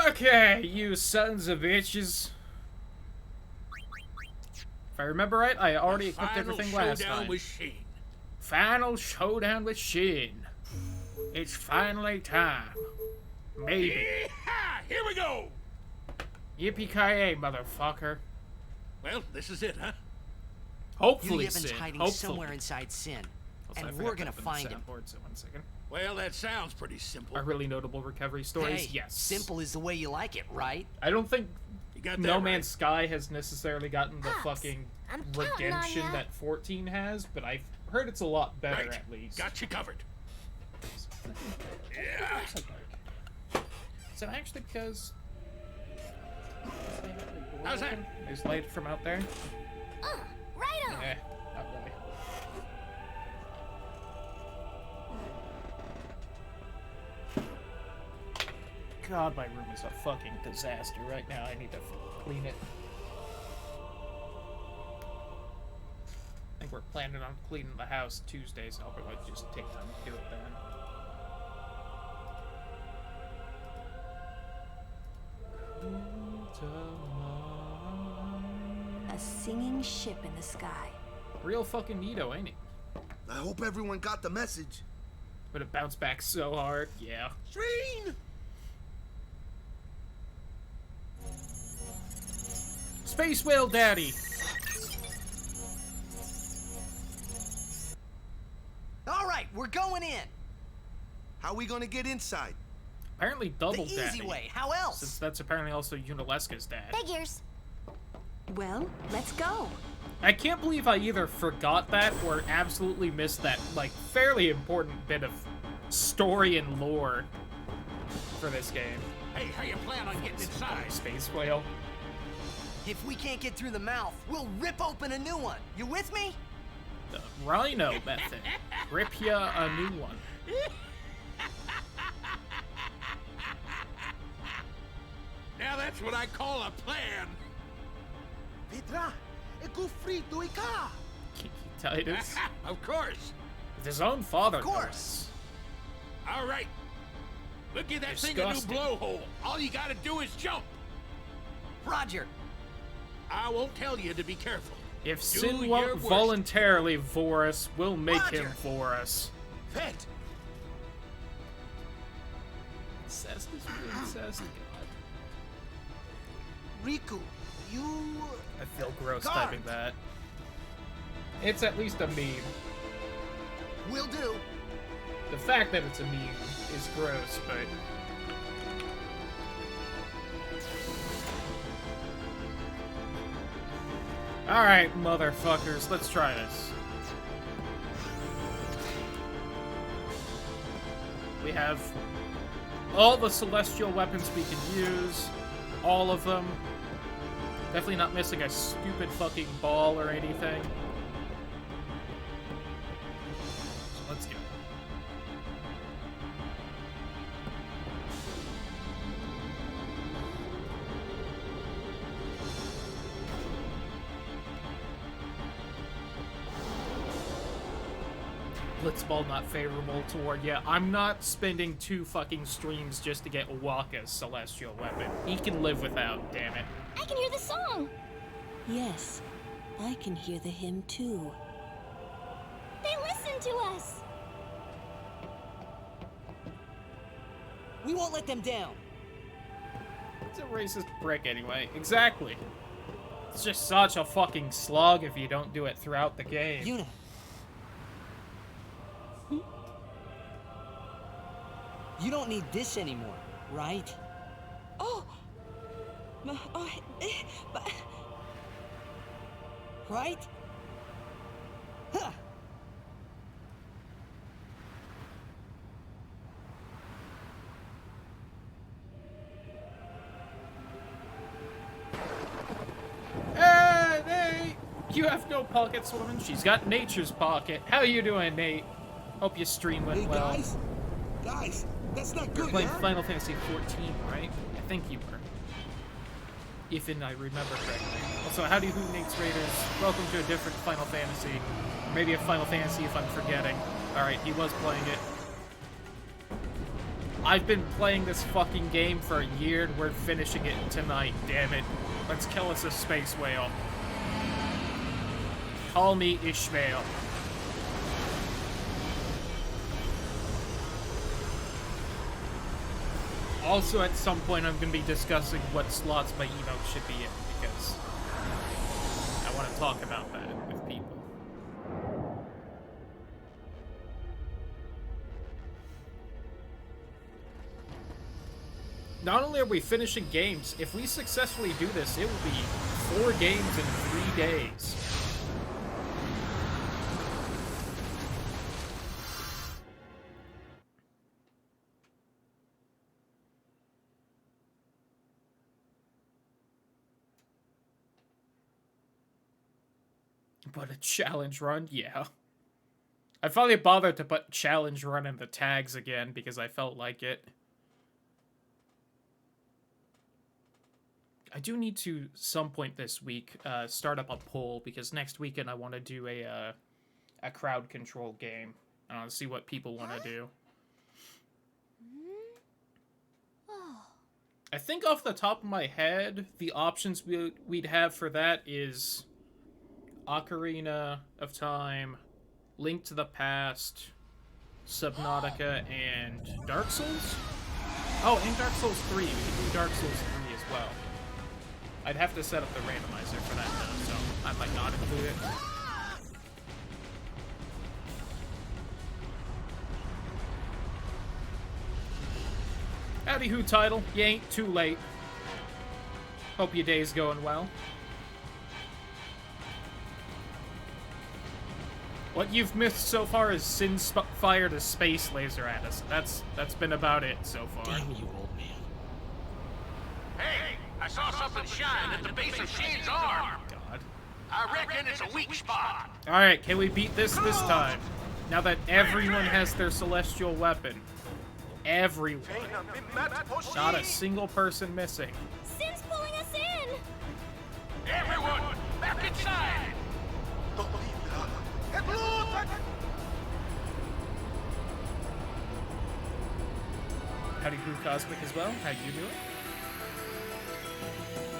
Okay, you sons of bitches. If I remember right, I already equipped everything last time. With Sheen. Final showdown with Shin. It's finally time. Maybe. Yee-haw! Here we go! Yippee-ki-yay, motherfucker. Well, this is it, huh? Hopefully, Yevon's Sin. hiding Hopefully. somewhere inside Sin. Also, And I we're forgot gonna to open the find him. soundboard, so 1 second. Well, that sounds pretty simple. Are really notable recovery stories? Hey, Yes. simple is the way you like it, right? I don't think You got that No right. Man's Sky has necessarily gotten the Pops, fucking I'm counting on redemption ya. that 14 has, but I've heard it's a lot better Right. at least. Got you covered. Yeah. So actually, because How's that? There's light from out there. Right on. Yeah, not really. God, my room is a fucking disaster right now. I need to clean it. I think we're planning on cleaning the house Tuesday, so I'll probably just take time to do it then. A singing ship in the sky. Real fucking neato, ain't it? I hope everyone got the message. But it bounced back so hard, yeah. Sheen! Space Whale Daddy! All right, we're going in. How we gonna get inside? Apparently double The daddy. easy way. How else? Since that's apparently also Unaleska's dad. Figures. Well, let's go. I can't believe I either forgot that or absolutely missed that, like, fairly important bit of story and lore for this game. Hey, how you plan on getting inside? Space Whale. If we can't get through the mouth, we'll rip open a new one. You with me? The Rhino method. Rip ya a new one. Now that's what I call a plan. Petra, e gufrito i ka. Kinky Titus. Of course. With his own father. Of course. All right. Look at that thing a new Disgusting. blowhole. All you gotta do is jump. Roger. I won't tell you to be careful. If Do Sin your won't worst. voluntarily for us, we'll make him Roger. for us. Pet. Incest is incest. God. Riku, you... I feel gross Guard. typing that. It's at least a meme. Will do. The fact that it's a meme is gross, but... Alright, motherfuckers, let's try this. We have all the celestial weapons we can use. All of them. Definitely not missing a stupid fucking ball or anything. So let's go. Blitzball not favorable toward ya. I'm not spending 2 fucking streams just to get Waka's celestial weapon. He can live without, damn it. I can hear the song. Yes, I can hear the hymn too. They listen to us. We won't let them down. It's a racist prick anyway. Exactly. It's just such a fucking slog if you don't do it throughout the game. Yuna. You don't need this anymore, right? Oh, but Right? Huh. Hey! You have no pockets, woman. She's got nature's pocket. How you doing, Nate? Hope your stream went Hey, well. guys, that's not You're good, playing huh? Final Fantasy 14, right? I think you were. If I remember correctly. Also, howdy who Nate's Raiders. Welcome to a different Final Fantasy. Or maybe a Final Fantasy if I'm forgetting. Alright, he was playing it. I've been playing this fucking game for a year and we're finishing it tonight, damn it. Let's kill us a space whale. Call me Ishmael. Also, at some point, I'm going to be discussing what slots my emote should be in, because I want to talk about that with people. Not only are we finishing games, if we successfully do this, it will be 4 games in 3 days. But a challenge run? Yeah. I finally bothered to put challenge run in the tags again because I felt like it. I do need to, some point this week, start up a poll, because next weekend I want to do a crowd control game. I want to see what people want to do. I think off the top of my head, the options we'd have for that is Ocarina of Time, Link to the Past, Subnautica, and Dark Souls? Oh, and Dark Souls 3. We can do Dark Souls 3 as well. I'd have to set up the randomizer for that though, so I might not include it. Howdy who, title. You ain't too late. Hope your day's going well. What you've missed so far is Sin fired a space laser at us. That's been about it so far. Damn you, old man. Hey, I saw something shine at the base of Shane's arm. God. I reckon it's a weak spot. Alright, can we beat this time? Now that everyone has their celestial weapon. Everyone. Not a single person missing. Sin's pulling us in! Everyone, back inside. Howdy Crew Cosmic as well. How you doing?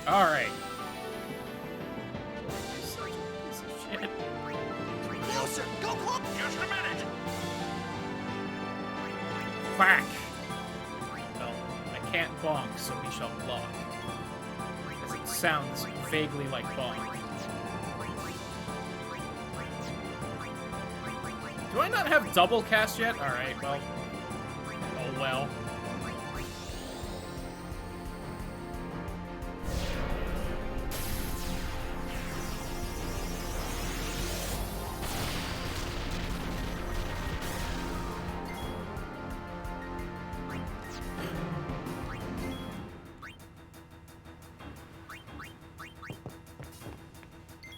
Alright. Such a piece of shit. Closer! Go close! Just a minute. Quack! Well, I can't bonk, so we shall block. Because it sounds vaguely like bonk. Do I not have double cast yet? Alright, well. Oh well.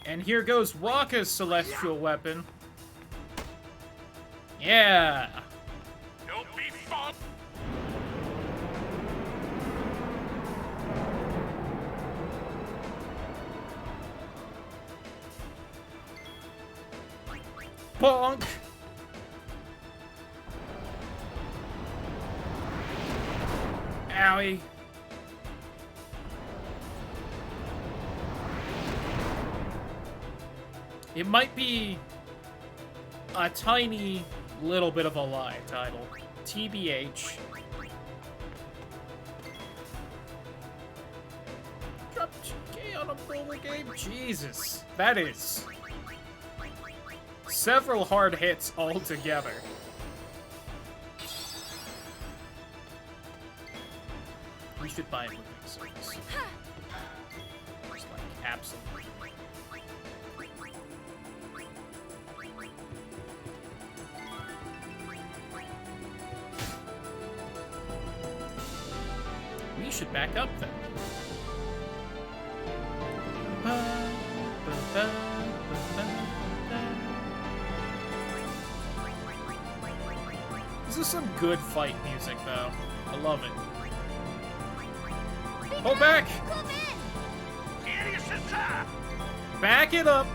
And here goes Wakka's celestial weapon. Yeah! Don't be fun. Bonk! Owie. It might be a tiny little bit of a lie, title. TBH. Dropped 2K on a mobile game? Jesus. That is several hard hits all together. We should buy a moving service. Just like, absolutely. We should back up then. This is some good fight music, though. I love it. Hold back! Come in! Idiots inside. Back it up!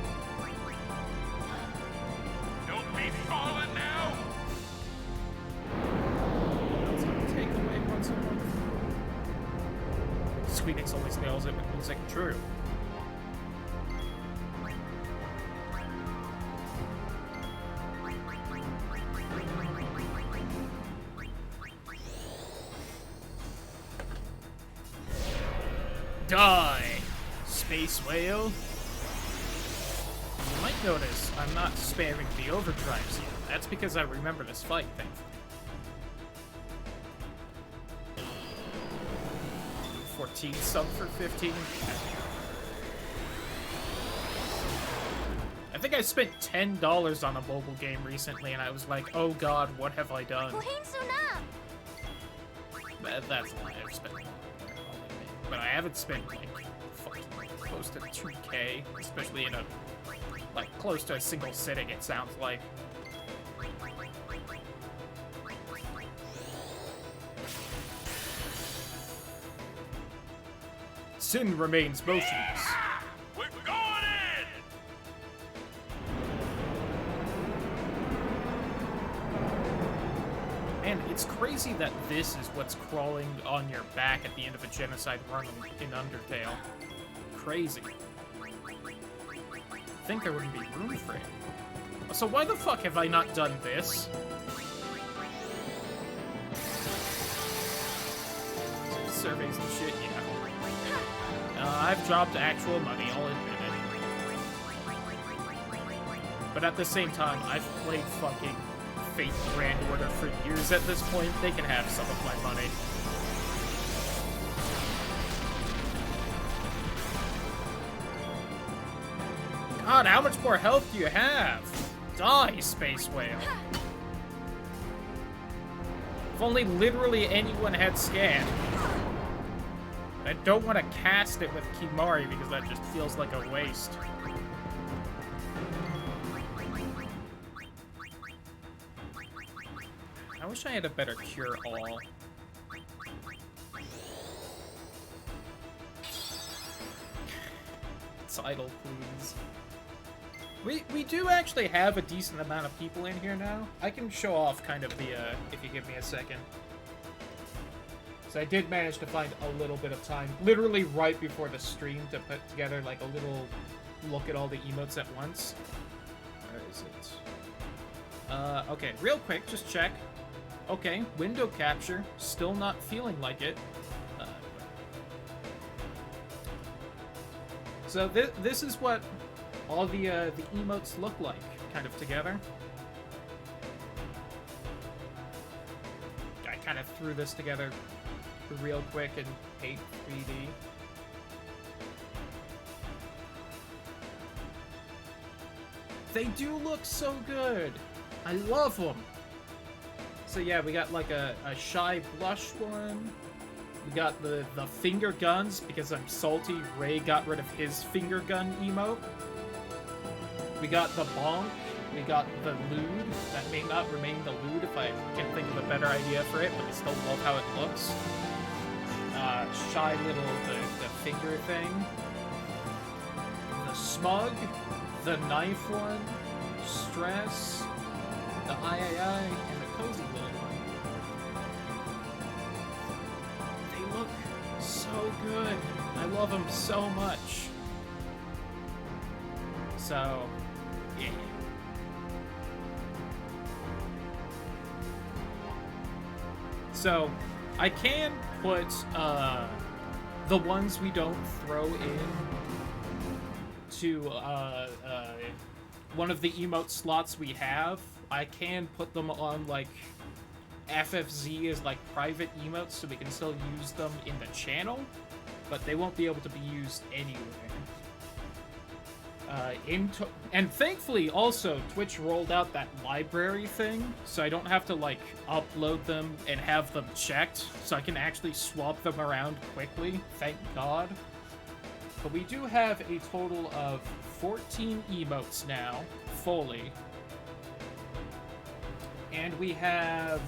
Don't be falling now. That's gonna take away Squeenix always nails it with 1 second true. Die, Space Whale. You might notice I'm not spamming the overdrives yet. That's because I remember this fight, thankfully. 14 sub for 15. I think I spent $10 on a mobile game recently, and I was like, oh god, what have I done? That's why I've spent more. But I haven't spent, like, fucking close to 2K, especially in a, like, close to a single sitting, it sounds like. Sin remains motionless. Yeah! We're going in! Man, it's crazy that this is what's crawling on your back at the end of a genocide run in Undertale. Crazy. I think there wouldn't be room for it. So why the fuck have I not done this? Surveys and shit, yeah. I've dropped actual money, I'll admit it. But at the same time, I've played fucking Fate Grand Order for years at this point. They can have some of my money. God, how much more health do you have? Die, Space Whale. If only literally anyone had Scan. I don't want to cast it with Kimari because that just feels like a waste. I wish I had a better cure all. Tidal, please. We do actually have a decent amount of people in here now. I can show off kind of the, if you give me a second. So I did manage to find a little bit of time, literally right before the stream, to put together like a little look at all the emotes at once. Where is it? Okay, real quick, just check. Okay, window capture, still not feeling like it. So this is what all the emotes look like, kind of together. I kind of threw this together real quick in Paint 3D. They do look so good. I love them. So yeah, we got like a shy blush one. We got the finger guns because I'm salty. Ray got rid of his finger gun emote. We got the bonk. We got the lewd. That may not remain the lewd if I can think of a better idea for it, but I still love how it looks. Shy little, the finger thing. The smug. The knife one. Stress. The I, and the cozy little one. They look so good. I love them so much. So, yeah. So, I can put the ones we don't throw in to one of the emote slots we have. I can put them on like FFZ as like private emotes so we can still use them in the channel, but they won't be able to be used anywhere. And thankfully also Twitch rolled out that library thing, so I don't have to like upload them and have them checked, so I can actually swap them around quickly, thank God. But we do have a total of 14 emotes now, fully. And we have...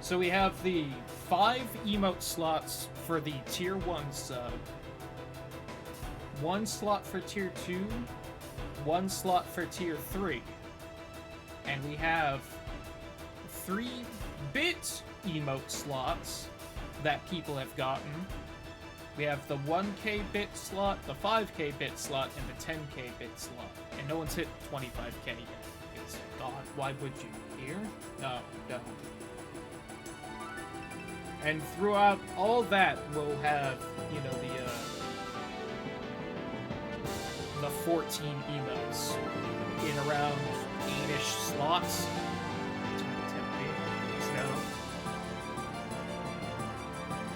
So we have the 5 emote slots for the Tier 1 sub. 1 slot for Tier 2, 1 slot for Tier 3. And we have 3 bit emote slots, that people have gotten. We have the 1K bit slot, the 5K bit slot, and the 10K bit slot. And no one's hit 25K yet. Because, God, why would you? Here? No, don't. And throughout all that, we'll have, you know, the 14 emotes in around 8-ish slots.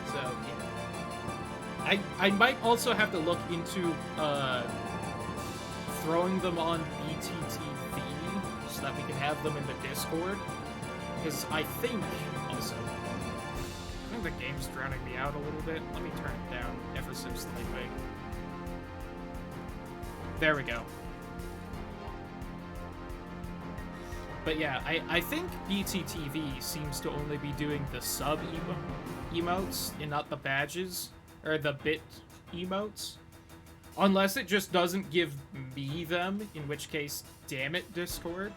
So, yeah. I might also have to look into throwing them on BTTV so that we can have them in the Discord. Because I think also, I think the game's drowning me out a little bit. Let me turn it down ever so slightly. There we go. But yeah, I think BTTV seems to only be doing the sub emotes and not the badges, or the bit emotes. Unless it just doesn't give me them, in which case, damn it, Discord.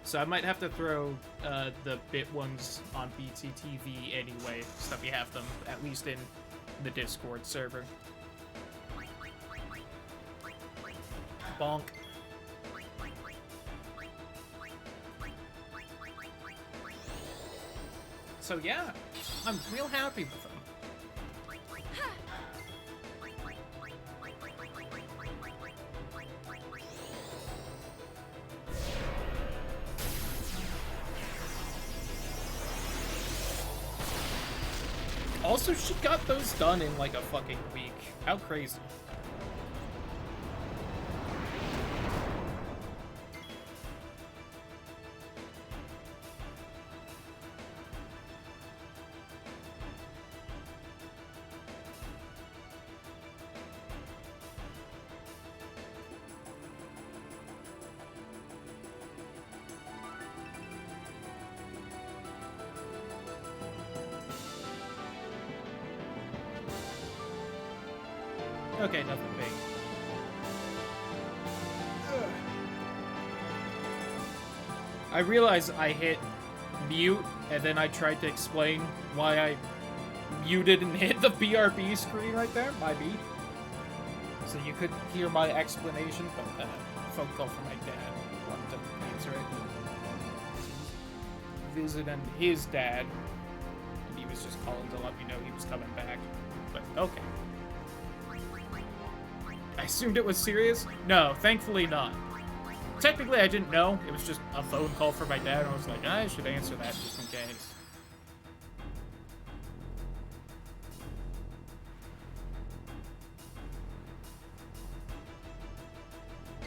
So I might have to throw the bit ones on BTTV anyway, so that we have them at least in the Discord server. Bonk. So yeah, I'm real happy with them. Also, she got those done in like a fucking week. How crazy. Okay, nothing big. I realized I hit mute, and then I tried to explain why I muted and hit the BRB screen right there, by me. So you could hear my explanation, but phone call from my dad. Wanted to answer it. Visiting his dad, and he was just calling to let me know he was coming back. But okay. I assumed it was serious? No, thankfully not. Technically, I didn't know. It was just a phone call from my dad, and I was like, I should answer that just in case.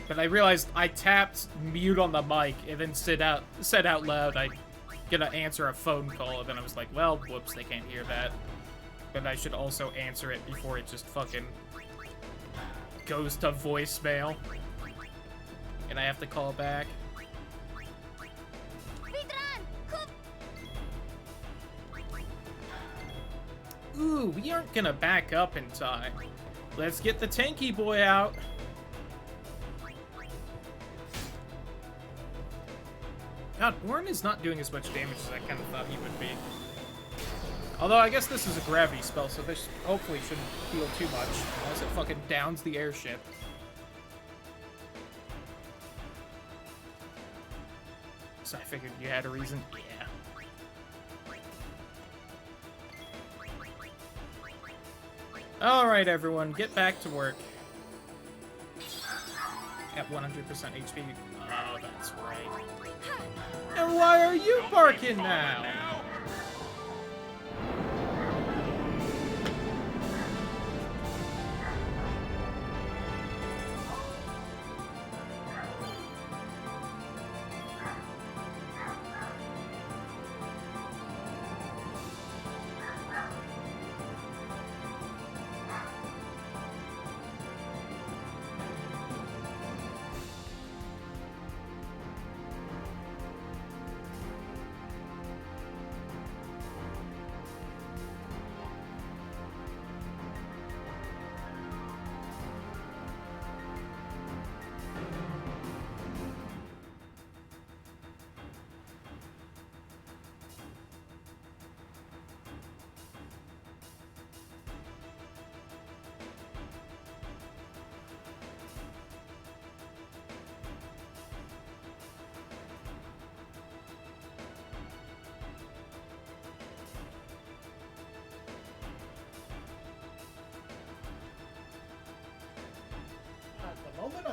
But I realized I tapped mute on the mic and then said out loud I'm gonna answer a phone call, and then I was like, well, whoops, they can't hear that. But I should also answer it before it just fucking goes to voicemail. And I have to call back. Ooh, we aren't gonna back up in time. Let's get the tanky boy out. God, Warren is not doing as much damage as I kind of thought he would be. Although, I guess this is a gravity spell, so this hopefully shouldn't heal too much, unless it fucking downs the airship. So I figured you had a reason. Yeah. Alright, everyone, get back to work. At 100% HP. Oh, that's right. And why are you barking now?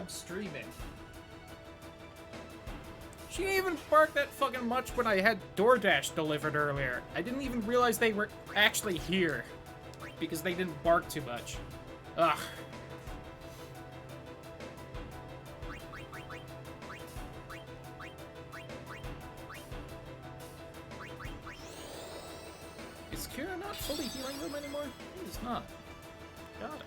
I'm streaming. She didn't even bark that fucking much when I had DoorDash delivered earlier. I didn't even realize they were actually here. Because they didn't bark too much. Ugh. Is Kira not fully healing them anymore? He is not. Got it.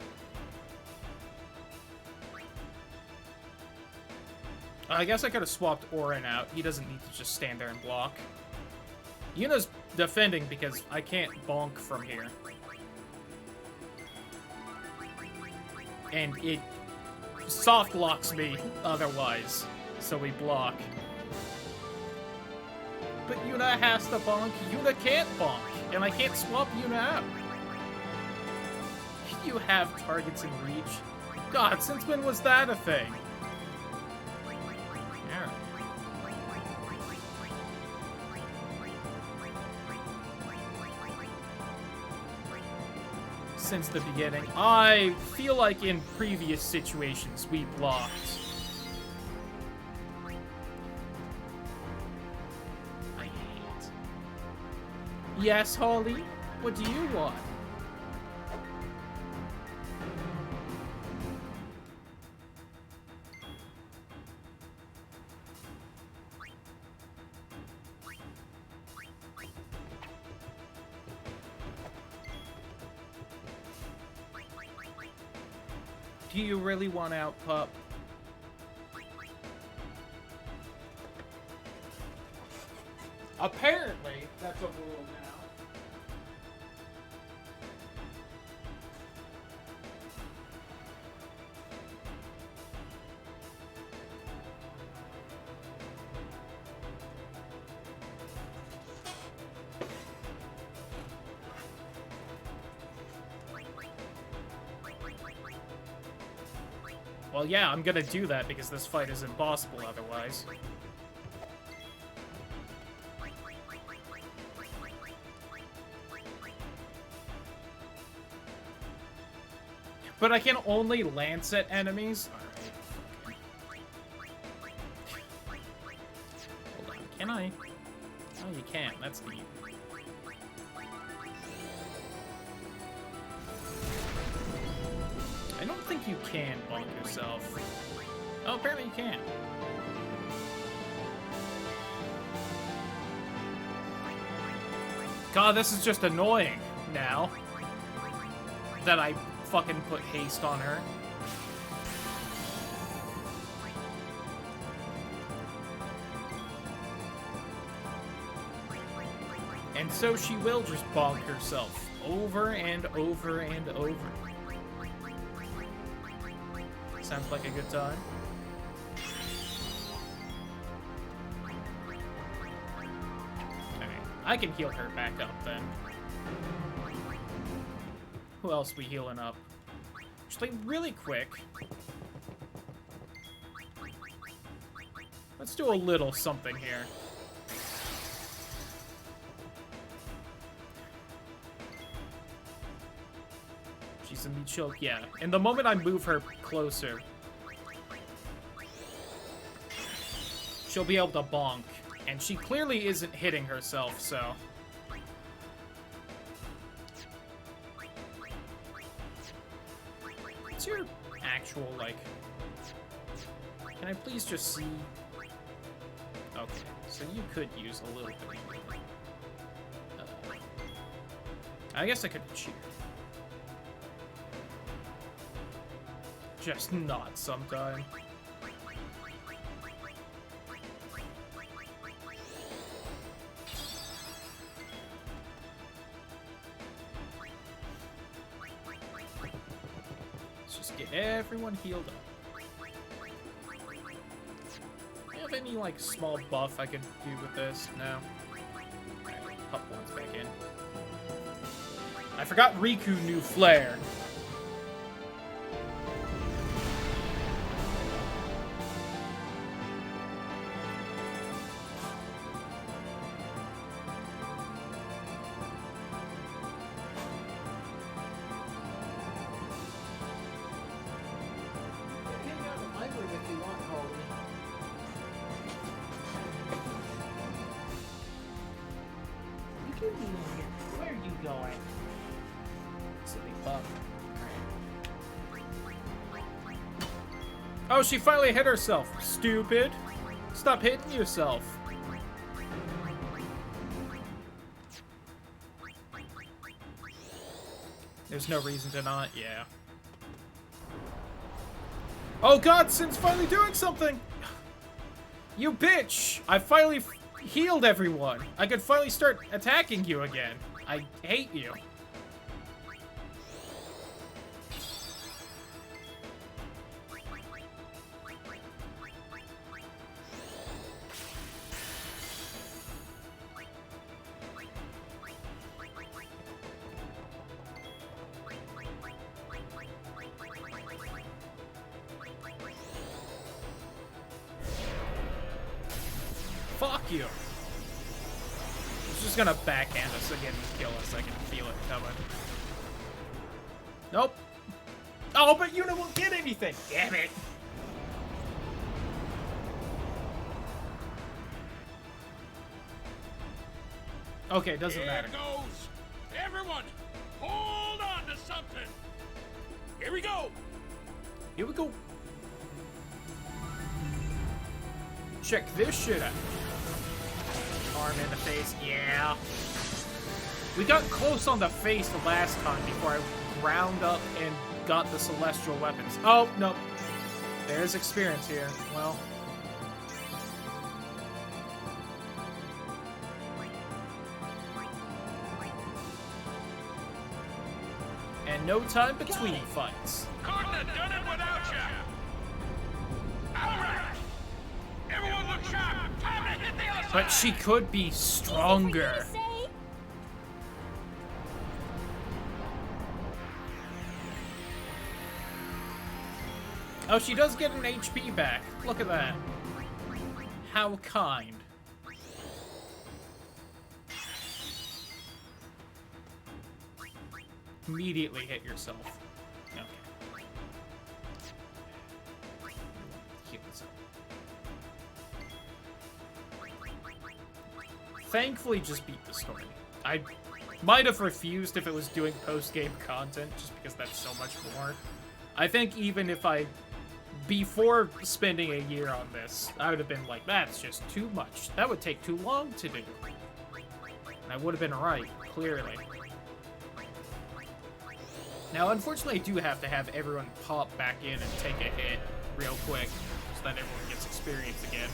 I guess I could have swapped Orin out. He doesn't need to just stand there and block. Yuna's defending because I can't bonk from here. And it soft locks me otherwise, so we block. But Yuna has to bonk. Yuna can't bonk, and I can't swap Yuna out. You have targets in reach. God, since when was that a thing? Yeah. Since the beginning. I feel like in previous situations we blocked. I hate. Yes, Holly? What do you want? Do you really want out, pup? Apparently, that's a rule now. Well, yeah, I'm gonna do that because this fight is impossible otherwise. But I can only lance at enemies? Alright. Hold on, can I? Oh, you can't. That's neat. I don't think you can bonk yourself. Oh, apparently you can. God, this is just annoying now that I fucking put haste on her. And so she will just bonk herself over and over and over. Sounds like a good time. Okay, I can heal her back up then. Who else we healing up? Actually, really quick. Let's do a little something here. She's in the choke, yeah. And the moment I move her closer, she'll be able to bonk. And she clearly isn't hitting herself, so... What's your actual, like... Can I please just see... Okay, so you could use a little bit of... I guess I could cheat. Just not sometime. Let's just get everyone healed up. Do you have any, like, small buff I could do with this? No? Alright, Pup one's back in. I forgot Riku knew Flare. Fuck. Oh, she finally hit herself. Stupid. Stop hitting yourself. There's no reason to not, yeah. Oh god, Sin's finally doing something! You bitch! I finally healed everyone. I could finally start attacking you again. I hate you. Fuck you. It's just gonna backhand us again and kill us. I can feel it coming. Nope. Oh, but Yuna won't get anything. Damn it. Okay, doesn't matter. Here goes. Everyone, hold on to something. Here we go. Here we go. Check this shit out. Arm in the face, yeah. We got close on the face the last time before I ground up and got the celestial weapons. Oh, no. There's experience here. Well. And no time between fights. Couldn't have done it without you. All right. Everyone look sharp. Time to hit the other side. But she could be stronger. Say? Oh, she does get an HP back. Look at that. How kind. Immediately hit yourself. Okay. Heal this up. Thankfully, just beat the story. I might have refused if it was doing post-game content, just because that's so much more. I think even if before spending a year on this, I would have been like, that's just too much. That would take too long to do. And I would have been right, clearly. Now, unfortunately, I do have to have everyone pop back in and take a hit real quick, so that everyone gets experience again.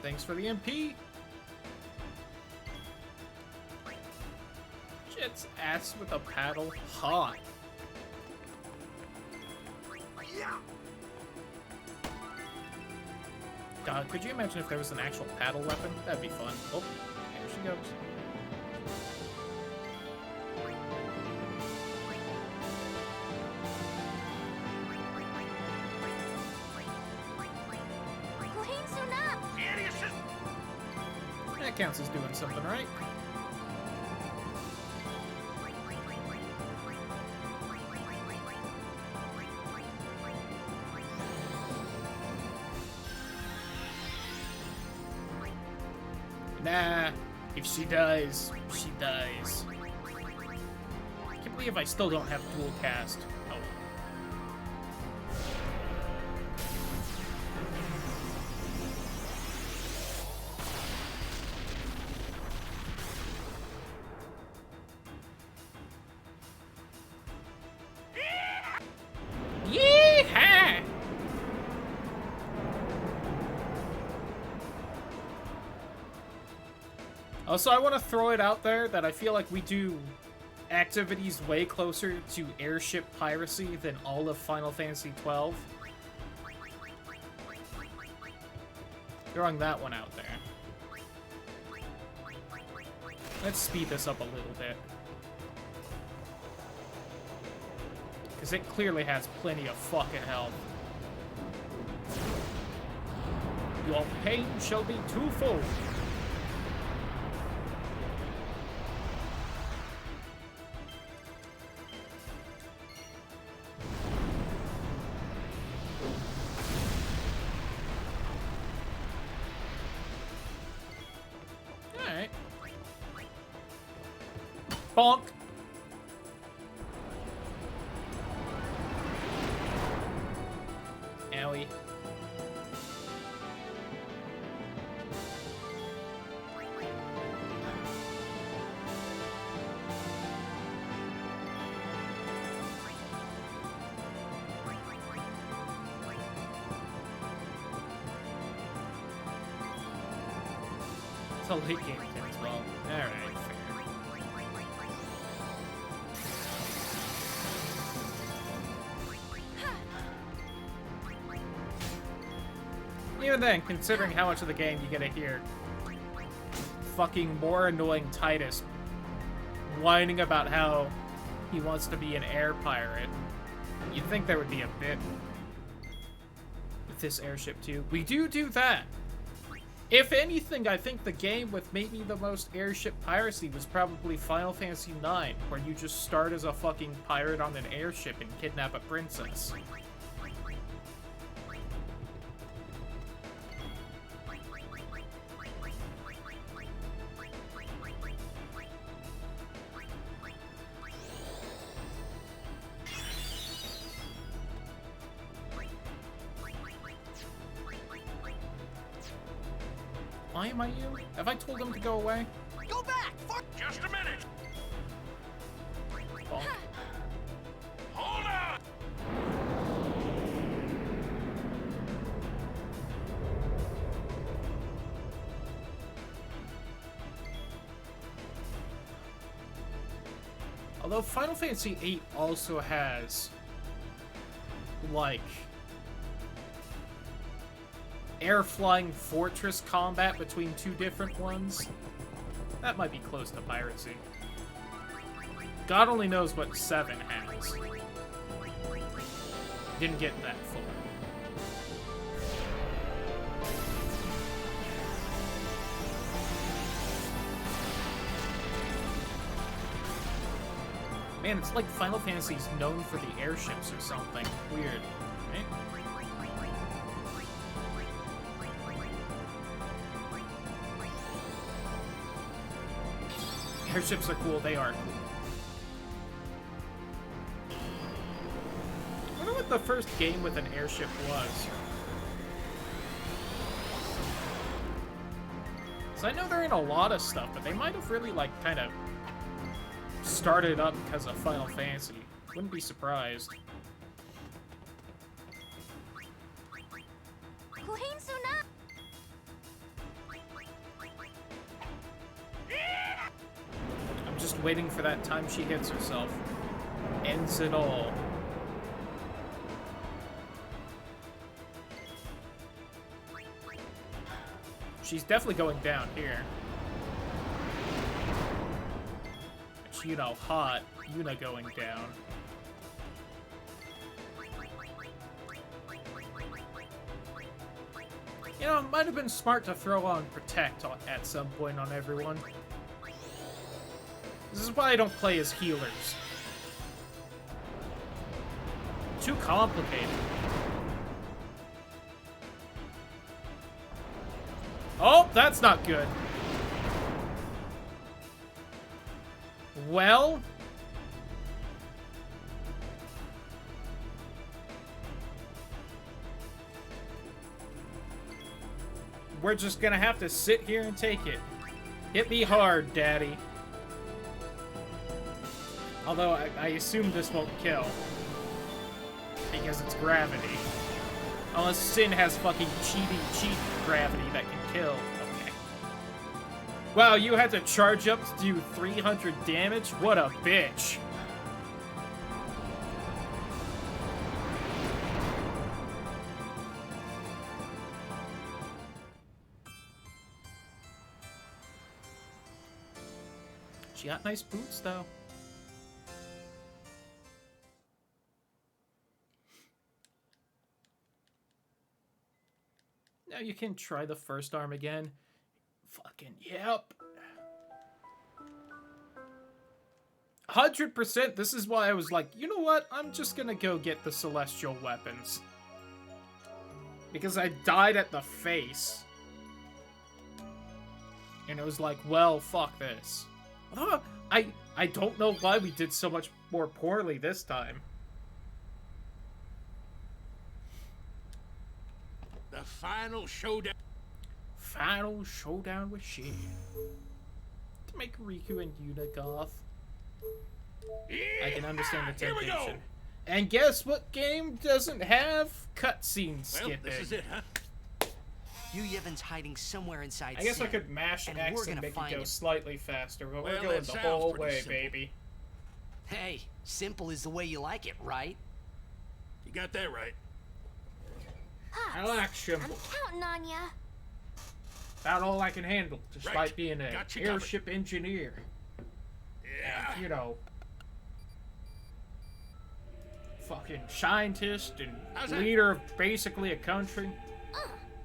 Thanks for the MP. Jet's ass with a paddle. Hot. God, could you imagine if there was an actual paddle weapon? That'd be fun. Oh, here she goes. That counts as doing something, right? Nah, if she dies, she dies. I can't believe I still don't have dual cast. Oh. Yeehaw! Also, I want to throw it out there that I feel like we do activities way closer to airship piracy than all of Final Fantasy XII. Throwing that one out there. Let's speed this up a little bit. Because it clearly has plenty of fucking health. Your pain shall be twofold. Bonk! Owie. It's a late game kit as well. Alright, fair. Even then, considering how much of the game you get to hear fucking more annoying Titus whining about how he wants to be an air pirate, you'd think there would be a bit with this airship too. We do that. If anything, I think the game with maybe the most airship piracy was probably Final Fantasy IX, where you just start as a fucking pirate on an airship and kidnap a princess. Why am I you? Have I told him to go away? Go back! Just a minute. Bonk. Hold on. Although Final Fantasy VIII also has, like, air-flying fortress combat between two different ones, that might be close to piracy. God only knows what 7 has. Didn't get that far. Man, it's like Final Fantasy's known for the airships or something. Weird, right? Airships are cool, they are cool. I wonder what the first game with an airship was. So I know they're in a lot of stuff, but they might have really, like, kind of started up because of Final Fantasy. Wouldn't be surprised. I'm just waiting for that time she hits herself. Ends it all. She's definitely going down here. It's, you know, hot. Yuna going down. You know, it might have been smart to throw on Protect at some point on everyone. This is why I don't play as healers. Too complicated. Oh, that's not good. Well... we're just gonna have to sit here and take it. Hit me hard, Daddy. Although, I assume this won't kill. Because it's gravity. Unless Sin has fucking cheat gravity that can kill. Okay. Wow, you had to charge up to do 300 damage? What a bitch. She got nice boots, though. Now you can try the first arm again. Fucking yep. 100%. This is why I was like, you know what? I'm just gonna go get the celestial weapons. Because I died at the face. And it was like, well, fuck this. Although, I don't know why we did so much more poorly this time. The final showdown. Final showdown with Shin. To make Riku and Yuna goth. I can understand the Here we go. temptation. And guess what game doesn't have cutscene Well, skipping? this is it, huh? Yu Yevon's hiding somewhere inside I guess I Sin, could mash and X we're and gonna make it find go him. slightly faster, but we're Well, going that the sounds whole pretty way, simple. baby. Hey, simple is the way you like it, right? You got that right. I Pops, like I'm simple. counting on ya. About all I can handle, despite Right. being an Got you covered. airship engineer. Yeah. And, you know, fucking scientist and How's that? leader of basically a country.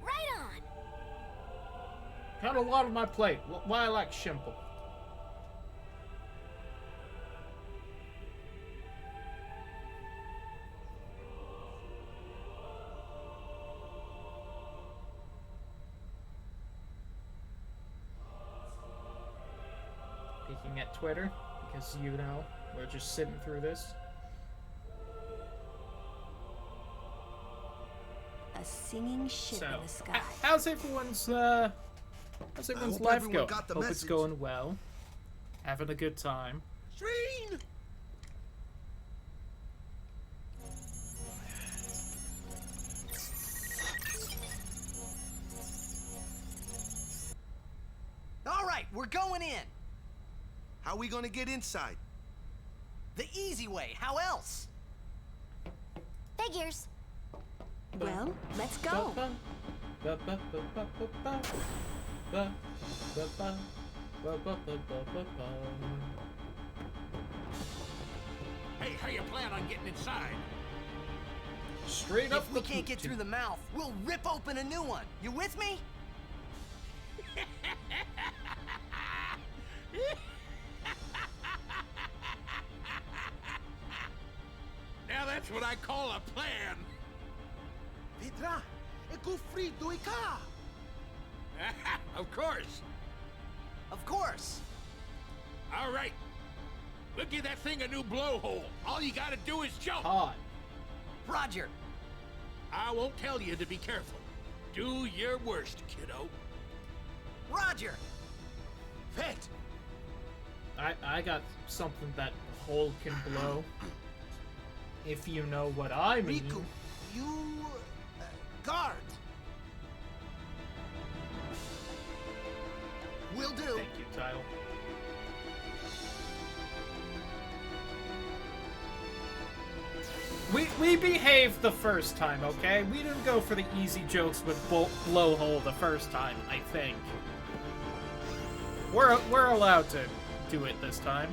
Right on. Got a lot on my plate. Why I like simple. Peeking at Twitter, because you know, we're just sitting through this. A singing ship So, in the sky. how's everyone's life everyone going? got the Hope it's message. going well. Having a good time. Train! All right, we're going in. How we gonna get inside? The easy way. How else? Figures. Well, let's go. Hey, how you plan on getting inside? Straight up If we the can't get poop through the mouth, we'll rip open a new one. You with me? Now that's what I call a plan. Petra, e gufrito e ka! Of course. Of course. All right. We'll give that thing a new blowhole. All you gotta do is jump. Hot. Roger. I won't tell you to be careful. Do your worst, kiddo. Roger. Vet! I got something that the hole can blow. If you know what I mean. Riku, you... guard! Will do. Thank you, Tile. We behaved the first time, okay? We didn't go for the easy jokes with blowhole the first time, I think. We're allowed to do it this time.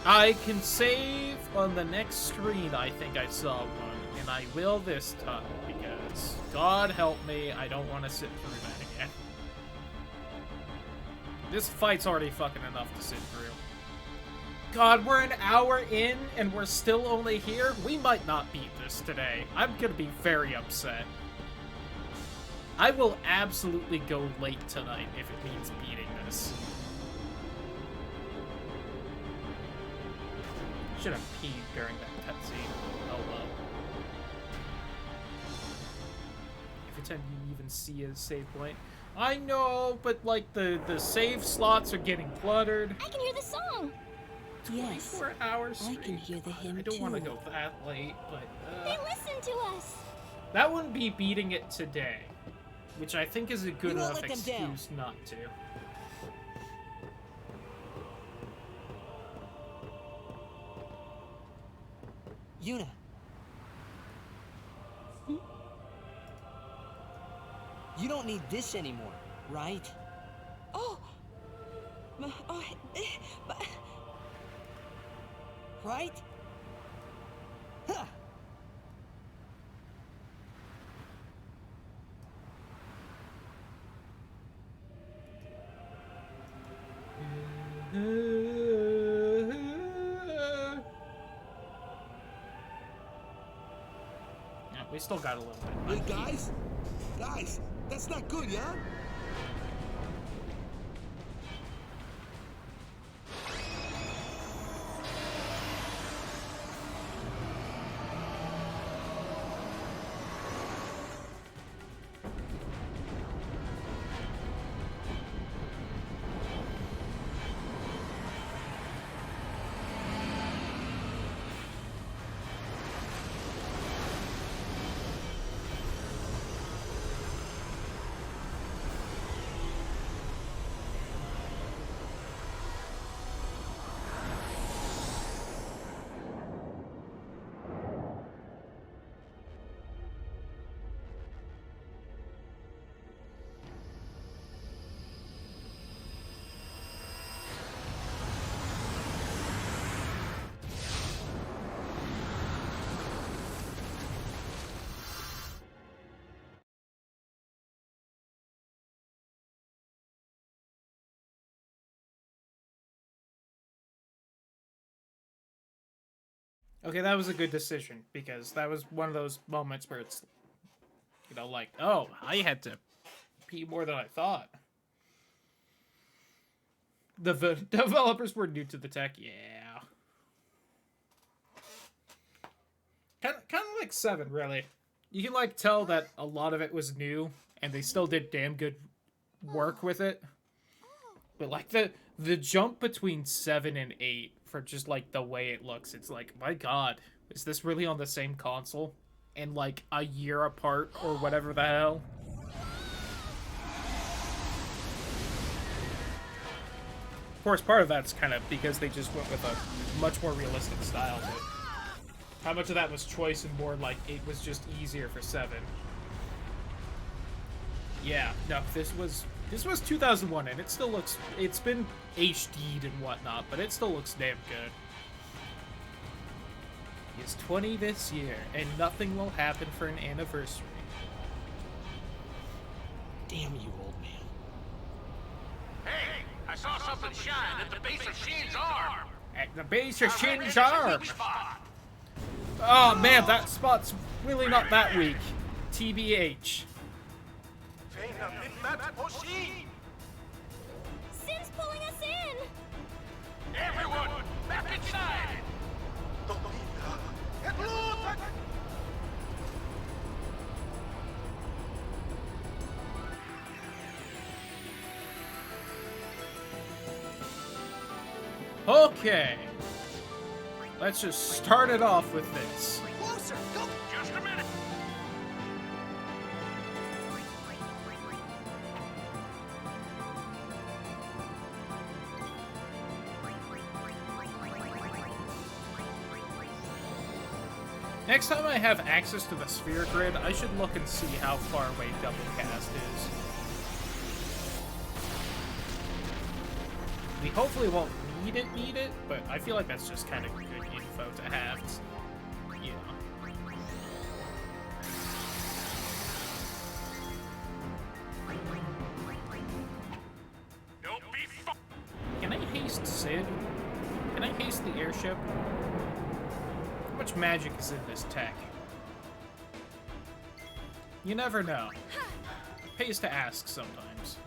I can save on the next screen, I think I saw one, and I will this time, because God help me, I don't want to sit through that again. This fight's already fucking enough to sit through. God, we're an hour in, and we're still only here? We might not beat this today. I'm gonna be very upset. I will absolutely go late tonight if it means beating this. Should have peed during that cutscene. Oh well. Every time you even see a save point. I know, but like the save slots are getting cluttered. I can hear the song. Yes, 24 hours I straight. can hear the hymn I don't want to too. go that late, but They listen to us. that wouldn't be beating it today, which I think is a good We won't enough let them down. excuse not to. Yuna. You don't need this anymore, right? Oh, Right? Huh. Yeah, we still got a little bit. Hey, guys? Guys, that's not good, yeah? Okay, that was a good decision, because that was one of those moments where it's, you know, like, oh, I had to pee more than I thought. The developers were new to the tech, yeah. Kind of like 7, really. You can, like, tell that a lot of it was new, and they still did damn good work with it. But, like, the jump between 7 and 8, for just, like, the way it looks, it's like, my god, is this really on the same console? And, like, a year apart, or whatever the hell? Of course, part of that's kind of because they just went with a much more realistic style, but how much of that was choice and more like it was just easier for 7? Yeah, no, this was 2001, and it still looks, it's been HD'd and whatnot, but it still looks damn good. He's 20 this year, and nothing will happen for an anniversary. Damn you, old man. Hey, I saw something shine at the base of Shin's arm. At the base of Shin's arm! Oh man, that spot's really not that weak. TBH. Sin's pulling us in! Everyone, back inside. Okay. Let's just start it off with this. Closer! Go! Just a minute. Next time I have access to the sphere grid, I should look and see how far away Double Cast is. We hopefully won't need it, but I feel like that's just kind of good info to have. You know. Don't be Can I haste Sid? Can I haste the airship? How much magic is in this tech? You never know. Pays to ask sometimes.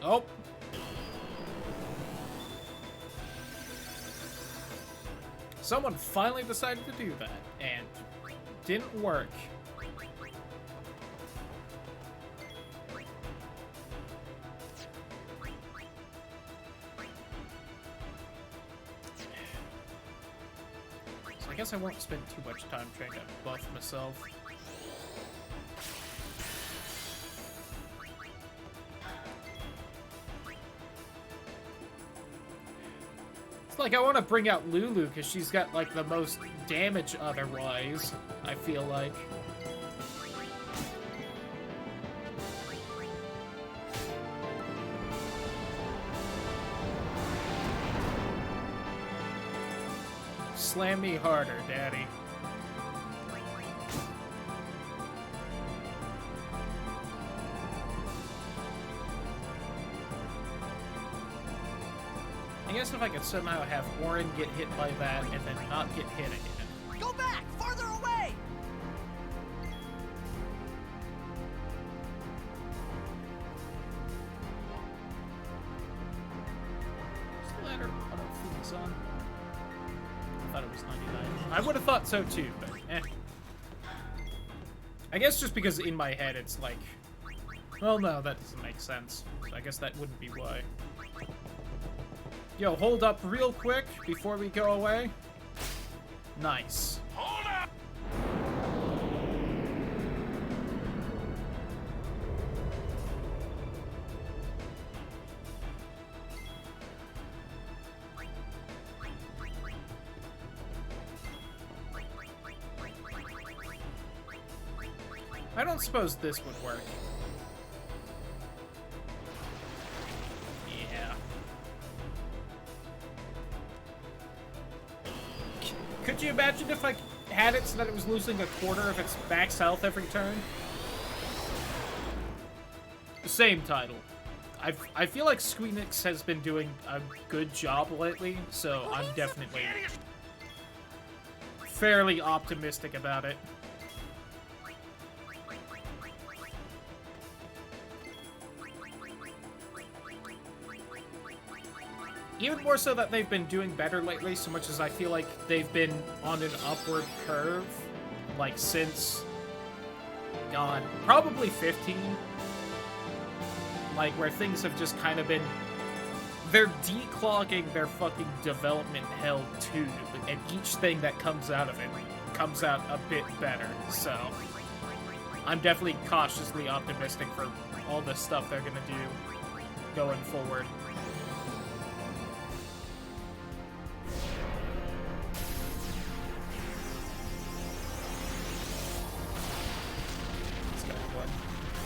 Oh. Someone finally decided to do that, and didn't work. So I guess I won't spend too much time trying to buff myself. It's like I want to bring out Lulu because she's got like the most damage otherwise, I feel like. Slam me harder, Daddy. I guess if I could somehow have Warren get hit by that and then not get hit again. Go back! Farther away! Is the ladder auto Phoenix on? I thought it was 99. I would have thought so too, but eh. I guess just because in my head it's like, well, no, that doesn't make sense. So I guess that wouldn't be why. Yo, hold up real quick before we go away. Nice. Hold up. I don't suppose this would work. Yeah. Could you imagine if I had it so that it was losing a quarter of its max health every turn? Same title. I feel like Squeenix has been doing a good job lately, so I'm definitely fairly optimistic about it. Even more so that they've been doing better lately, so much as I feel like they've been on an upward curve, like, since, God, probably 15. Like, where things have just kind of been... They're declogging their fucking development hell, too, and each thing that comes out of it comes out a bit better, so... I'm definitely cautiously optimistic for all the stuff they're gonna do going forward.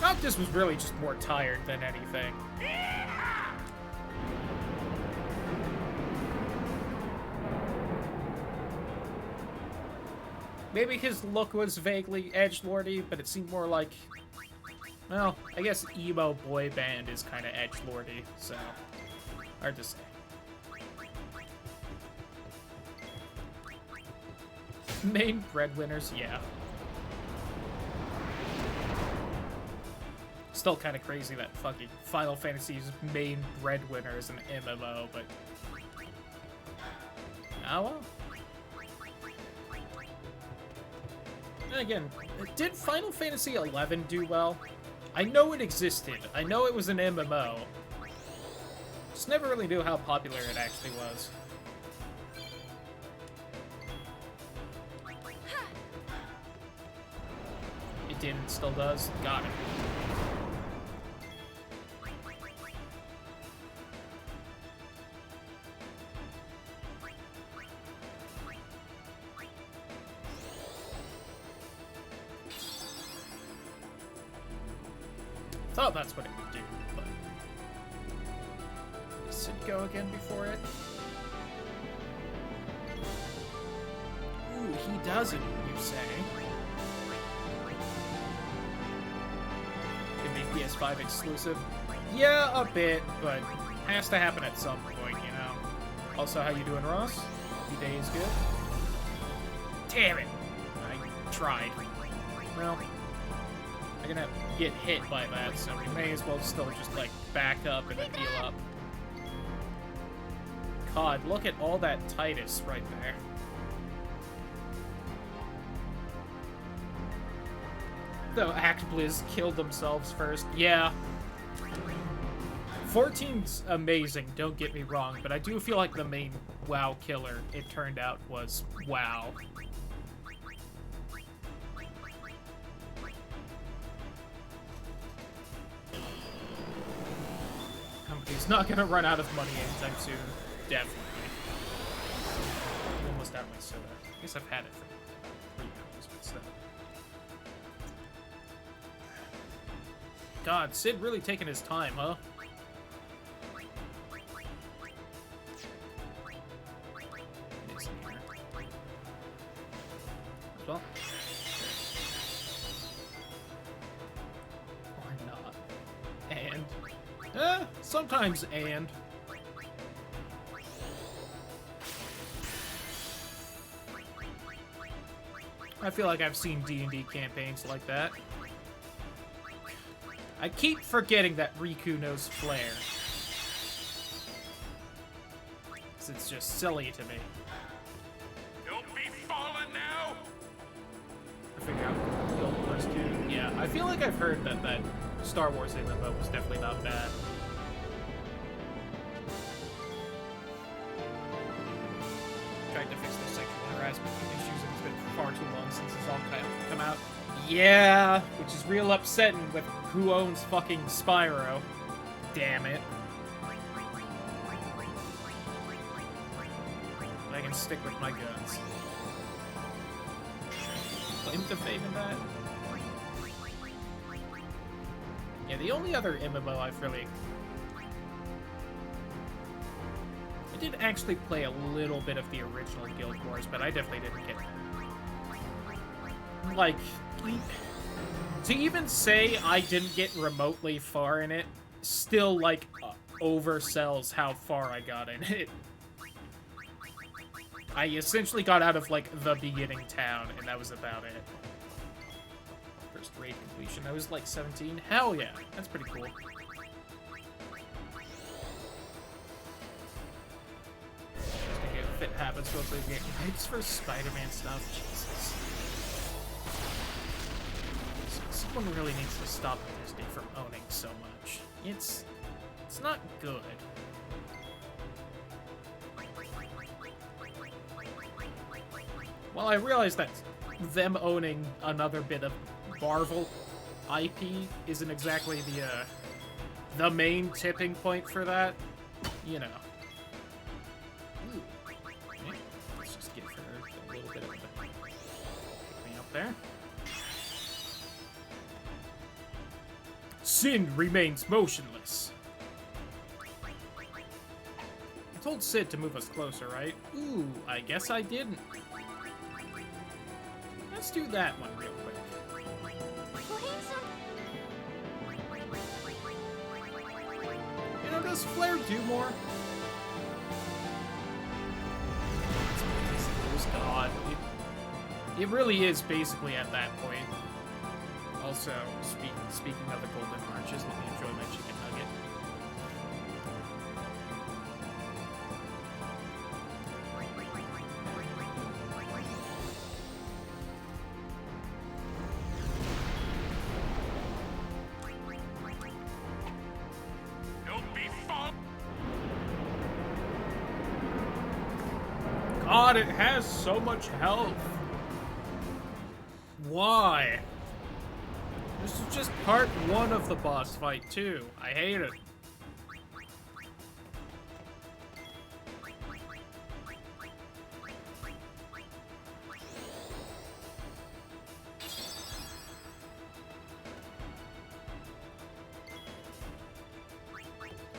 Noctis was really just more tired than anything. Maybe his look was vaguely edgelordy, but it seemed more like... Well, I guess emo boy band is kind of edgelordy, so... Hard to say. Main breadwinners, yeah. Still kind of crazy that fucking Final Fantasy's main breadwinner is an MMO, but... Oh well. And again, did Final Fantasy XI do well? I know it existed. I know it was an MMO. Just never really knew how popular it actually was. It did, it still does. Got it. Thought that's what it would do, but... Does it go again before it? Ooh, he doesn't, you say? Can be PS5 exclusive? Yeah, a bit, but has to happen at some point, you know? Also, how you doing, Ross? Your day is good? Damn it! I tried. Well... I'm gonna get hit by that, so we may as well still just, like, back up and then heal up. God, look at all that Titus right there. Though ActBliz killed themselves first. Yeah. 14's amazing, don't get me wrong, but I do feel like the main WoW killer, it turned out, was WoW. He's not gonna run out of money anytime soon. Definitely. I'm almost out of my soda. I guess I've had it for 3 hours, but still. God, Sid really taking his time, huh? Well. Or not. And... sometimes and. I feel like I've seen D&D campaigns like that. I keep forgetting that Riku knows Flare. It's just silly to me. Don't be falling now! I figure out Guild Wars 2. Yeah, I feel like I've heard that that Star Wars MMO was definitely not bad. Tried to fix the sexual harassment issues, and it's been far too long since it's all kind of come out. Yeah, which is real upsetting with who owns fucking Spyro. Damn it. I can stick with my guns. Claim to fame in that? Yeah, the only other MMO I've really I did actually play a little bit of the original Guild Wars, but I definitely didn't get... Like, to even say I didn't get remotely far in it, still, like, oversells how far I got in it. I essentially got out of, like, the beginning town, and that was about it. First raid completion. I was, like, 17. Hell yeah. That's pretty cool. Just to get fit habits real quick. Hypes for Spider-Man stuff. Jesus. Someone really needs to stop Disney from owning so much. It's not good. Well, I realize that them owning another bit of Marvel IP isn't exactly the main tipping point for that, you know. Ooh. Okay. Let's just give her a little bit of pick me up there. Sin remains motionless. I told Sid to move us closer, right? Ooh, I guess I didn't. Let's do that one real quick. You know, does Flare do more? God. It really is basically at that point. Also, speaking of the Golden Arches, let me enjoy my chicken nugget. Don't be fun. God, it has so much health. Why? This is just part 1 of the boss fight, too. I hate it.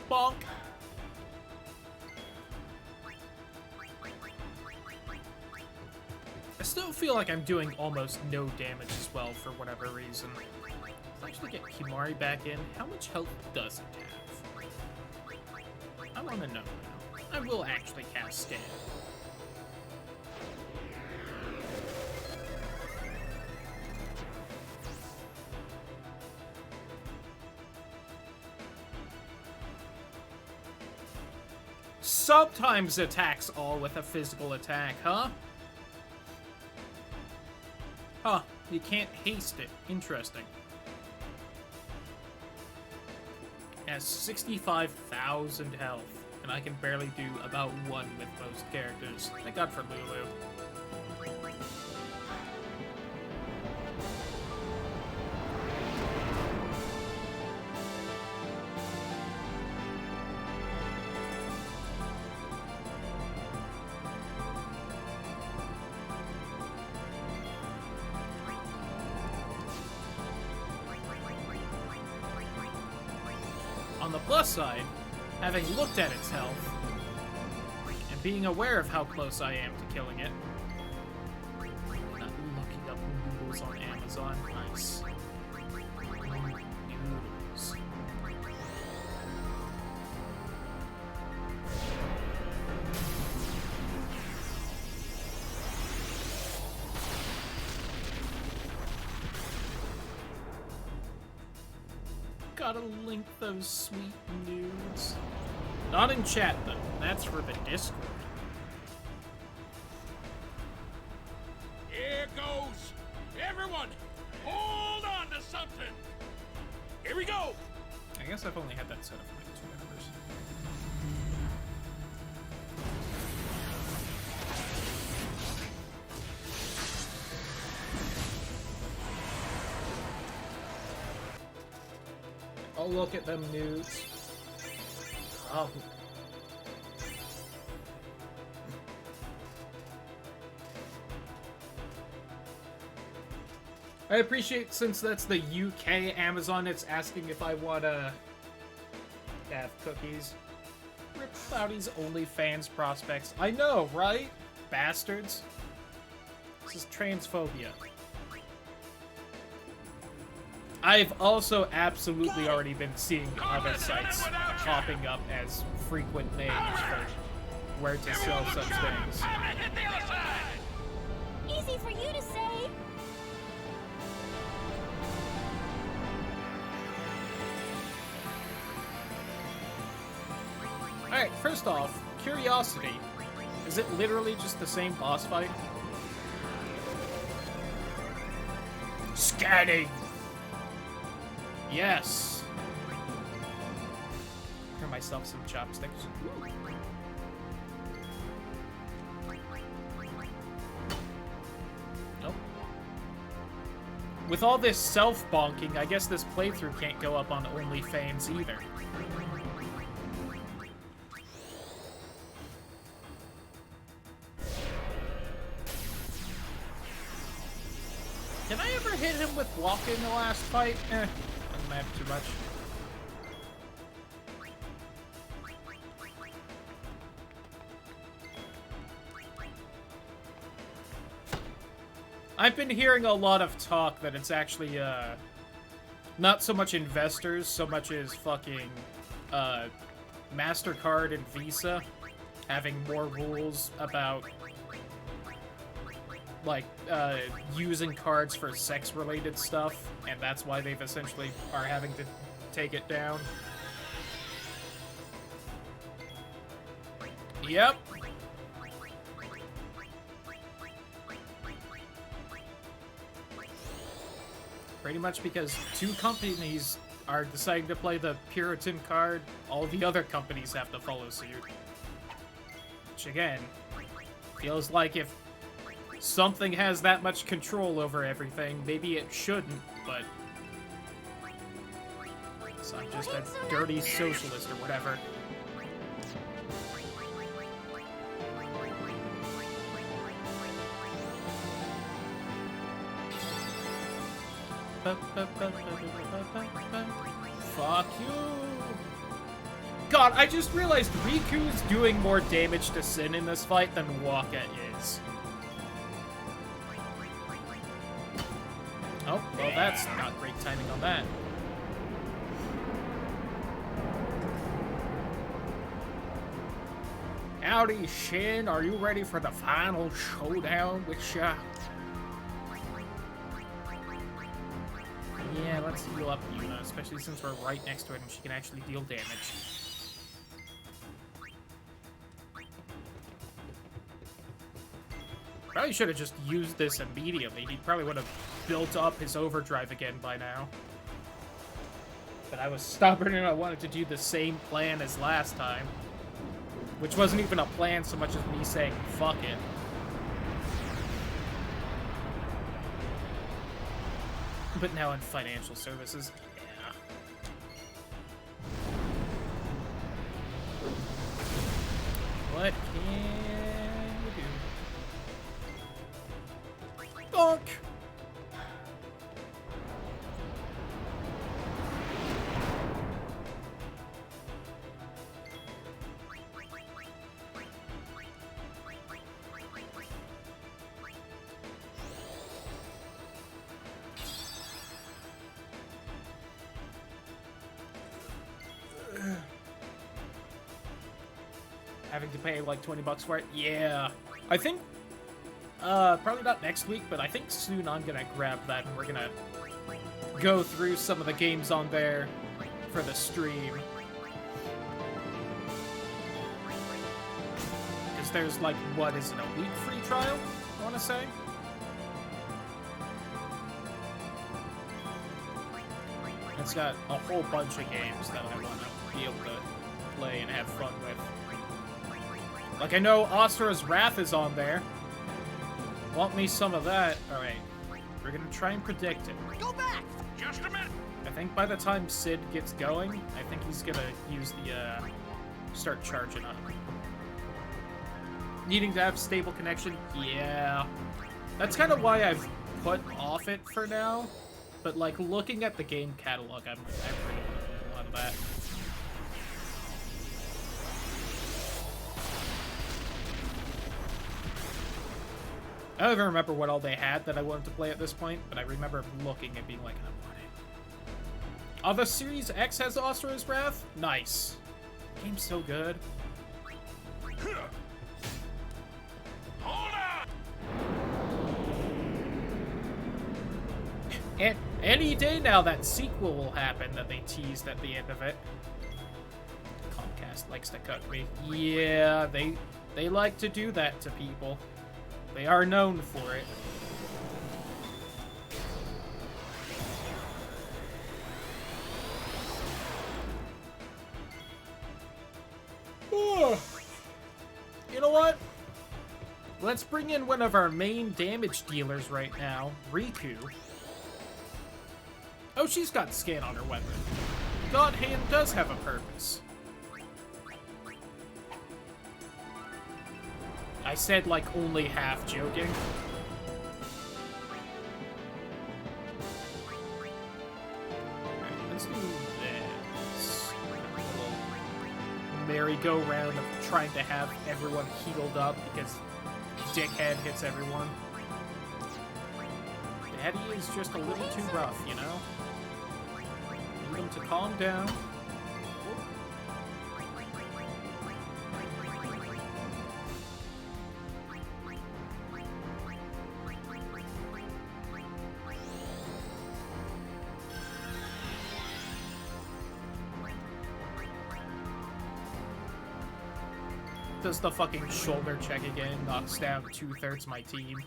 Bonk. I still feel like I'm doing almost no damage as well for whatever reason. Let's actually get Kimari back in. How much health does it have? I want to know now. I will actually cast Scan. Sometimes attacks all with a physical attack, huh? Huh, you can't haste it. Interesting. It has 65,000 health, and I can barely do about 1 with most characters. Thank God for Lulu. On the plus side, having looked at its health, and being aware of how close I am to killing it, not looking up noodles on Amazon, nice. Noodles. Gotta link those sweet nudes. Not in chat, though. That's for the Discord. Here goes. Everyone, hold on to something. Here we go. I guess I've only had that set up for like 2 hours. Oh, look at them nudes. Oh. I appreciate, since that's the UK Amazon, it's asking if I want to have cookies. Rip Cloudy's OnlyFans prospects. I know, right? Bastards. This is transphobia. I've also absolutely already been seeing other sites popping up as frequent names for where to sell such things. Hit the other side! Easy for you to say. Alright, first off, curiosity. Is it literally just the same boss fight? Scanning! Yes! For myself some chopsticks. Nope. With all this self-bonking, I guess this playthrough can't go up on OnlyFans either. Did I ever hit him with walking in the last fight? Doesn't matter too much. I've been hearing a lot of talk that it's actually, not so much investors, so much as fucking, MasterCard and Visa having more rules about like, using cards for sex-related stuff, and that's why they've essentially are having to take it down. Yep. Pretty much because two companies are deciding to play the Puritan card, all the other companies have to follow suit. Which, again, feels like if something has that much control over everything, maybe it shouldn't, but so I'm just a dirty socialist or whatever. Fuck you! God, I just realized Riku's doing more damage to Sin in this fight than Waka is. Oh, well that's not great timing on that. Howdy, Shin. Are you ready for the final showdown with Sha? Yeah, let's heal up Yuna, especially since we're right next to it and she can actually deal damage. Probably should have just used this immediately. He probably would have built up his overdrive again by now. But I was stubborn and I wanted to do the same plan as last time. Which wasn't even a plan so much as me saying, fuck it. But now in financial services, yeah. What can you do? Bonk! Having to pay like 20 bucks for it? Yeah. I think, probably not next week, but I think soon I'm gonna grab that and we're gonna go through some of the games on there for the stream. Because there's like, what is it, a week free trial, I wanna say? It's got a whole bunch of games that I wanna be able to play and have fun with. Like, I know Asura's Wrath is on there. Want me some of that? Alright. We're gonna try and predict it. Go back! Just a minute. I think by the time Sid gets going, I think he's gonna use the, start charging up. Needing to have stable connection? Yeah. That's kind of why I've put off it for now. But, like, looking at the game catalog, I really want to do a lot of that. I don't even remember what all they had that I wanted to play at this point, but I remember looking and being like, I want it. Oh, the Series X has Asura's Wrath? Nice. Game's so good. Hold on! And any day now that sequel will happen that they teased at the end of it. Comcast likes to cut me. Yeah, they like to do that to people. They are known for it. You know what? Let's bring in one of our main damage dealers right now, Riku. Oh, she's got scan on her weapon. God Hand does have a purpose. I said, like, only half joking. Alright, let's do this. A little merry-go-round of trying to have everyone healed up because Dickhead hits everyone. Daddy is just a little too rough, you know? Need him to calm down. Does the fucking shoulder check again, knocks down 2/3 my team.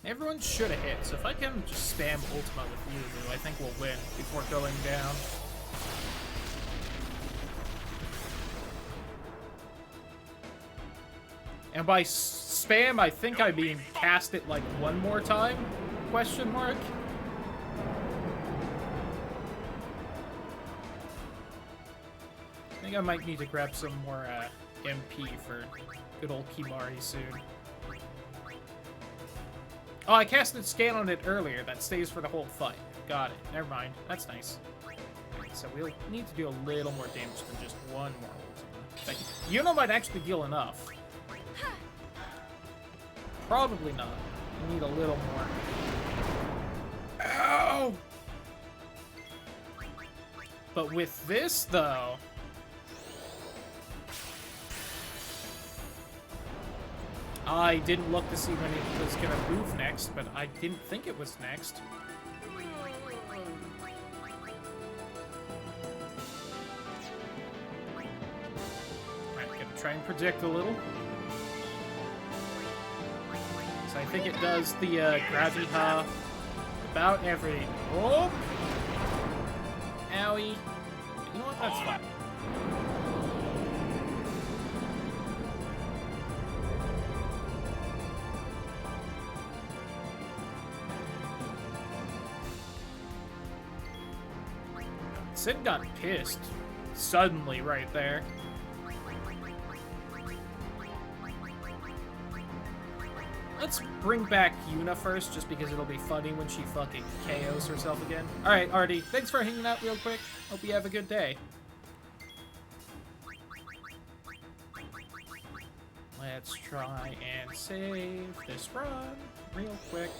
Everyone should have hit, so if I can just spam Ultima with Lulu, I think we'll win before going down. And by spam, I think I mean cast it like one more time? Question mark? I think I might need to grab some more MP for good old Kimari soon. Oh, I casted scan on it earlier. That stays for the whole fight. Got it. Never mind. That's nice. Okay, so we'll need to do a little more damage than just one more Ultima. Yuna might actually deal enough. Probably not. We need a little more. Ow! But with this, though... I didn't look to see when it was gonna move next, but I didn't think it was next. Alright, gonna try and predict a little. So I think it does the Graviha about every... Oh! Owie. You know what? That's fine. Sid got pissed suddenly right there. Let's bring back Yuna first, just because it'll be funny when she fucking KOs herself again. Alright, Artie, thanks for hanging out real quick. Hope you have a good day. Let's try and save this run real quick.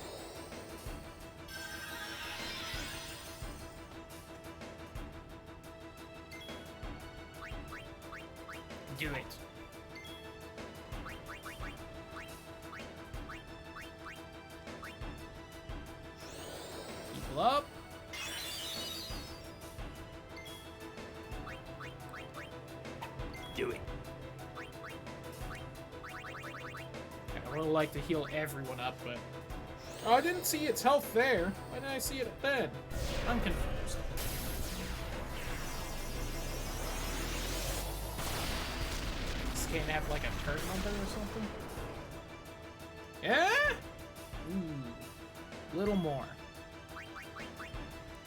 Do it. People up. Do it. I would like to heal everyone up, but... Oh, I didn't see its health there. Why did I see it then? I'm confused. Can't have like a turn number or something? Yeah? Ooh. Little more.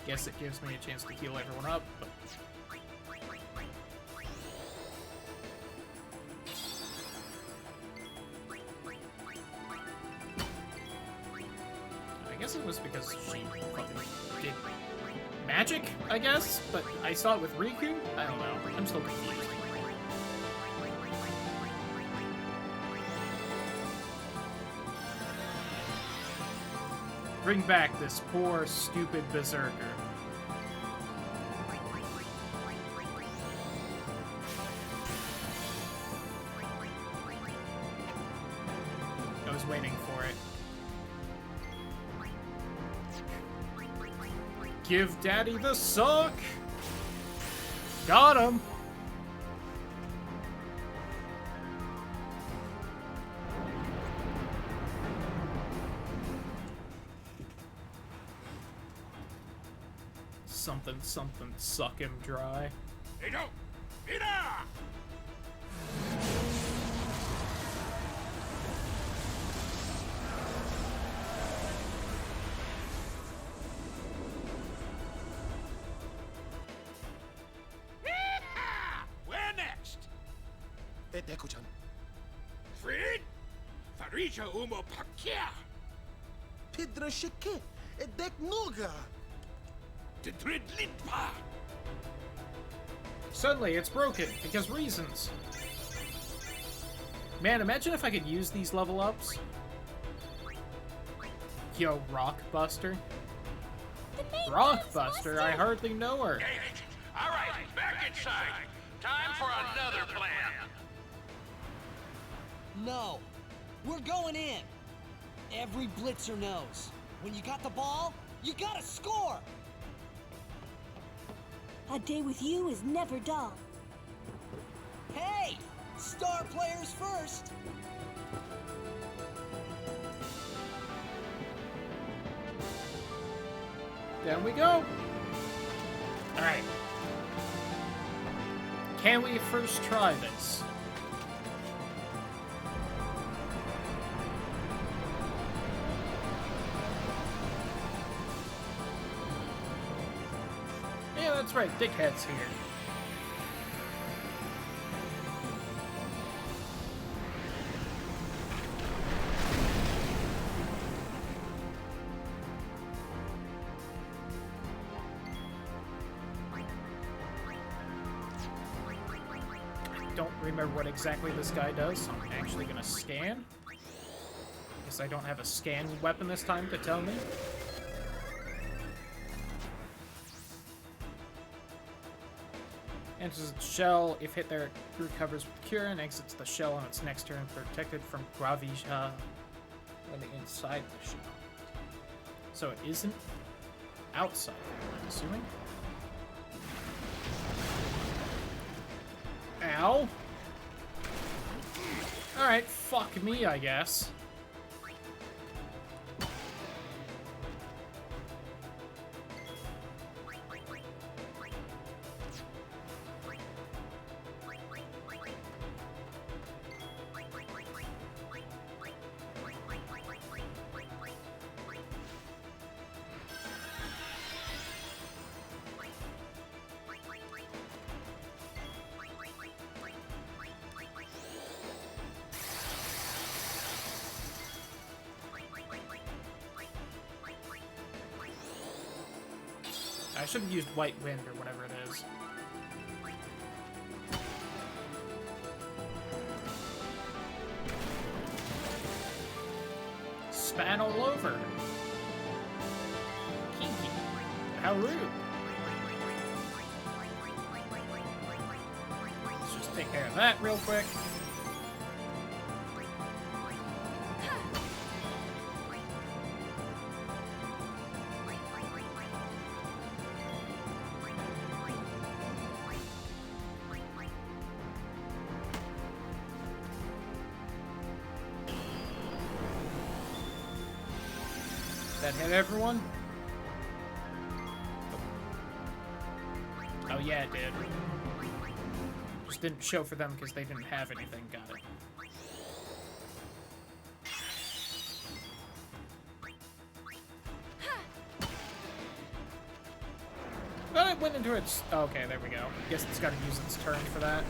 Guess it gives me a chance to heal everyone up, but... I guess it was because she fucking did magic, I guess? But I saw it with Riku? I don't know. I'm still confused. Bring back this poor, stupid berserker. I was waiting for it. Give Daddy the suck! Got him! Something, something, suck him dry. Hey, no! Yuna! Where next? Deku-chan. Fred? Farija Umo Pakia! Pedra Sheke. Dek Nuga. The Dread Litpa! Suddenly, it's broken, because reasons. Man, imagine if I could use these level ups. Yo, Rockbuster. The main Rockbuster? I hardly know her. Hey, all right, back inside. Time for another plan. No. We're going in. Every blitzer knows. When you got the ball, you gotta score! A day with you is never dull. Hey! Star players first! Down we go. Alright. Can we first try this? Yeah, that's right. Dickhead's here. I don't remember what exactly this guy does, so I'm actually gonna scan. Guess I don't have a scan weapon this time to tell me. Enters the shell. If hit there, it recovers with cure and exits the shell on its next turn, protected from Gravija when inside the shell. So it isn't outside, I'm assuming. Ow. Alright, fuck me, I guess. I should have used White Wind or whatever it is. Span all over. Kinky. How rude. Let's just take care of that real quick. That hit everyone? Oh yeah, it did. Just didn't show for them because they didn't have anything. Got it. Well, it went into its... Okay, there we go. Guess it's got to use its turn for that.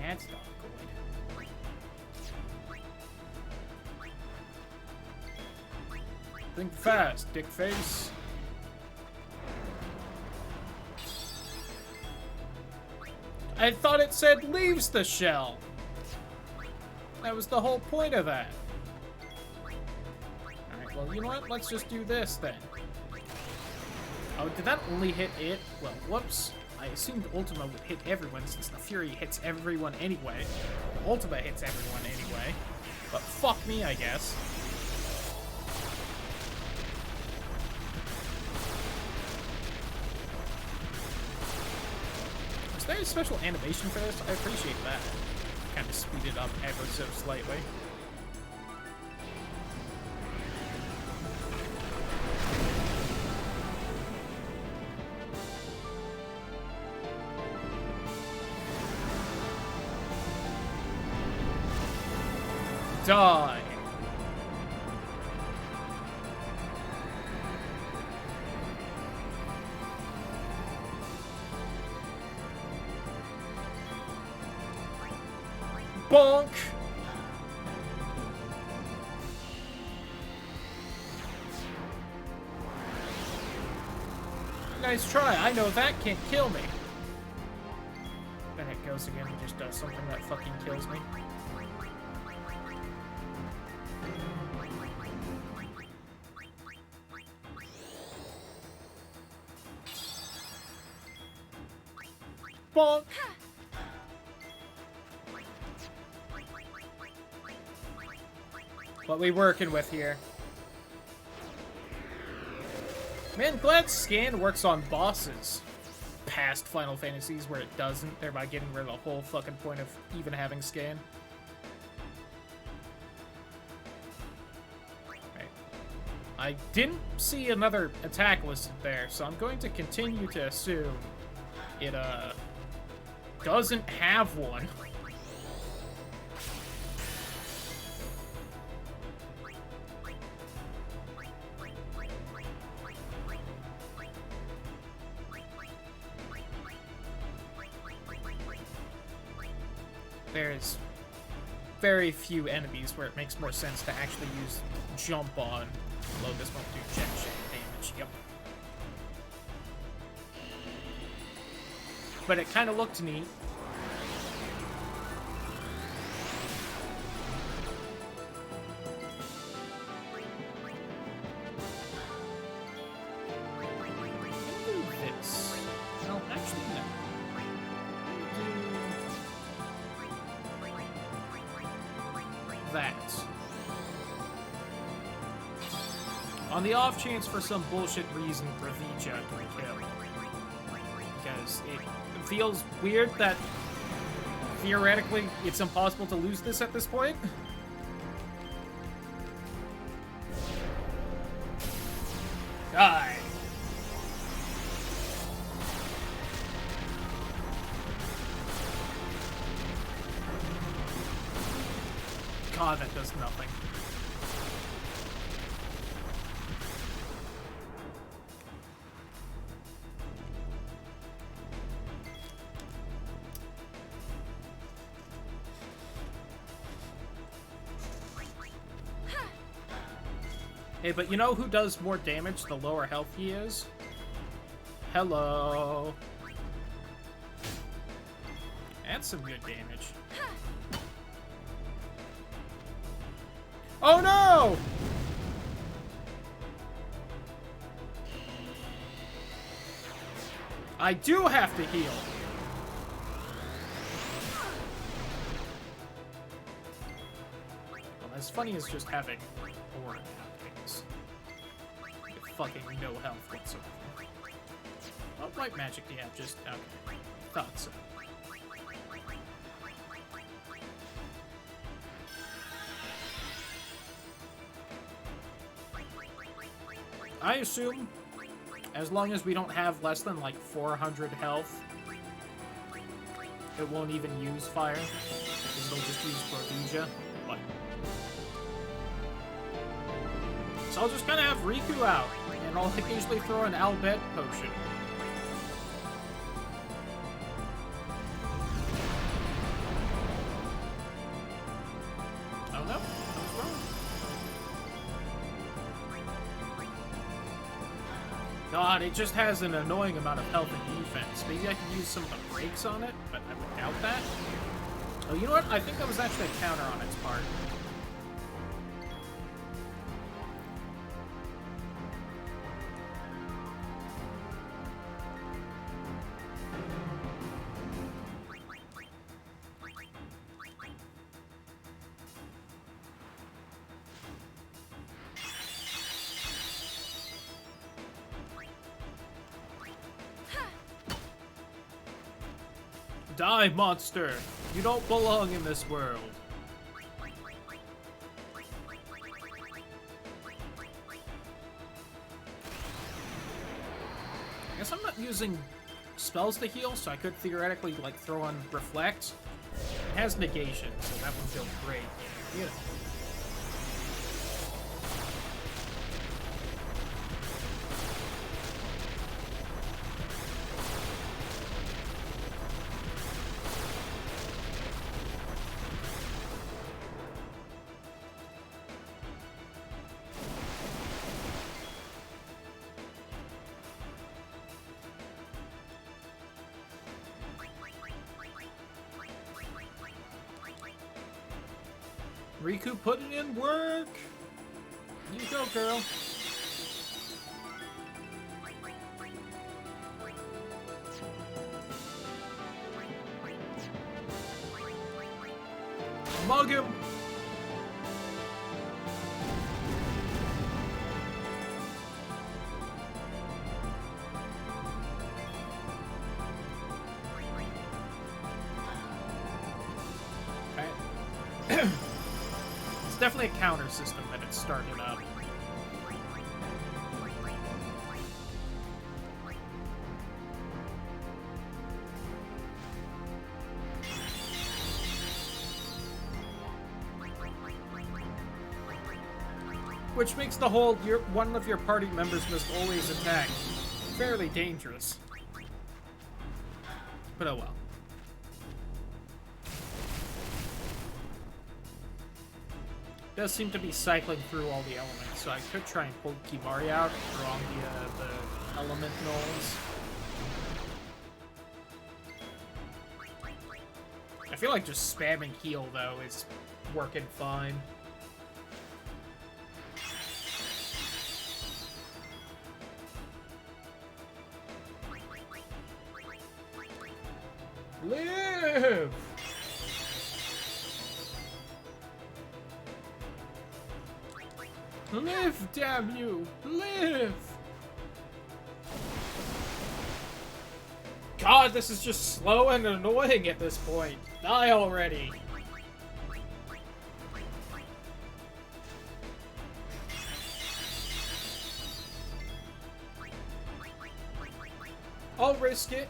That's not good. Think fast, dick face. I thought it said leaves the shell. That was the whole point of that. Alright, well, you know what? Let's just do this, then. Oh, did that only hit it? Well, whoops. I assumed Ultima would hit everyone, since the Fury hits everyone anyway. Ultima hits everyone anyway. But fuck me, I guess. Is there a special animation for this? I appreciate that. Kind of speed it up ever so slightly. Die! Bonk! Nice try. I know that can't kill me. Then it goes again and just does something that fucking kills me. Bonk! What we working with here? Man, glad scan works on bosses. Past Final Fantasies where it doesn't, thereby getting rid of the whole fucking point of even having scan. Right. I didn't see another attack listed there, so I'm going to continue to assume it, doesn't have one. There's very few enemies where it makes more sense to actually use jump on. Although this won't do jet shake damage. Yep. But it kind of looked neat. This. No, actually, no. That. On the off chance for some bullshit reason Pravija can kill. Because it feels weird that theoretically it's impossible to lose this at this point. Die. God, that does nothing. Hey, but you know who does more damage the lower health he is? Hello. That's some good damage. Oh no! I do have to heal. Well, as funny as just having aura nowadays. With fucking no health whatsoever. What white magic do you have? Just okay. Thought so. I assume, as long as we don't have less than, like, 400 health, it won't even use fire. It'll just use Prodesia, but... So I'll just kind of have Riku out, and I'll occasionally throw an Albet potion. Oh no, I was wrong. God, it just has an annoying amount of health and defense. Maybe I could use some of the brakes on it, but I would doubt that. Oh, you know what? I think that was actually a counter on its part. Die, monster! You don't belong in this world. I guess I'm not using spells to heal, so I could theoretically, like, throw on Reflect. It has negation, so that one feels great. You know. Riku putting in work! You go, girl. Mug him! Okay. It's definitely a counter system that it started up. Which makes the whole one of your party members must always attack fairly dangerous. But oh well. It does seem to be cycling through all the elements, so I could try and pull Kimari out and throw on the element nulls. I feel like just spamming heal, though, is working fine. Live! Live, damn you! Live! God, this is just slow and annoying at this point. Die already! I'll risk it.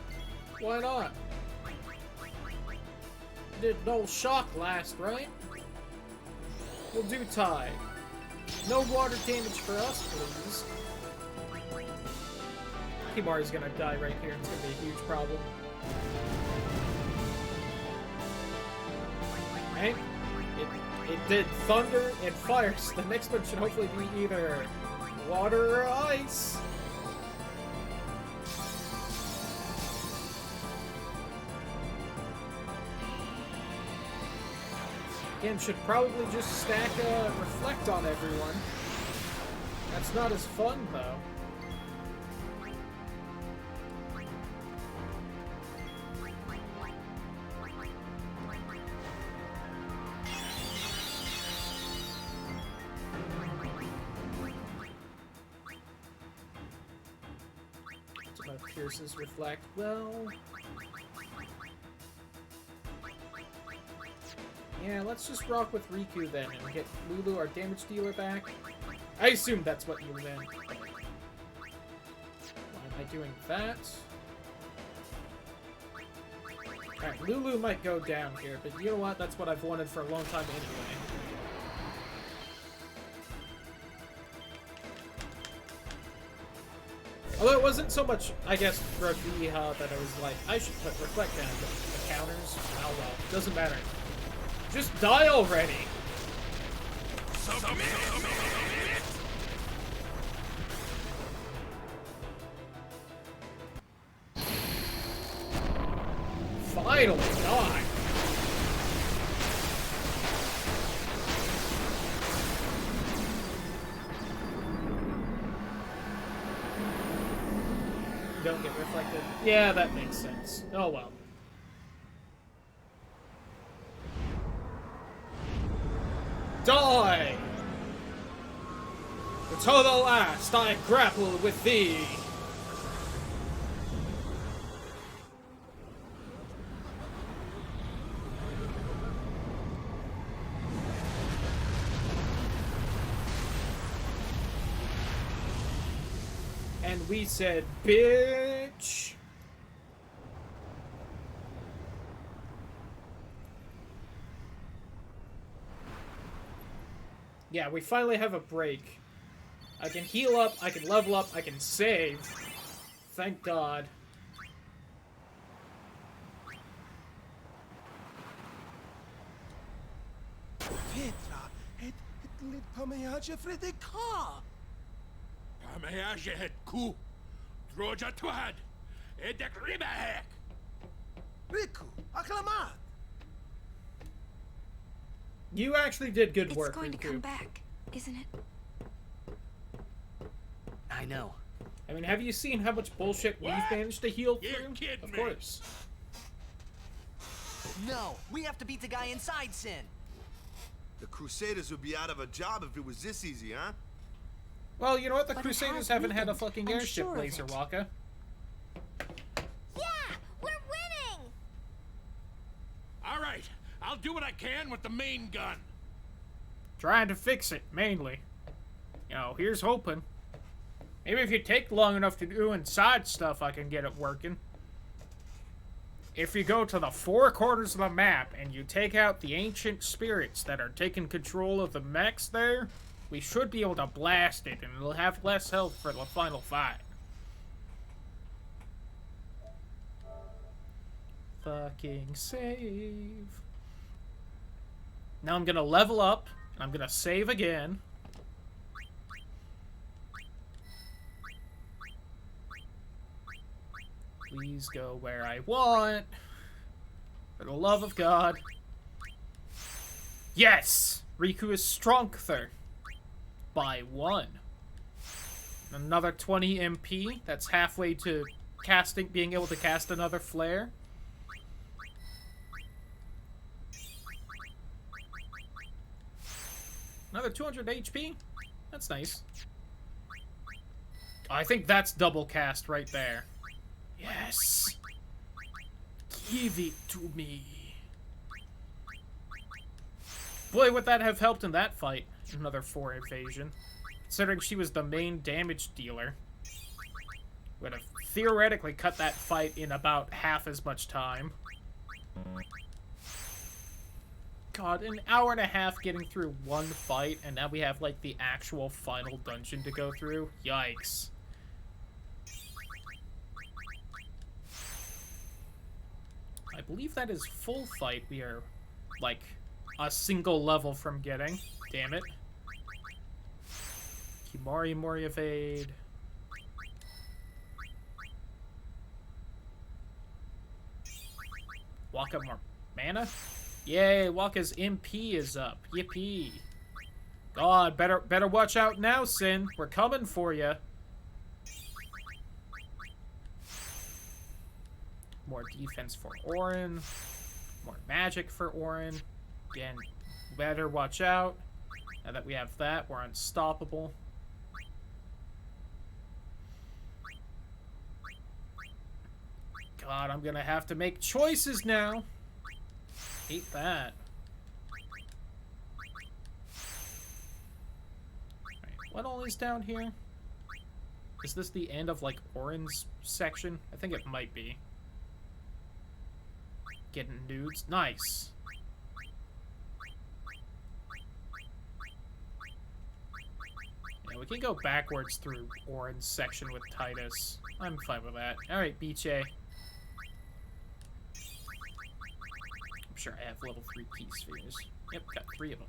Why not? Did no shock last, right? We'll do tie. No water damage for us, please. Kimari's gonna die right here. It's gonna be a huge problem. Right? It did thunder and fire, so the next one should hopefully be either water or ice. Again, should probably just stack Reflect on everyone. That's not as fun, though. Pierce's Reflect. Well... yeah, let's just rock with Riku then and get Lulu, our damage dealer, back. I assume that's what you meant. Why am I doing that? Alright, Lulu might go down here, but you know what? That's what I've wanted for a long time anyway. Although it wasn't so much, I guess, Raviha that I was like, I should put Reflect down, but the counters? Oh well, doesn't matter. Just die already! Submit. Finally, die! don't get reflected. Yeah, that makes sense. Oh well. Die! To the last I grapple with thee! And we said, bitch! Yeah, we finally have a break. I can heal up, I can level up, I can save. Thank God. Petra, het lit pamajage Fredeka. Pamajage het ku. Droja tuhad. Edek ribahek. Riku, acclamat. You actually did good It's work, going to Riku. come back, isn't it? I know. I mean, have you seen how much bullshit we've managed to heal You're through? kidding Of me. course. No, we have to beat the guy inside Sin. The Crusaders would be out of a job if it was this easy, huh? Well, you know what? The But it Crusaders has haven't had a weakened. fucking I'm airship, sure of Laser it. Waka. Yeah, we're winning. All right, I'll do what I can with the main gun. Trying to fix it, mainly. You know, here's hoping. Maybe if you take long enough to do inside stuff, I can get it working. If you go to the four corners of the map and you take out the ancient spirits that are taking control of the mechs there, we should be able to blast it and it'll have less health for the final fight. Fucking save. Now I'm gonna level up, and I'm gonna save again. Please go where I want. For the love of God. Yes! Riku is stronger. By 1. Another 20 MP. That's halfway to being able to cast another flare. Another 200 HP? That's nice. I think that's double cast right there. Yes! Give it to me. Boy, would that have helped in that fight. Another 4 evasion. Considering she was the main damage dealer. Would have theoretically cut that fight in about half as much time. God, an hour and a half getting through one fight, and now we have, like, the actual final dungeon to go through? Yikes. I believe that is full fight we are, like, a single level from getting. Damn it. Kimari Mori evade. Waka more mana? Yay, Waka's MP is up. Yippee. God, better watch out now, Sin. We're coming for you. More defense for Auron. More magic for Auron. Again, better watch out. Now that we have that, we're unstoppable. God, I'm gonna have to make choices now. Hate that. Alright, what all is down here? Is this the end of, like, Auron's section? I think it might be. Getting nudes. Nice. Yeah, we can go backwards through Auron's section with Titus. I'm fine with that. Alright, Beach A. I'm sure I have level 3 key spheres. Yep, got 3 of them.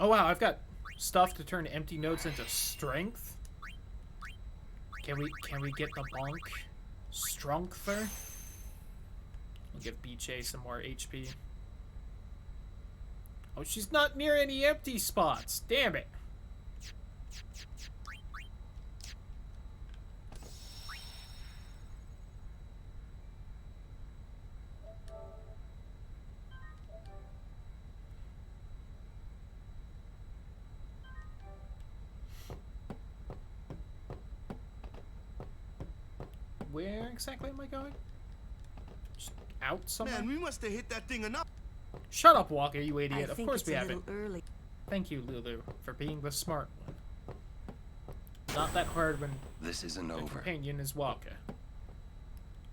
Oh wow, I've got stuff to turn empty nodes into strength. Can we get the bonk stronger? We'll give Beach A some more HP. Oh, she's not near any empty spots. Damn it. Where exactly am I going? Just out somewhere? Man, we must have hit that thing enough. Shut up, Walker, you I idiot. Of think course it's we a haven't. little early. Thank you, Lulu, for being the smart one. Not that hard when This isn't the over. companion is Walker.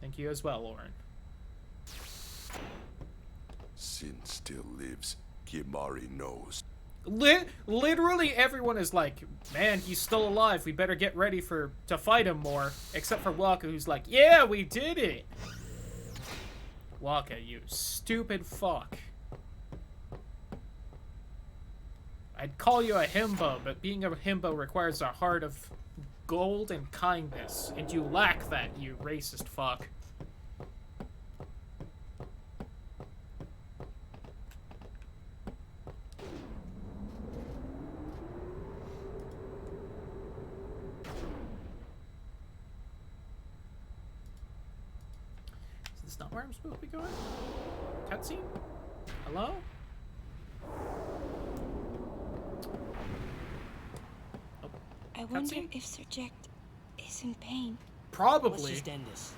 Thank you as well, Lauren. Sin still lives. Kimari knows. Literally everyone is like, man, he's still alive. We better get ready to fight him more. Except for Walker, who's like, yeah, we did it. Walker, you stupid fuck. I'd call you a himbo, but being a himbo requires a heart of gold and kindness, and you lack that, you racist fuck. Is this not where I'm supposed to be going? Cutscene? Hello? I wonder Cutscene? if Sir Jack is in pain. Let's Probably. just end this.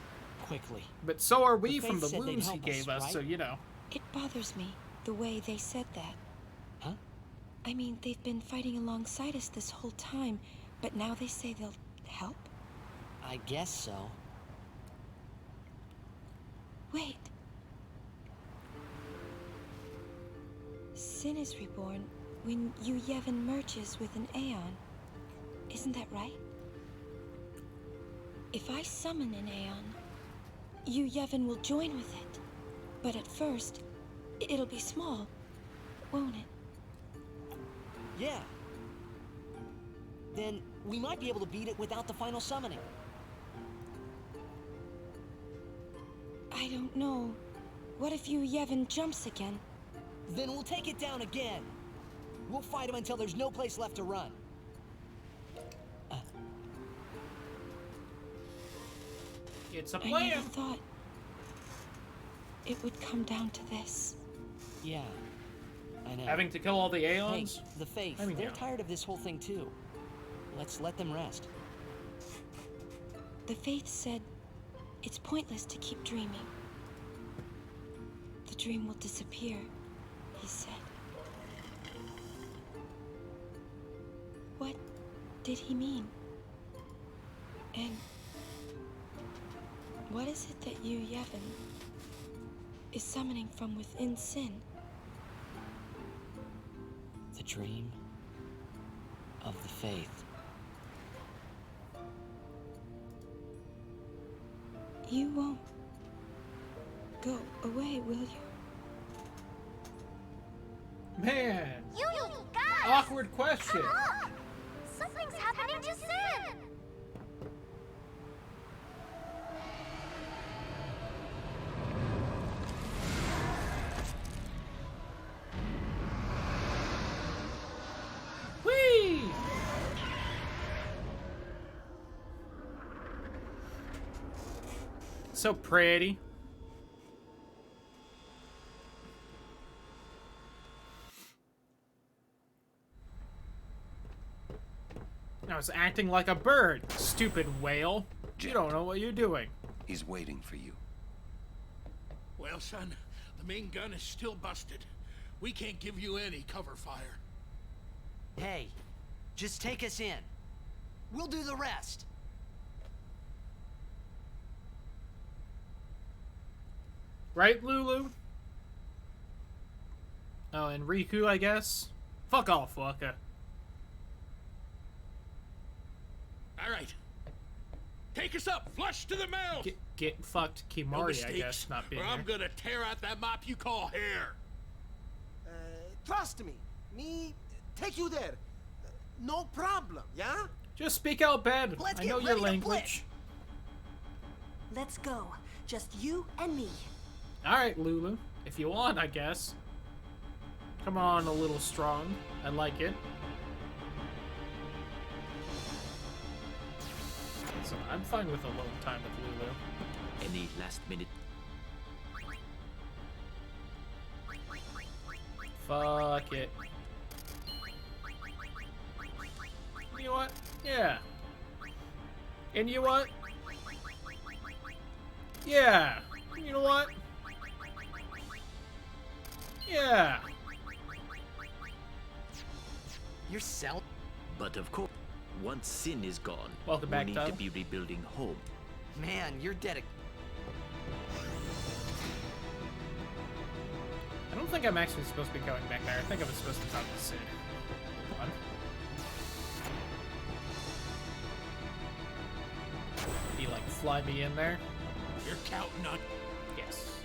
Quickly. But so are we The from the Faith said they'd wounds he help gave us, us, so right? you know. It bothers me, the way they said that. Huh? I mean, they've been fighting alongside us this whole time, but now they say they'll help? I guess so. Wait. Sin is reborn when Yu Yevon merges with an Aeon. Isn't that right? If I summon an Aeon, Yu Yevon will join with it. But at first, it'll be small, won't it? Yeah. Then we might be able to beat it without the final summoning. I don't know. What if Yu Yevon jumps again? Then we'll take it down again. We'll fight him until there's no place left to run. It's a I plan. never thought it would come down to this. Yeah. I know. Having to kill all the Hey, Aeons? the Faith, I mean, they're yeah. tired of this whole thing too. Let's let them rest. The Faith said it's pointless to keep dreaming. The dream will disappear, he said. What did he mean? And what is it that Yu Yevon is summoning from within Sin? The dream of the Faith. You won't go away, will you? Man, You guys! awkward question. Come on! Something's happening to Sin! Whee! So pretty. I was acting like a bird, stupid whale. You don't know what you're doing. He's waiting for you. Well, son, the main gun is still busted. We can't give you any cover fire. Hey, just take us in. We'll do the rest. Right, Lulu? Oh, and Riku, I guess? Fuck off, Waka. All right. Take us up, flush to the mouth. Get fucked, No Kimari, I mistakes, guess, not being or I'm there. gonna tear out that mop you call hair. Trust me. Me take you there. No problem, yeah? Just speak out bad. Let's I get know your ready to language. Let's go. Just you and me. Alright, Lulu. If you want, I guess. Come on, a little strong. I like it. So I'm fine with alone time with Lulu. Any last minute? Fuck it. You know what? Yeah. And you know what? Yeah. You know what? Yeah. You're selling. But of course, once Sin is gone, Welcome we back, need Tyler. to be rebuilding home. Man, you're dedicated. I don't think I'm actually supposed to be going back there. I think I was supposed to talk to Sid. Hold on. He, like, fly me in there? You're counting on... Yes.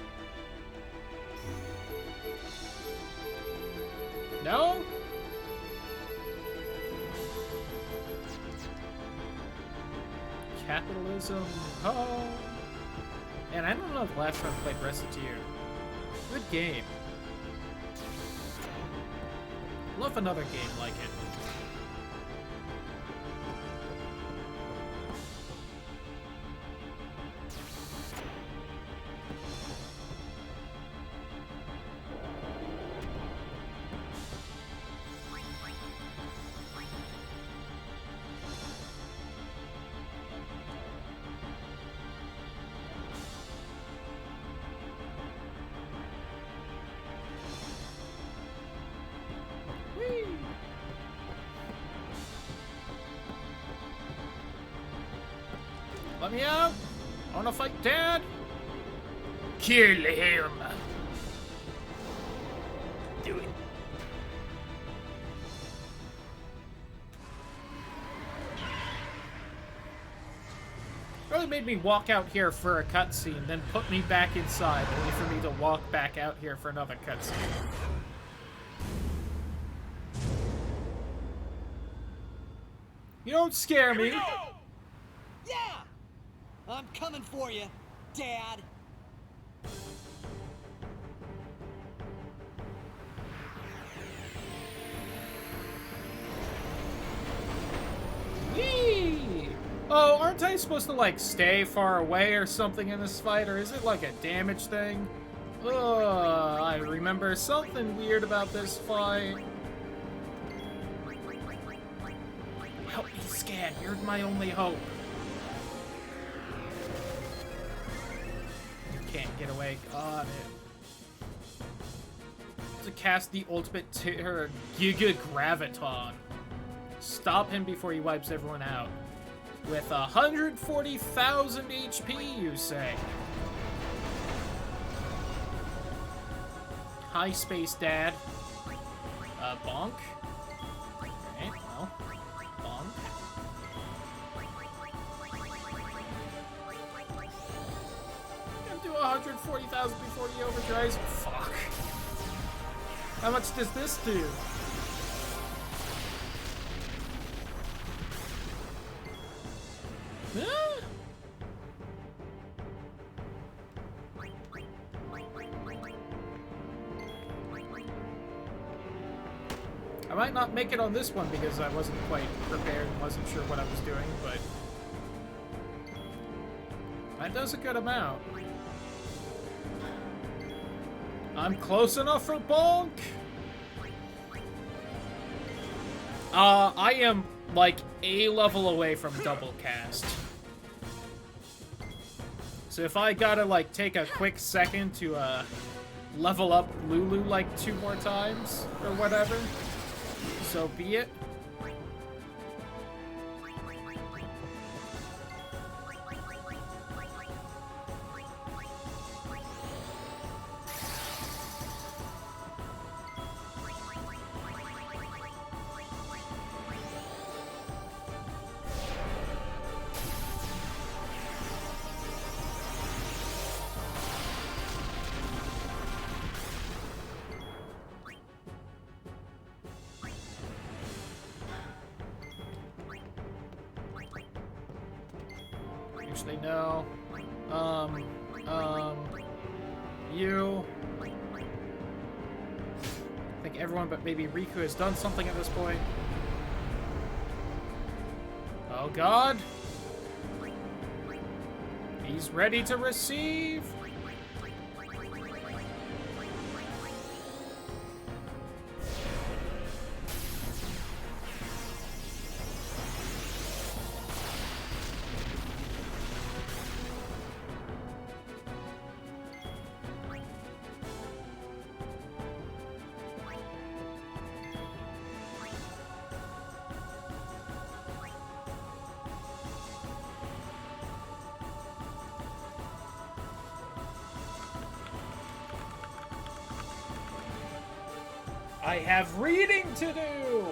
No? Capitalism. Oh. And I don't know the last time I played Reciteer. Good game. Love another game like it. Let me out! I wanna fight Dad! Kill him! Do it. Really made me walk out here for a cutscene, then put me back inside, only for me to walk back out here for another cutscene. You don't scare me! Yeah! I'm coming for you, Dad. Yee! Oh, aren't I supposed to, like, stay far away or something in this fight, or is it, like, a damage thing? Ugh, I remember something weird about this fight. Help me, Scan. You're my only hope. You can't get away. Got it. To cast the ultimate terror, Giga Graviton. Stop him before he wipes everyone out. With 140,000 HP, you say? High space, Dad. Bonk. Okay, well, Bonk. Gonna do 140,000 before he overdrives. Fuck. How much does this do? Huh? I might not make it on this one because I wasn't quite prepared and wasn't sure what I was doing, but that does a good amount. I'm close enough for Bonk! I am, like, a level away from double cast. So if I gotta, like, take a quick second to, level up Lulu, like, 2 more times, or whatever, so be it. Actually, no. You. I think everyone but maybe Riku has done something at this point. Oh god. He's ready to receive. I have reading to do!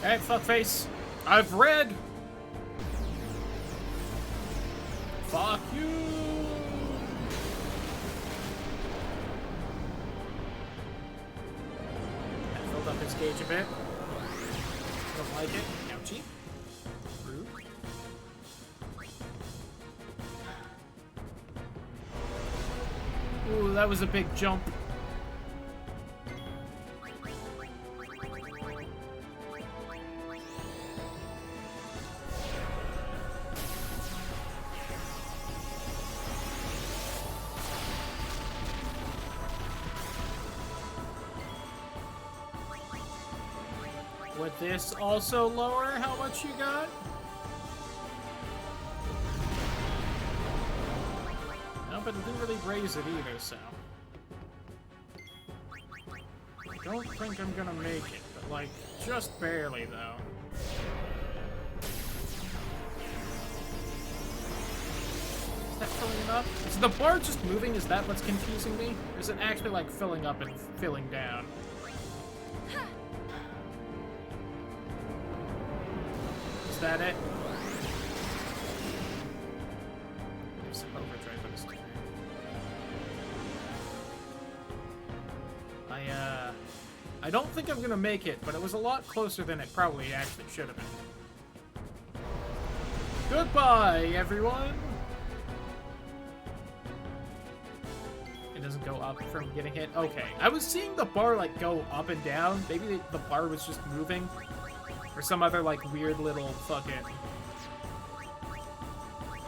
Hey, fuckface. I've read. Fuck you. I filled up his gauge a bit. Don't like it. Ouchie. Rude. Ooh, that was a big jump. Would this also lower how much you got? No, but it didn't really raise it either, so. I don't think I'm gonna make it, but like, just barely though. Is that filling up? Is the bar just moving? Is that what's confusing me? Or is it actually like filling up and filling down? Is that it? Give some overdrive on this turn. I don't think I'm gonna make it, but it was a lot closer than it probably actually should have been. Goodbye, everyone! It doesn't go up from getting hit? Okay. I was seeing the bar, like, go up and down. Maybe the bar was just moving. Or some other, like, weird little fucking...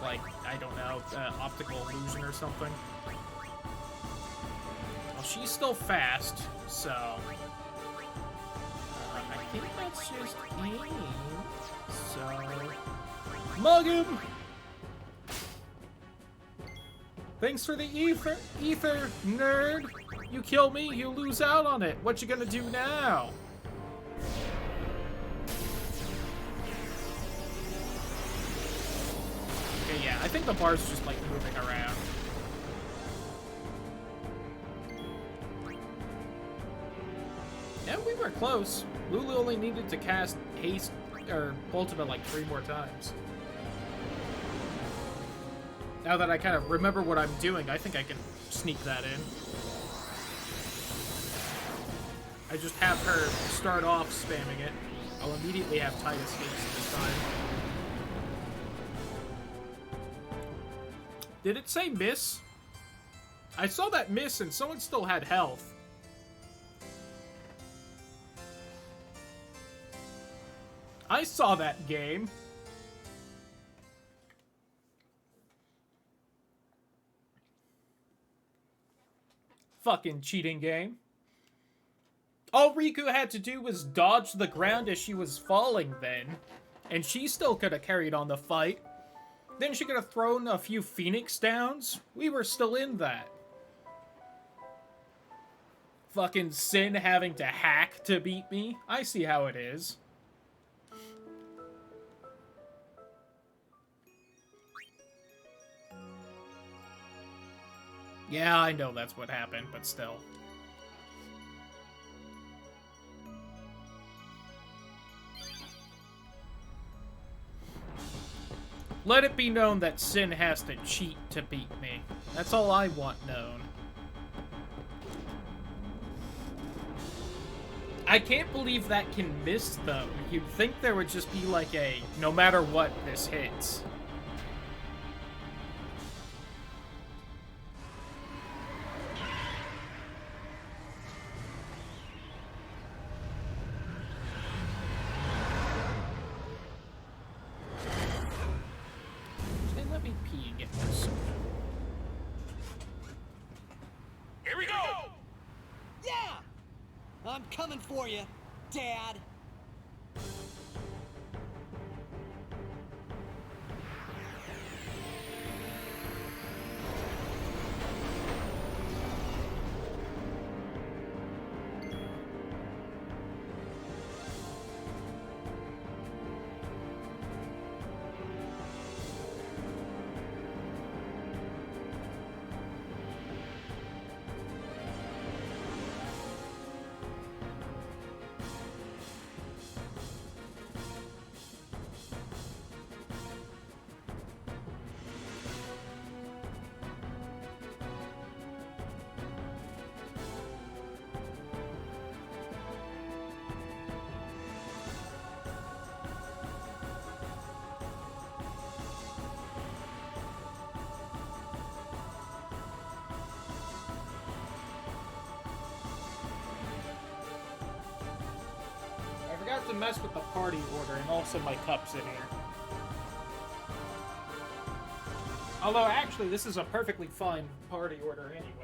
like, I don't know, optical illusion or something. Well, she's still fast, so... I think that's just aim. So... Mug him! Thanks for the ether, nerd! You kill me, you lose out on it. What you gonna do now? Okay, yeah, I think the bar's just, like, moving around. Yeah, we were close. Lulu only needed to cast Haste, or Ultimate, like, 3 more times. Now that I kind of remember what I'm doing, I think I can sneak that in. I just have her start off spamming it. I'll immediately have Titus Haste this time. Did it say miss? I saw that miss and someone still had health. I saw that game. Fucking cheating game. All Riku had to do was dodge the ground as she was falling then. And she still could have carried on the fight. Then she could have thrown a few Phoenix downs. We were still in that. Fucking Sin having to hack to beat me. I see how it is. Yeah, I know that's what happened, but still. Let it be known that Sin has to cheat to beat me. That's all I want known. I can't believe that can miss, though. You'd think there would just be like a, no matter what, this hits. Let me pee and get this. Here we go! Yeah! I'm coming for you, Dad. I forgot to mess with the party order and also my cups in here. Although, actually, this is a perfectly fine party order anyway.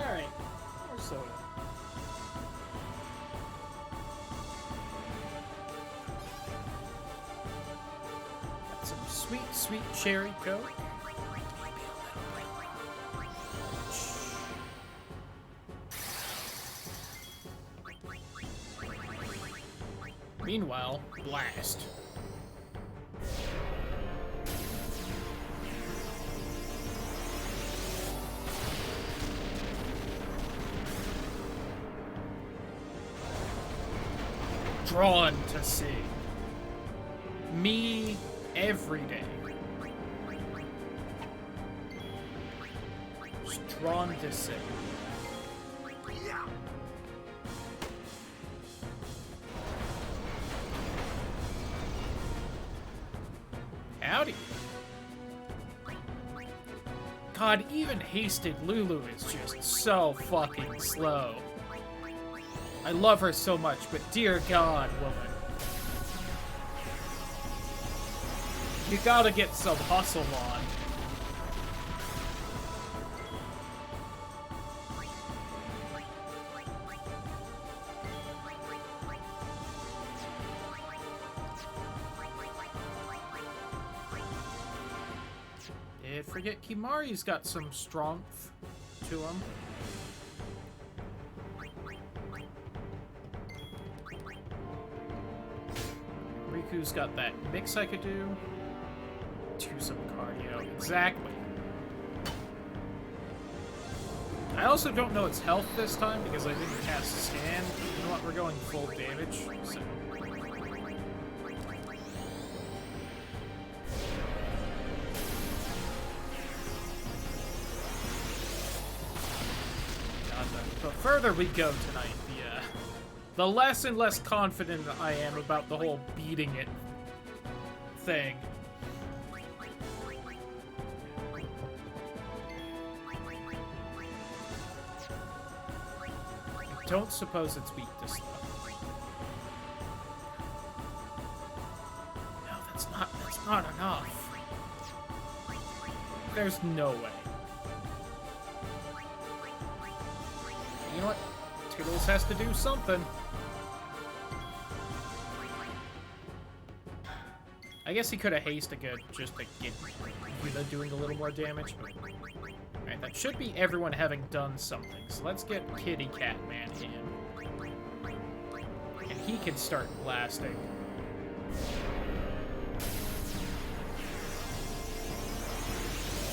Alright, more soda. Got some sweet, sweet cherry coke. Meanwhile, blast. Drawn to see. Me every day. Rondison. Howdy. God, even hasted Lulu is just so fucking slow. I love her so much, but dear God, woman. You gotta get some hustle on. Did forget Kimari's got some strength to him. Riku's got that mix I could do. Do some cardio. Exactly. I also don't know its health this time because I didn't cast Scan. You know what? We're going full damage. So. The further we go tonight, the less and less confident I am about the whole beating it thing. I don't suppose it's beat this slow. No, that's not enough. There's no way. You know what? Tiddles has to do something. I guess he could have hasted good just to get Yuna doing a little more damage. But... Alright, that should be everyone having done something. So let's get Kitty Cat Man in. And he can start blasting.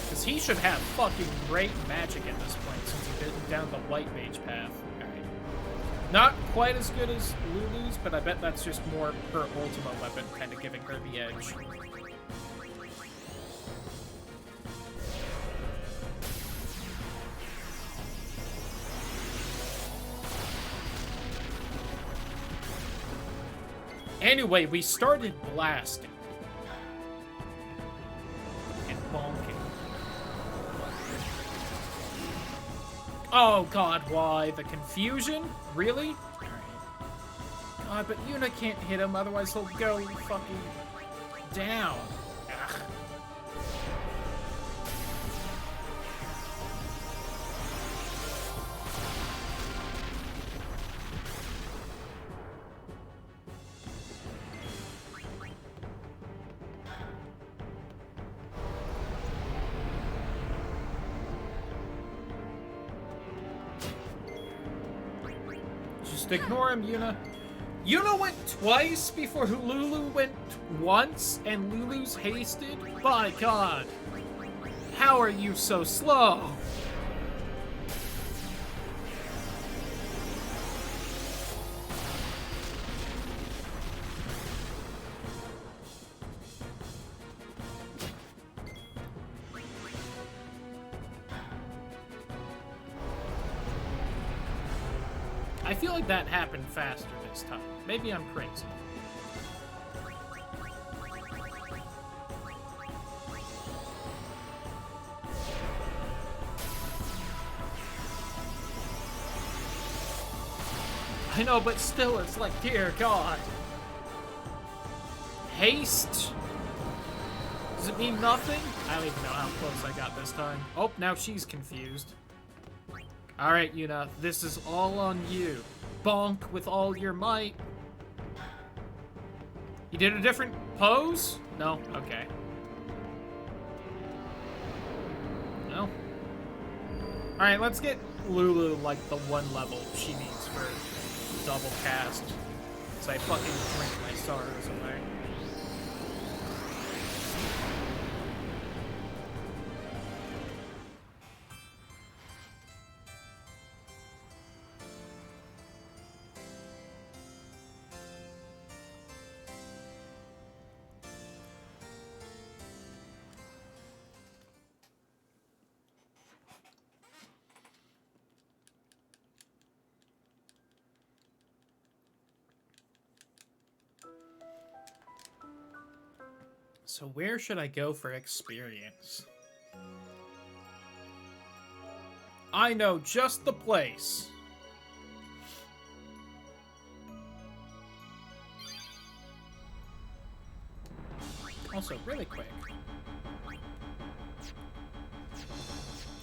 Because he should have fucking great magic at this point since he's been down the white mage path. Alright. Not quite as good as Lulu's, but I bet that's just more her ultimate weapon kind of giving her the edge. Anyway, we started blasting. And bonking. Oh god, why? The confusion? Really? Alright. God, but Yuna can't hit him, otherwise he'll go fucking down. Ugh. Just ignore him, Yuna. Yuna went twice before Lulu went once, and Lulu's hasted? By God. How are you so slow? I feel like that happened faster this time. Maybe I'm crazy. I know, but still, it's like, dear God. Haste? Does it mean nothing? I don't even know how close I got this time. Oh, now she's confused. Alright, Yuna, this is all on you. Bonk with all your might. You did a different pose? No? Okay. No? Alright, let's get Lulu, like, the one level she needs for double cast. So I fucking drink my sorrows away. So where should I go for experience? I know just the place. Also, really quick.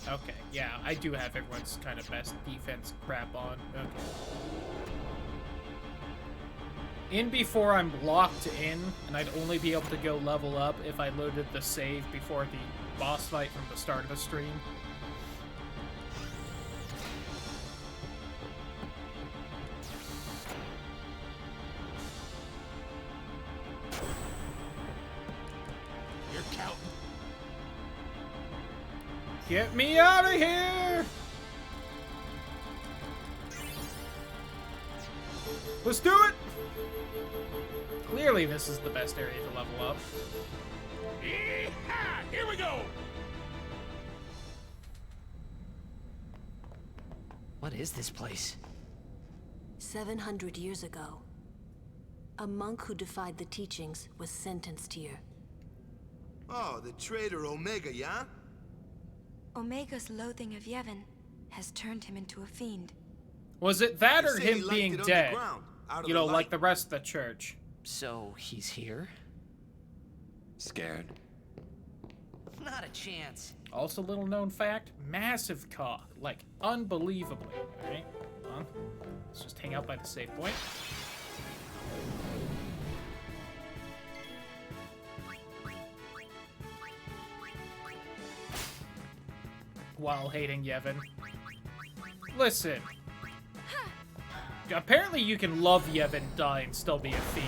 Okay, yeah, I do have everyone's kind of best defense crap on. Okay. In before I'm locked in, and I'd only be able to go level up if I loaded the save before the boss fight from the start of the stream. You're counting. Get me out of here! Let's do it! Clearly this is the best area to level up. Yeehaw! Here we go! What is this place? 700 years ago, a monk who defied the teachings was sentenced here. Oh, the traitor Omega, yeah? Omega's loathing of Yevon has turned him into a fiend. Was it that or They say he him liked being it dead? underground, out of You the know, like light. the rest of the church. So, he's here? Scared? Not a chance. Also, little known fact, massive cock. Like, unbelievably. Alright, hold on. Let's just hang out by the save point. While hating Yevon. Listen. Apparently you can love Yevon, die, and still be a fiend.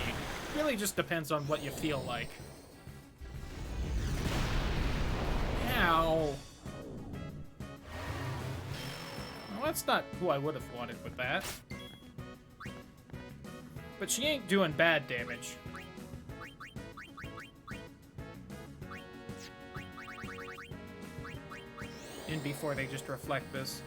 Really just depends on what you feel like. Ow. Well, that's not who I would have wanted with that. But she ain't doing bad damage. In before they just reflect this.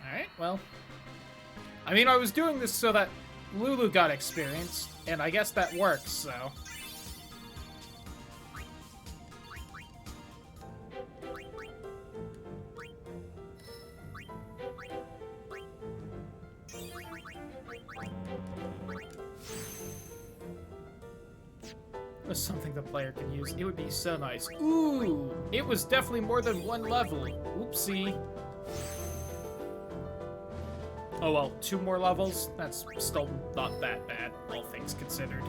Alright, well. I mean, I was doing this so that Lulu got experience, and I guess that works, so. Was something the player can use. It would be so nice. Ooh! It was definitely more than one level. Oopsie. Oh well, 2 more levels? That's still not that bad, all things considered.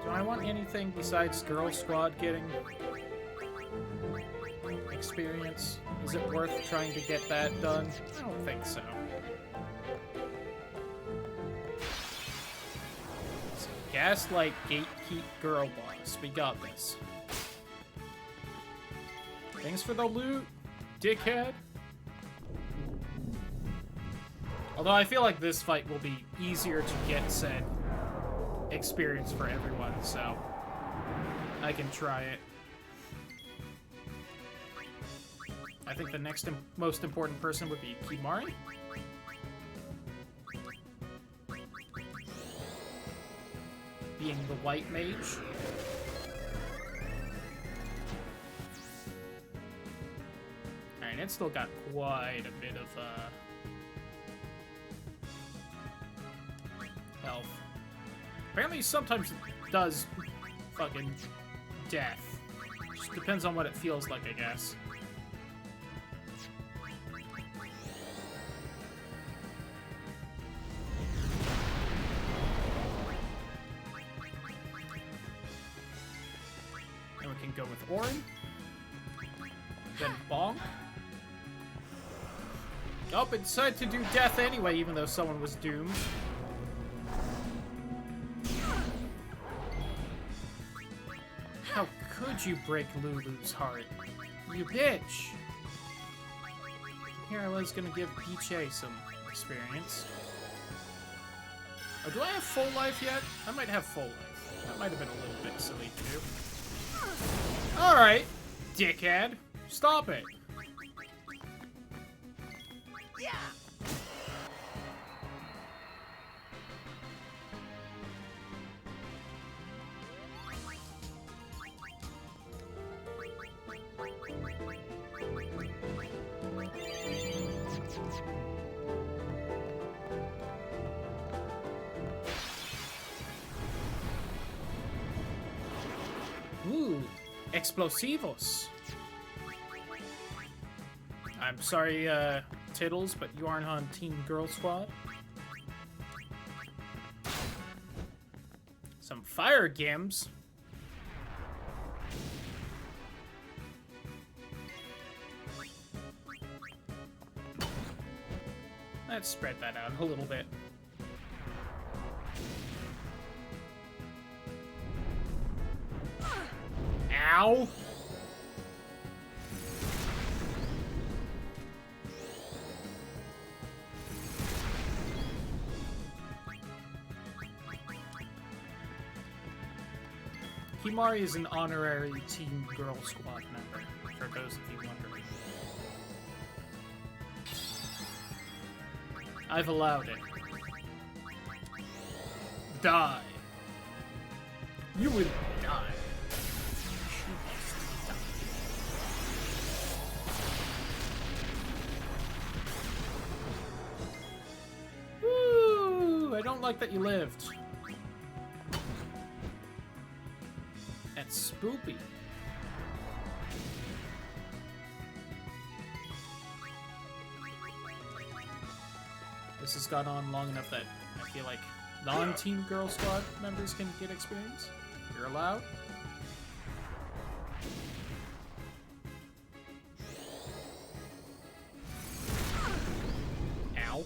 Do I want anything besides Girl Squad getting experience? Is it worth trying to get that done? I don't think so. Gaslight, gatekeep, girl boss. We got this. Thanks for the loot, dickhead. Although I feel like this fight will be easier to get said experience for everyone, so I can try it. I think the next most important person would be Kimari. Being the white mage. Alright, it's still got quite a bit of, health. Apparently sometimes it does fucking death. Just depends on what it feels like, I guess. And we can go with Orin. Then Bonk. Oh, it decided to do death anyway, even though someone was doomed. How could you break Lulu's heart? You bitch! Here I was gonna give Peach some experience. Oh, do I have full life yet? I might have full life. That might have been a little bit silly to do. Alright, dickhead. Stop it. Yeah. Ooh, explosivos. I'm sorry, Tiddles, but you aren't on Team Girl Squad. Some fire gims. Let's spread that out a little bit. Ow! Himari is an honorary Team Girl Squad member, for those of you wondering. I've allowed it. Die. You will die. Woo! I don't like that you lived. That's spoopy. This has gone on long enough that I feel like non-Team Girl Squad members can get experience. You're allowed. Ow.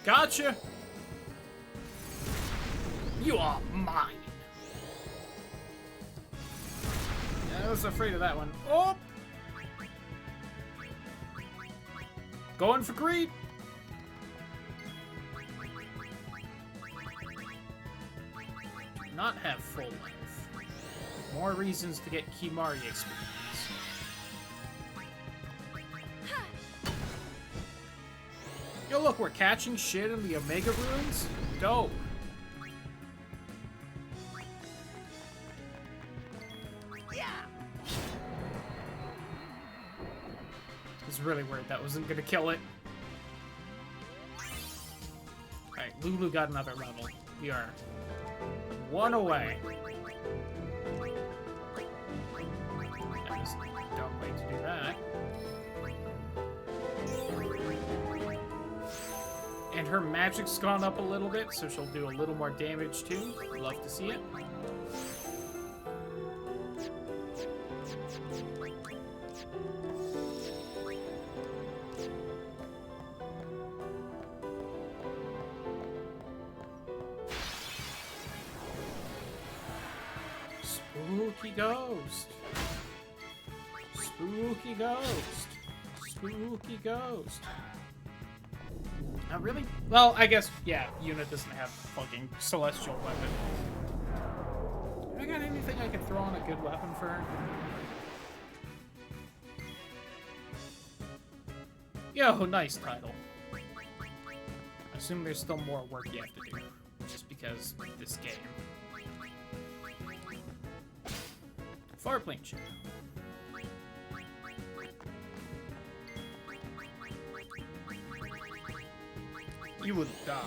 Gotcha! You are mine! Yeah, I was afraid of that one. Oh! Going for greed! Do not have full life. More reasons to get Himari experience. Yo, look, we're catching shit in the Omega Ruins? Dope. I was really worried that wasn't gonna kill it. Alright, Lulu got another level. We are one away. That was a dumb way to do that. And her magic's gone up a little bit, so she'll do a little more damage too. Love to see it. Spooky ghost. Spooky ghost. Spooky ghost. Not really? Well, I guess, yeah, Yuna doesn't have a fucking celestial weapon. Have I got anything I can throw on a good weapon for her? Yo, nice title. I assume there's still more work you have to do, just because this game. Farplane ship. You will die.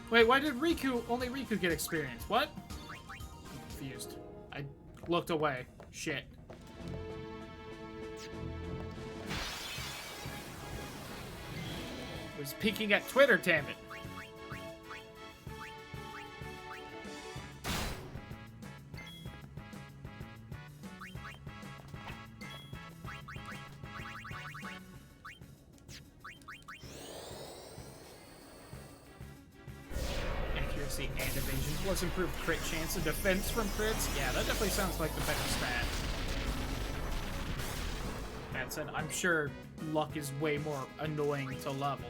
Wait, why did only Riku get experience? What? I'm confused. I looked away. Shit. I was peeking at Twitter, damn it. accuracy and evasion, plus improved crit chance and defense from crits. Yeah, that definitely sounds like the better stat. That said, I'm sure luck is way more annoying to level.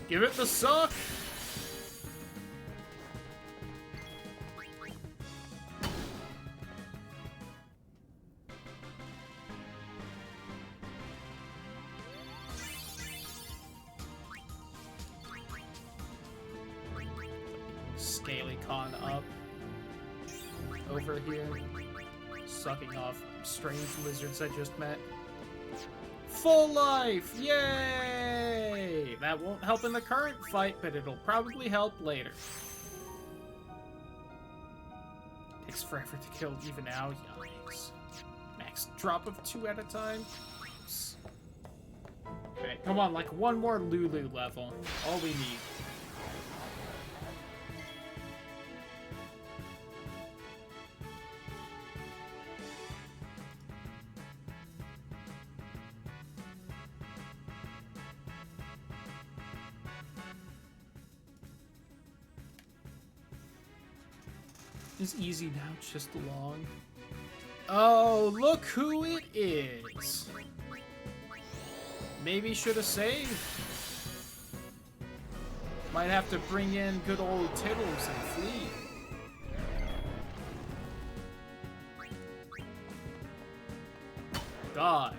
Give it the suck! Scalycon up. Over here. Sucking off strange lizards I just met. Full life! Yay! That won't help in the current fight, but it'll probably help later. Takes forever to kill even now. Yikes. Max drop of 2 at a time. Okay, come on, like one more Lulu level. All we need. Is easy now, just long. Oh, look who it is! Maybe should have saved. Might have to bring in good old Tiddles and flee. Die.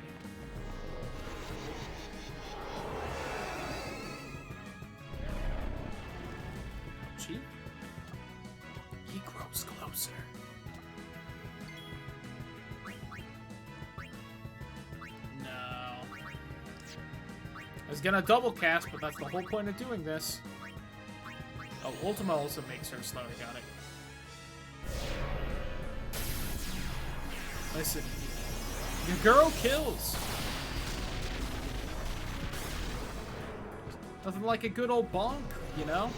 Cheap. He grows closer. No. I was gonna double cast, but that's the whole point of doing this. Oh, Ultima also makes her slower, got it. Listen, your girl kills. Nothing like a good old bonk, you know?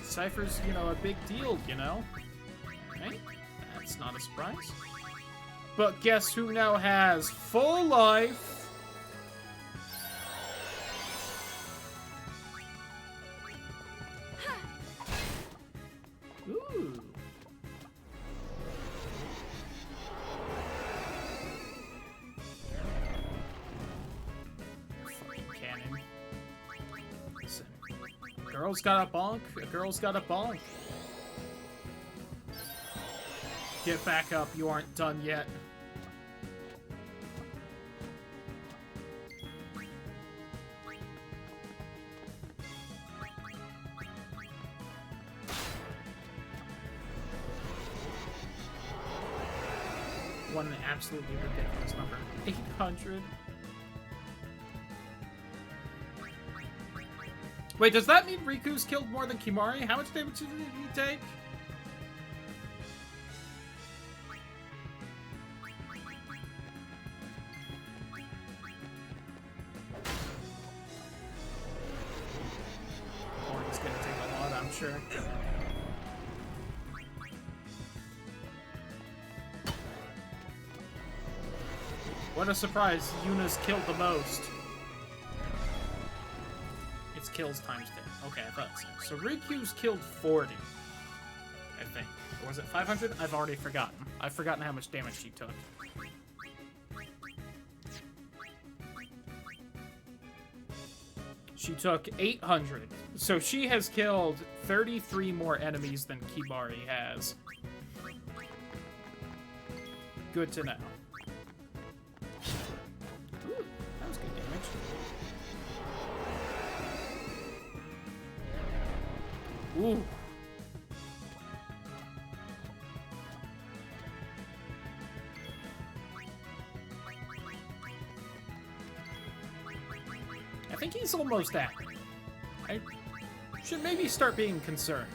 Cypher's, you know, a big deal, you know? Right? That's not a surprise. But guess who now has full life? Ooh. Fucking cannon. Listen. Girl's got a bonk. A girl's got a bonk. Get back up. You aren't done yet. What an absolutely ridiculous number. 800. Wait, does that mean Riku's killed more than Kimari? How much damage did he take? Bonk is gonna take a lot, I'm sure. What a surprise, Yuna's killed the most. It's kills times 10. Okay, I thought so. So Riku's killed 40. I think. Or was it 500? I've already forgotten. I've forgotten how much damage she took. She took 800. So she has killed 33 more enemies than Kimari has. Good to know. Ooh, that was good damage. Ooh. I think he's almost at me. I should maybe start being concerned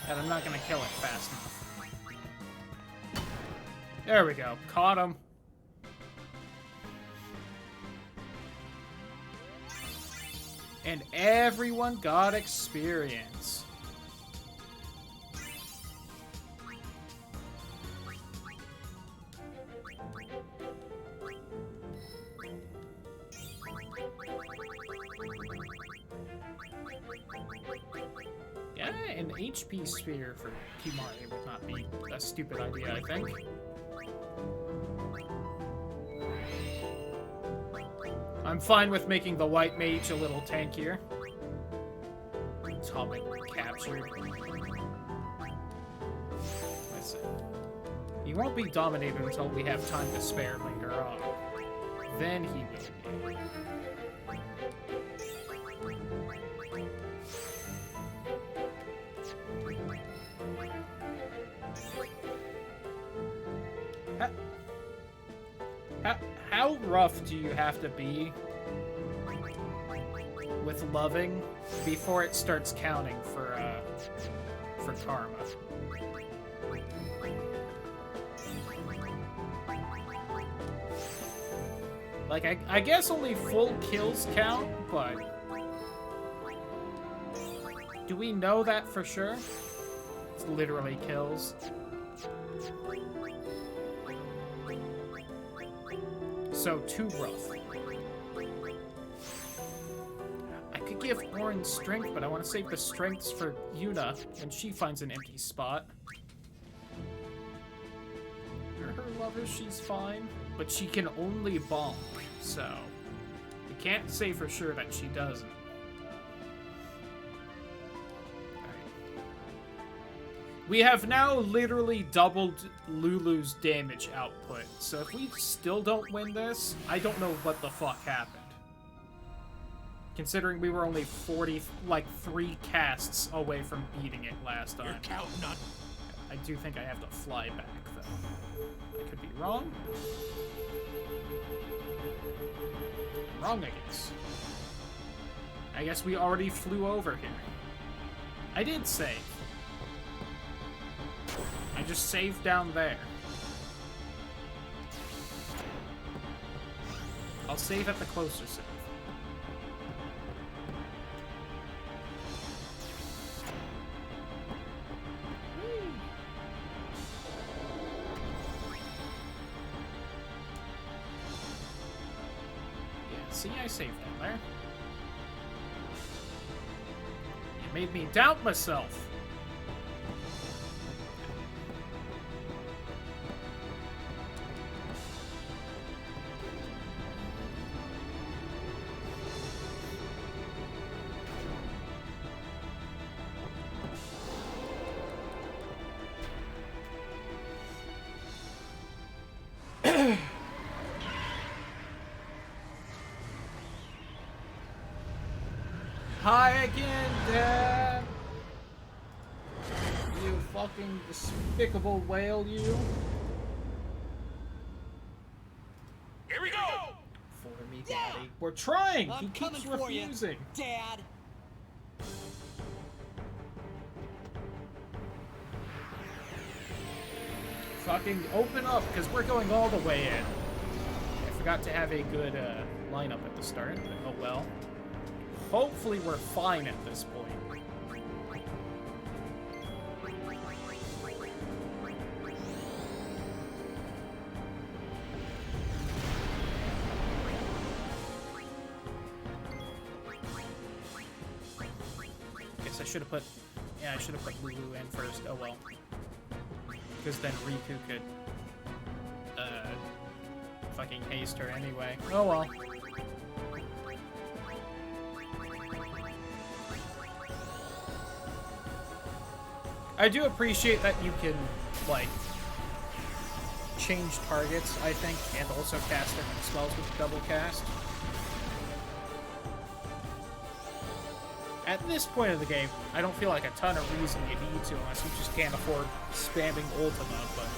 that I'm not gonna kill it fast enough. There we go. Caught him. And everyone got experience. An HP sphere for Kimari would not be a stupid idea, I think. I'm fine with making the white mage a little tankier. Atomic captured. Listen. He won't be dominated until we have time to spare later on. Then he will be. How rough do you have to be with loving before it starts counting for karma? Like, I guess only full kills count, but do we know that for sure? It's literally kills. So, too rough. I could give Orin strength, but I want to save the strengths for Yuna when she finds an empty spot. For her lover, she's fine, but she can only bonk, so we can't say for sure that she doesn't. We have now literally doubled Lulu's damage output, so if we still don't win this, I don't know what the fuck happened. Considering we were only 3 casts away from beating it last time. You're counting on... I do think I have to fly back, though. I could be wrong. Wrong, I guess. I guess we already flew over here. I did save. I just saved down there. I'll save at the closer save. Yeah, see, I saved down there. You made me doubt myself. Hi again, Dad! You fucking despicable whale, you. Here we go! For me, Daddy. We're trying! I'm He coming keeps for you, refusing. Dad. Fucking open up, because we're going all the way in. I forgot to have a good lineup at the start, but oh well. Hopefully we're fine at this point. Guess I should have put... Yeah, I should have put Lulu in first. Oh well. Because then Riku could... fucking haste her anyway. Oh well. I do appreciate that you can, like, change targets, I think, and also cast different spells with double cast. At this point of the game, I don't feel like a ton of reason you need to unless you just can't afford spamming Ultima, but...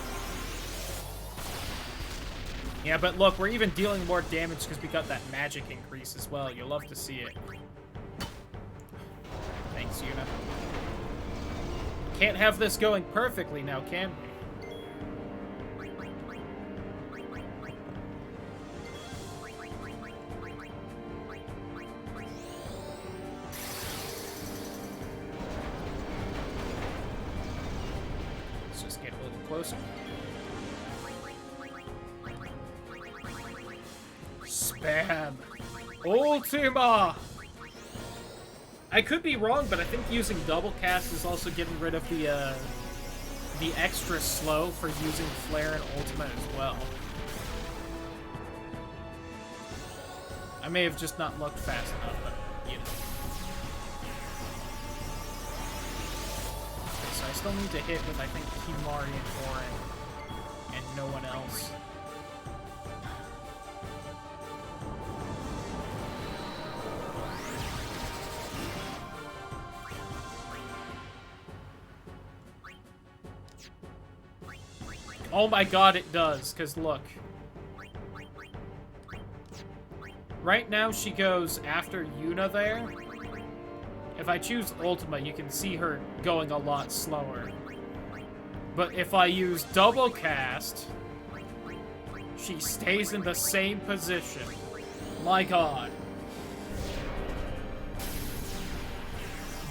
Yeah, but look, we're even dealing more damage because we got that magic increase as well. You'll love to see it. Thanks, Yuna. Can't have this going perfectly now, can we? Let's just get a little closer. Spam! Ultima! I could be wrong, but I think using double cast is also getting rid of the extra slow for using flare and ultimate as well. I may have just not looked fast enough, but you know. Okay, so I still need to hit with, I think, Himari and Orin, and no one else. Oh my god, it does, because look. Right now, she goes after Yuna there. If I choose Ultima, you can see her going a lot slower. But if I use double cast, she stays in the same position. My god.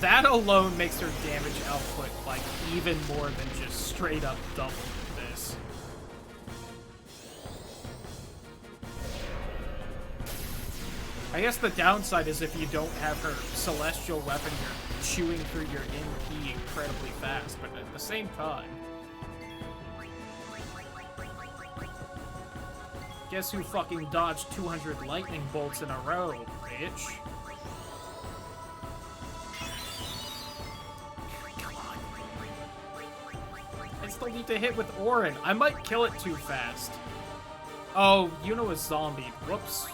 That alone makes her damage output, like, even more than just straight up double this. I guess the downside is if you don't have her celestial weapon, you're chewing through your MP incredibly fast, but at the same time... Guess who fucking dodged 200 lightning bolts in a row, bitch? Come on. I still need to hit with Orin. I might kill it too fast. Oh, Yuna was zombied. Whoops.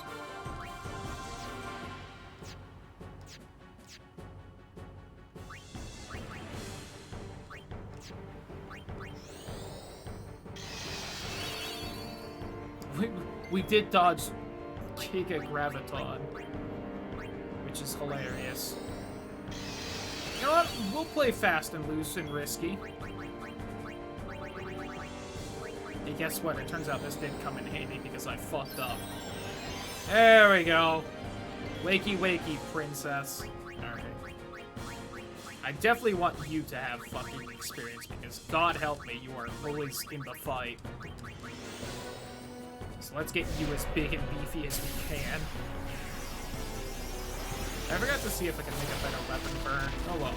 We did dodge Giga Graviton, which is hilarious. You know what? We'll play fast and loose and risky. Hey, guess what? It turns out this did come in handy because I fucked up. There we go. Wakey, wakey, princess. Alright. I definitely want you to have fucking experience because, God help me, you are always in the fight. So let's get you as big and beefy as we can. I forgot to see if I can make a better weapon burn. Oh well.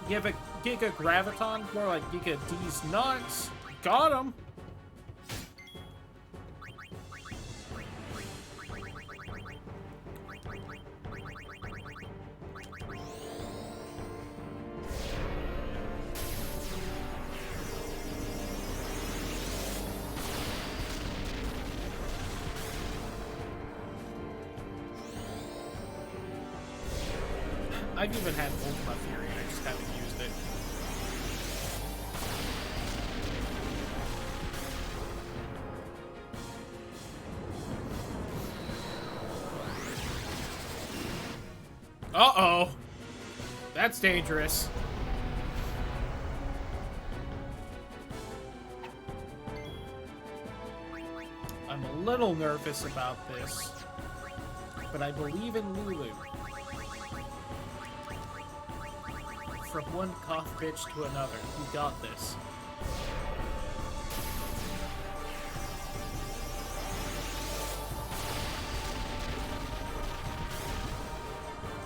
Give a Giga Graviton, more like Giga D's nuts. Got him! I've even had Ultima Fury, I just haven't used it. Uh-oh. That's dangerous. I'm a little nervous about this, but I believe in Lulu. From one cough bitch to another, we got this.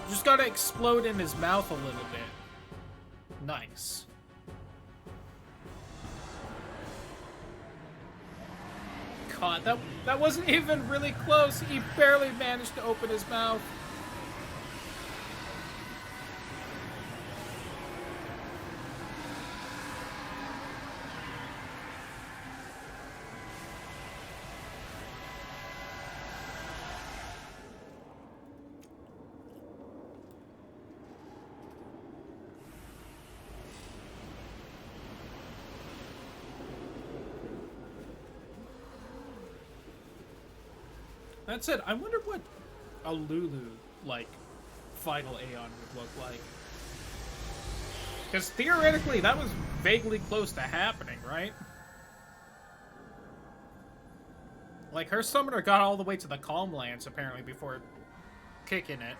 Just gotta explode in his mouth a little bit. Nice. God, that wasn't even really close. He barely managed to open his mouth. That said, I wonder what a Lulu, like, final Aeon would look like. Because theoretically, that was vaguely close to happening, right? Like, her summoner got all the way to the Calm Lands, apparently, before kicking it.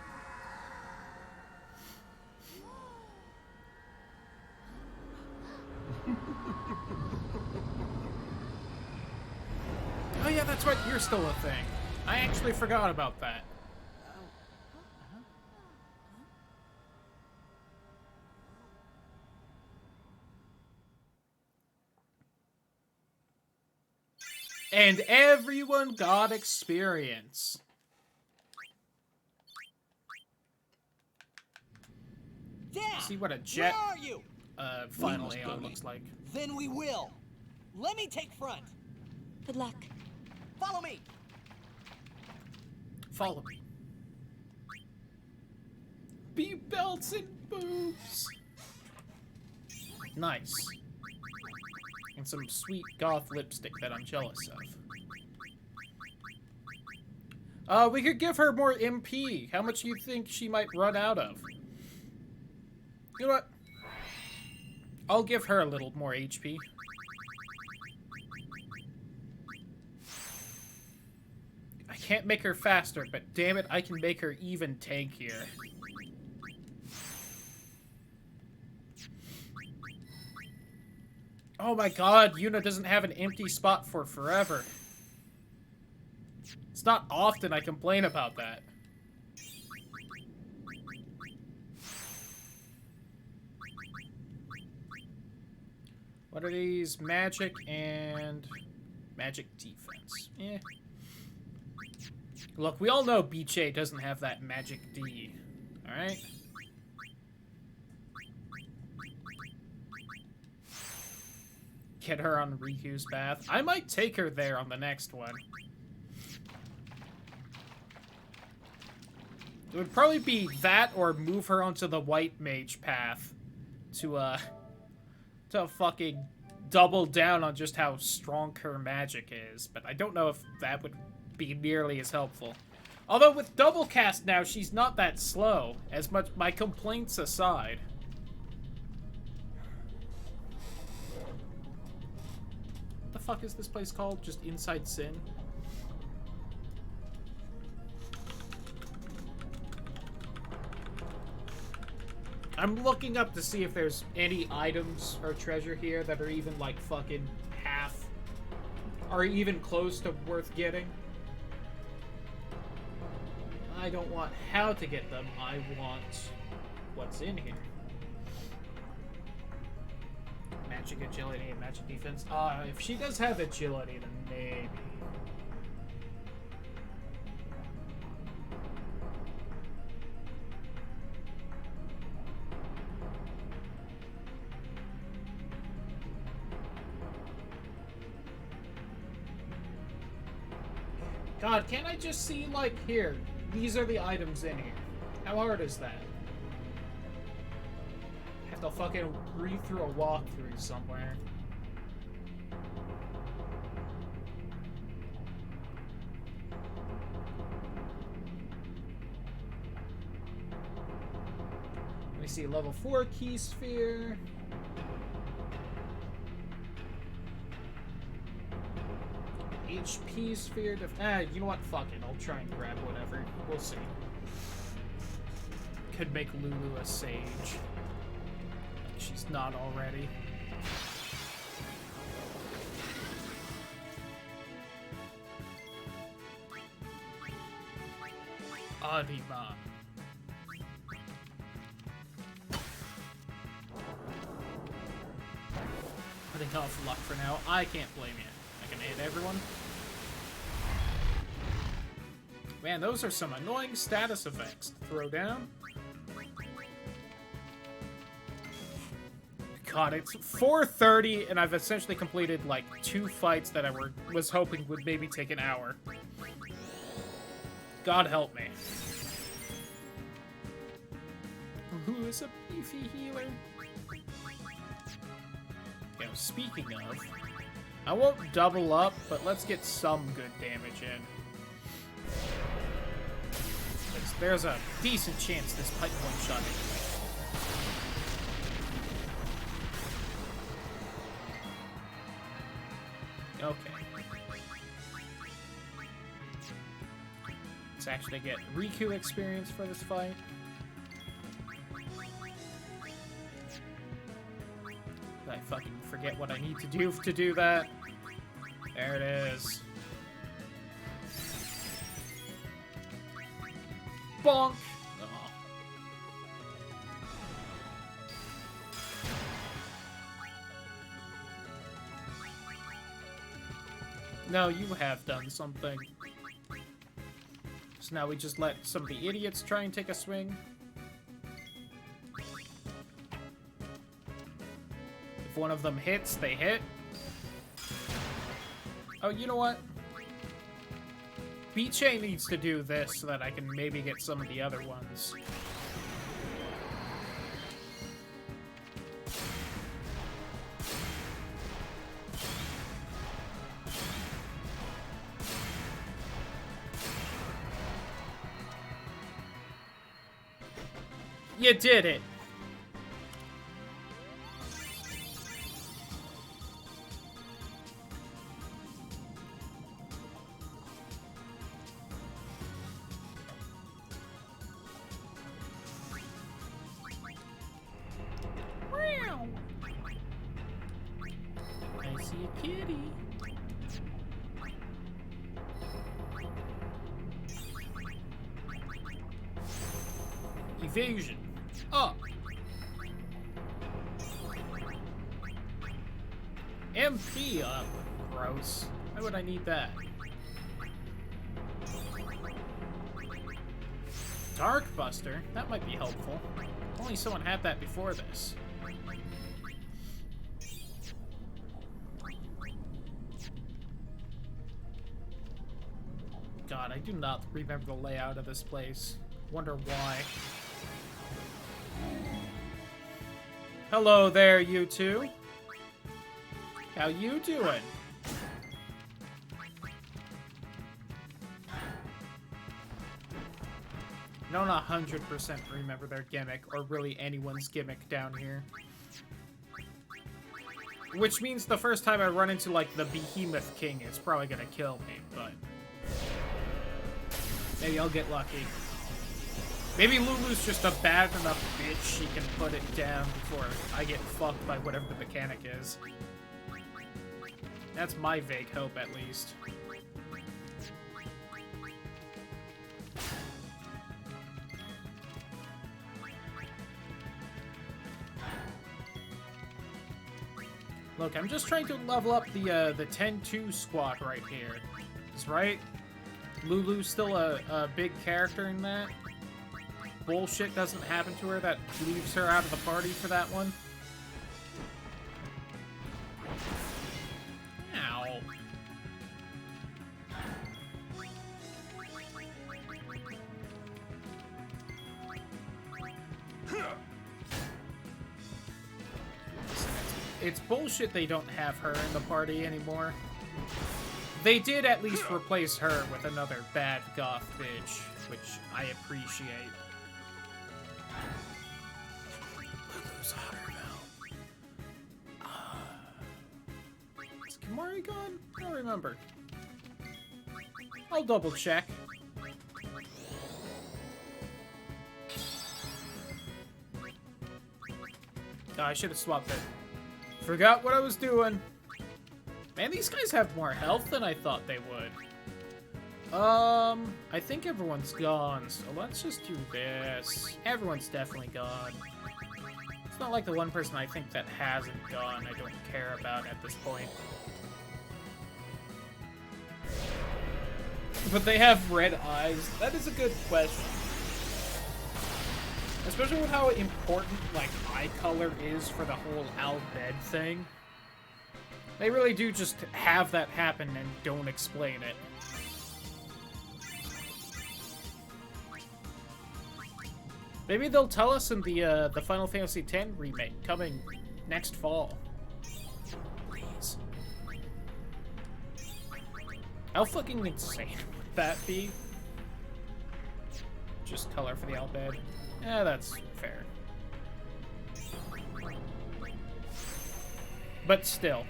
Oh yeah, that's right, you're still a thing. I actually forgot about that. And everyone got experience. Dad, See what a jet where are you? final Aeon looks like. Then we will. Let me take front. Good luck. Follow me. Follow me. Beep belts and boobs. Nice. And some sweet goth lipstick that I'm jealous of. We could give her more MP. How much do you think she might run out of? You know what? I'll give her a little more HP. I can't make her faster, but damn it, I can make her even tankier. Oh my god, Yuna doesn't have an empty spot for forever. It's not often I complain about that. What are these? Magic and magic defense. Eh. Look, we all know BJ doesn't have that magic D. Alright? Get her on Riku's path. I might take her there on the next one. It would probably be that or move her onto the white mage path to fucking double down on just how strong her magic is. But I don't know if that would be nearly as helpful. Although with double cast now, she's not that slow, as much my complaints aside. What the fuck is this place called? Just Inside Sin? I'm looking up to see if there's any items or treasure here that are even like fucking half, or even close to worth getting. I don't want how to get them, I want what's in here. Magic agility and magic defense. If she does have agility, then maybe. God, can't I just see, like, here, these are the items in here. How hard is that? I have to fucking read through a walkthrough somewhere. Let me see, level 4 key sphere. HP sphere. You know what? Fuck it. I'll try and grab whatever. We'll see. Could make Lulu a sage. Like she's not already. Anima. Putting off luck for now. I can't blame you. I can hit everyone. Man, those are some annoying status effects to throw down. God, it's 4:30 and I've essentially completed like 2 fights that I was hoping would maybe take an hour. God help me. Who is a beefy healer? Yeah, speaking of, I won't double up, but let's get some good damage in. There's a decent chance this pipe one-shot anyway. Okay. Let's actually get Riku experience for this fight. I fucking forget what I need to do that. There it is. Bonk! Aw. No, you have done something. So now we just let some of the idiots try and take a swing. If one of them hits, they hit. Oh, you know what? Beachay needs to do this so that I can maybe get some of the other ones. You did it! I see a kitty. Evasion. Up. MP up. Gross. Why would I need that? Dark Buster? That might be helpful. Only someone had that before this. God, I do not remember the layout of this place. Wonder why. Hello there, you two. How you doing? I don't 100% remember their gimmick, or really anyone's gimmick down here. Which means the first time I run into, like, the Behemoth King, it's probably gonna kill me, but... maybe I'll get lucky. Maybe Lulu's just a bad enough bitch she can put it down before I get fucked by whatever the mechanic is. That's my vague hope, at least. Look, I'm just trying to level up the 10-2 squad right here. That's right. Lulu's still a big character in that. Bullshit doesn't happen to her that leaves her out of the party for that one. Ow. It's bullshit they don't have her in the party anymore. They did at least replace her with another bad goth bitch, which I appreciate. Lulu's hotter now. Is Kimari gone? I don't remember. I'll double check. Oh, I should have swapped it. Forgot what I was doing. Man, these guys have more health than I thought they would. I think everyone's gone, so let's just do this. Everyone's definitely gone. It's not like the one person I think that hasn't gone I don't care about at this point. But they have red eyes. That is a good question. Especially with how important, like, eye color is for the whole Al-Bhed thing. They really do just have that happen and don't explain it. Maybe they'll tell us in the Final Fantasy X remake coming next fall. Please. How fucking insane would that be? Just color for the Al-Bhed. Yeah, that's fair. But still.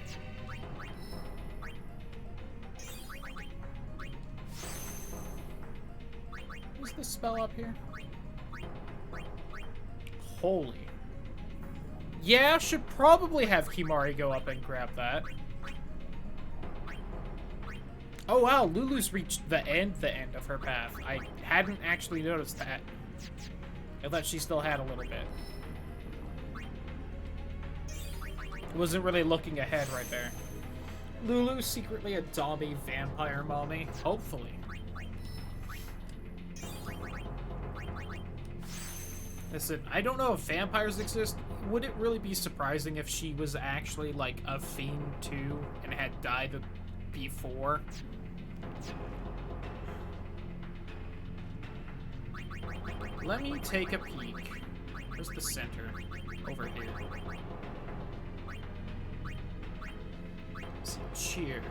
the spell up here? Holy. Yeah, should probably have Kimari go up and grab that. Oh wow, Lulu's reached the end of her path. I hadn't actually noticed that. I thought she still had a little bit. Wasn't really looking ahead right there. Lulu's secretly a Dobby vampire mommy. Hopefully. Listen, I don't know if vampires exist. Would it really be surprising if she was actually like a fiend too and had died before? Let me take a peek. Where's the center? Over here. Let's see, cheer.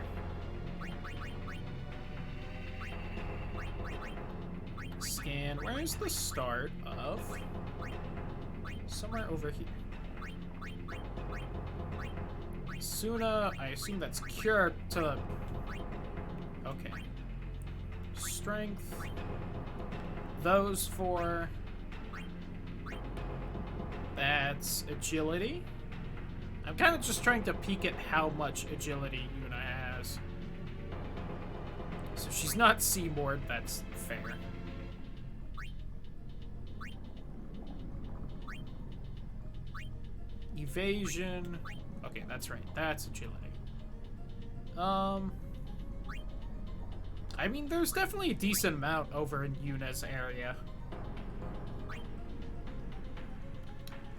Scan. Where's the start of? Somewhere over here. Suna, I assume that's cure to... Okay. Strength. Those four. That's agility. I'm kind of just trying to peek at how much agility Yuna has. So she's not Seymour, that's fair. Evasion. Okay, that's right. That's agility. I mean, there's definitely a decent amount over in Yuna's area.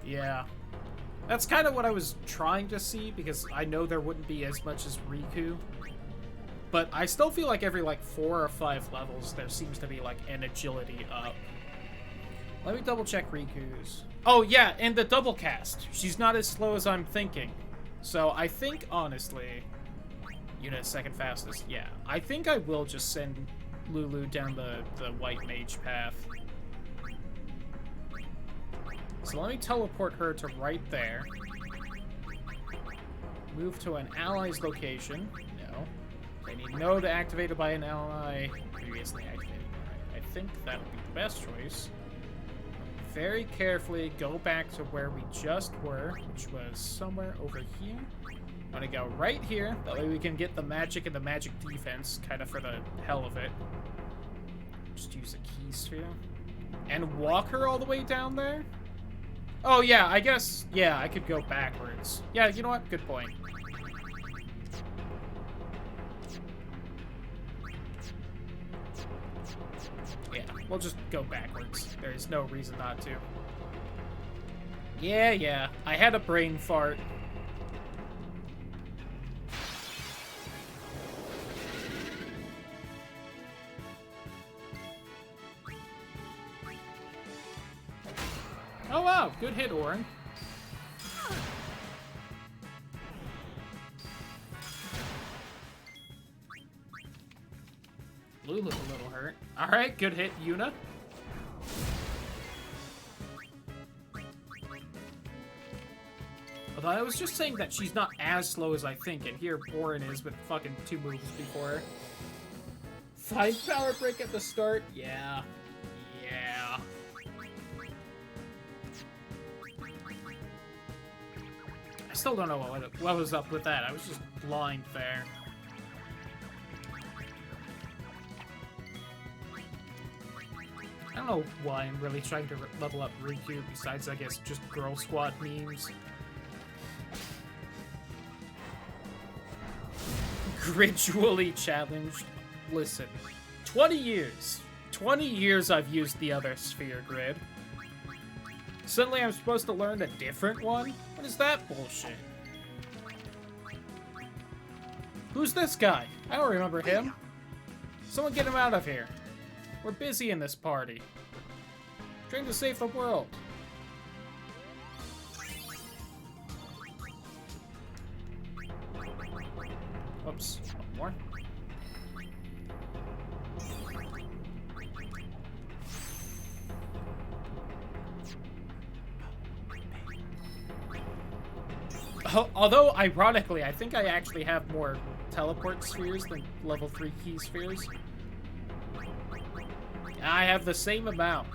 Yeah. That's kind of what I was trying to see, because I know there wouldn't be as much as Riku. But I still feel like every, like, 4 or 5 levels, there seems to be, like, an agility up. Let me double-check Riku's. Oh, yeah, and the double cast. She's not as slow as I'm thinking. So I think, honestly... Yuna's second fastest. Yeah, I think I will just send Lulu down the white mage path. So let me teleport her to right there. Move to an ally's location. No. I need node activated by an ally previously activated. Right. I think that would be the best choice. Very carefully go back to where we just were, which was somewhere over here. I'm gonna go right here. That way we can get the magic and the magic defense, kind of for the hell of it. Just use a key sphere. And walk her all the way down there? Oh, yeah, I guess, yeah, I could go backwards. Yeah, you know what? Good point. Yeah, we'll just go backwards. There is no reason not to. Yeah, I had a brain fart. Oh wow, good hit, Orin. Lulu's a little hurt. Alright, good hit, Yuna. Although I was just saying that she's not as slow as I think, and here Orin is with fucking 2 moves before her. 5 power break at the start? Yeah. Yeah. I still don't know what was up with that. I was just blind there. I don't know why I'm really trying to level up Riku, besides, I guess, just Girl Squad memes. Gradually challenged. Listen, 20 years. 20 years I've used the other sphere grid. Suddenly I'm supposed to learn a different one? What is that bullshit? Who's this guy? I don't remember him. Someone get him out of here. We're busy in this party. Trying to save the world. Oops. One more. Although, ironically, I think I actually have more teleport spheres than level 3 key spheres. I have the same amount.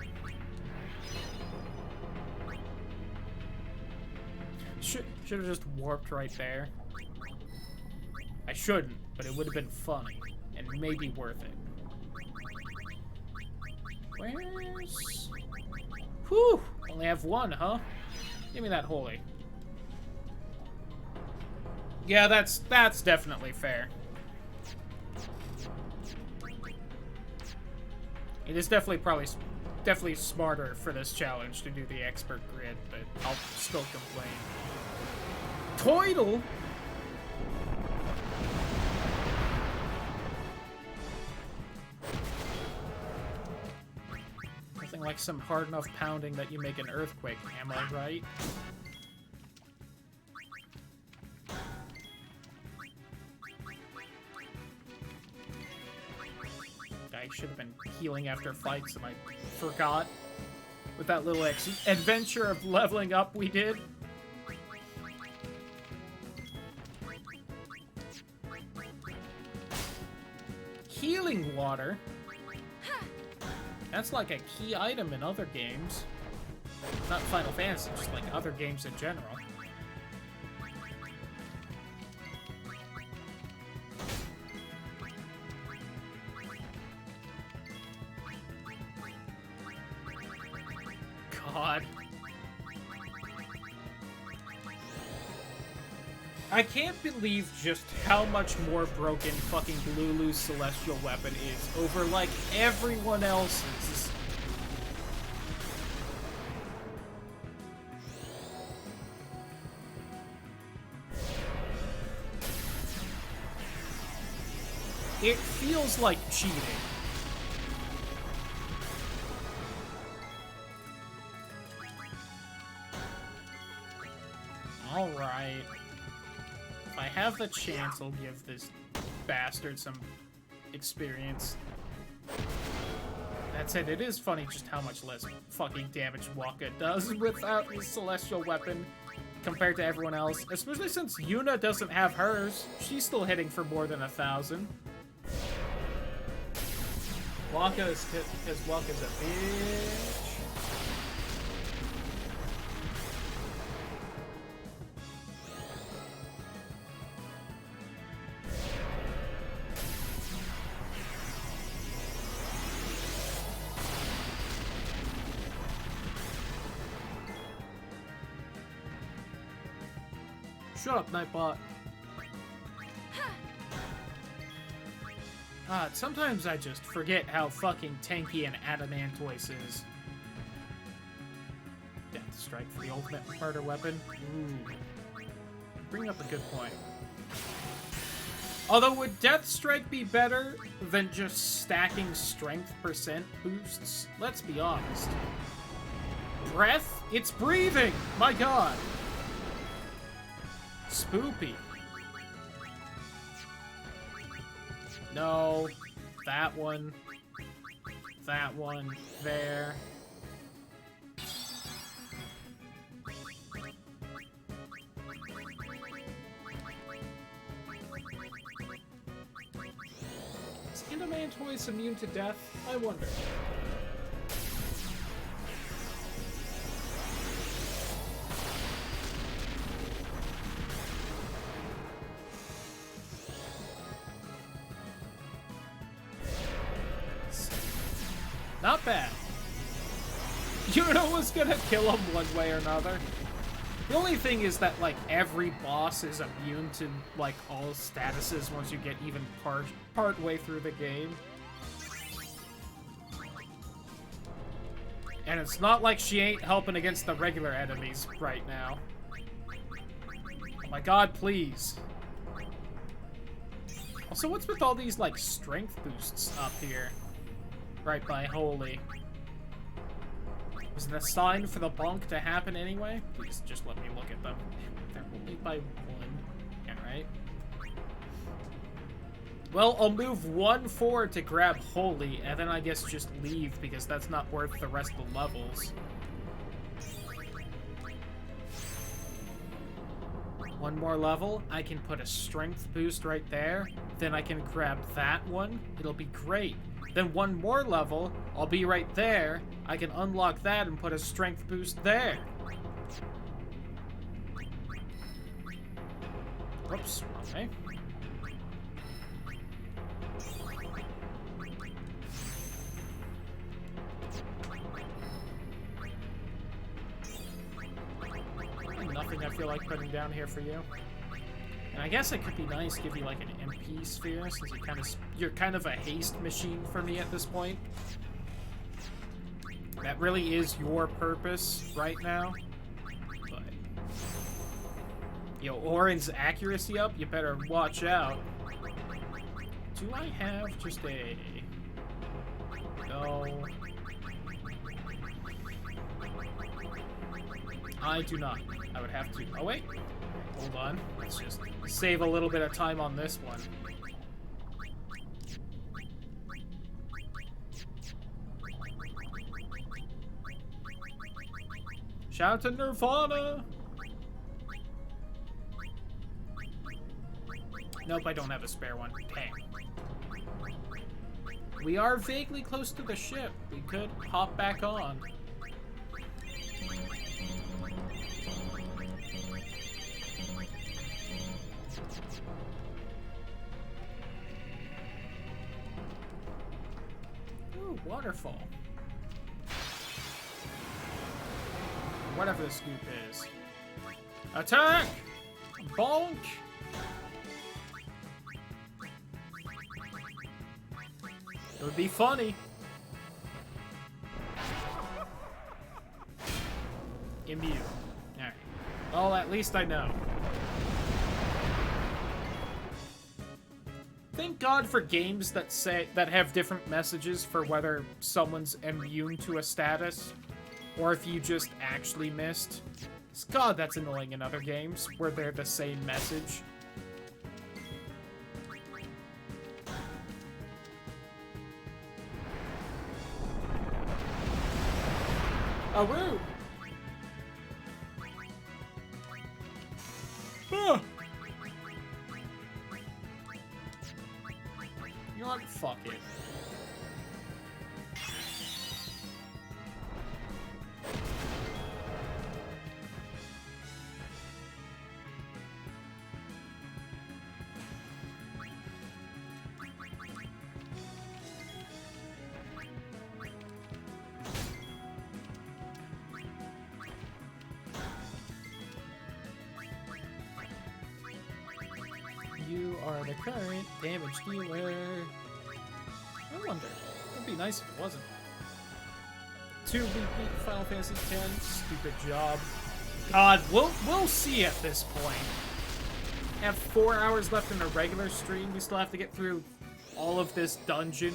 Should have just warped right there. I shouldn't, but it would have been fun and maybe worth it. Where's... Whew! Only have one, huh? Give me that holy. Yeah, that's definitely fair. It is definitely smarter for this challenge to do the expert grid, but I'll still complain. Toidle? Nothing like some hard enough pounding that you make an earthquake, am I right? I should have been healing after fights and I forgot. With that little adventure of leveling up we did. Healing water? That's like a key item in other games. Not Final Fantasy, just like other games in general. God. I can't believe just how much more broken fucking Lulu's celestial weapon is over, like, everyone else's. It feels like cheating. Alright. If I have the chance, I'll give this bastard some experience. That said, it is funny just how much less fucking damage Waka does without his celestial weapon compared to everyone else. Especially since Yuna doesn't have hers. She's still hitting for more than 1,000. Waka is because Waka's a bitch. Shut up, Nightbot. Sometimes I just forget how fucking tanky an Adamantoise is. Death Strike for the ultimate murder weapon. Ooh. Bring up a good point. Although, would Death Strike be better than just stacking strength percent boosts? Let's be honest. Breath? It's breathing! My god! Spoopy. No. That one. That one. There. Is Adamantoise immune to death? I wonder. Not bad. Yuna was gonna kill him one way or another. The only thing is that, like, every boss is immune to, like, all statuses once you get even part way through the game. And it's not like she ain't helping against the regular enemies right now. Oh my god, please. Also, what's with all these, like, strength boosts up here? Right by Holy. Was it a sign for the bonk to happen anyway? Please just let me look at them. They're only by 1. Alright. Well, I'll move 1 forward to grab Holy, and then I guess just leave, because that's not worth the rest of the levels. One more level, I can put a strength boost right there, then I can grab that one. It'll be great. Then one more level, I'll be right there. I can unlock that and put a strength boost there. Whoops, okay. Nothing I feel like putting down here for you. And I guess it could be nice to give you like an MP sphere, since you're kind of a haste machine for me at this point. That really is your purpose right now. But yo, Orin's accuracy up, you better watch out. Do I have just a... No. I do not. I would have to... Oh, wait. Hold on. Let's just save a little bit of time on this one. Shout out to Nirvana! Nope, I don't have a spare one. Dang. We are vaguely close to the ship. We could hop back on. Ooh, waterfall. Whatever the scoop is. Attack! Bonk! It would be funny. Immune. Alright. Well, at least I know. Thank God for games that have different messages for whether someone's immune to a status, or if you just actually missed. God, that's annoying in other games, where they're the same message. Oh, rude! Ah. You know what? Fuck it. You are the current damage dealer. I wonder. It'd be nice if it wasn't. 2 repeat Final Fantasy X. Stupid job. God, we'll see at this point. Have 4 hours left in a regular stream. We still have to get through all of this dungeon.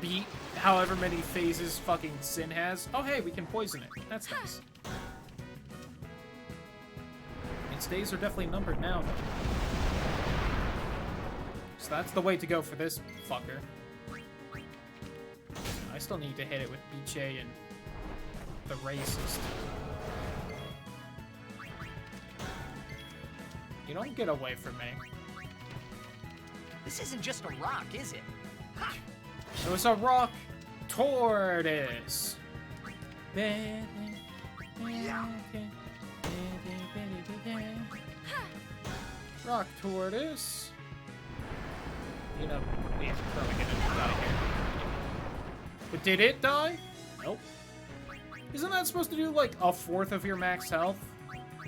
Beat however many phases fucking Sin has. Oh hey, we can poison it. That's nice. Its days are definitely numbered now, though. So that's the way to go for this fucker. I still need to hit it with BJ and the racist. You don't get away from me. This isn't just a rock, is it? Ha! It was a rock tortoise. Rock tortoise. You know, yeah, probably gonna die here. But did it die? Nope. Isn't that supposed to do like 1/4 of your max health?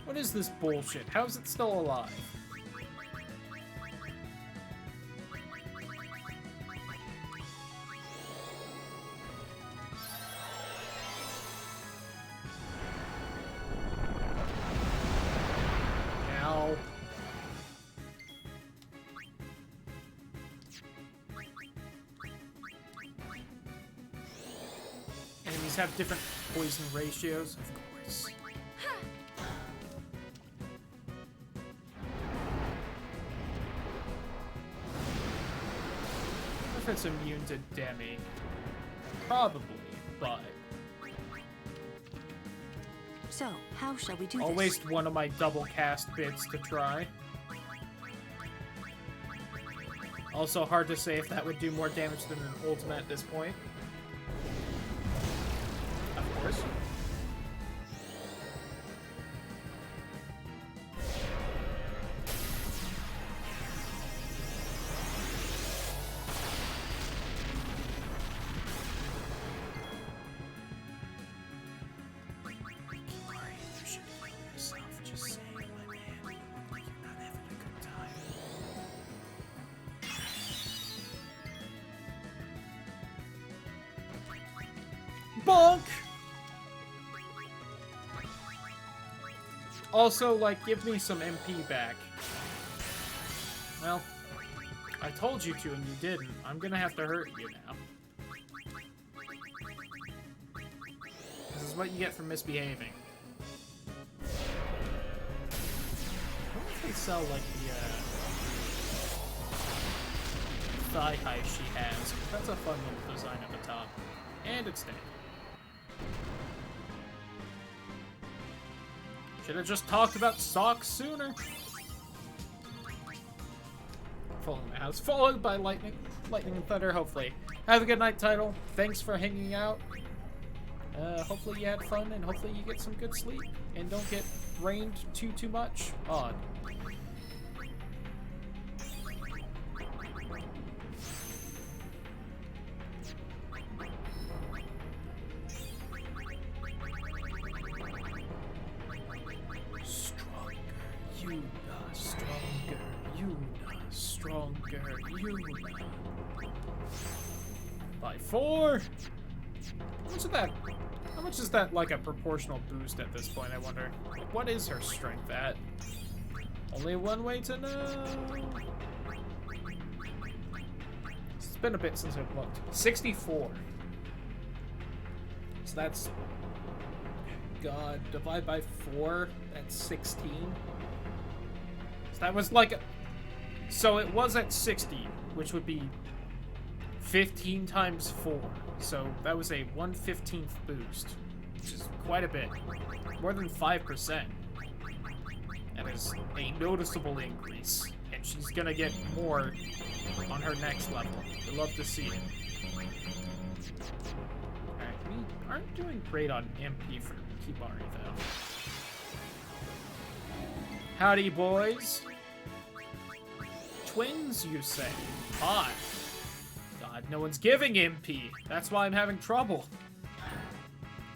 What is this bullshit? How is it still alive? Ow. Enemies have different poison ratios, of course. If it's immune to Demi, probably, but So, how shall we do I'll this? waste one of my double cast bits to try. Also hard to say if that would do more damage than an ultimate at this point. Of course. Bonk! Also, like, give me some MP back. Well, I told you to and you didn't. I'm gonna have to hurt you now. This is what you get for misbehaving. I wonder if they sell, like, the, thigh high she has. That's a fun little design at the top. And it's dead. Should have just talked about socks sooner. Falling the house, followed by lightning and thunder, hopefully. Have a good night, Title. Thanks for hanging out. Hopefully you had fun, and hopefully you get some good sleep, and don't get rained too much. Odd. Yuna. By 4. How much is that like a proportional boost at this point, I wonder? Like, what is her strength at? Only one way to know. It's been a bit since I've looked. 64. So that's, God, divide by 4, that's 16. So that was like so it was at 60, which would be 15 times 4. So that was a 1/15th boost, which is quite a bit. More than 5%. That is a noticeable increase. And she's gonna get more on her next level. We'd love to see it. Alright, we aren't doing great on MP for Kimari, though. Howdy, boys. Twins, you say? Hot. God, no one's giving MP. That's why I'm having trouble.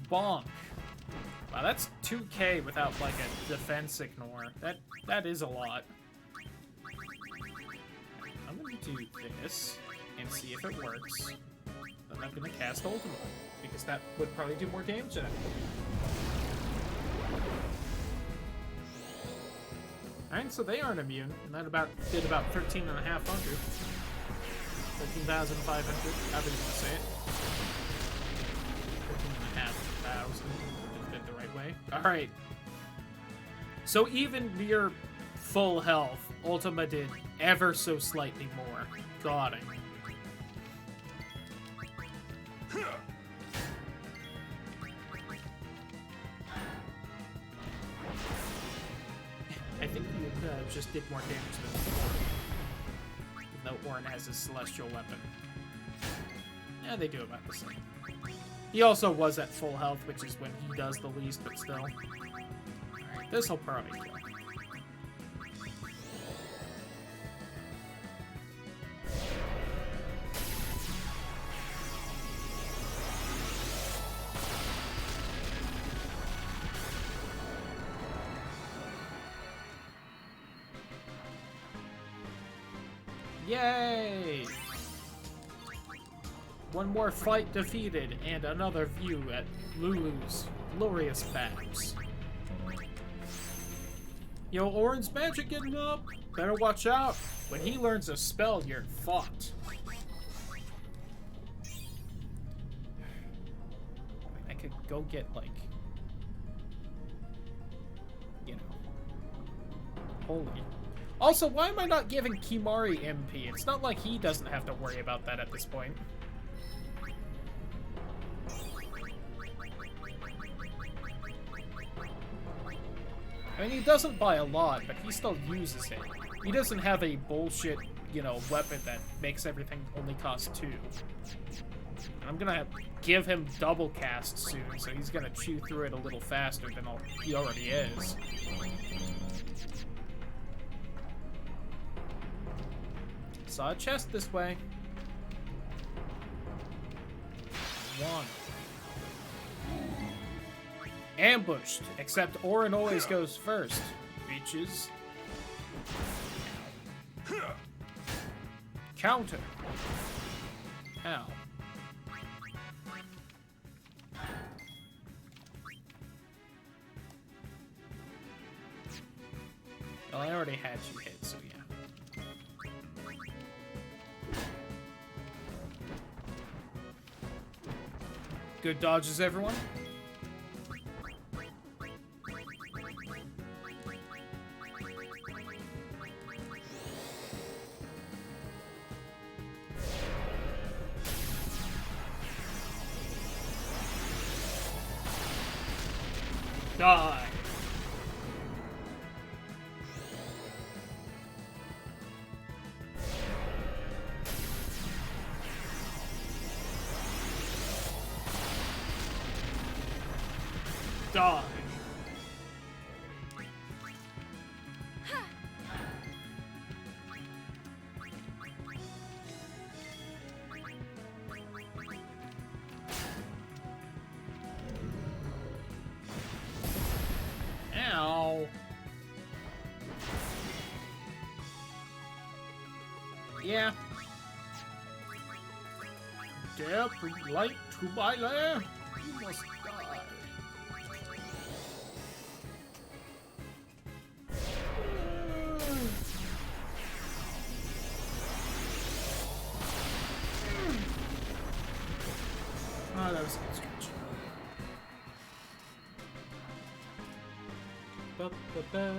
Bonk. Wow, that's 2k without, like, a defense ignore. That is a lot. I'm gonna do this and see if it works. Then I'm gonna cast Ultimate, because that would probably do more damage than it. Alright, so they aren't immune, and that did about 13,500. 13,500, however you want to say it. 13,500, just did the right way. Alright. So even near full health, Ultima did ever so slightly more. Got it. I think he just did more damage than before. Even though Orin has his celestial weapon. Yeah, they do about the same. He also was at full health, which is when he does the least, but still. Alright, this'll probably kill. Yay! One more fight defeated, and another view at Lulu's glorious babs. Yo, Orin's magic getting up! Better watch out! When he learns a spell, you're fucked. I could go get, like... you know... holy... Also, why am I not giving Kimari MP? It's not like he doesn't have to worry about that at this point. I mean, he doesn't buy a lot, but he still uses it. He doesn't have a bullshit you know, weapon that makes everything only cost 2. I'm gonna give him double cast soon, so he's gonna chew through it a little faster than he already is. Saw a chest this way. 1. Ambushed, except Orin always goes first. Bitches. Counter. Ow. Well, I already had you hit, so yeah. Good dodges, everyone. Die. Die. Ow. Yeah. Dare bring light to my lair? You must die. Oh, that was a good stretch. Ba-ba-ba.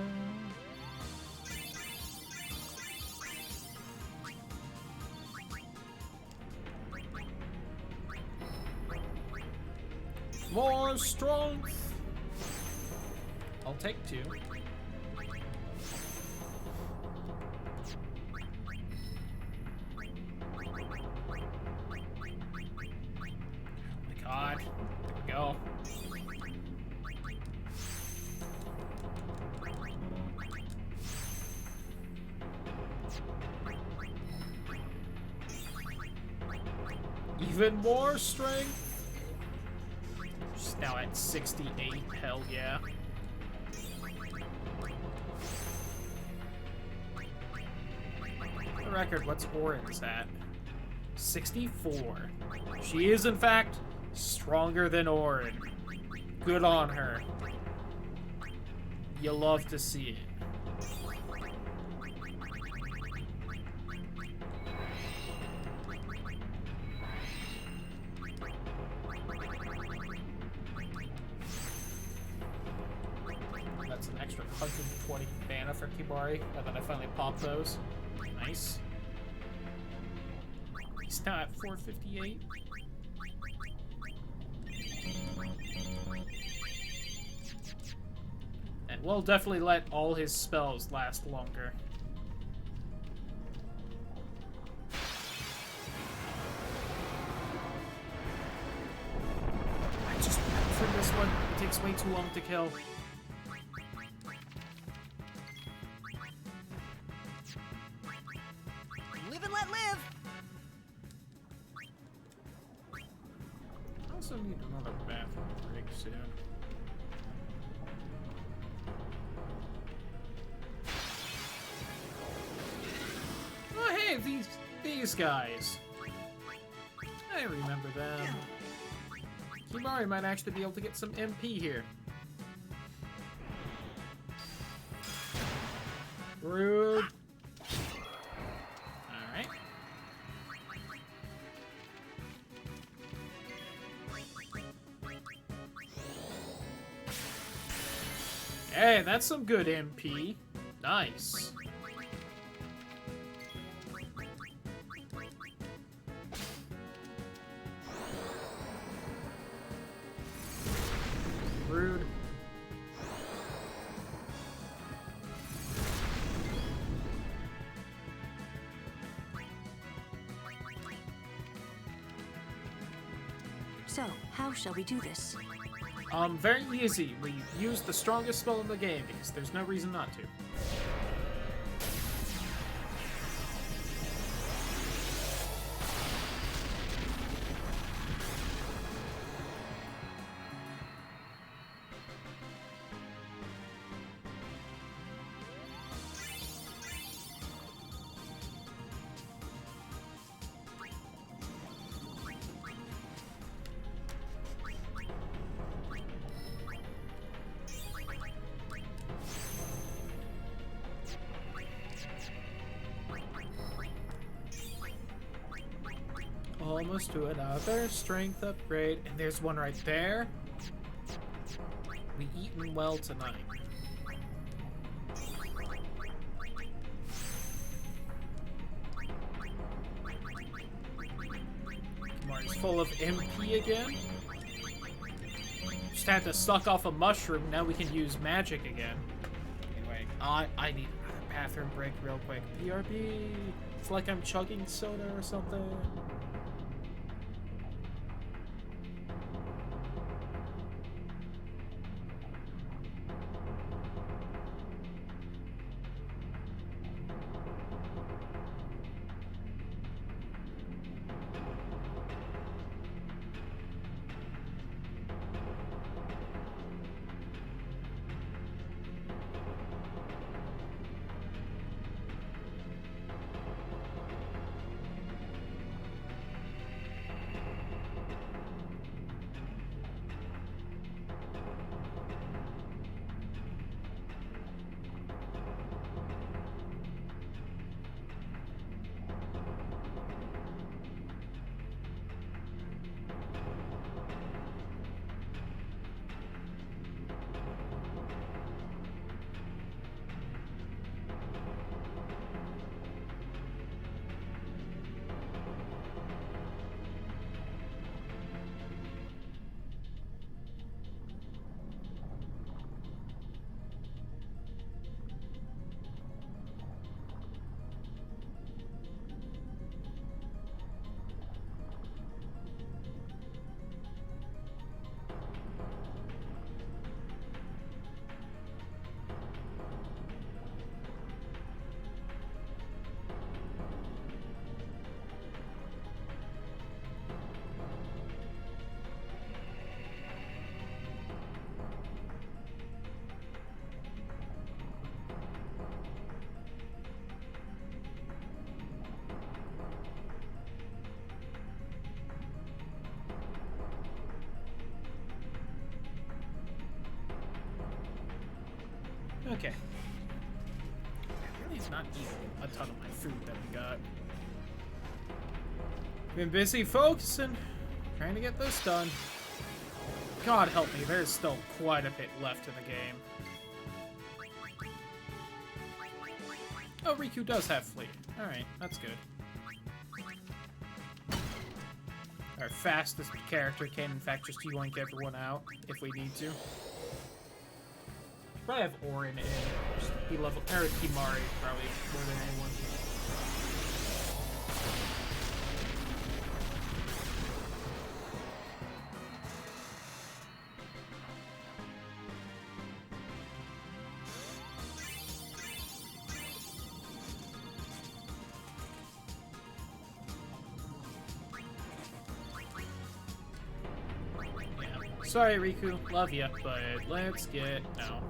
More strength. I'll take 2. God. There we go. Even more strength. Just now at 68. Hell yeah. For the record, what's Orin's at? 64. She is, in fact, stronger than Orin. Good on her. You love to see it. That's an extra 120 mana for Kibari, and then I finally popped those. Nice. He's now at 458. And we'll definitely let all his spells last longer. I just went for this one. It takes way too long to kill. Live and let live! I also need another bathroom break soon. Oh, hey, these guys. I remember them. Kimari might actually be able to get some MP here. Rude. Alright. Hey, that's some good MP. Nice. Rude. So, how shall we do this? Very easy. We use the strongest spell in the game because there's no reason not to. Almost to another strength upgrade. And there's one right there. We eaten well tonight. Marty's full of MP again. Just had to suck off a mushroom. Now we can use magic again. Anyway, I need another bathroom break real quick. BRB. It's like I'm chugging soda or something. Okay. I really have not eaten a ton of my food that we got. Been busy focusing, trying to get this done. God help me, there's still quite a bit left in the game. Oh, Riku does have fleet. Alright, that's good. Our fastest character can, in fact, just yoink everyone out if we need to. Probably have Orin in. Just he level or Kimari probably more than anyone. Yeah. Sorry, Riku. Love ya, but let's get no.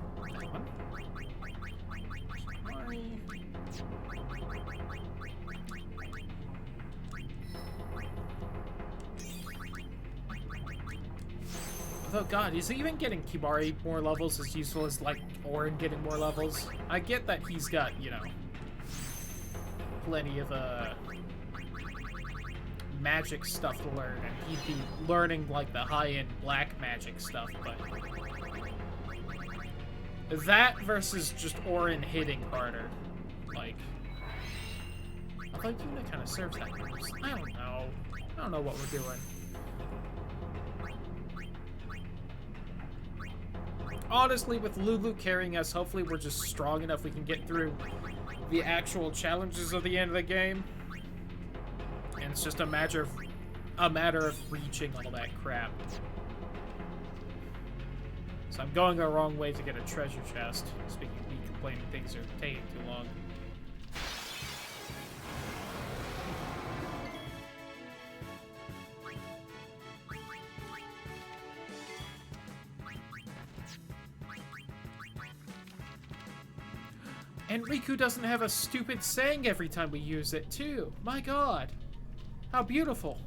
Oh god, is even getting Kimari more levels as useful as, like, Orin getting more levels? I get that he's got, you know, plenty of, magic stuff to learn, and he'd be learning, like, the high-end black magic stuff, but... that versus just Orin hitting harder. Like... I thought Yuna kind of serves that purpose. I don't know. I don't know what we're doing. Honestly, with Lulu carrying us, hopefully we're just strong enough we can get through the actual challenges of the end of the game. And it's just a matter a matter of reaching all that crap. So I'm going the wrong way to get a treasure chest. Speaking of me complaining things are taking too long. And Riku doesn't have a stupid saying every time we use it, too. My god. How beautiful.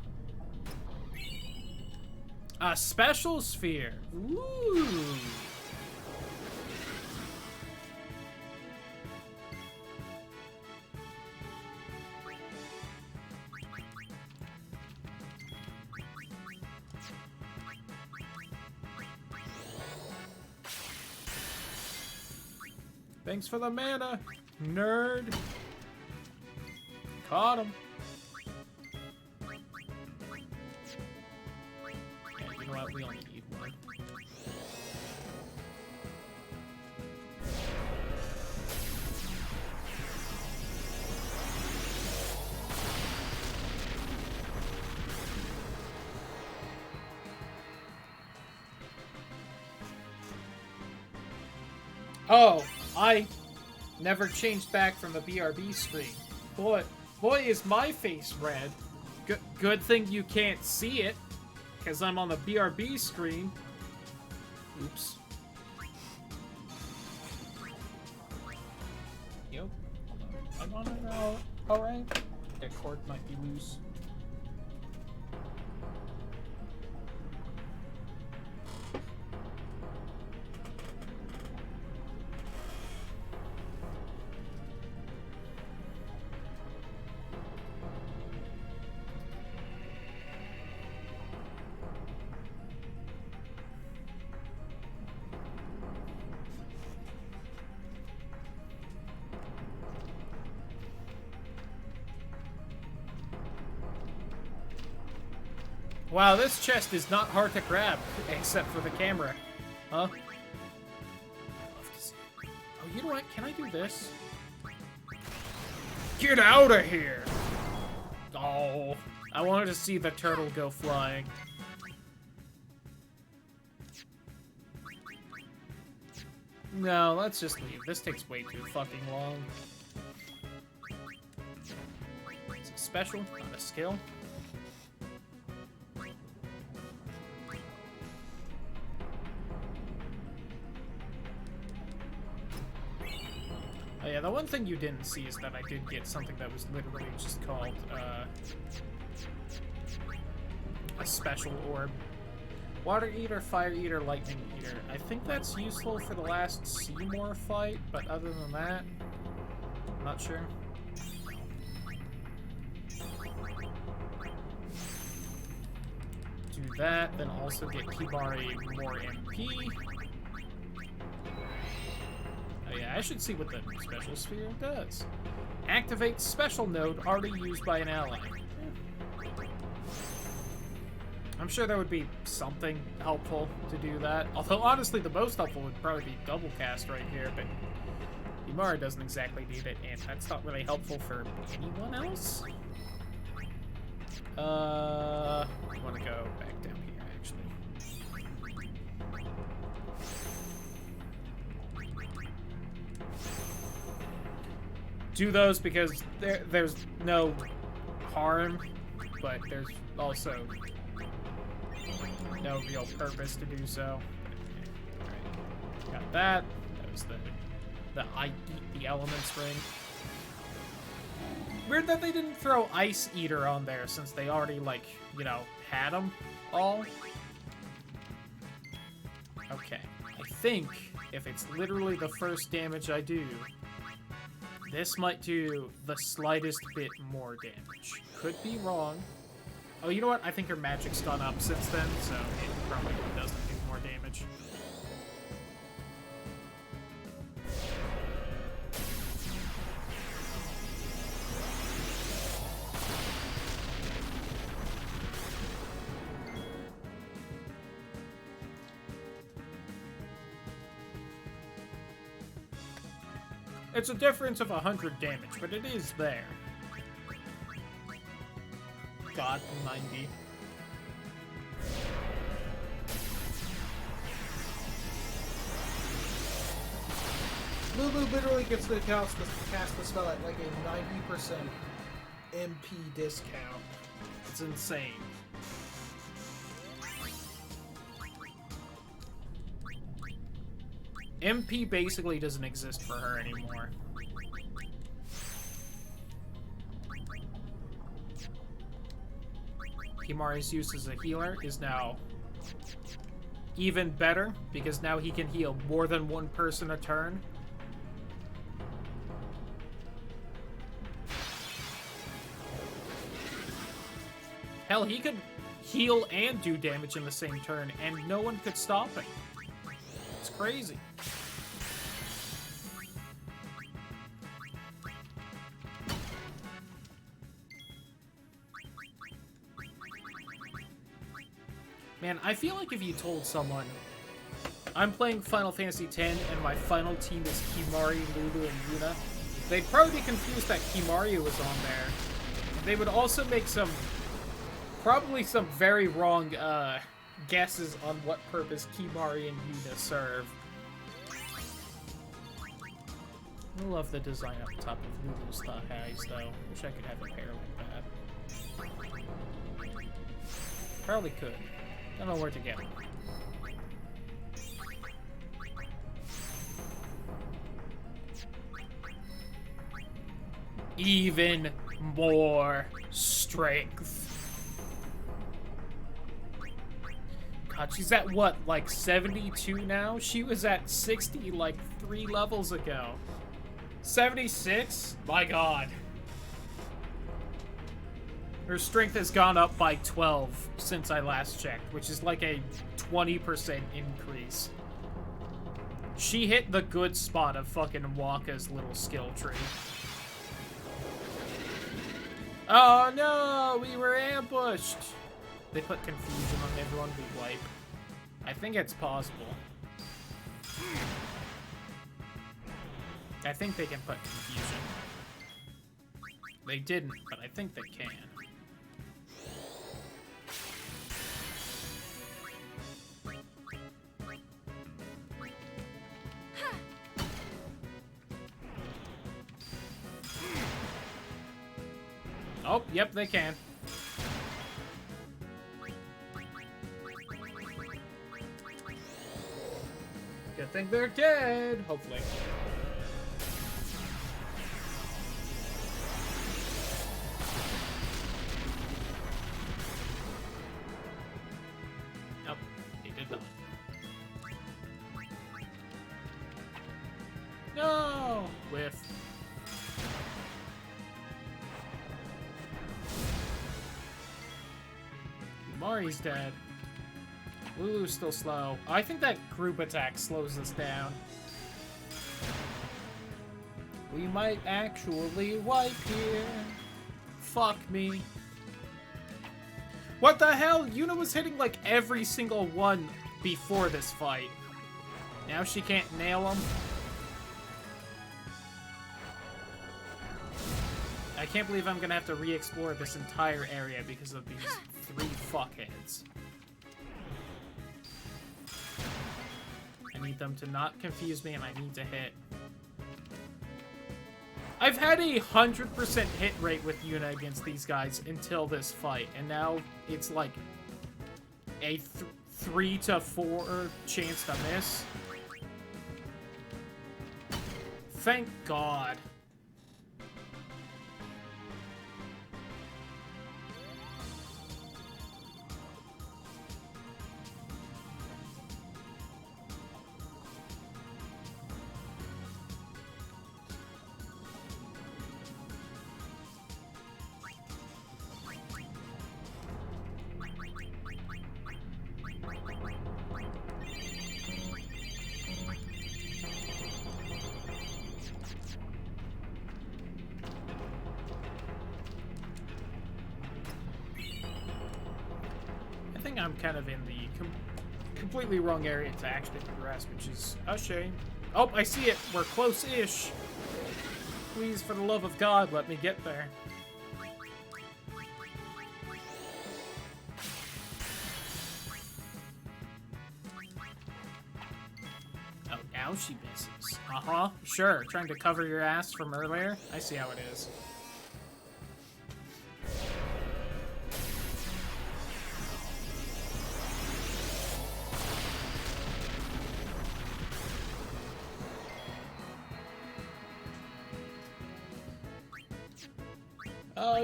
A special sphere. Ooh. Thanks for the mana, nerd. Caught him. Yeah, you know what? We only need one. Oh, I never changed back from the BRB screen. Boy, is my face red. Good thing you can't see it, because I'm on the BRB screen. Oops. Yep. I'm on it now. Alright. That cord might be loose. Wow, this chest is not hard to grab, except for the camera. Huh? Oh, you know what? Can I do this? Get out of here! Oh, I wanted to see the turtle go flying. No, let's just leave. This takes way too fucking long. It's a special, not a skill. Oh yeah, the one thing you didn't see is that I did get something that was literally just called, a special orb. Water Eater, Fire Eater, Lightning Eater. I think that's useful for the last Seymour fight, but other than that, I'm not sure. Do that, then also get Kibari more MP. Oh yeah, I should see what the special sphere does. Activate special node already used by an ally. I'm sure there would be something helpful to do that. Although, honestly, the most helpful would probably be double cast right here, but Imara doesn't exactly need it, and that's not really helpful for anyone else. I want to go back down here, actually. Do those because there's no harm, but there's also no real purpose to do so. Alright, got that. That was the I eat the elements ring. Weird that they didn't throw Ice Eater on there since they already, like, you know, had them all. Okay, I think if it's literally the first damage I do, this might do the slightest bit more damage. Could be wrong. Oh, you know what? I think her magic's gone up since then, so it probably doesn't do more damage. It's a difference of 100 damage, but it is there. God, 90. Lulu literally gets to cast the spell at like a 90% MP discount. It's insane. MP basically doesn't exist for her anymore. Himari's use as a healer is now even better, because now he can heal more than one person a turn. Hell, he could heal and do damage in the same turn, and no one could stop him. It's crazy. Man, I feel like if you told someone, I'm playing Final Fantasy X and my final team is Kimari, Lulu, and Yuna, they'd probably be confused that Kimari was on there. They would also make probably some very wrong guesses on what purpose Kimari and Yuna serve. I love the design up top of Lulu's thighs, though. Wish I could have a pair like that. Probably could. I don't know where to get it. Even more strength. God, she's at what, like 72 now? She was at 60 like 3 levels ago. 76? My God. Her strength has gone up by 12 since I last checked, which is like a 20% increase. She hit the good spot of fucking Waka's little skill tree. Oh no, we were ambushed! They put confusion on everyone, we wipe. I think it's possible. I think they can put confusion. They didn't, but I think they can. Oh, yep, they can. Good thing they're dead, hopefully. Nope, he did not. No! Whiff. Mari's dead. Lulu's still slow. I think that group attack slows us down. We might actually wipe here. Fuck me. What the hell? Yuna was hitting like every single one before this fight. Now she can't nail them. I can't believe I'm gonna have to re-explore this entire area because of these 3 fuckheads. I need them to not confuse me, and I need to hit. I've had a 100% hit rate with Yuna against these guys until this fight, and now it's like a 3 to 4 chance to miss. Thank God. I'm kind of in the completely wrong area to actually progress, which is a shame. Oh, I see it. We're close-ish. Please, for the love of God, let me get there. Oh, Now she misses. Uh-huh. Sure. Trying to cover your ass from earlier? I see how it is.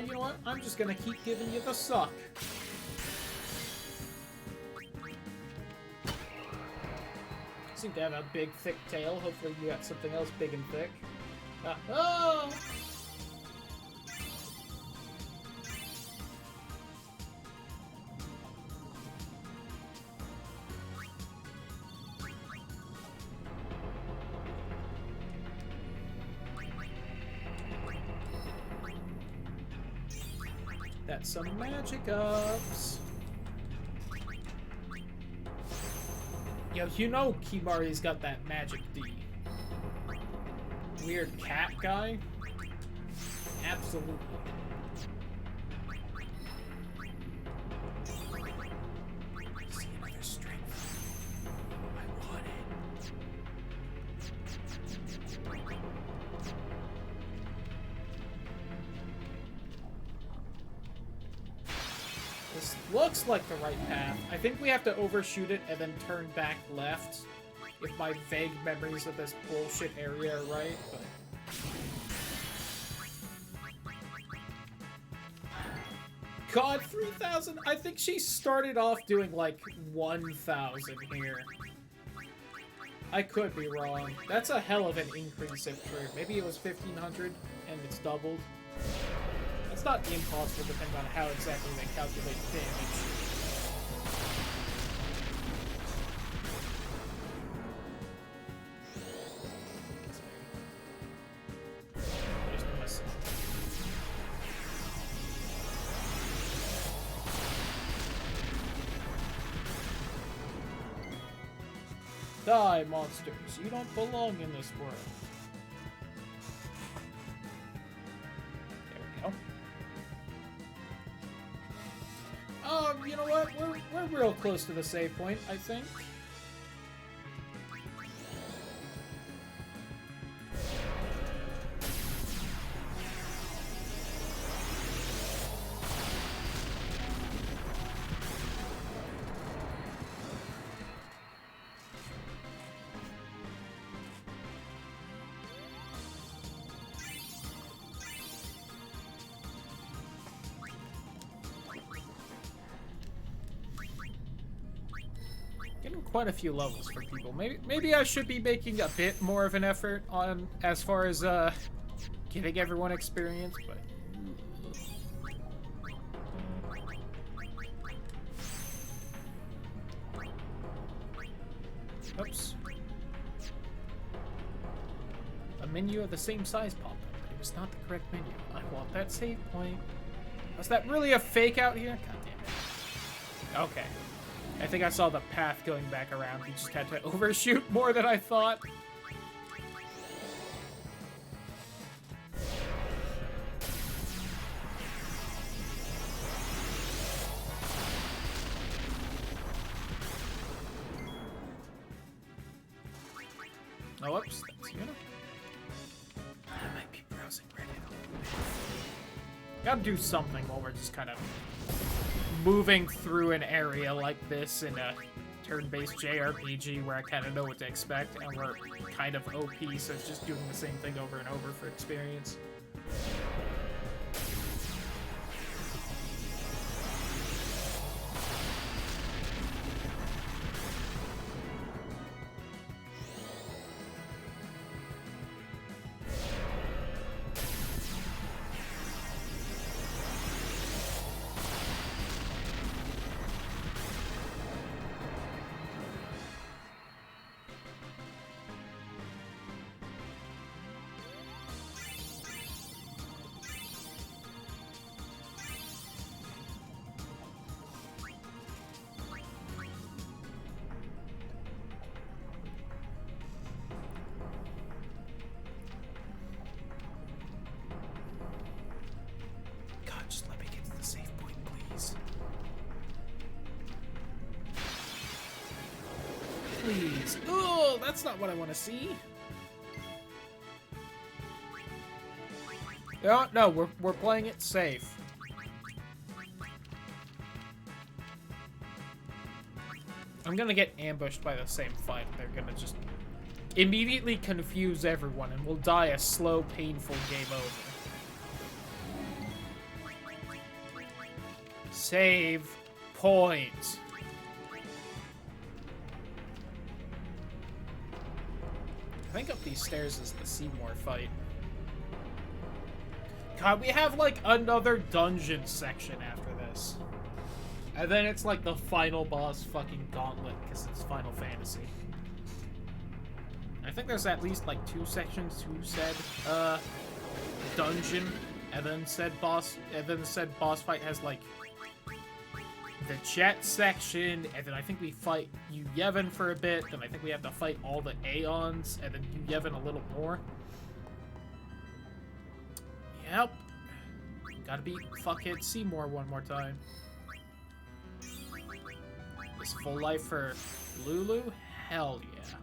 You know what? I'm just gonna keep giving you the suck. Seem to have a big, thick tail. Hopefully you got something else big and thick. Oh! That's some magic ups. Yo, you know Kimari's got that magic D. Weird cat guy? Absolutely. See another strength. I want it. This looks like the right path. I think we have to overshoot it and then turn back left. If my vague memories of this bullshit area are right, but... God, 3,000? I think she started off doing like 1,000 here. I could be wrong. That's a hell of an increase if true. Maybe it was 1,500 and it's doubled. It's not impossible depending on how exactly they calculate damage. There's no mess. Die, monsters. You don't belong in this world. You know what? We're real close to the save point, I think. Getting quite a few levels for people. Maybe I should be making a bit more of an effort on as far as giving everyone experience, but oops. A menu of the same size popped up, but it was not the correct menu. I want that save point. Was that really a fake out here? God damn it. Okay. I think I saw the path going back around. We just had to overshoot more than I thought. Oh, whoops. That's Yuna. I might be browsing Reddit. Gotta do something while we're just kind of moving through an area like this in a turn-based JRPG where I kind of know what to expect, and we're kind of OP, so it's just doing the same thing over and over for experience. Please. Oh! Oh, that's not what I want to see. No, we're playing it safe. I'm gonna get ambushed by the same fight. They're gonna just immediately confuse everyone, and we'll die a slow, painful game over. Save point. I think up these stairs is the Seymour fight. God, we have, like, another dungeon section after this. And then it's, like, the final boss fucking gauntlet, because it's Final Fantasy. I think there's at least, like, 2 sections who said, dungeon, and then said boss fight has, like, the jet section, and then I think we fight Yevon for a bit, then I think we have to fight all the Aeons, and then Yevon a little more. Yep. Gotta beat fuckhead Seymour one more time. This full life for Lulu? Hell yeah.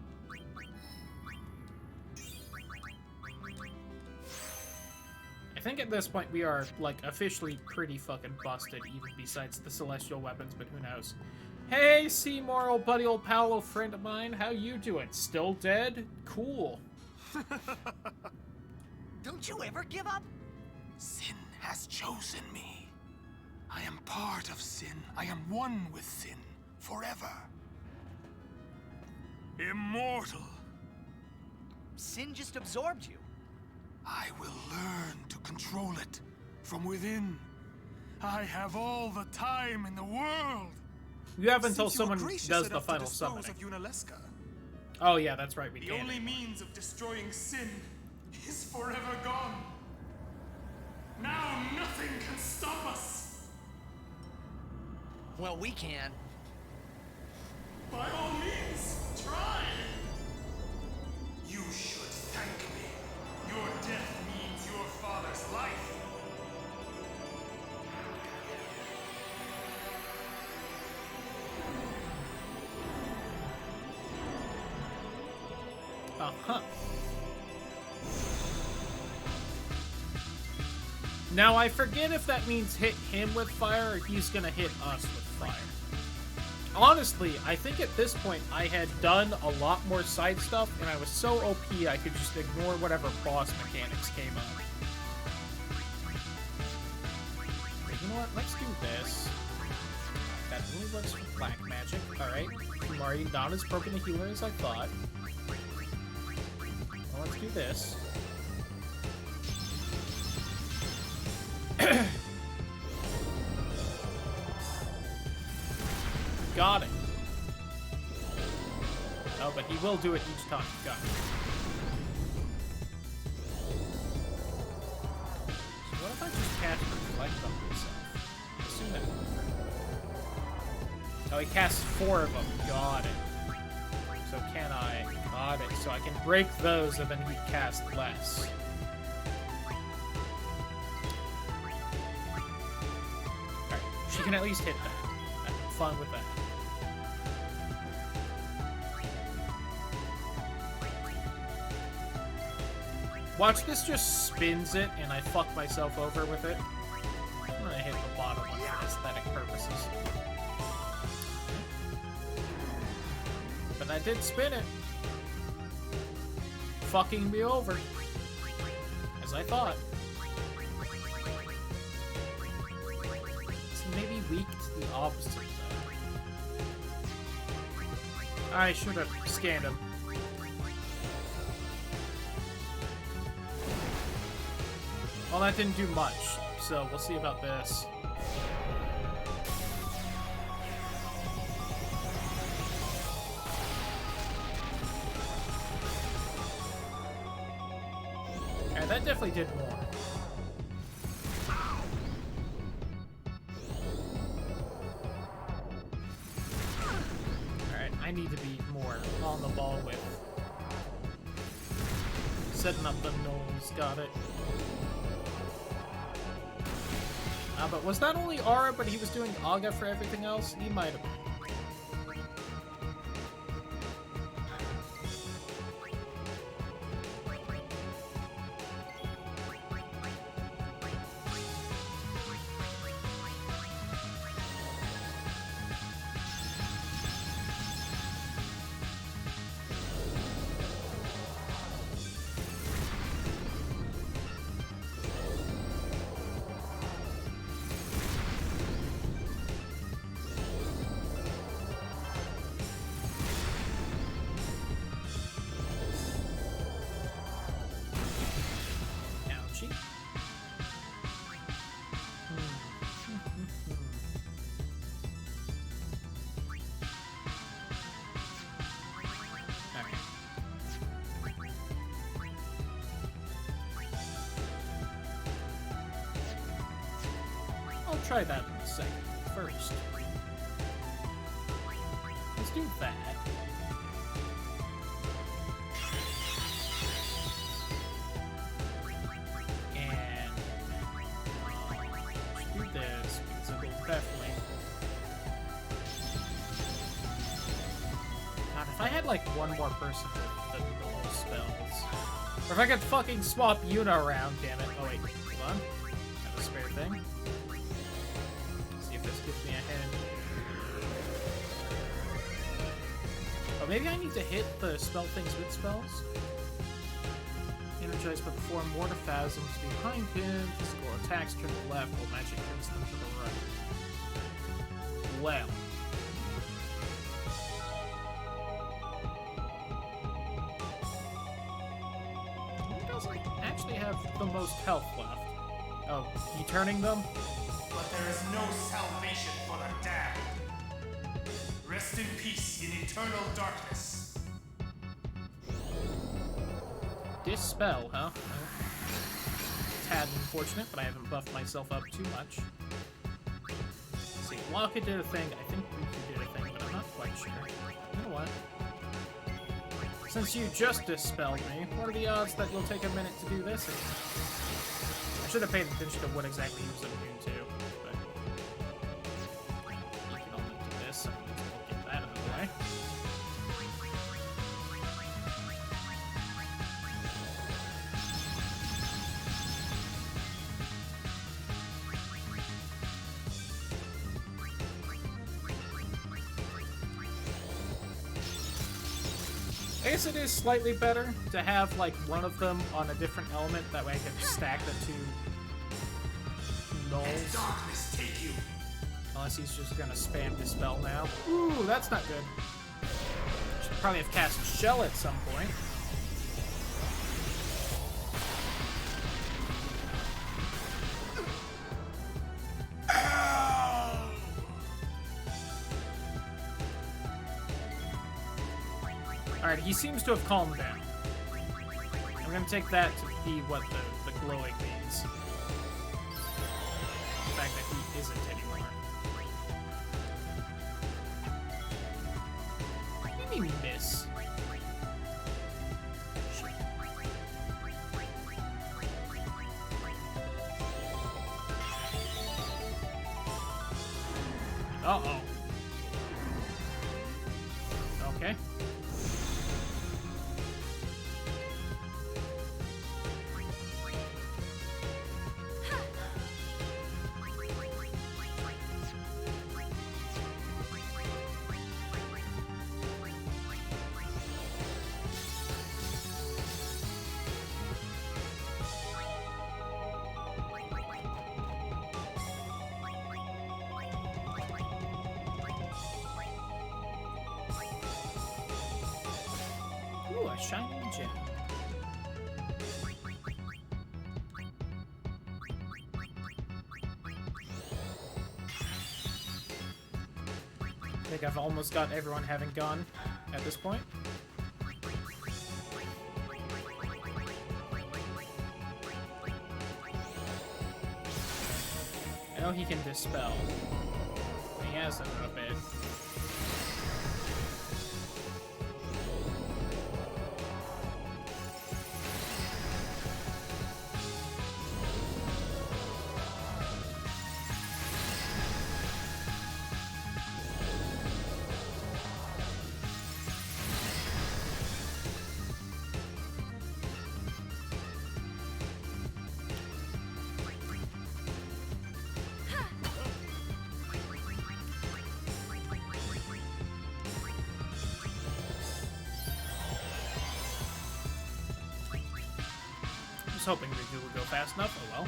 I think at this point we are, like, officially pretty fucking busted, even besides the celestial weapons, but who knows. Hey, Seymour, old buddy, old pal, old friend of mine, how you doing? Still dead? Cool. Don't you ever give up? Sin has chosen me. I am part of sin. I am one with sin. Forever. Immortal. Sin just absorbed you. I will learn to control it from within. I have all the time in the world. You have until someone does the final summoning. Oh yeah, that's right, we The can. only means of destroying sin is forever gone. Now nothing can stop us. Well, we can. By all means, try. You should thank me. Your death means your father's life. Uh-huh. Now, I forget if that means hit him with fire or he's gonna hit us with fire. Honestly, I think at this point I had done a lot more side stuff, and I was so OP I could just ignore whatever boss mechanics came up. But you know what? Let's do this. That only works for black magic. Alright. Kumari, not as broken a healer as I thought. Well, let's do this. Got it. Oh, but he will do it each time. Got it. So what if I just cast Reflect on myself? Assume that. Oh, he casts 4 of them. Got it. So can I? Got it. So I can break those and then he cast less. Alright, she can at least hit that. I'm fun with that. Watch, this just spins it, and I fuck myself over with it. I'm gonna hit the bottom one for aesthetic purposes. But I did spin it. Fucking me over. As I thought. It's maybe weak to the opposite, though. I should have scanned him. Well, that didn't do much, so we'll see about this. Alright, that definitely did more. Alright, I need to be more on the ball with setting up the nose. Got it. But was that only Aura, but he was doing Aga for everything else? He might have been. try that in a second. First, let's do that. And do this because it will definitely. God, if I had like one more person with the normal spells, or if I could fucking swap Yuna around, damn it! Oh wait, hold on. Have a spare thing. See if this gives me a hint. Oh, maybe I need to hit the spell things with spells. Energized by the four mortiphasms behind him. Physical attacks turn to the left, while magic turns them to the right. Well. He doesn't actually have the most health left. Oh, he turning them? But there is no salvation for the damned. Rest in peace in eternal darkness. Dispel, huh? Well, tad unfortunate, but I haven't buffed myself up too much. Let's see, Waka did a thing. I think Riku did a thing, but I'm not quite sure. You know what? Since you just dispelled me, what are the odds that you'll take a minute to do this again? I should have paid attention to what exactly he was immune to, but you can only do this, so we'll get that out of the way. I guess it is slightly better to have like one of them on a different element. That way I can stack the two nulls. Darkness take you. Unless he's just gonna spam Dispel now. Ooh, that's not good. Should probably have cast Shell at some point. Alright, he seems to have calmed down. I'm gonna take that to be what the glowing means. The fact that he isn't anymore. What do you mean miss? Uh-oh. Okay. Ooh, a shining gem. I think I've almost got everyone having gone at this point. I know he can dispel. He has them a bit. I was hoping Riku would go fast enough. Oh well.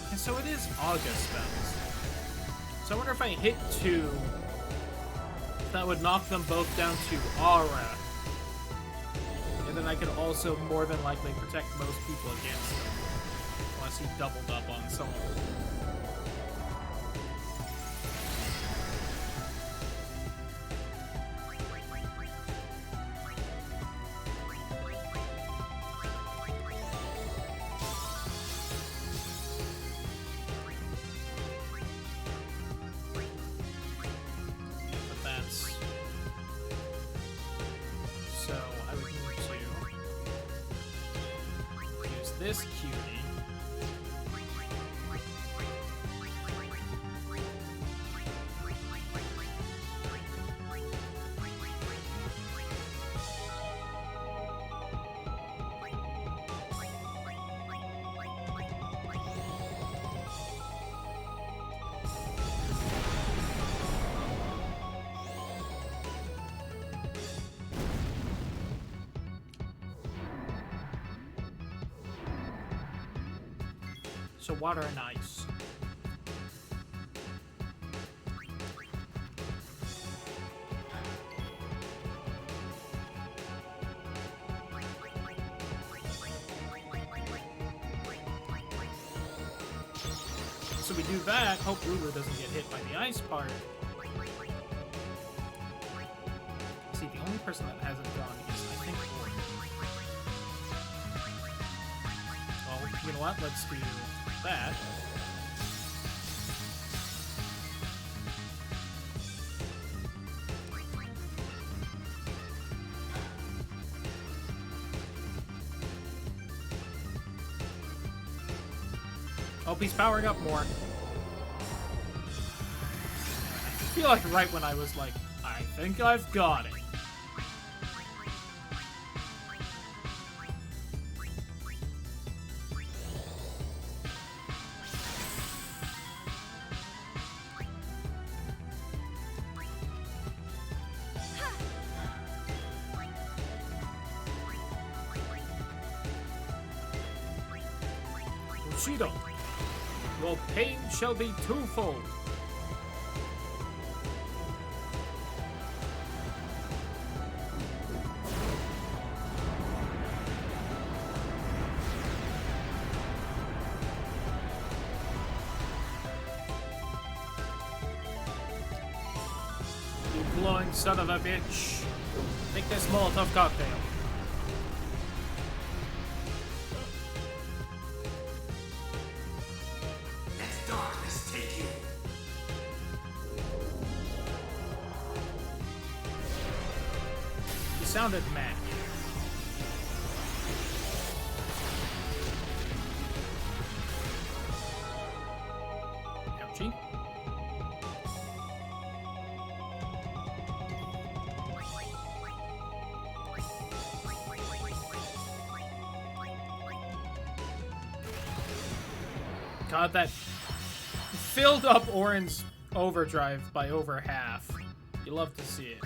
Okay, so it is August spells. So I wonder if I hit 2, that would knock them both down to Aura. And then I could also more than likely protect most people against them. Unless he doubled up on someone. this cutie. So water and ice. So we do that, hope Lulu doesn't get hit by the ice part. See, the only person that hasn't gone is, I think, Orin. Well, you know what? Let's do that. Hope he's powering up more. I feel like right when I was like, I think I've got it. Bushido, your pain shall be twofold. You glowing son of a bitch. Take this Molotov cocktail. Let darkness take you. You sounded mad. Ouchie. God, that filled up Orin's overdrive by over half. You love to see it.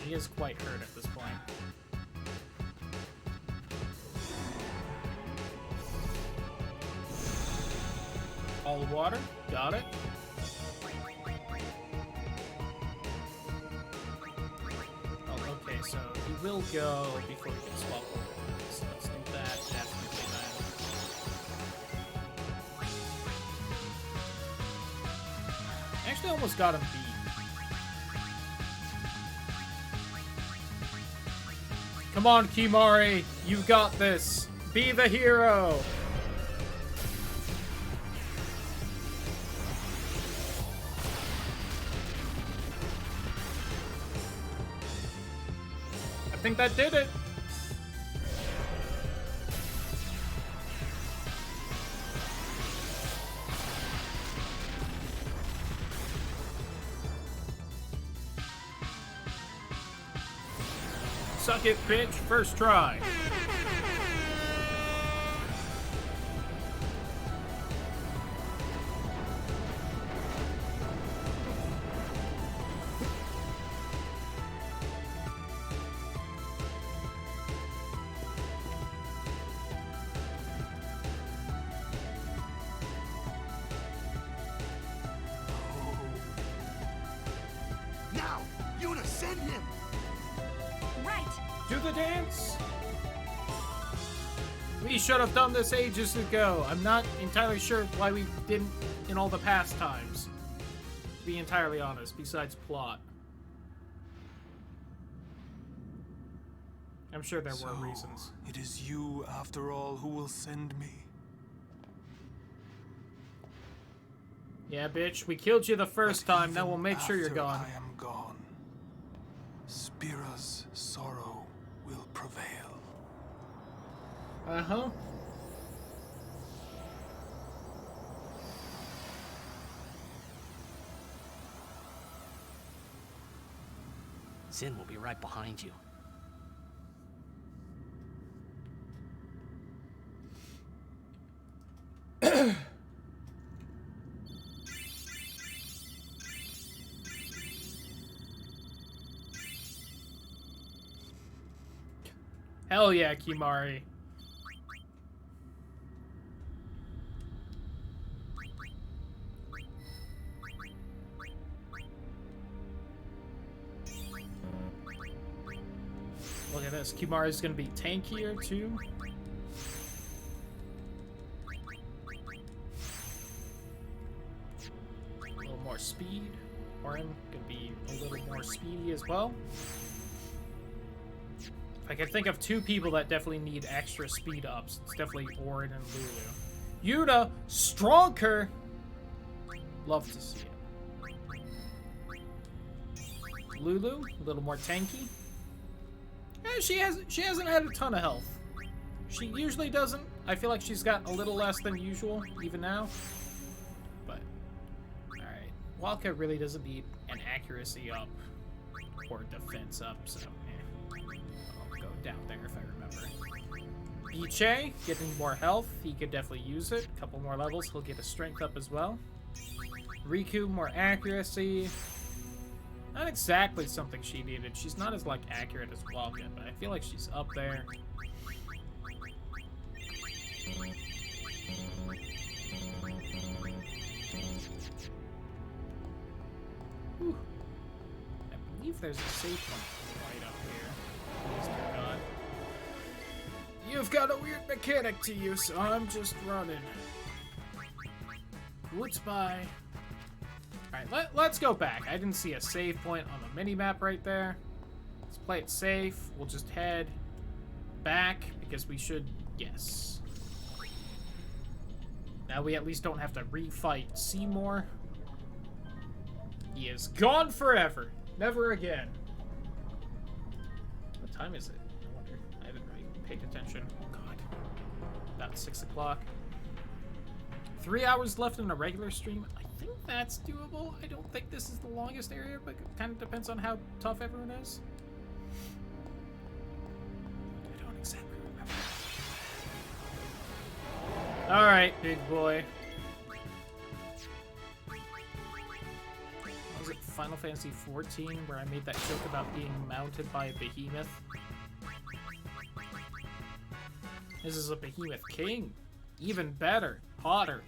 He is quite hurt at this point. All water, got it. Oh, okay, so he will go before he can swap over. So let's do that, definitely that. Actually almost got him beat. Come on, Kimari, you got this. Be the hero. I think that did it. Suck it, bitch. First try. Now, Yuna, send him! Do the dance? We should have done this ages ago. I'm not entirely sure why we didn't in all the past times. To be entirely honest, besides plot. I'm sure there were reasons. It is you, after all, who will send me. Yeah, bitch, we killed you the first time, now we'll make sure you're After gone. I am gone, Spira's sorrow will prevail. Uh-huh. Sin will be right behind you. Hell yeah, Kimari. Look at this. Kimari's gonna be tankier too. A little more speed. Orin gonna be a little more speedy as well. I can think of two people that definitely need extra speed ups. It's definitely Orin and Lulu. Yuna, stronger. Love to see it. Lulu, a little more tanky. She hasn't had a ton of health. She usually doesn't. I feel like she's got a little less than usual, even now. But, alright. Walka really doesn't need an accuracy up or defense up, so I'll go down there if I remember. Iche, getting more health. He could definitely use it. A couple more levels, he'll get his strength up as well. Riku, more accuracy. Not exactly something she needed. She's not as, like, accurate as Walka, but I feel like she's up there. Whew. I believe there's a safe one right up here. Please, dear God. You've got a weird mechanic to you, so I'm just running. Goodbye. Alright, let's go back. I didn't see a save point on the mini-map right there. Let's play it safe. We'll just head back because we should... Yes. Now we at least don't have to refight Seymour. He is gone forever. Never again. What time is it? I wonder. I haven't really paid attention. Oh, God. About 6 o'clock. 3 hours left in a regular stream. I think that's doable. I don't think this is the longest area, but it kind of depends on how tough everyone is. I don't exactly remember. Alright, big boy. Was it Final Fantasy XIV where I made that joke about being mounted by a behemoth? This is a behemoth king. Even better. Hotter.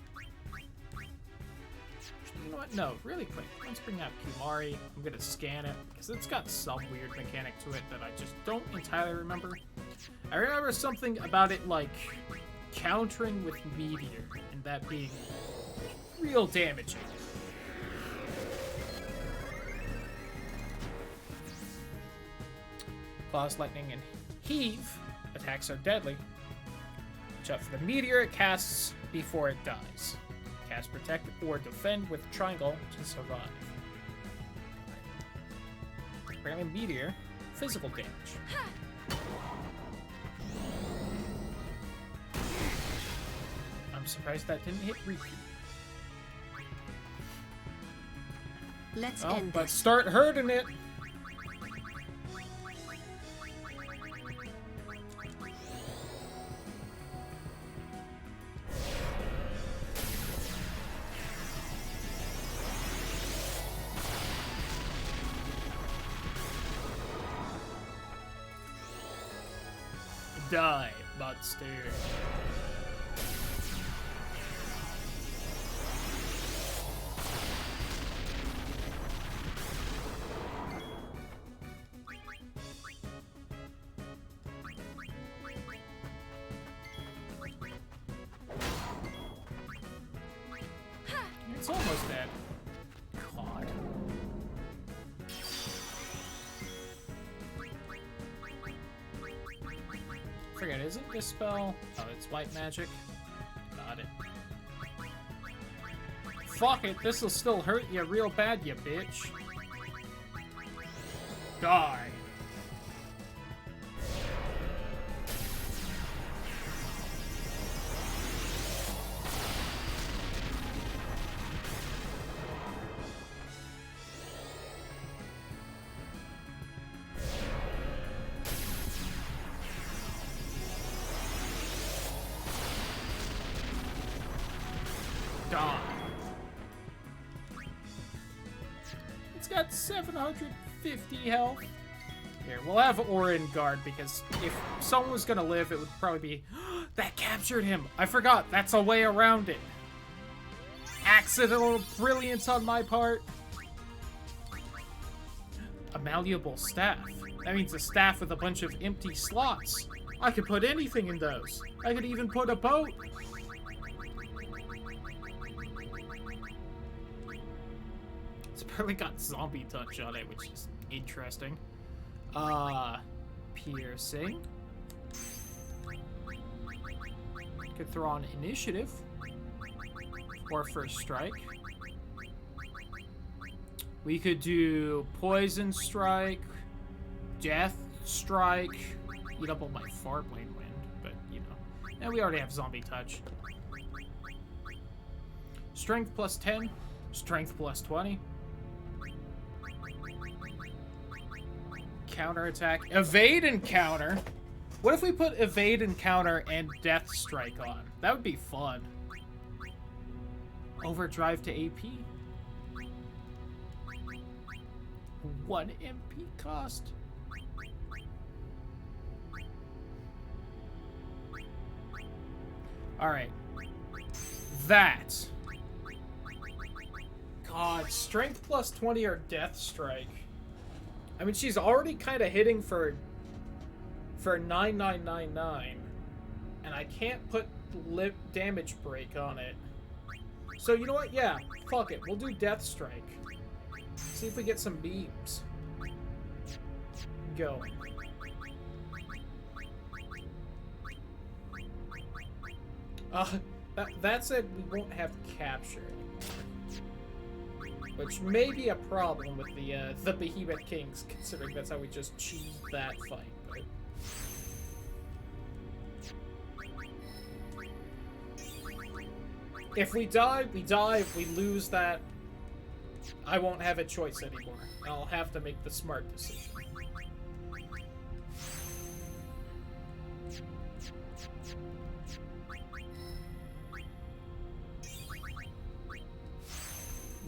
You know what? No, really quick. Let's bring out Kimari. I'm gonna scan it because it's got some weird mechanic to it that I just don't entirely remember. I remember something about it like countering with meteor and that being real damaging. Claws, lightning, and heave attacks are deadly. Watch out for the meteor it casts before it dies. Cast protect or defend with triangle to survive. Apparently meteor, physical damage. I'm surprised that didn't hit Riku. Let's Oh, end but this. start hurting it. Die, monster. It's almost dead. God. Forget, isn't this spell? Oh, it's white magic. Got it. Fuck it, this'll still hurt you real bad, you bitch. Die. It's got 750 health. Here, we'll have Orin guard, because if someone was gonna live, it would probably be... That captured him! I forgot, that's a way around it. Accidental brilliance on my part. A malleable staff. That means a staff with a bunch of empty slots. I could put anything in those. I could even put a boat. It's probably got zombie touch on it, which is interesting. Piercing. Could throw on initiative. Or first strike. We could do poison strike, death strike, eat up all my farblane wind, but you know. And we already have zombie touch. Strength plus 10, strength plus 20. Counterattack, evade and counter. What if we put evade and counter and death strike on? That would be fun. Overdrive to AP. 1 MP cost. Alright. That. God, strength plus 20 or death strike. I mean, she's already kind of hitting for 9999. And I can't put lip damage break on it. So you know what? Yeah, fuck it. We'll do death strike. See if we get some beams. Go. That said, we won't have capture anymore. Which may be a problem with the Behemoth Kings, considering that's how we just cheesed that fight. But... if we die, we die. If we lose that, I won't have a choice anymore. I'll have to make the smart decision.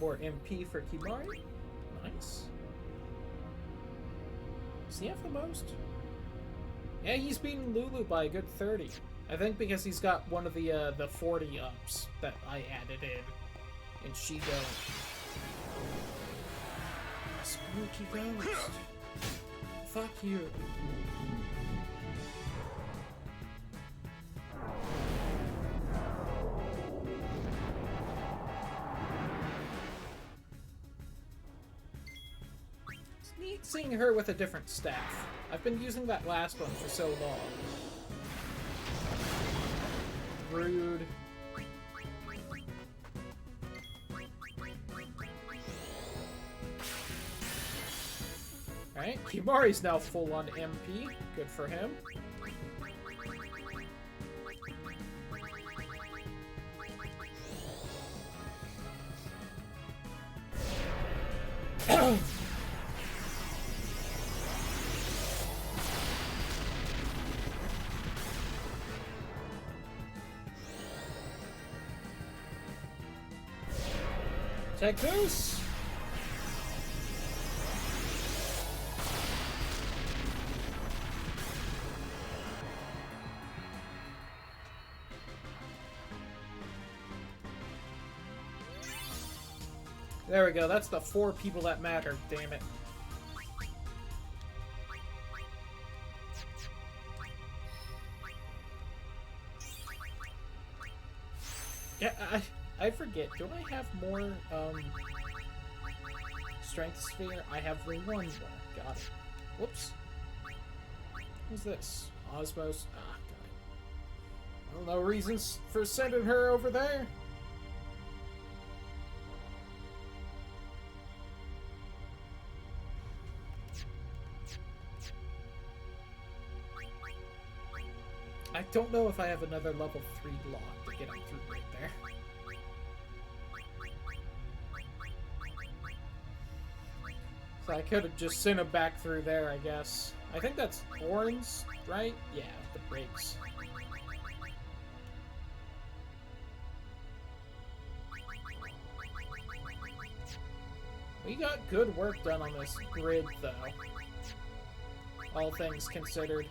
More MP for Kimari. Nice. Does he have the most? Yeah, he's beaten Lulu by a good 30. I think because he's got one of the 40 ups that I added in. And she don't. Spooky ghost. Fuck you. It's neat seeing her with a different staff. I've been using that last one for so long. Rude. Alright, Kimari's now full on MP. Good for him. Take this! There we go, that's the 4 people that matter, damn it. Yeah, I forget, don't I have more, Strength Sphere? I have one more. Got it. Whoops. Who's this? Osmos? Ah, got it. Well, no reasons for sending her over there. I don't know if I have another level 3 lock to get him through right there. So I could have just sent him back through there, I guess. I think that's Orin's, right? Yeah, the brakes. We got good work done on this grid, though. All things considered.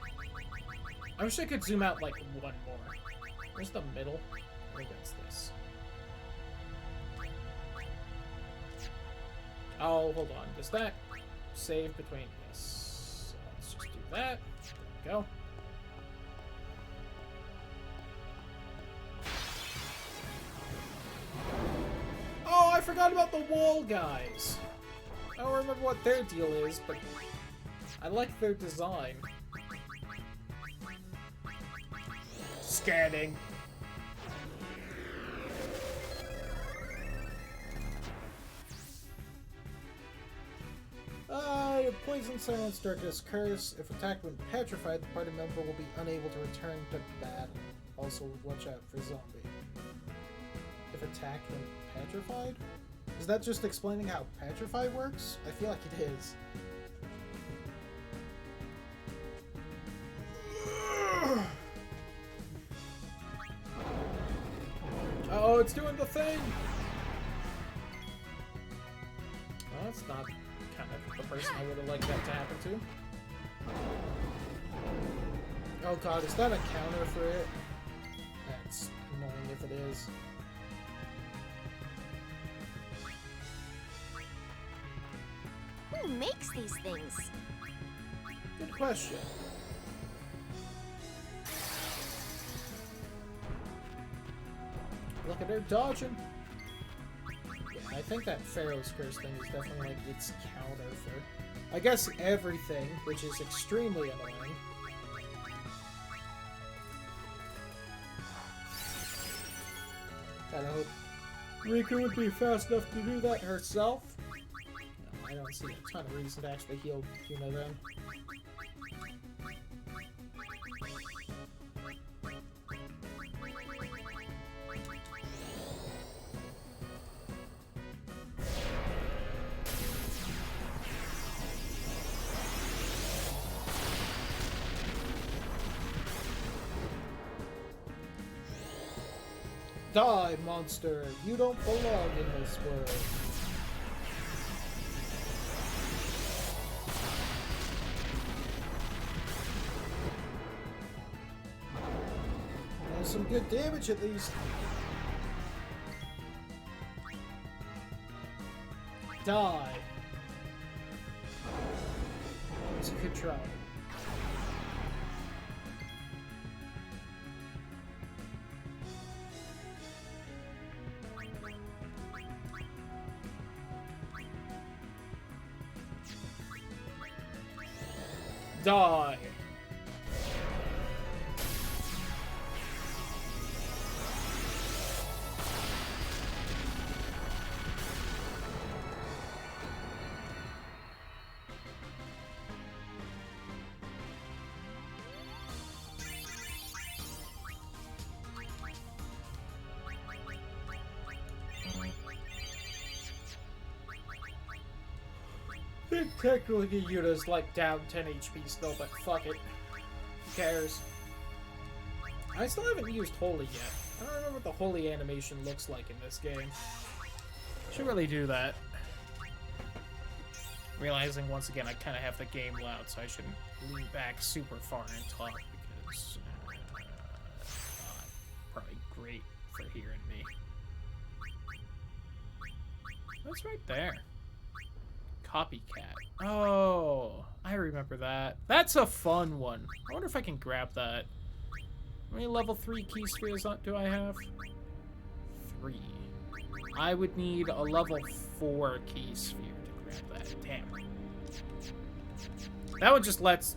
I wish I could zoom out, like, one more. Where's the middle? I think that's this. Oh, hold on. Does that save between... Yes. So let's just do that. There we go. Oh, I forgot about the wall guys. I don't remember what their deal is, but I like their design. Scanning. Poison silence darkness curse. If attacked when petrified, the party member will be unable to return to battle. Also, watch out for zombie. If attacked when petrified? Is that just explaining how petrify works? I feel like it is. Oh, it's doing the thing! Well, that's not kind of the person I would have liked that to happen to. Oh god, is that a counter for it? That's annoying if it is. Who makes these things? Good question. Look at her dodging. Yeah, I think that Pharaoh's Curse thing is definitely like its counter for, I guess, everything, which is extremely annoying. Kinda hope Riku would be fast enough to do that herself. No, I don't see a ton of reason to actually heal Yuna then. Die, monster! You don't belong in this world. There's some good damage at least. Die. It's a good try. Die. I think technically Yuna's like down 10 HP still, but fuck it. Who cares? I still haven't used Holy yet. I don't remember what the Holy animation looks like in this game. Should really do that. Realizing once again I kind of have the game loud, so I shouldn't lean back super far and talk because it's not probably great for hearing me. What's right there? Copycat. Oh, I remember that. That's a fun one. I wonder if I can grab that. How many level 3 key spheres do I have? 3. I would need a level 4 key sphere to grab that. Damn. That one just lets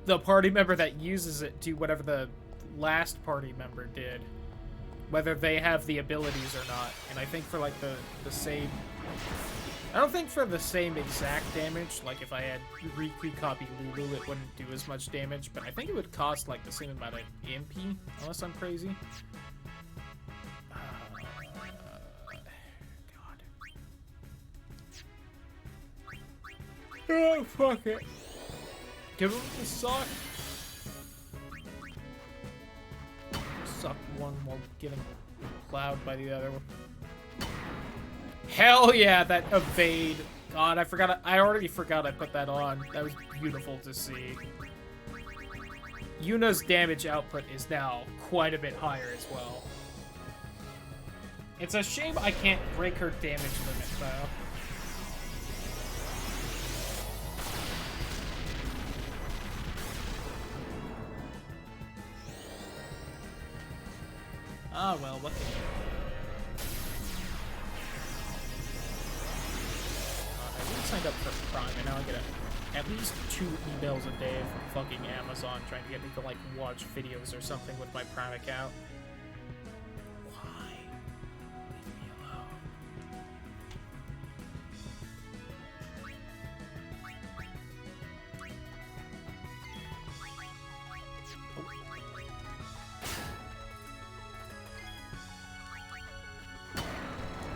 the party member that uses it do whatever the last party member did. Whether they have the abilities or not. And I think for like the same... I don't think for the same exact damage, like if I had Riku copy Lulu, it wouldn't do as much damage, but I think it would cost like the same amount of MP, unless I'm crazy. God. Oh, fuck it. Give him the suck. Suck one while getting plowed by the other one. Hell yeah, that evade. God, I forgot. I already forgot I put that on. That was beautiful to see. Yuna's damage output is now quite a bit higher as well. It's a shame I can't break her damage limit, though. Ah, well, what can you do? I signed up for Prime, and now I get at least 2 emails a day from fucking Amazon trying to get me to, like, watch videos or something with my Prime account. Why? Leave me alone.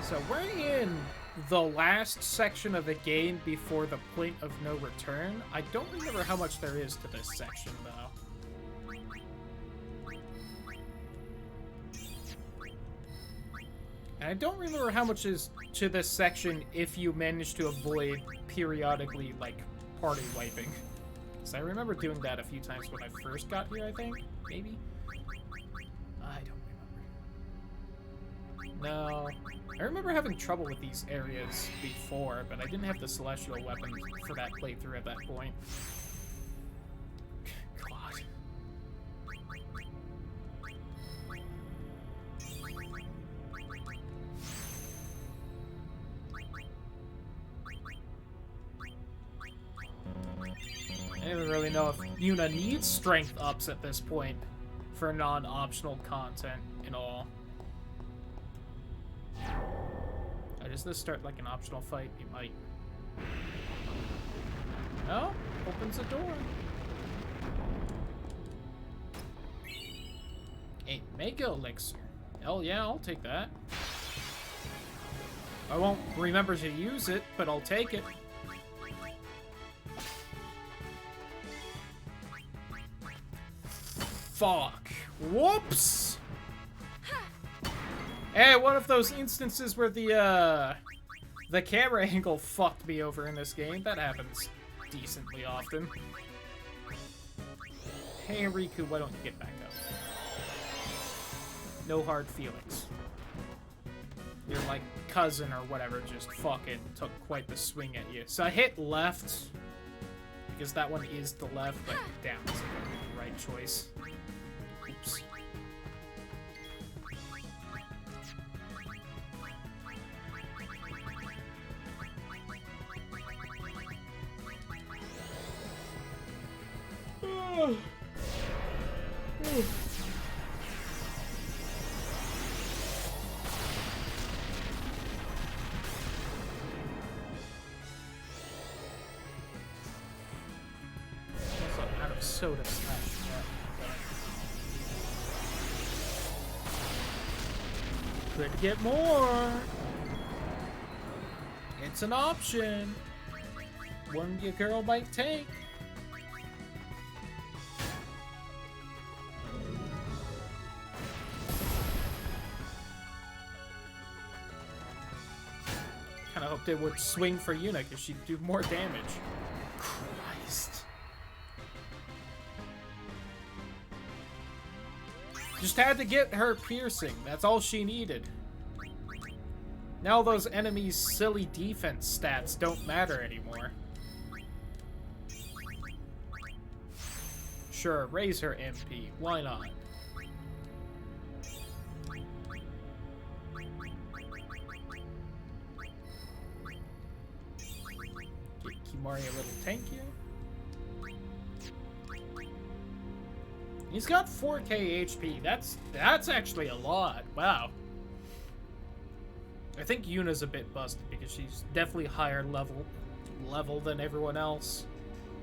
So we're in the last section of the game before the point of no return. I don't remember how much there is to this section, though. And I don't remember how much is to this section if you manage to avoid periodically, like, party wiping. Because I remember doing that a few times when I first got here, I think? Maybe? I don't remember. No. I remember having trouble with these areas before, but I didn't have the celestial weapon for that playthrough at that point. God. I don't even really know if Yuna needs strength ups at this point for non-optional content and all. Does this start like an optional fight? It might. Oh, opens a door. A Mega Elixir. Hell yeah, I'll take that. I won't remember to use it, but I'll take it. Fuck. Whoops! Hey, one of those instances where the camera angle fucked me over in this game. That happens decently often. Hey, Riku, why don't you get back up? No hard feelings. Your, like, cousin or whatever just fucking took quite the swing at you. So I hit left, because that one is the left, but down is the right choice. Oops. Also out of soda smash. Could get more. It's an option. One your girl might take. Kinda hoped it would swing for Yuna because she'd do more damage. Christ. Just had to get her piercing. That's all she needed. Now those enemies' silly defense stats don't matter anymore. Sure, raise her MP. Why not? Give Kimari a little tank here. He's got 4k HP. That's actually a lot. Wow. I think Yuna's a bit busted because she's definitely higher level than everyone else.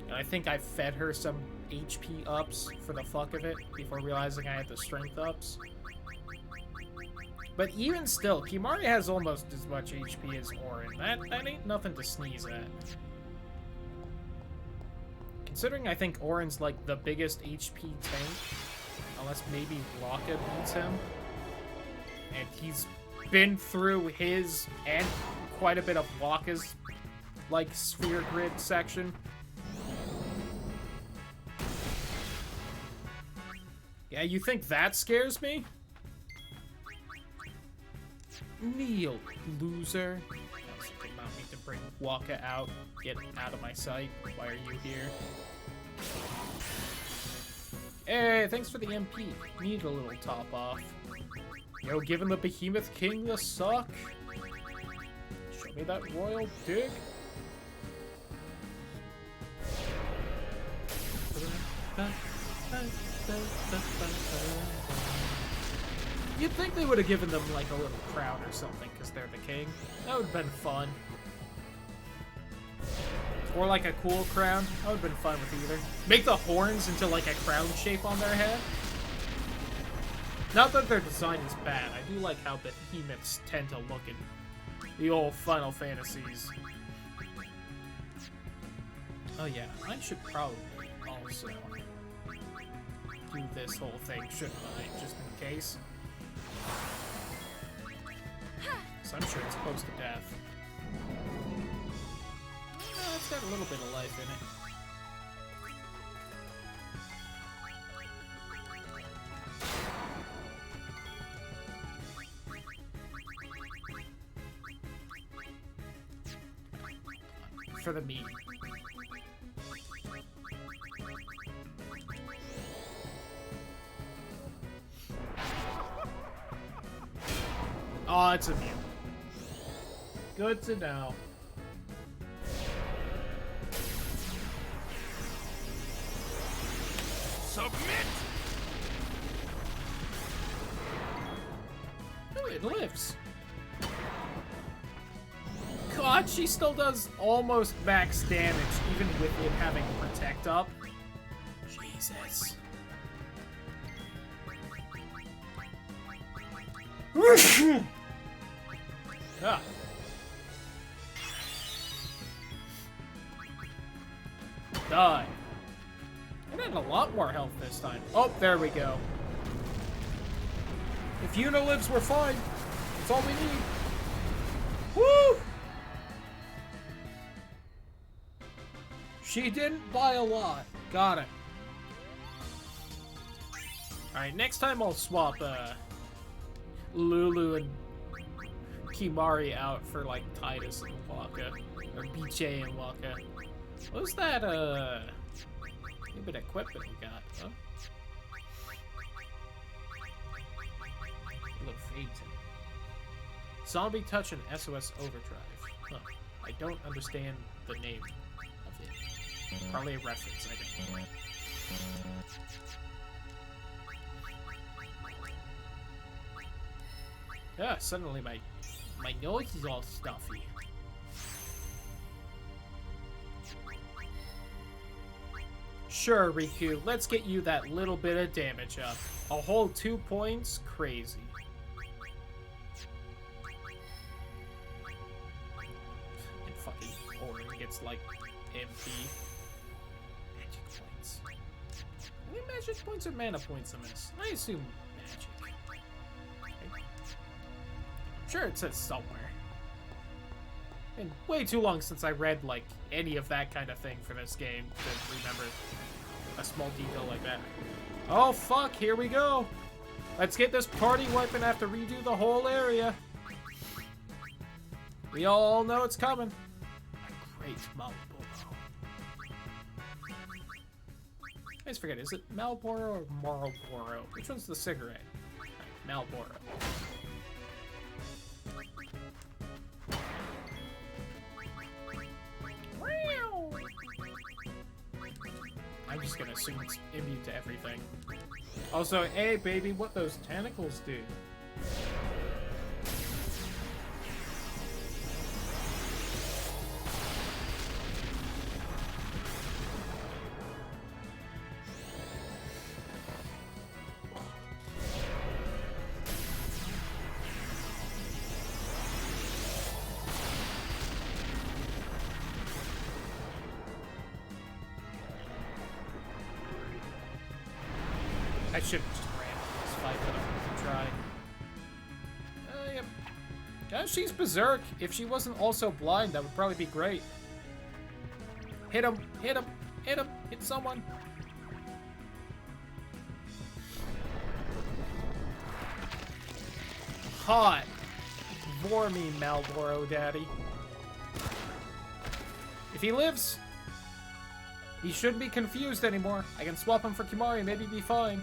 And I think I fed her some HP ups for the fuck of it before realizing I had the strength ups. But even still, Kimari has almost as much HP as Auron. That ain't nothing to sneeze at. Considering I think Auron's like the biggest HP tank, unless maybe Locke beats him, and he's been through his and quite a bit of Waka's, like, sphere grid section. Yeah, you think that scares me? Kneel, loser. I was thinking about me to bring Waka out. Get out of my sight. Why are you here? Hey, thanks for the MP. Need a little top off. Yo, giving the Behemoth King the suck. Show me that royal dig. You'd think they would have given them, like, a little crown or something, because they're the king. That would have been fun. Or, like, a cool crown. That would have been fun with either. Make the horns into, like, a crown shape on their head. Not that their design is bad. I do like how behemoths tend to look in the old Final Fantasies. Oh, yeah. I should probably also do this whole thing, shouldn't I? Just in case. So I'm sure it's close to death. It's got a little bit of life in it. For the meat. Oh, it's immune. Good to know. Submit! Oh, it lives. God, she still does almost max damage, even with it having Protect up. Jesus. Ah. Die. It had a lot more health this time. Oh, there we go. If Yuna lives, we're fine. That's all we need. Woo! She didn't buy a lot. Got it. Alright, next time I'll swap Lulu and Kimari out for, like, Titus and Waka. Or BJ and Waka. What was that, new bit of equipment we got, huh? A little fade to me. Zombie Touch and SOS Overdrive. Huh. I don't understand the name of it. Probably a reference, I think. Yeah, suddenly my nose is all stuffy. Sure, Riku, let's get you that little bit of damage up. A whole 2 points? Crazy. And fucking Orin gets, like, MP. Magic points. Are they magic points or mana points in this? I assume magic. I'm sure it says somewhere. Been way too long since I read, like, any of that kind of thing for this game to remember a small detail like that. Oh, fuck, here we go. Let's get this party wiped and have to redo the whole area. We all know it's coming. A great Malboro. I always forget, is it Malboro or Marlboro? Which one's the cigarette? Right, Malboro. I'm just gonna assume it's immune to everything. Also, hey baby, what those tentacles do? I should have just ran this fight, but I'm gonna try. Yep. Yeah, she's berserk. If she wasn't also blind, that would probably be great. Hit him! Hit him! Hit him! Hit someone! Hot! Bore me, Malboro Daddy. If he lives, he shouldn't be confused anymore. I can swap him for Kimari, maybe be fine.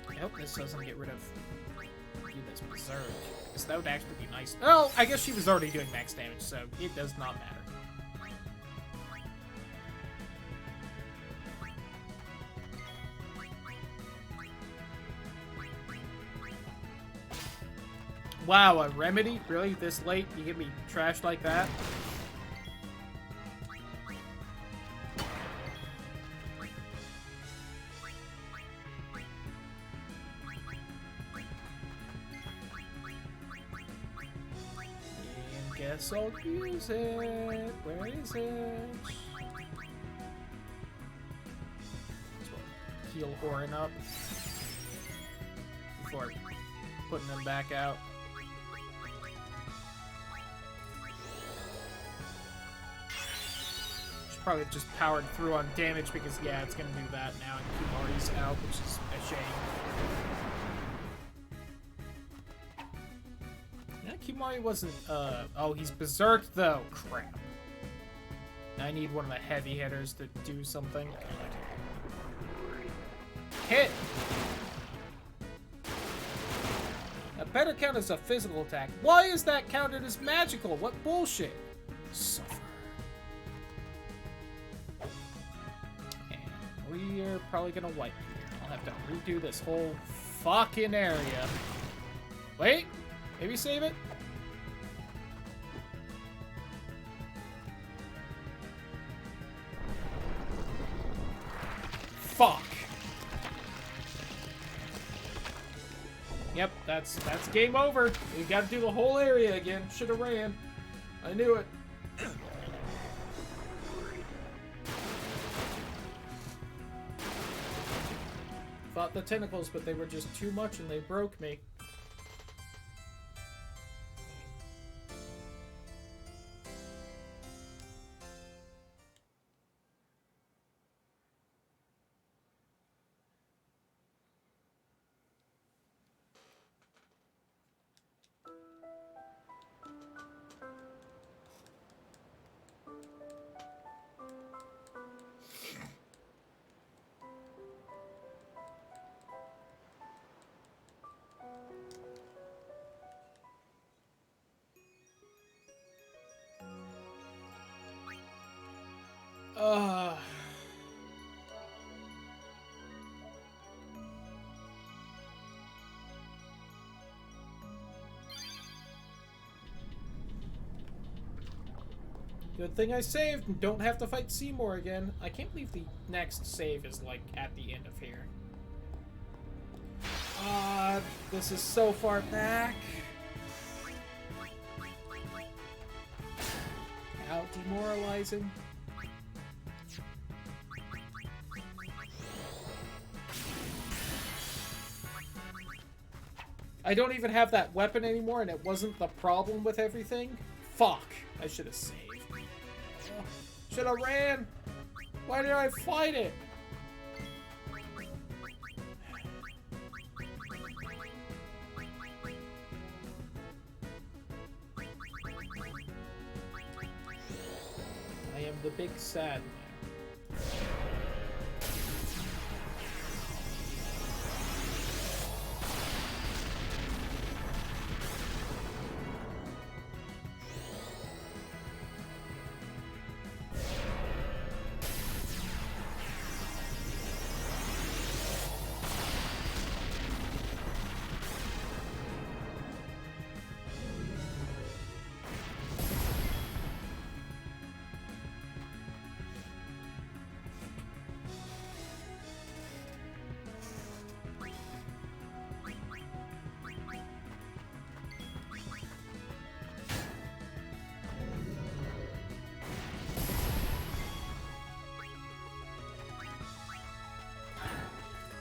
I hope this doesn't get rid of Yuna's berserk, because that would actually be nice. Oh, I guess she was already doing max damage, so it does not matter. Wow, a remedy? Really? This late? You get me trashed like that? Guess I'll use it. Where is it? Heal Orin up before putting them back out. Should probably have just powered through on damage because yeah, it's gonna do that now. And Kimari's out, which is a shame. Kimari wasn't, oh, he's berserked though. Crap. I need one of the heavy hitters to do something. Hit! That better count as a physical attack. Why is that counted as magical? What bullshit? Suffer. And we're probably gonna wipe here. I'll have to redo this whole fucking area. Wait! Maybe save it? Fuck. Yep, that's game over. We gotta do the whole area again. Should've ran. I knew it. Fought the tentacles, but they were just too much and they broke me. Good thing I saved and don't have to fight Seymour again. I can't believe the next save is, like, at the end of here. This is so far back. How demoralizing. I don't even have that weapon anymore, and it wasn't the problem with everything. Fuck. I should have saved. Should have ran. Why did I fight it? I am the big sad man.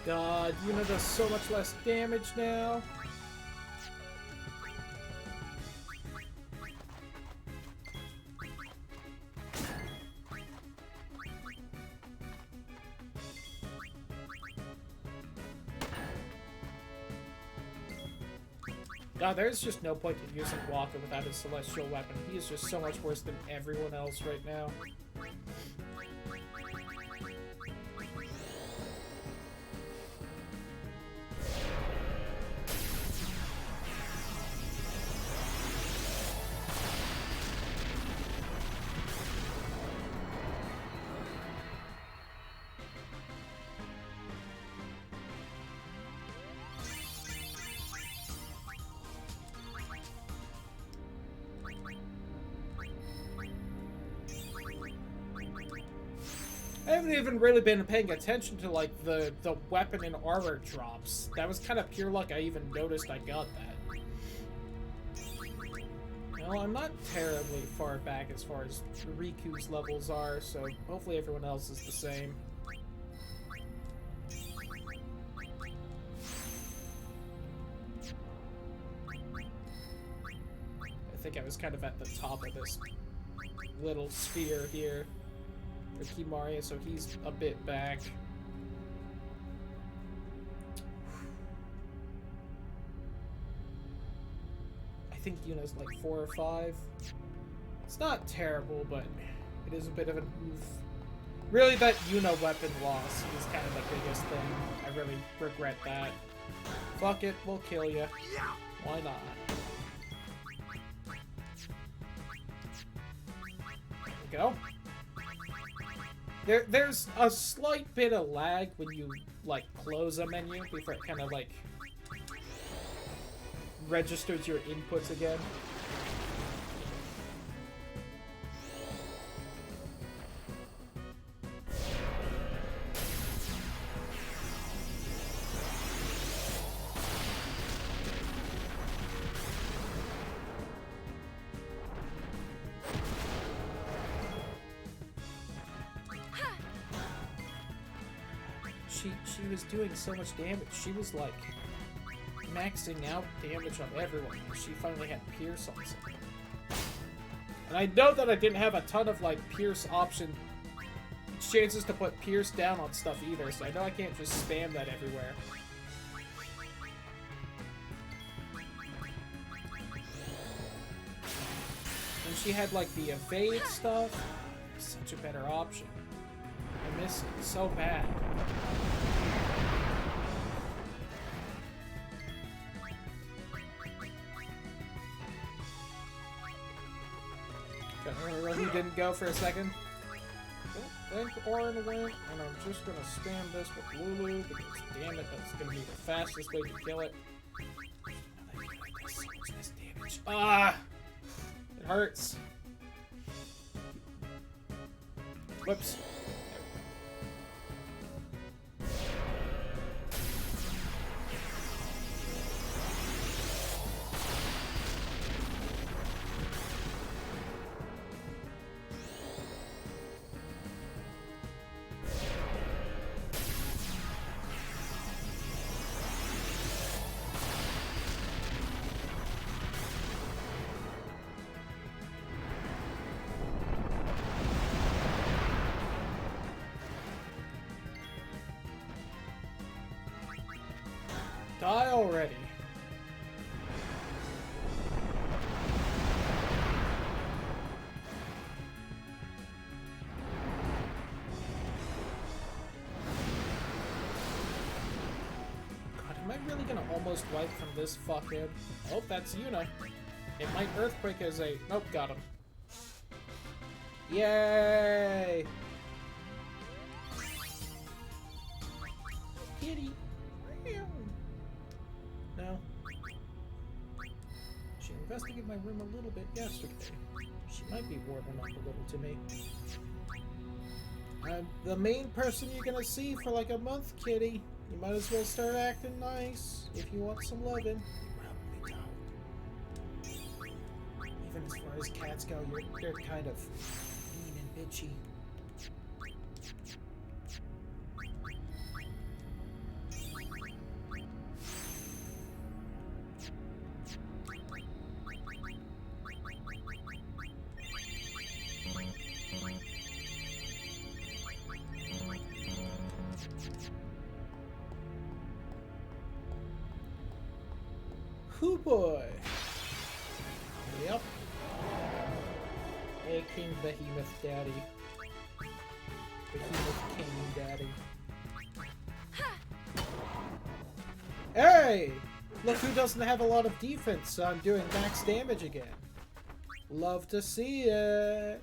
God, Yuna does so much less damage now. God, there's just no point in using Waka without his celestial weapon. He is just so much worse than everyone else right now. I haven't even really been paying attention to, like, the weapon and armor drops. That was kind of pure luck I even noticed I got that. Well, I'm not terribly far back as far as Riku's levels are, so hopefully everyone else is the same. I think I was kind of at the top of this little sphere here. For Kimaria, so he's a bit back. I think Yuna's like 4 or 5. It's not terrible, but it is a bit of an oof. Really, that Yuna weapon loss is kind of the biggest thing. I really regret that. Fuck it, we'll kill you. Why not? There we go. There's a slight bit of lag when you, like, close a menu before it kind of, like, registers your inputs again. She was doing so much damage. She was, like, maxing out damage on everyone. She finally had Pierce on something. And I know that I didn't have a ton of, like, Pierce option chances to put Pierce down on stuff either, so I know I can't just spam that everywhere. And she had, like, the evade stuff. Such a better option. I miss it so bad. Who didn't go for a second? Thank Orin went, and I'm just gonna spam this with Lulu because damn it, that's gonna be the fastest way to kill it. Ah! It hurts. Whoops. Die already. God, am I really gonna almost wipe from this fuckhead? Oh, that's Yuna. It might Earthquake as a... Nope, got him. Yay! Kitty. No. She investigated my room a little bit yesterday. She might be warming up a little to me. I'm the main person you're gonna see for like a month, kitty. You might as well start acting nice if you want some loving. You probably don't. Even as far as cats go, you're kind of mean and bitchy. Hoo boy. Yep. Hey, King Behemoth Daddy. Behemoth King Daddy. Hey! Look who doesn't have a lot of defense, so I'm doing max damage again. Love to see it.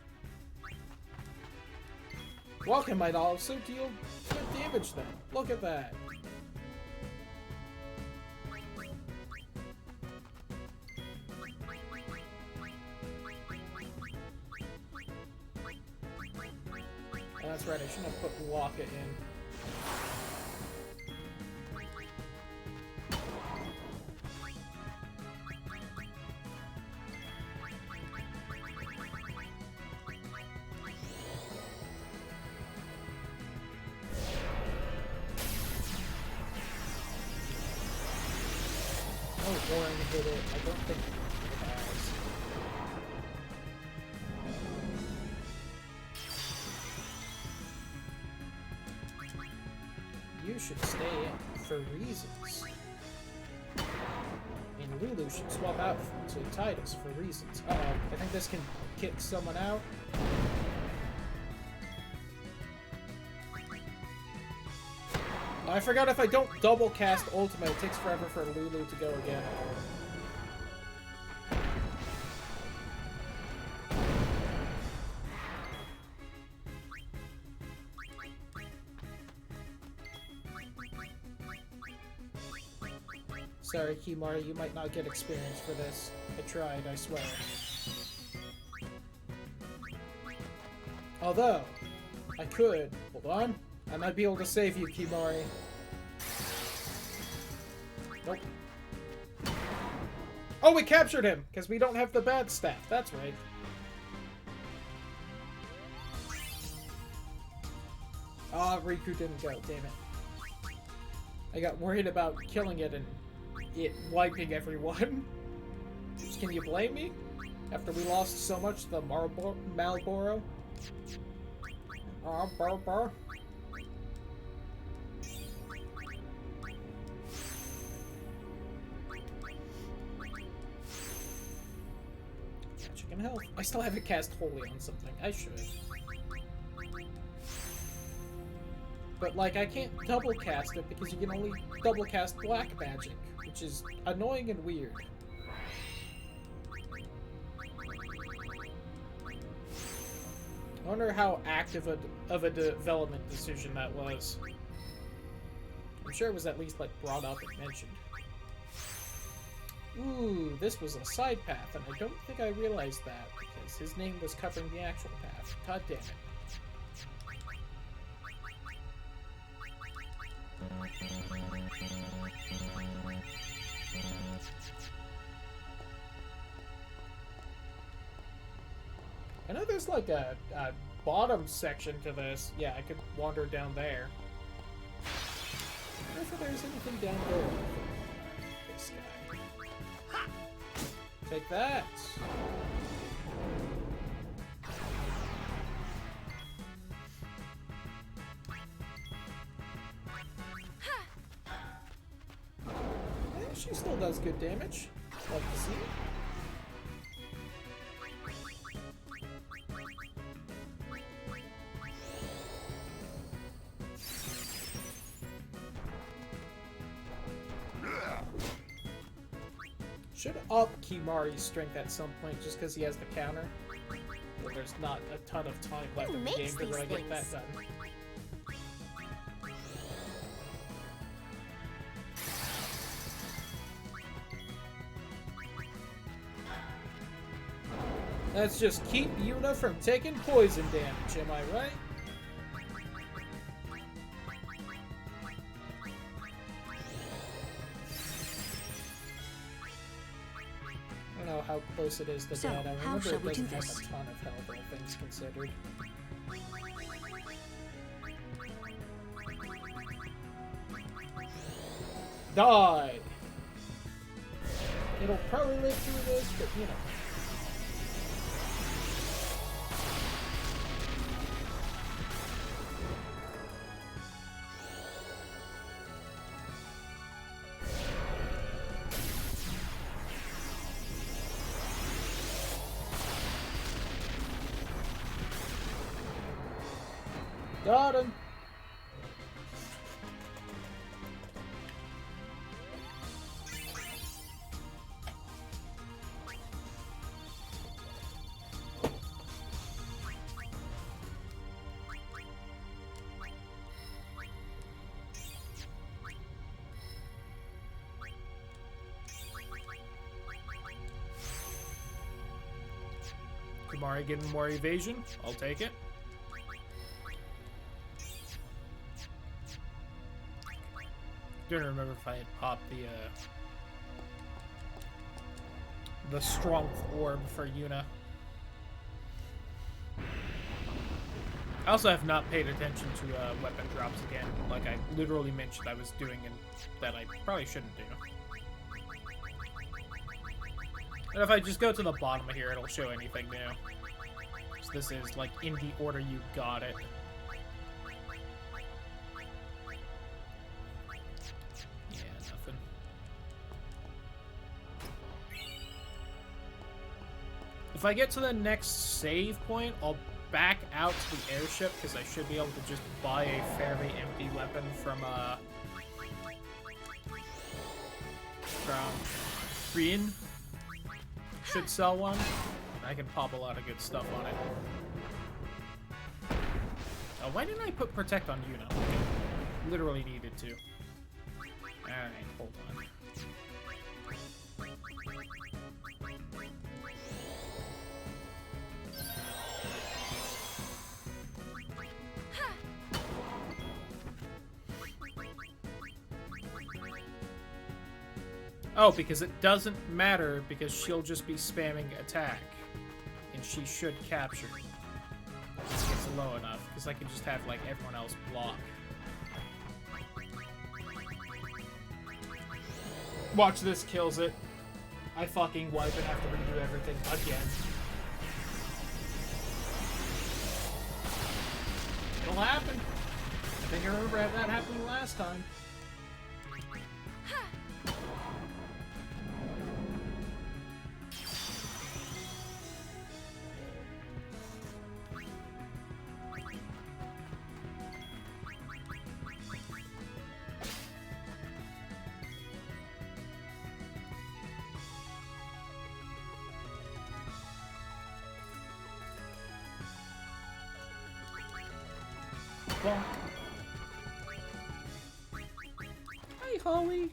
Walking might also deal good damage then. Look at that. That's right, I shouldn't have put Waka in. Oh, Warren hit it. I don't think it has. You should stay in for reasons. And Lulu should swap out to Titus for reasons. Uh-oh, I think this can kick someone out. I forgot if I don't double cast ultimate, it takes forever for Lulu to go again. Sorry, Kimari, you might not get experience for this. I tried, I swear. Although, I could. Hold on. I might be able to save you, Kimari. Nope. Oh, we captured him! Because we don't have the bad staff. That's right. Ah, Riku didn't go. Damn it. I got worried about killing it and it wiping everyone. Can you blame me? After we lost so much to the Malboro? Burr. Chicken health. I still haven't cast Holy on something. I should. But, like, I can't double cast it because you can only double cast black magic, which is annoying and weird. I wonder how active of a development decision that was. I'm sure it was at least, like, brought up and mentioned. Ooh, this was a side path, and I don't think I realized that, because his name was covering the actual path. God damn it. I know there's like a bottom section to this. Yeah, I could wander down there. I wonder if there's anything down there. This guy. Take that. Yeah, she still does good damage. Love to see it. Should up Kimari's strength at some point just because he has the counter. Well, there's not a ton of time left in the game to really get that done. Let's just keep Yuna from taking poison damage, am I right? I don't know how close it is to that. I remember it doesn't have a ton of health, all things considered. Die! It'll probably live through this, but you know. Got him. Kamari getting more evasion. I'll take it. Don't remember if I had popped the strength orb for Yuna. I also have not paid attention to weapon drops again, like I literally mentioned I was doing, and that I probably shouldn't do. And if I just go to the bottom of here, it'll show anything new. So this is like in the order you got it. Yeah, nothing. If I get to the next save point, I'll back out to the airship, because I should be able to just buy a fairly empty weapon from Green. Should sell one. I can pop a lot of good stuff on it. Oh, why didn't I put Protect on Yuna? Like, I literally needed to. Alright, hold on. Oh, because it doesn't matter, because she'll just be spamming attack. And she should capture. If this gets low enough, because I can just have, like, everyone else block. Watch this, kills it. I fucking wipe and have to redo everything again. It'll happen. I think I remember that happening last time. Bonk. Hi, Holly.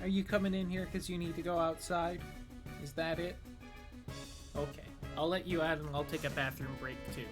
Are you coming in here because you need to go outside? Is that it? Okay. I'll let you out and I'll take a bathroom break too.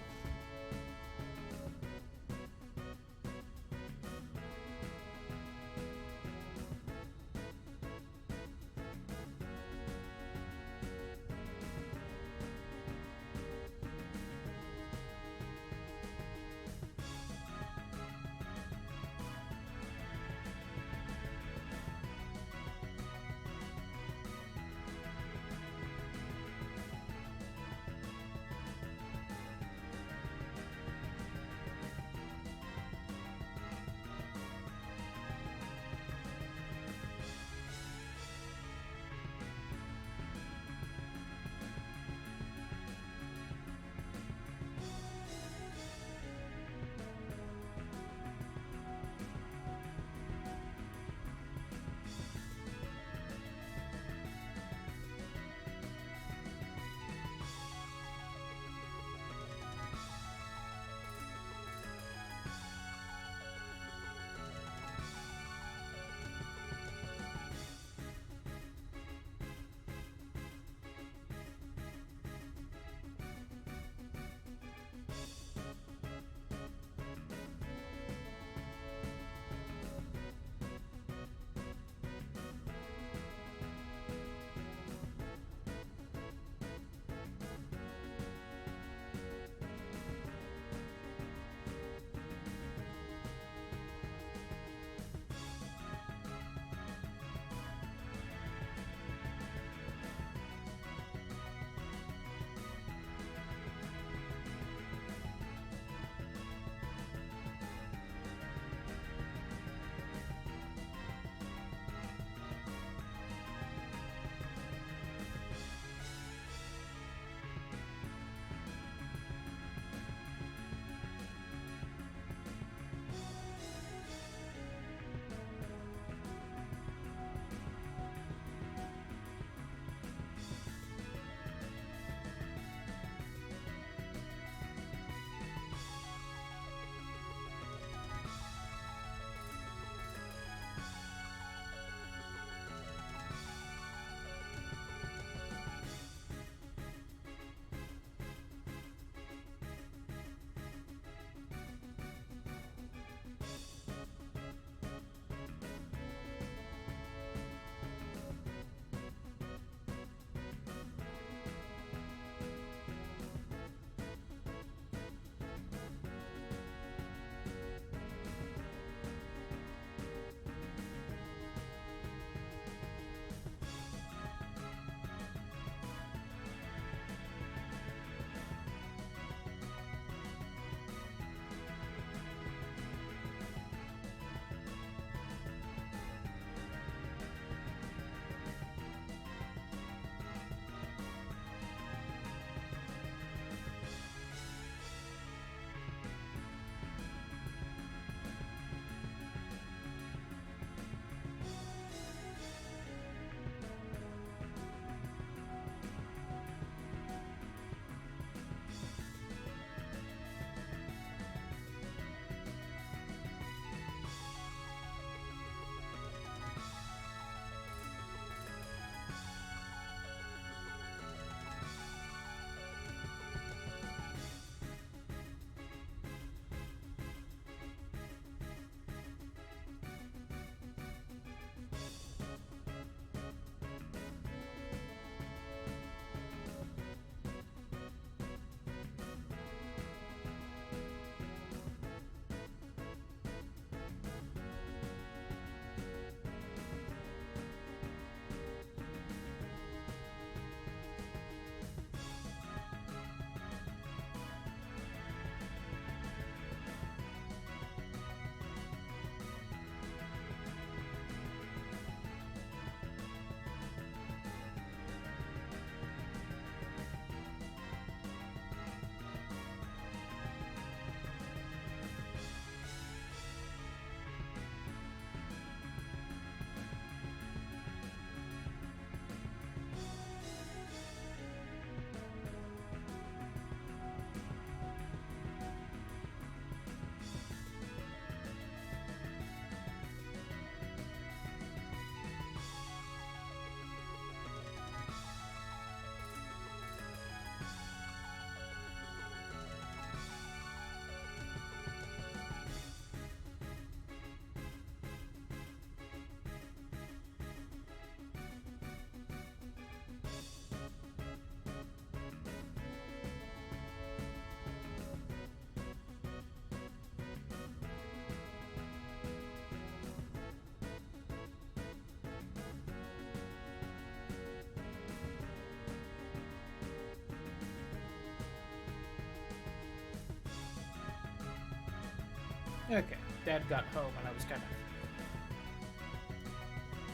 Okay, Dad got home and I was kind of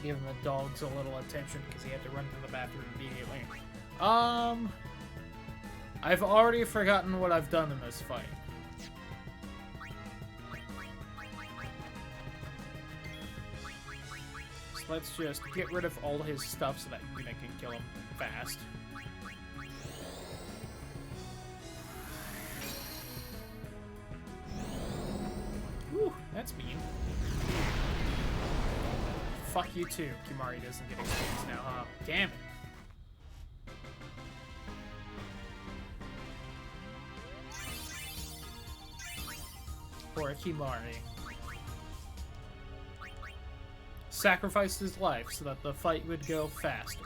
giving the dogs a little attention because he had to run to the bathroom immediately. I've already forgotten what I've done in this fight. So let's just get rid of all his stuff so that Yuna can kill him fast. Whew, that's mean. Fuck you too. Kimari doesn't get experience now, huh? Damn it. Poor Kimari. Sacrificed his life so that the fight would go faster.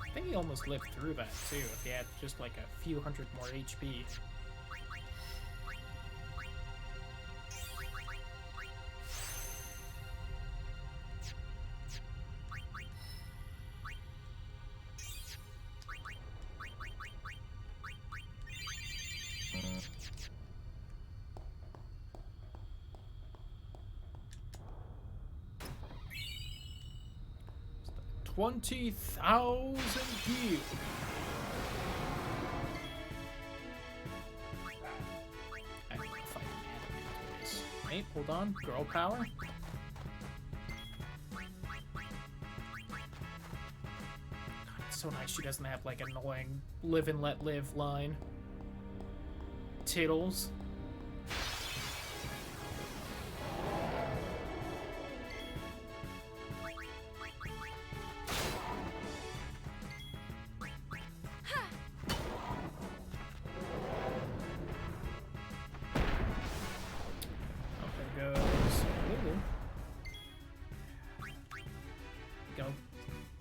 I think he almost lived through that too, if he had just like a few hundred more HP. $20,000 gil. I need to fight an anime toys. Wait, hold on. Girl power? God, it's so nice she doesn't have like an annoying live and let live line. Tittles.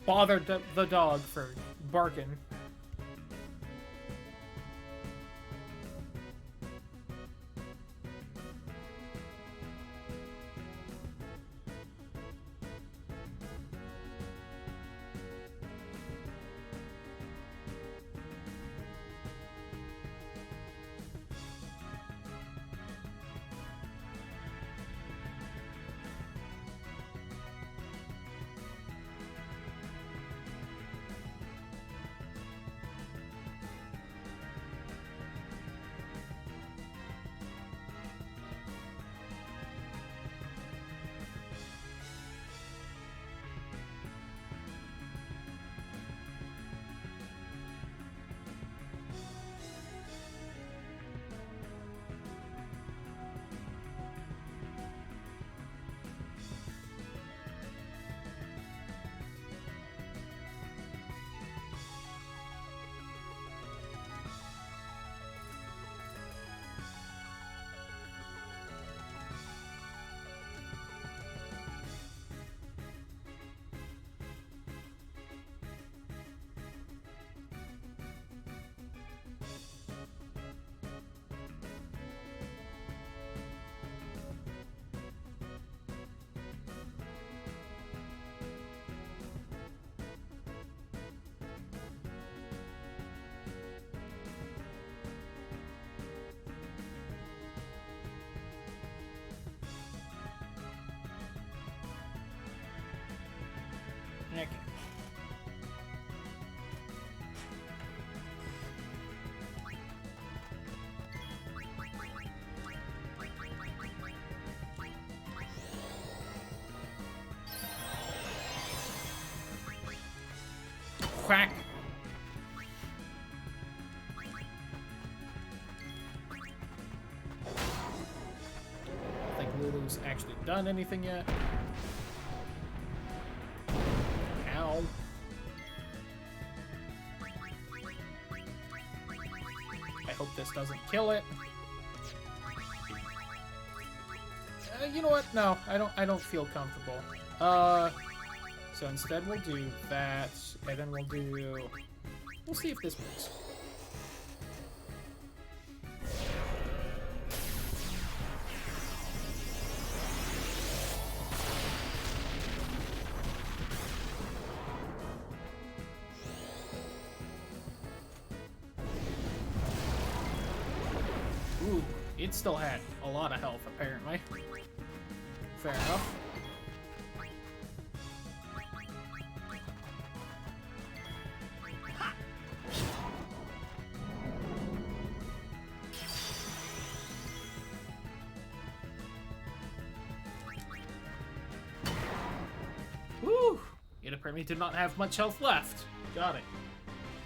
Bothered the dog for barking. Okay. Quack. I think Lulu's actually done anything yet. Ow. I hope this doesn't kill it. You know what? No, I don't feel comfortable. So instead we'll do that, and then we'll see if this works. still had a lot of health, apparently. Fair enough. Woo! It apparently did not have much health left. Got it.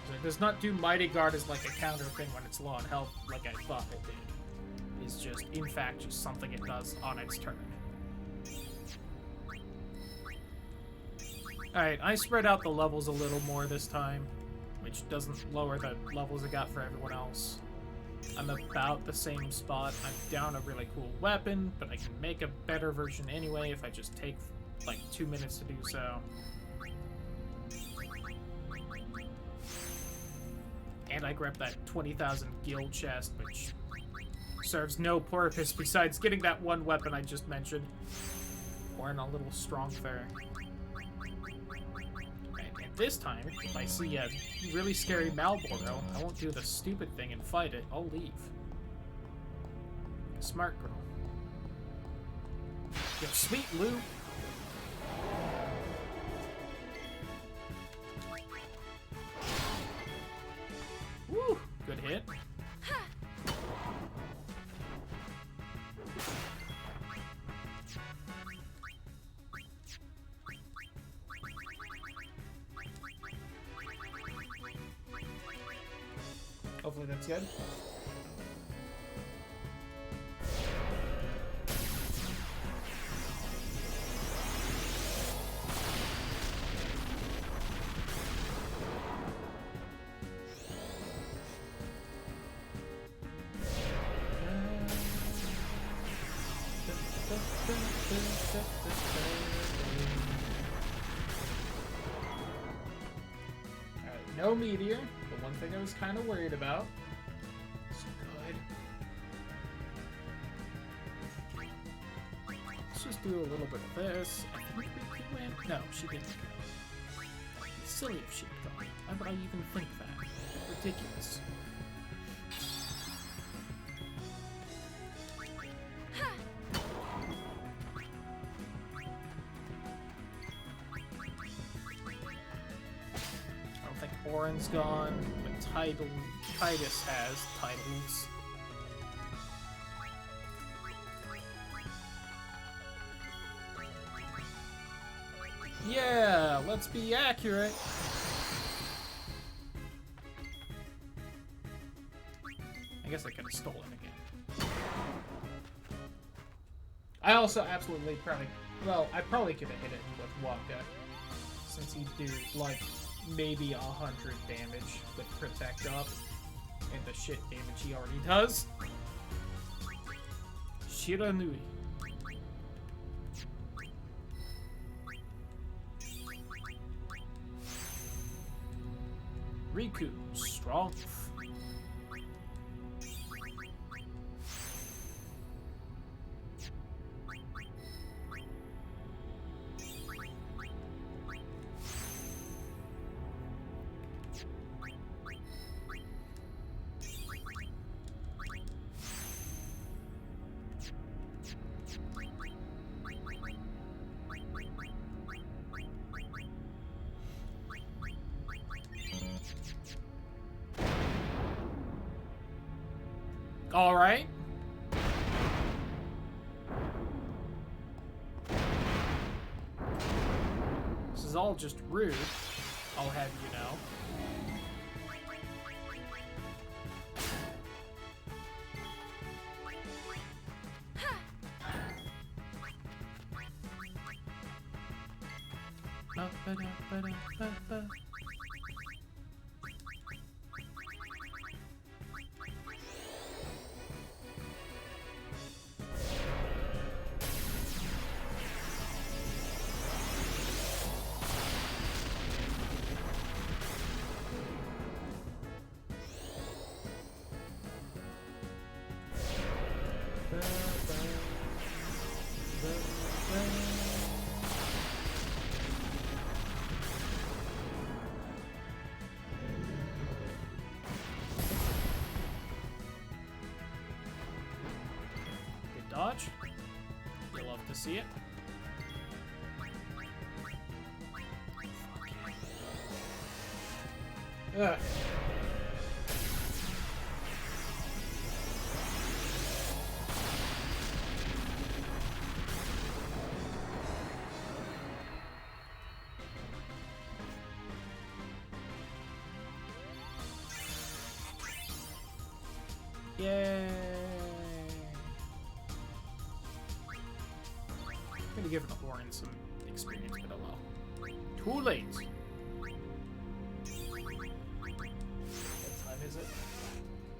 So it does not do Mighty Guard as like a counter thing when it's low on health like I thought it did. It's just, in fact, just something it does on its turn. Alright, I spread out the levels a little more this time, which doesn't lower the levels I got for everyone else. I'm about the same spot. I'm down a really cool weapon, but I can make a better version anyway if I just take like 2 minutes to do so. And I grabbed that 20,000 guild chest, which serves no purpose besides getting that one weapon I just mentioned. Or in a little strong fair. And this time, if I see a really scary Malboro, I won't do the stupid thing and fight it. I'll leave. Smart girl. Yo, sweet Lou. Woo! Good hit. Hopefully that's good. Alright, no meteor. The one thing I was kind of worried about. So good. Let's just do a little bit of this. I think we win. No, she didn't go. It'd be silly if she'd gone. Why would I even think that? Ridiculous. Oren's gone, but Titus has titles. Yeah, let's be accurate. I guess I could have stolen again. I also absolutely probably, well, I probably could have hit it with Waka, since he'd do like maybe 100 damage with Protect up, and the shit damage he already does. Shiranui. Riku, strong. All right. This is all just rude, I'll have you know. much. You'll love to see it. Ugh. Yay! I'm gonna give the Orin some experience, but oh well. Too late! What time is it?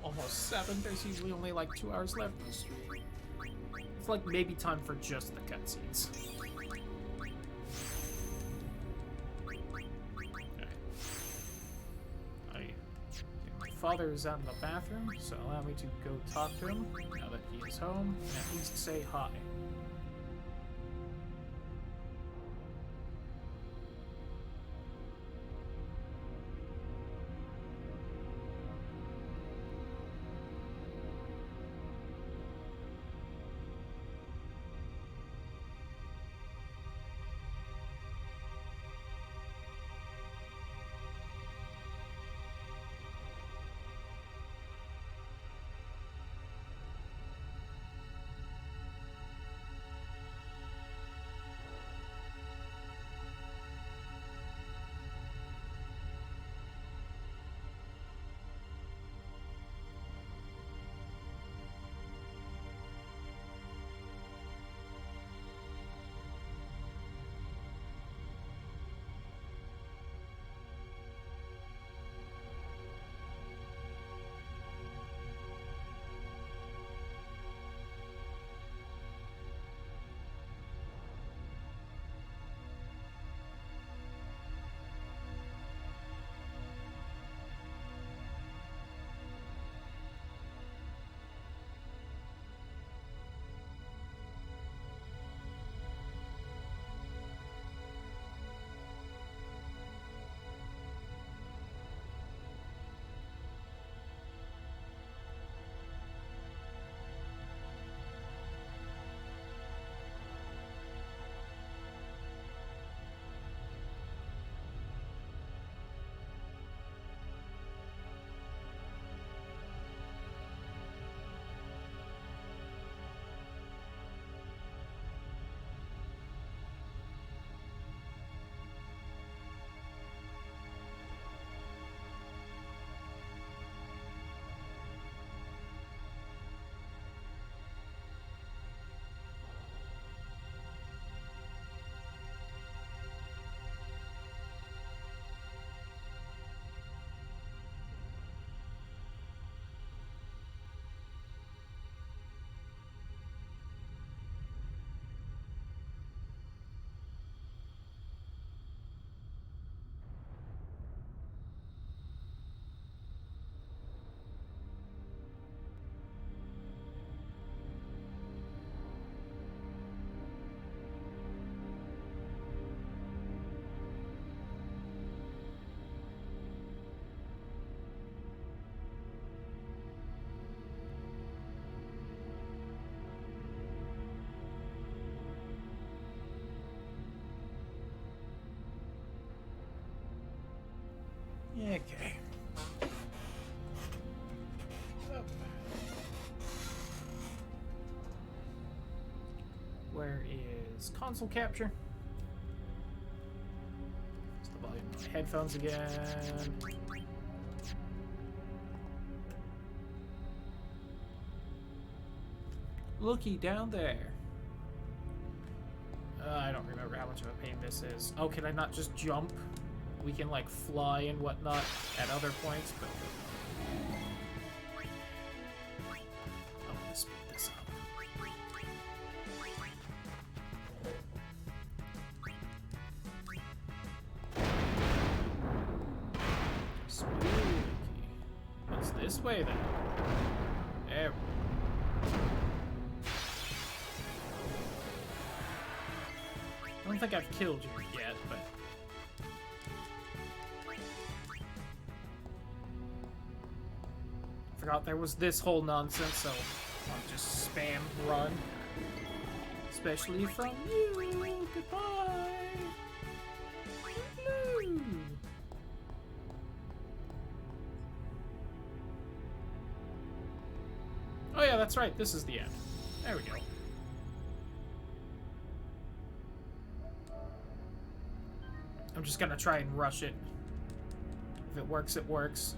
Almost 7. There's usually only like 2 hours left in the stream. It's like maybe time for just the cutscenes. Father is out in the bathroom, so allow me to go talk to him now that he is home and at least say hi. Okay. Where is console capture? It's the volume of my headphones again. Looky down there. I don't remember how much of a pain this is. Oh, can I not just jump? We can, like, fly and whatnot at other points, but... I'm gonna speed this up. Spooky. It's this way, then. There we go. I don't think I've killed you yet, but... Forgot there was this whole nonsense, so I'll just spam run. Especially from you. Goodbye. Woo. Oh yeah, that's right. This is the end. There we go. I'm just gonna try and rush it. If it works, it works.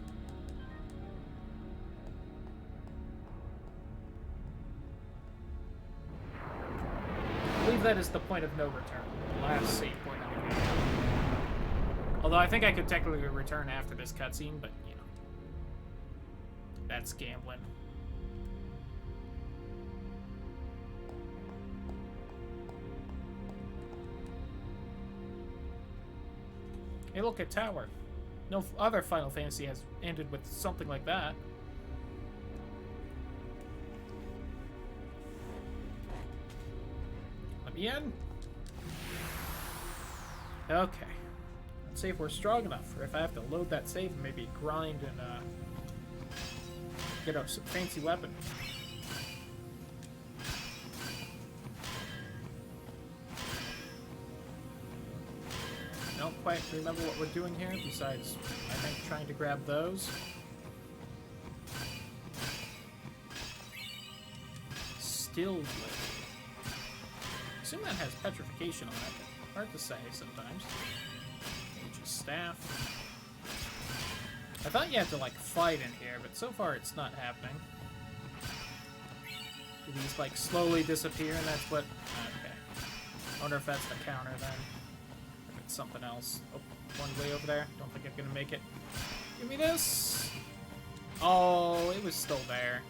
I believe that is the point of no return. The last save point of the game. Although I think I could technically return after this cutscene, but, you know. That's gambling. Hey, look at Tower. No other Final Fantasy has ended with something like that. Let me in. Okay. Let's see if we're strong enough, or if I have to load that save and maybe grind and get a fancy weapon. I don't quite remember what we're doing here, besides, I think, trying to grab those. Still good. I assume that has petrification on it. Hard to say sometimes. Mage's Staff. I thought you had to, like, fight in here, but so far it's not happening. Do these, like, slowly disappear, and that's what... Okay. I wonder if that's the counter, then. Something else. Oh, one way over there. Don't think I'm gonna make it. Give me this! Oh, it was still there.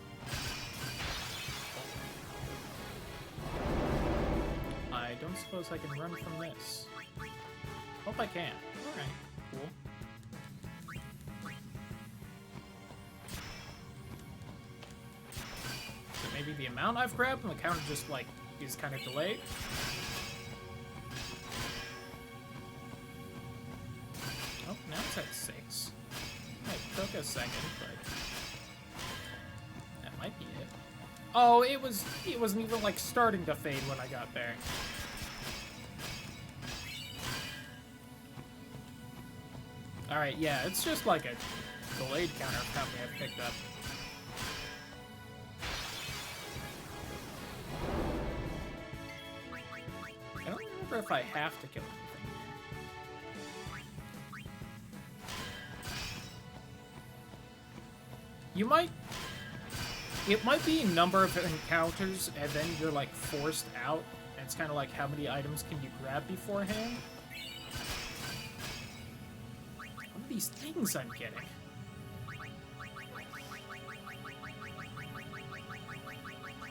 I don't suppose I can run from this. Hope I can. Alright, cool. So maybe the amount I've grabbed and the counter just, like, is kind of delayed? Oh, now it's at 6. It took a second, but that might be it. Oh, it wasn't even like starting to fade when I got there. Alright, yeah, it's just like a delayed counter apparently I've picked up. I don't remember if I have to kill anything. You might... It might be a number of encounters, and then you're, like, forced out. And it's kind of like, how many items can you grab beforehand? What are these things I'm getting?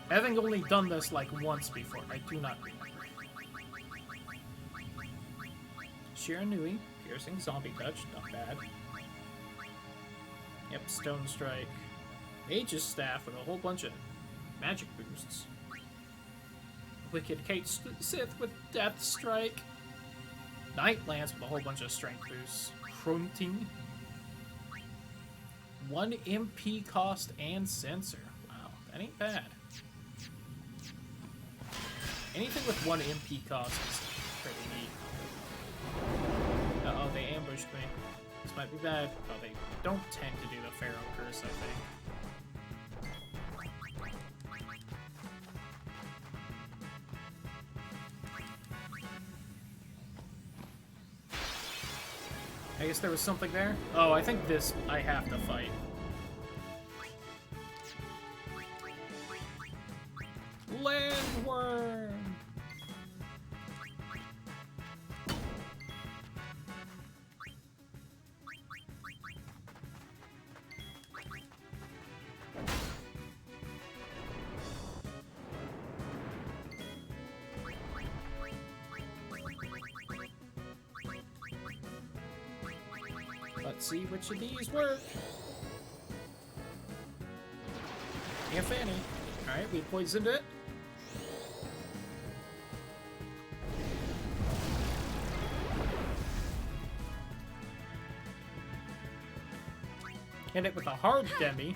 Having only done this, like, once before, I do not remember. Shiranui, Piercing Zombie Touch, not bad. Yep, Stone Strike. Mage's Staff with a whole bunch of magic boosts. Wicked Kate Sith with Death Strike. Night Lance with a whole bunch of strength boosts. Grunting. 1 MP cost and sensor. Wow, that ain't bad. Anything with 1 MP cost is pretty neat. Uh-oh, they ambushed me. This might be bad. Oh, they don't tend to do the Pharaoh Curse, I think. I guess there was something there? Oh, I think this I have to fight. Landworm! Let's see which of these work. If any. Alright, we poisoned it. Hit it with a hard demi.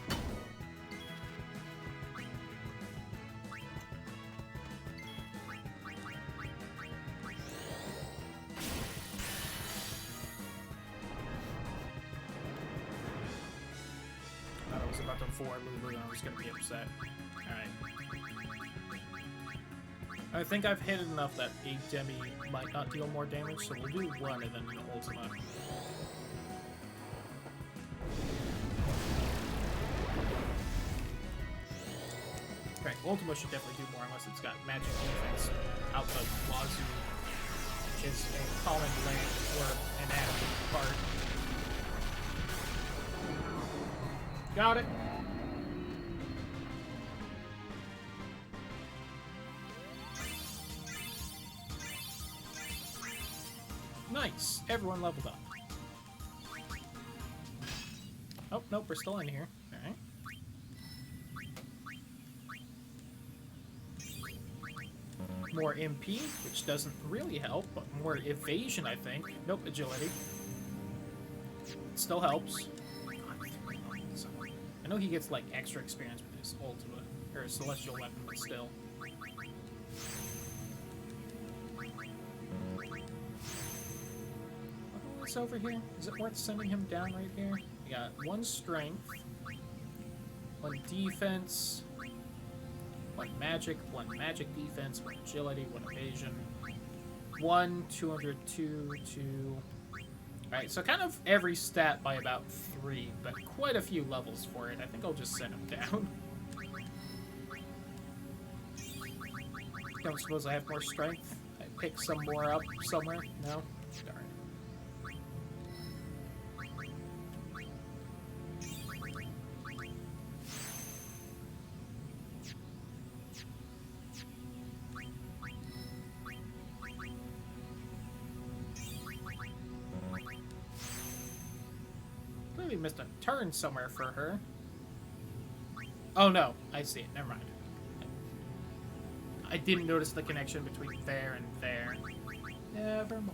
front of 4 Lulu, and I was gonna be upset. Alright. I think I've hit enough that a Demi might not deal more damage, so we'll do 1 and then an Ultima. Right, Ultima should definitely do more unless it's got magic defense out the wazoo, which is a common land or anatomy part. Got it. Nice. Everyone leveled up. Oh, nope, we're still in here. Alright. More MP, which doesn't really help, but more evasion, I think. Nope, agility. Still helps. I know he gets, like, extra experience with his Ultima, or his Celestial Weapon, but still. What's over here? Is it worth sending him down right here? We got 1 strength, 1 defense, 1 magic defense, 1 agility, 1 evasion, 1, 202, 2. Alright, so kind of every stat by about 3, but quite a few levels for it. I think I'll just send him down. Don't suppose I have more strength? I pick some more up somewhere? No? Darn. Clearly missed a turn somewhere for her. Oh no, I see it. Never mind. I didn't notice the connection between there and there. Never mind.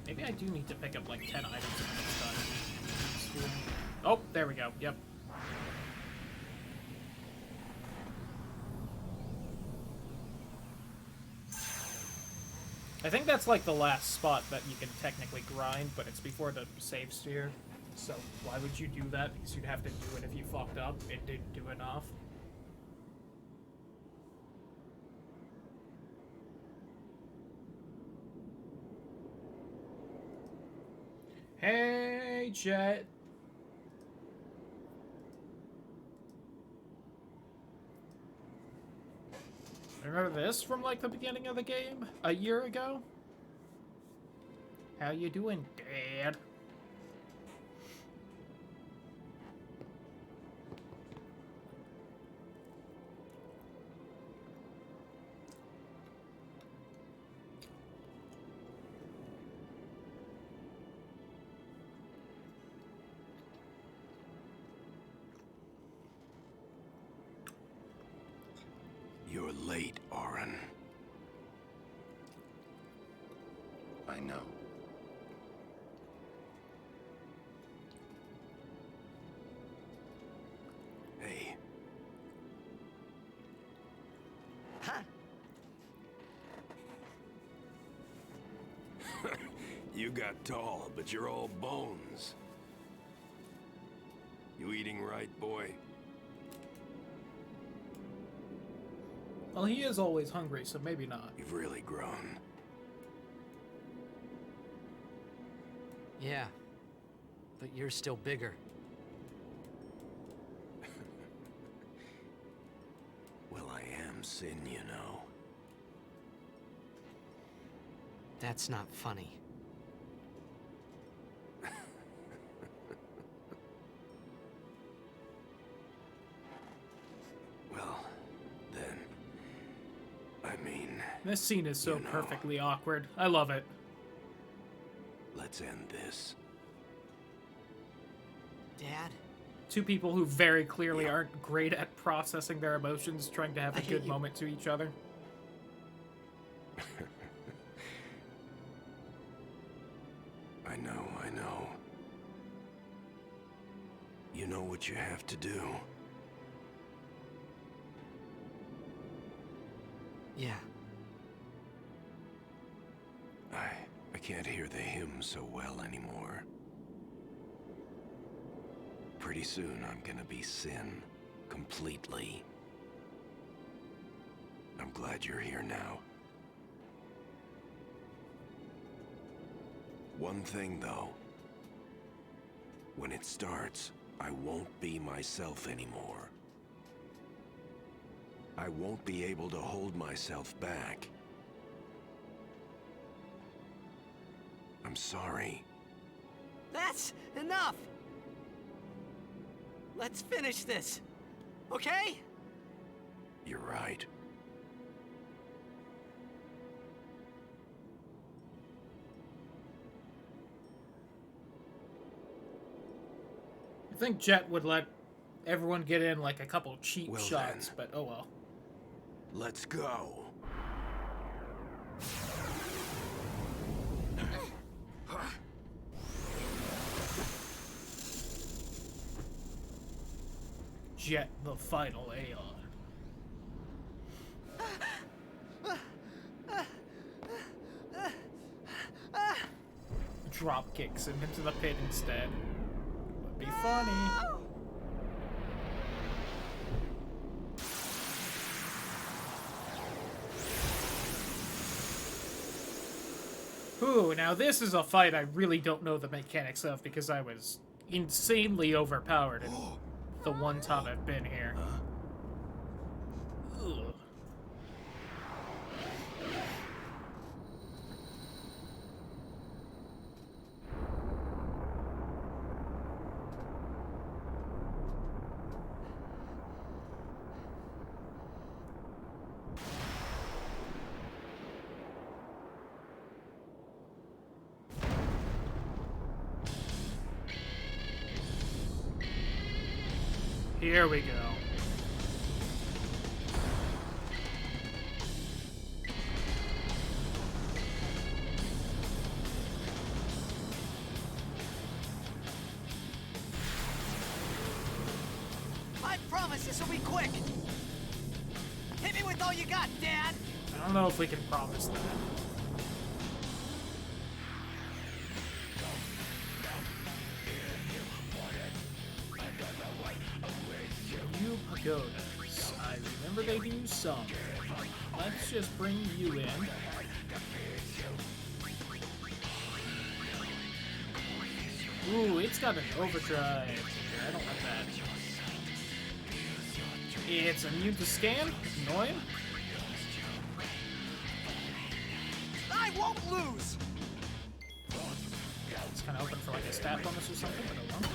Maybe I do need to pick up like 10 items when it's done. Oh, there we go. Yep. I think that's like the last spot that you can technically grind, but it's before the save sphere. So why would you do that? Because you'd have to do it if you fucked up and didn't do enough. Hey, Jet. Remember this from like the beginning of the game? A year ago? How you doing, Dad? You're late, Auron. I know. Hey. Huh? You got tall, but you're all bones. You eating right, boy? Well, he is always hungry, so maybe not. You've really grown. Yeah. But you're still bigger. Well, I am Sin, you know. That's not funny. Well, then... I mean... This scene is so You know. perfectly awkward. I love it. Let's end this. Dad? Two people who very clearly aren't great at processing their emotions, trying to have a I hate good you. moment to each other. I know, I know. You know what you have to do. Yeah. I can't hear the hymn so well anymore. Pretty soon I'm gonna be Sin. Completely. I'm glad you're here now. One thing, though. When it starts, I won't be myself anymore. I won't be able to hold myself back. I'm sorry. That's enough! Let's finish this, okay? You're right. I think Jet would let everyone get in like a couple cheap Well shots, then. but oh well. Let's go. Jet the final Aeon. Drop kicks him into the pit instead. Would be funny. Ooh, now this is a fight I really don't know the mechanics of because I was insanely overpowered the one time I've been here. Ugh. Here we go. I promise this will be quick! Hit me with all you got, Dad! I don't know if we can promise that. New pagodas. I remember they do some. Let's just bring you in. Ooh, it's got an overdrive. I don't like that. It's immune to scan. Annoying. I won't lose! It's kind of open for like a stat bonus or something. I don't know.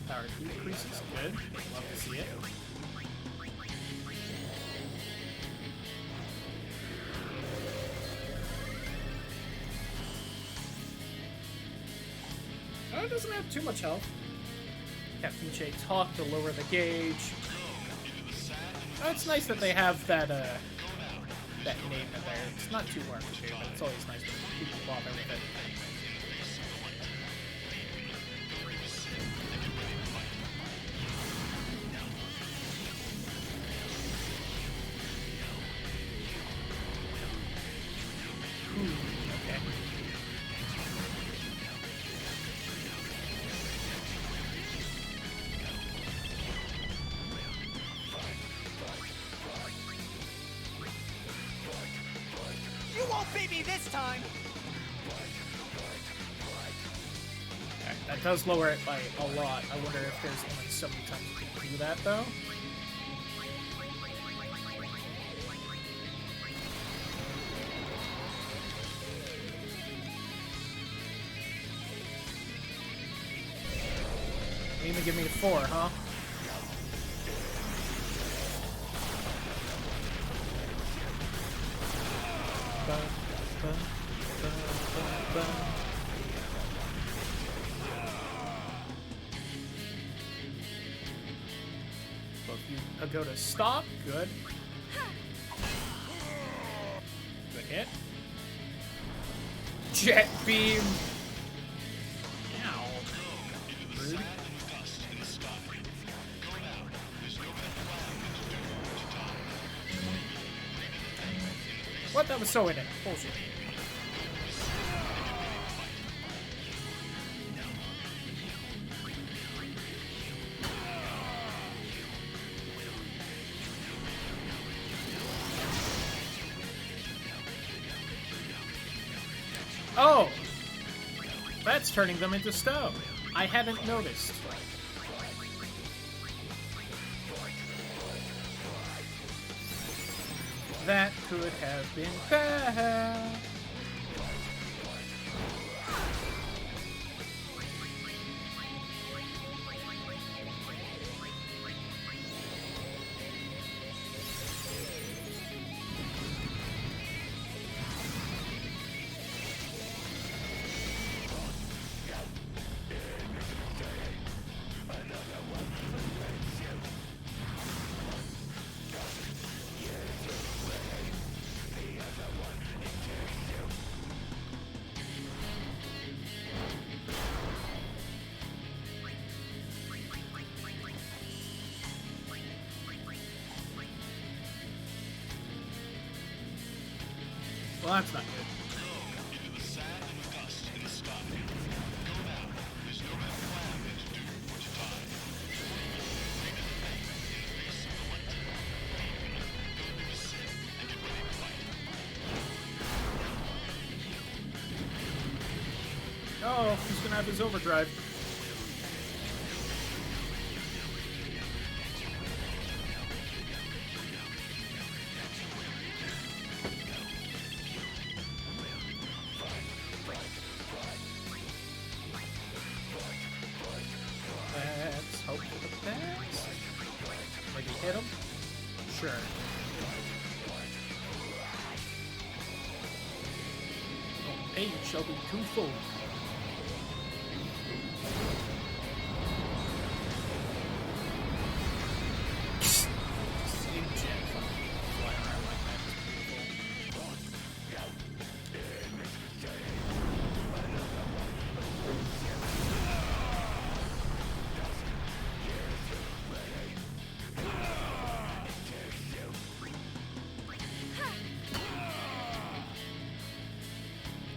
Power decreases. Good. Love to see it. Oh, it doesn't have too much health. Captain J talk to lower the gauge. Oh, it's nice that they have that that name in there. It's not too hard to do, but it's always nice when people bother with it. Okay. You won't beat me this time! Okay, that does lower it by a lot. I wonder if there's only so many times you can do that, though. You even give me a 4, huh? Bum, bum, bum, bum, bum. Both you pagoda stop. Good. Good hit. Jet beam. Ow. Rude. What? That was so in it. Bullshit. Oh! That's turning them into stone. I hadn't noticed. That could have been bad. Well, that's not good. Oh, he's gonna have his overdrive. Let's hope for the best. Like he hit him? Sure. The page shall be too full.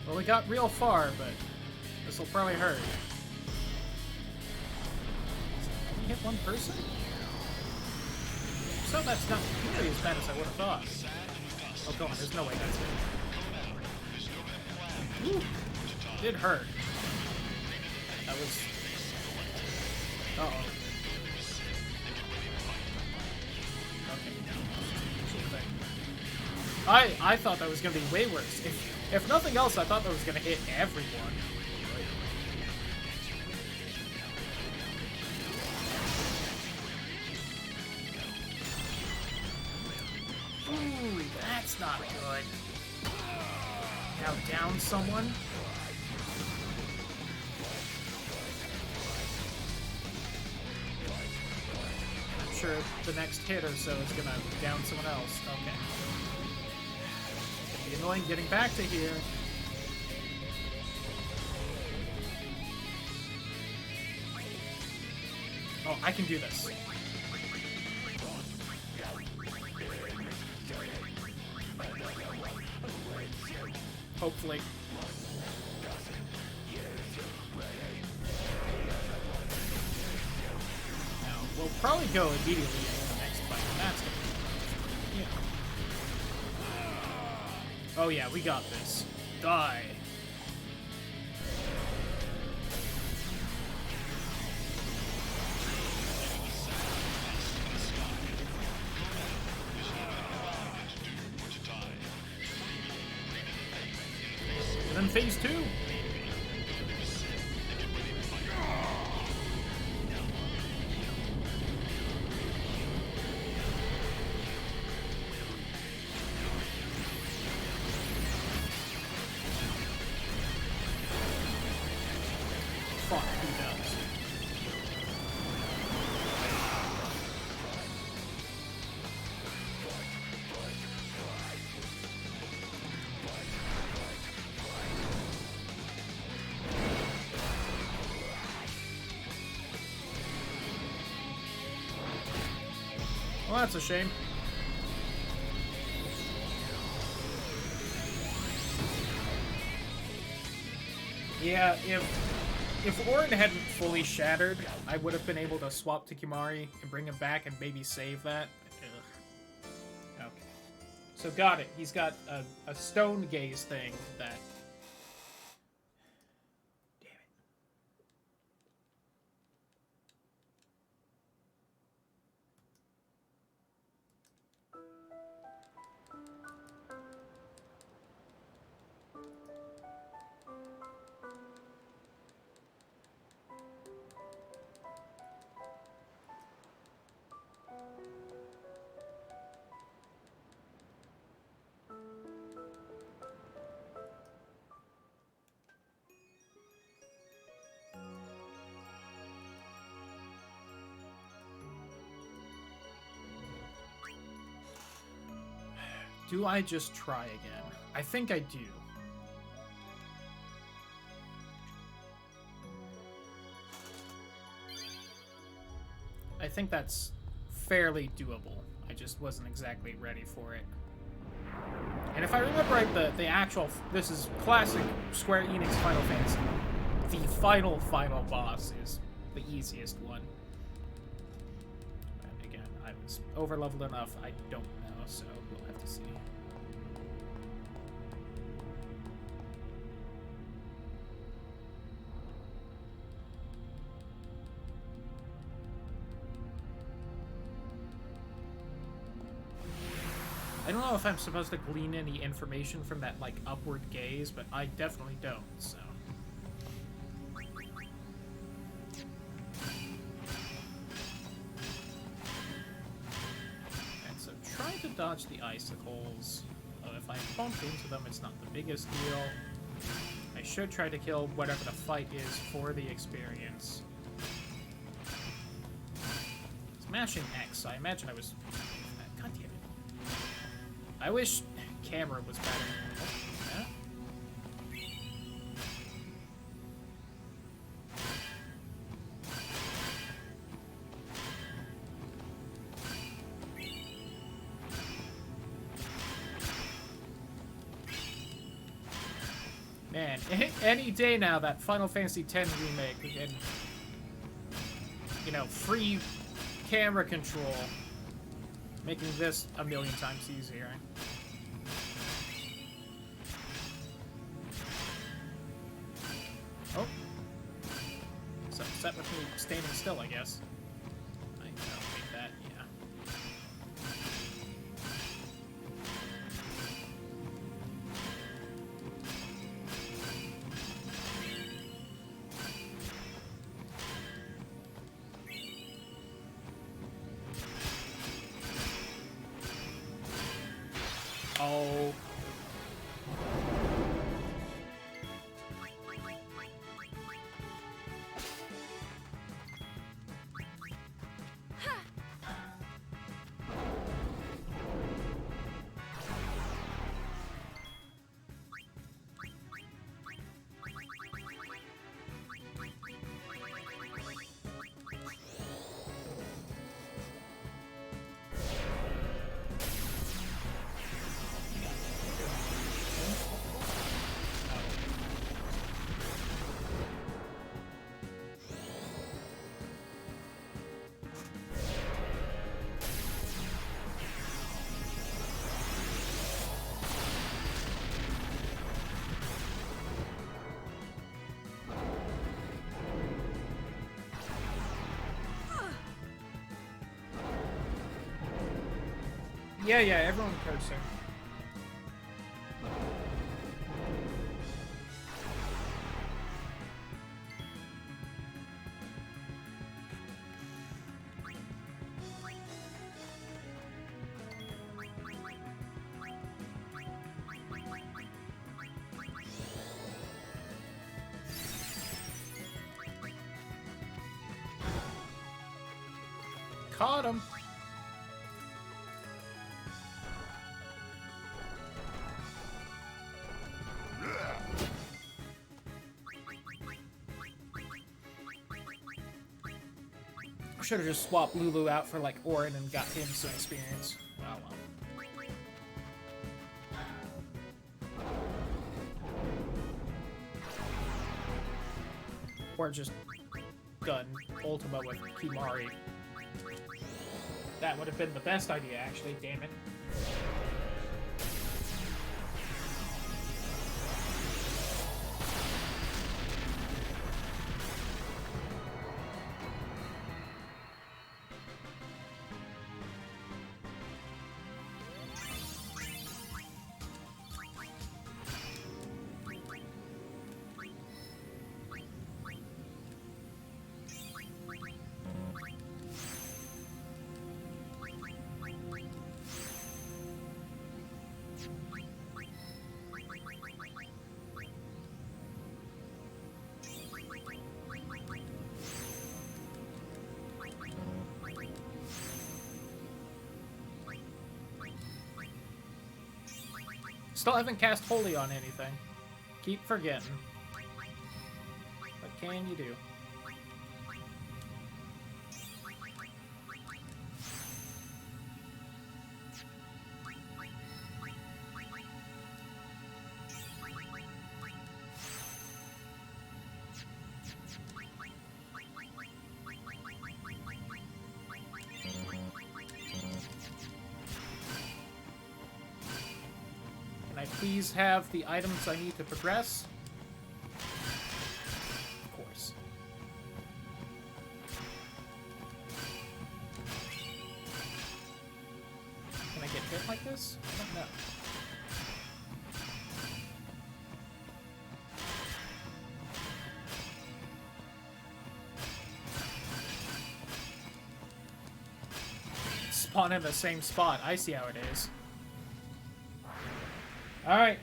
Well, we got real far, but this will probably hurt. Can we hit one person? So that's not nearly as bad as I would have thought. Oh, go on, there's no way that's it. Woo. Did hurt. That was... Uh-oh. Okay. I thought that was going to be way worse. If nothing else, I thought that was going to hit everyone. Ooh, that's not good. Now down someone. I'm sure the next hit or so is going to down someone else. Okay. It's annoying getting back to here. Oh, I can do this. Hopefully. Now, we'll probably go immediately into the next fight. That's gonna be... Yeah. Oh yeah, we got this. Die. And then phase 2. Fuck, who does? Well, that's a shame. Yeah, if Orin hadn't fully shattered, I would have been able to swap to Kimari and bring him back and maybe save that. Ugh. Okay. So got it. He's got a stone gaze thing that Do I just try again? I think I do. I think that's fairly doable. I just wasn't exactly ready for it. And if I remember right, the actual... This is classic Square Enix Final Fantasy. The final boss is the easiest one. And again, I was over-leveled enough, I don't know, so we'll have to see. I don't know if I'm supposed to glean any information from that, like, upward gaze, but I definitely don't, so... And so, trying to dodge the icicles. If I bump into them, it's not the biggest deal. I should try to kill whatever the fight is for the experience. Smashing X, I imagine I was... God damn it. I wish camera was better. Oh, yeah. Man, any day now that Final Fantasy X remake and, you know, free camera control, making this a million times easier. Oh. It's upset with me standing still, I guess. I don't think that, yeah. Oh. Yeah, everyone cursing. Caught him. Should have just swapped Lulu out for like Orin and got him some experience. Oh well. Or just done Ultima with Kimari. That would have been the best idea, actually, damn it. Still haven't cast Holy on anything. Keep forgetting. What can you do? Can I please have the items I need to progress? Of course. Can I get hit like this? I don't know. Spawn in the same spot. I see how it is. Alright,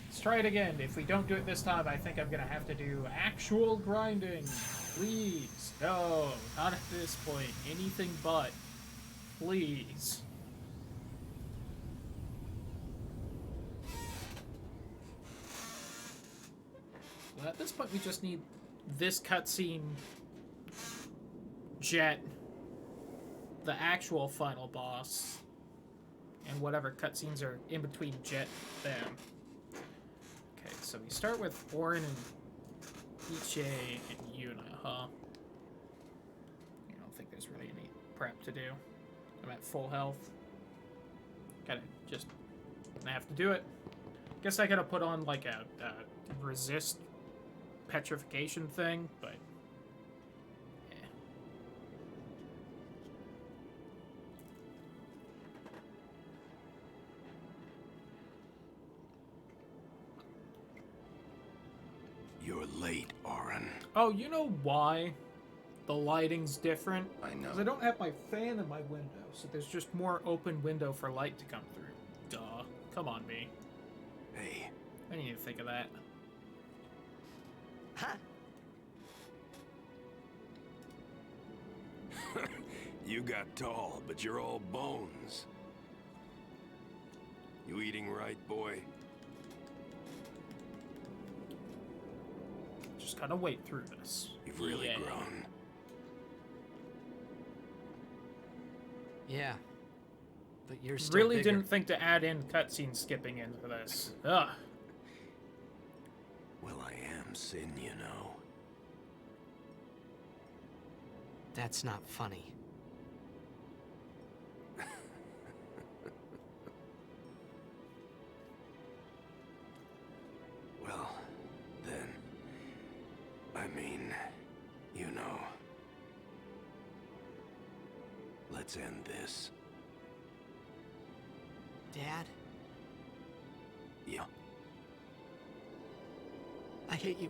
let's try it again. If we don't do it this time, I think I'm gonna have to do actual grinding. Please. No, not at this point. Anything but. Please. Well, at this point, we just need this cutscene, Jet, the actual final boss, and whatever cutscenes are in between Jet and them. Okay, so we start with Orin and Iche and Yuna, huh? I don't think there's really any prep to do. I'm at full health. Gotta just I have to do it. Guess I gotta put on like a resist petrification thing, but You're late, Orin. oh, you know why the lighting's different? I know. Because I don't have my fan in my window, so there's just more open window for light to come through. Duh. Come on, me. Hey. I need to think of that. Huh? You got tall, but you're all bones. You eating right, boy? Just gotta wait through this. You've really grown. Yeah. But you're still Really bigger. didn't think to add in cutscene skipping into this. Ugh. Well, I am Sin, you know. That's not funny. Well, then, I mean, you know. Let's end this. Dad, Yeah. I hate you.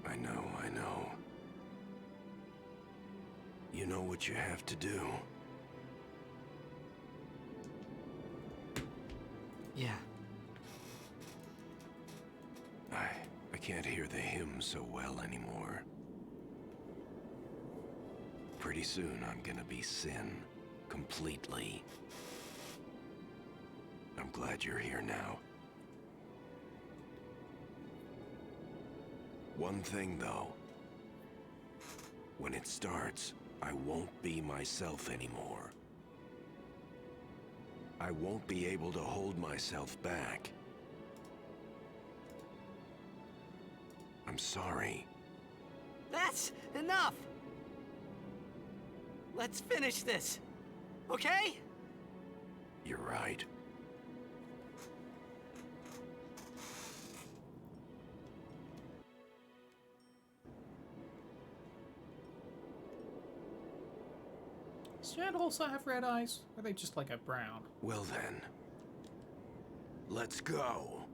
I know, I know. You know what you have to do. Yeah. I can't hear the hymn so well anymore. Pretty soon I'm gonna be Sin. Completely. I'm glad you're here now. One thing, though. When it starts, I won't be myself anymore. I won't be able to hold myself back. I'm sorry. That's enough! Let's finish this, okay? You're right. Does Jet also have red eyes? Or are they just like a brown? Well then, let's go.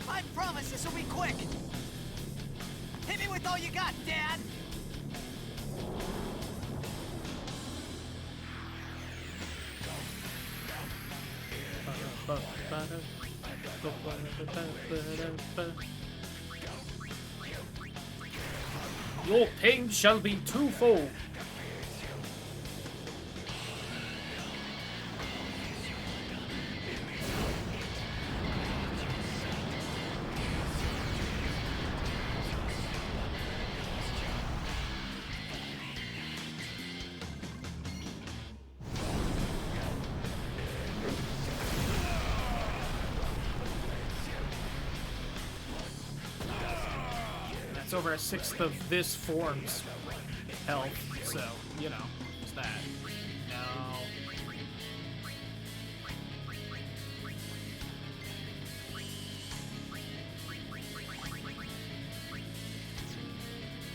I promise this will be quick. Hit me with all you got, Dad. Your pain shall be twofold. That's over a sixth of this form's health, so, you know, it's that. No.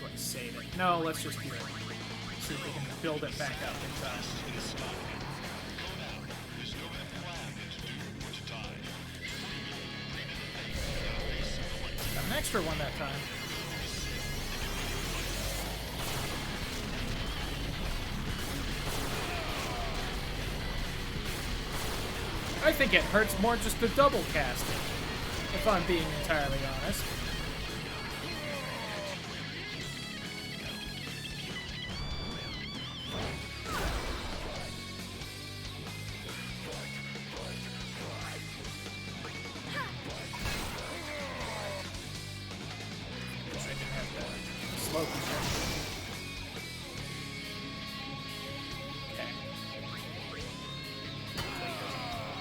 Let's save it. No, let's just do it. See if we can build it back up in time. Got an extra one that time. I think it hurts more just to double cast it, if I'm being entirely honest. Wish I didn't have the slow control.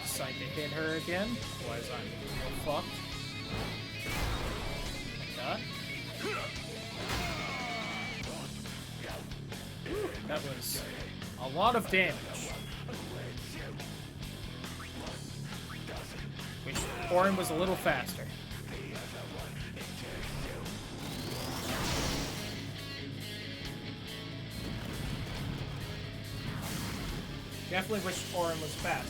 Decide to hit her again, otherwise I'm real fucked. Like that. Whew, that was a lot of damage. Wish Orin was a little faster. Definitely wish Orin was faster.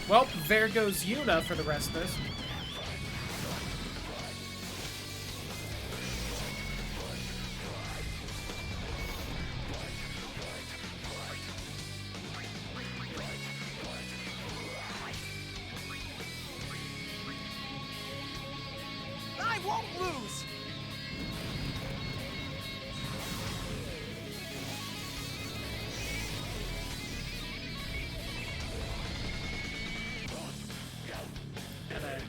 Well, there goes Yuna for the rest of this. I won't lose.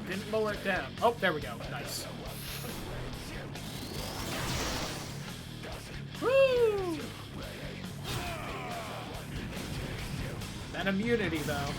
Didn't lower it down. Oh, there we go. Nice. Woo! That immunity, though.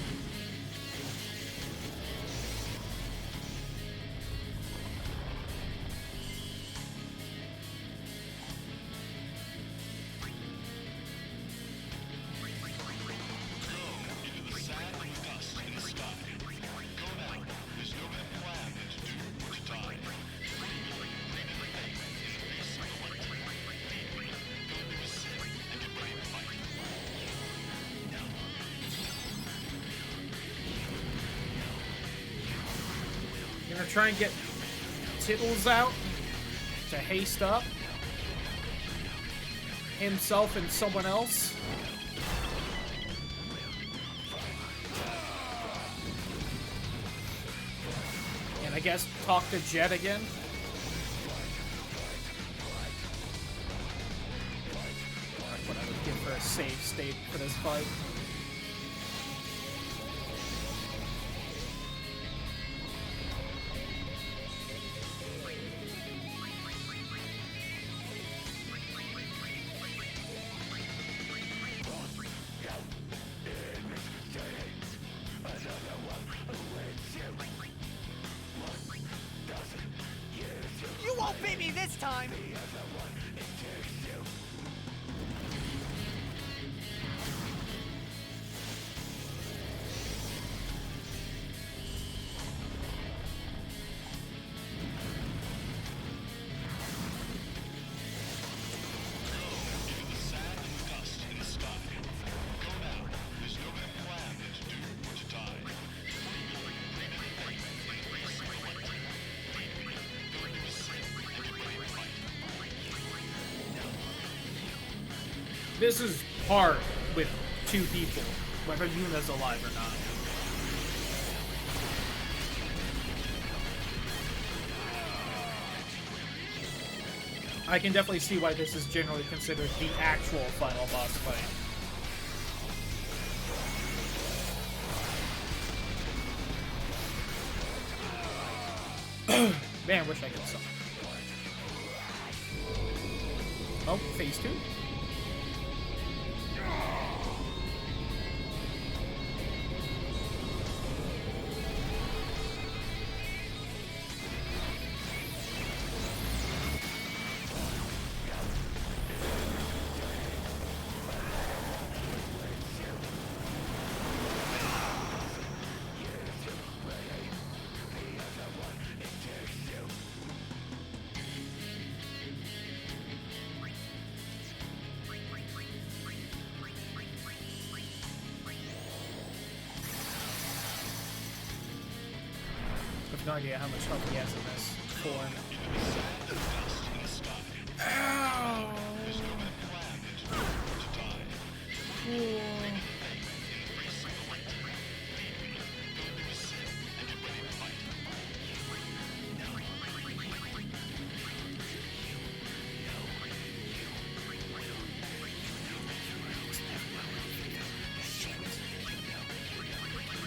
Gonna try and get Tittles out to haste up himself and someone else. And I guess talk to Jet again. what I would give for a save state for this fight. You won't beat me this time! This is hard with two people, whether Yuna's alive or not. I can definitely see why this is generally considered the actual final boss fight. Man, wish I could suck. Oh, phase 2. I have no idea how much health he has in this form. Ow!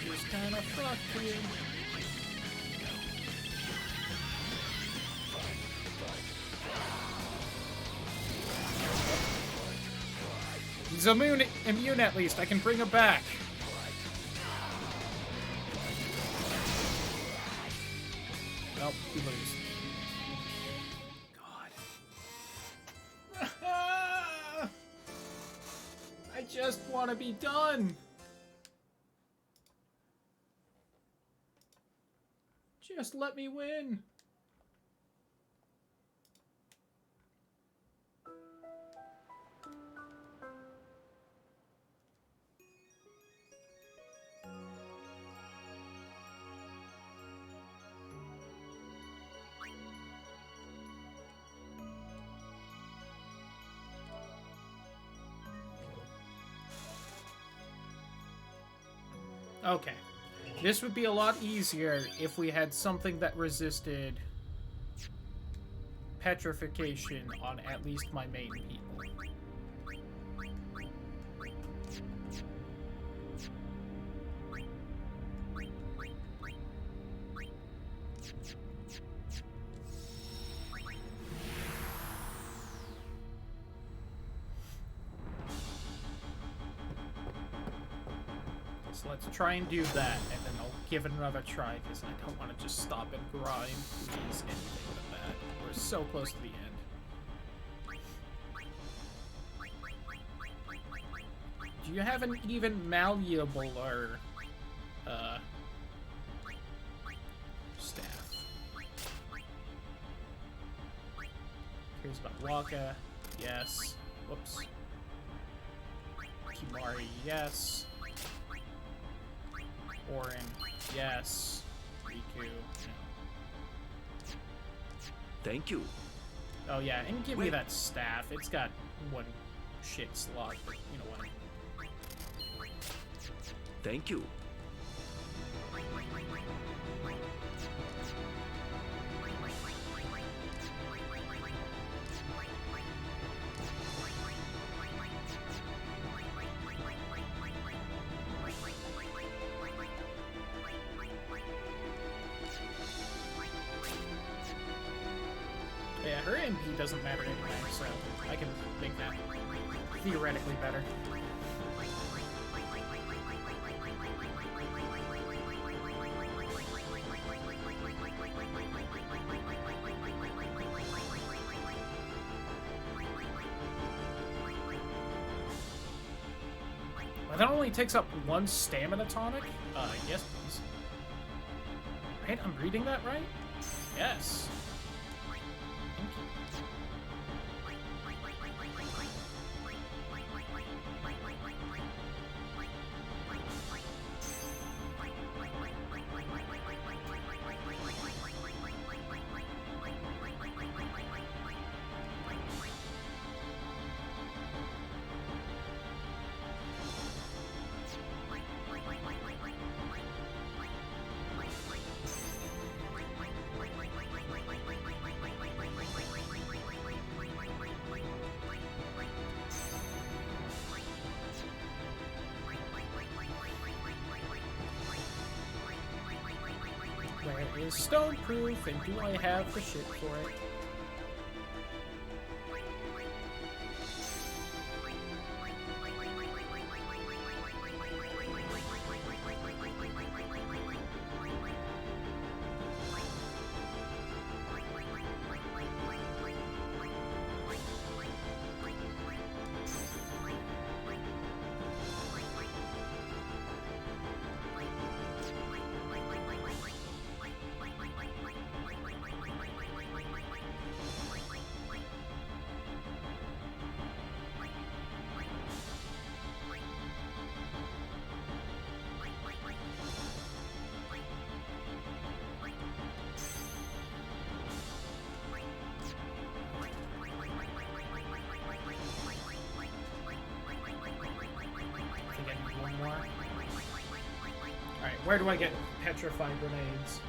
Just kinda fucked you. He's immune at least. I can bring him back. Nope, we lose. God. I just want to be done. Just let me win. Okay. This would be a lot easier if we had something that resisted petrification on at least my main people. So let's try and do that, and then I'll give it another try, because I don't want to just stop and grind. Please, anything but that. We're so close to the end. Do you have an even malleable or staff? Here's about Waka. Yes. Whoops. Kimari, yes. Orin, yes. Riku, no. Thank you. Oh yeah, and give me that staff. It's got one shit slot, but you know what. Thank you. Yeah, her MP doesn't matter anyway, so I can make that theoretically better. Well, that only takes up 1 stamina tonic? Yes, please. Right? I'm reading that right? Yes. Thank you. Where is stone proof, and do I have the shit for it? Alright, where do I get petrified grenades?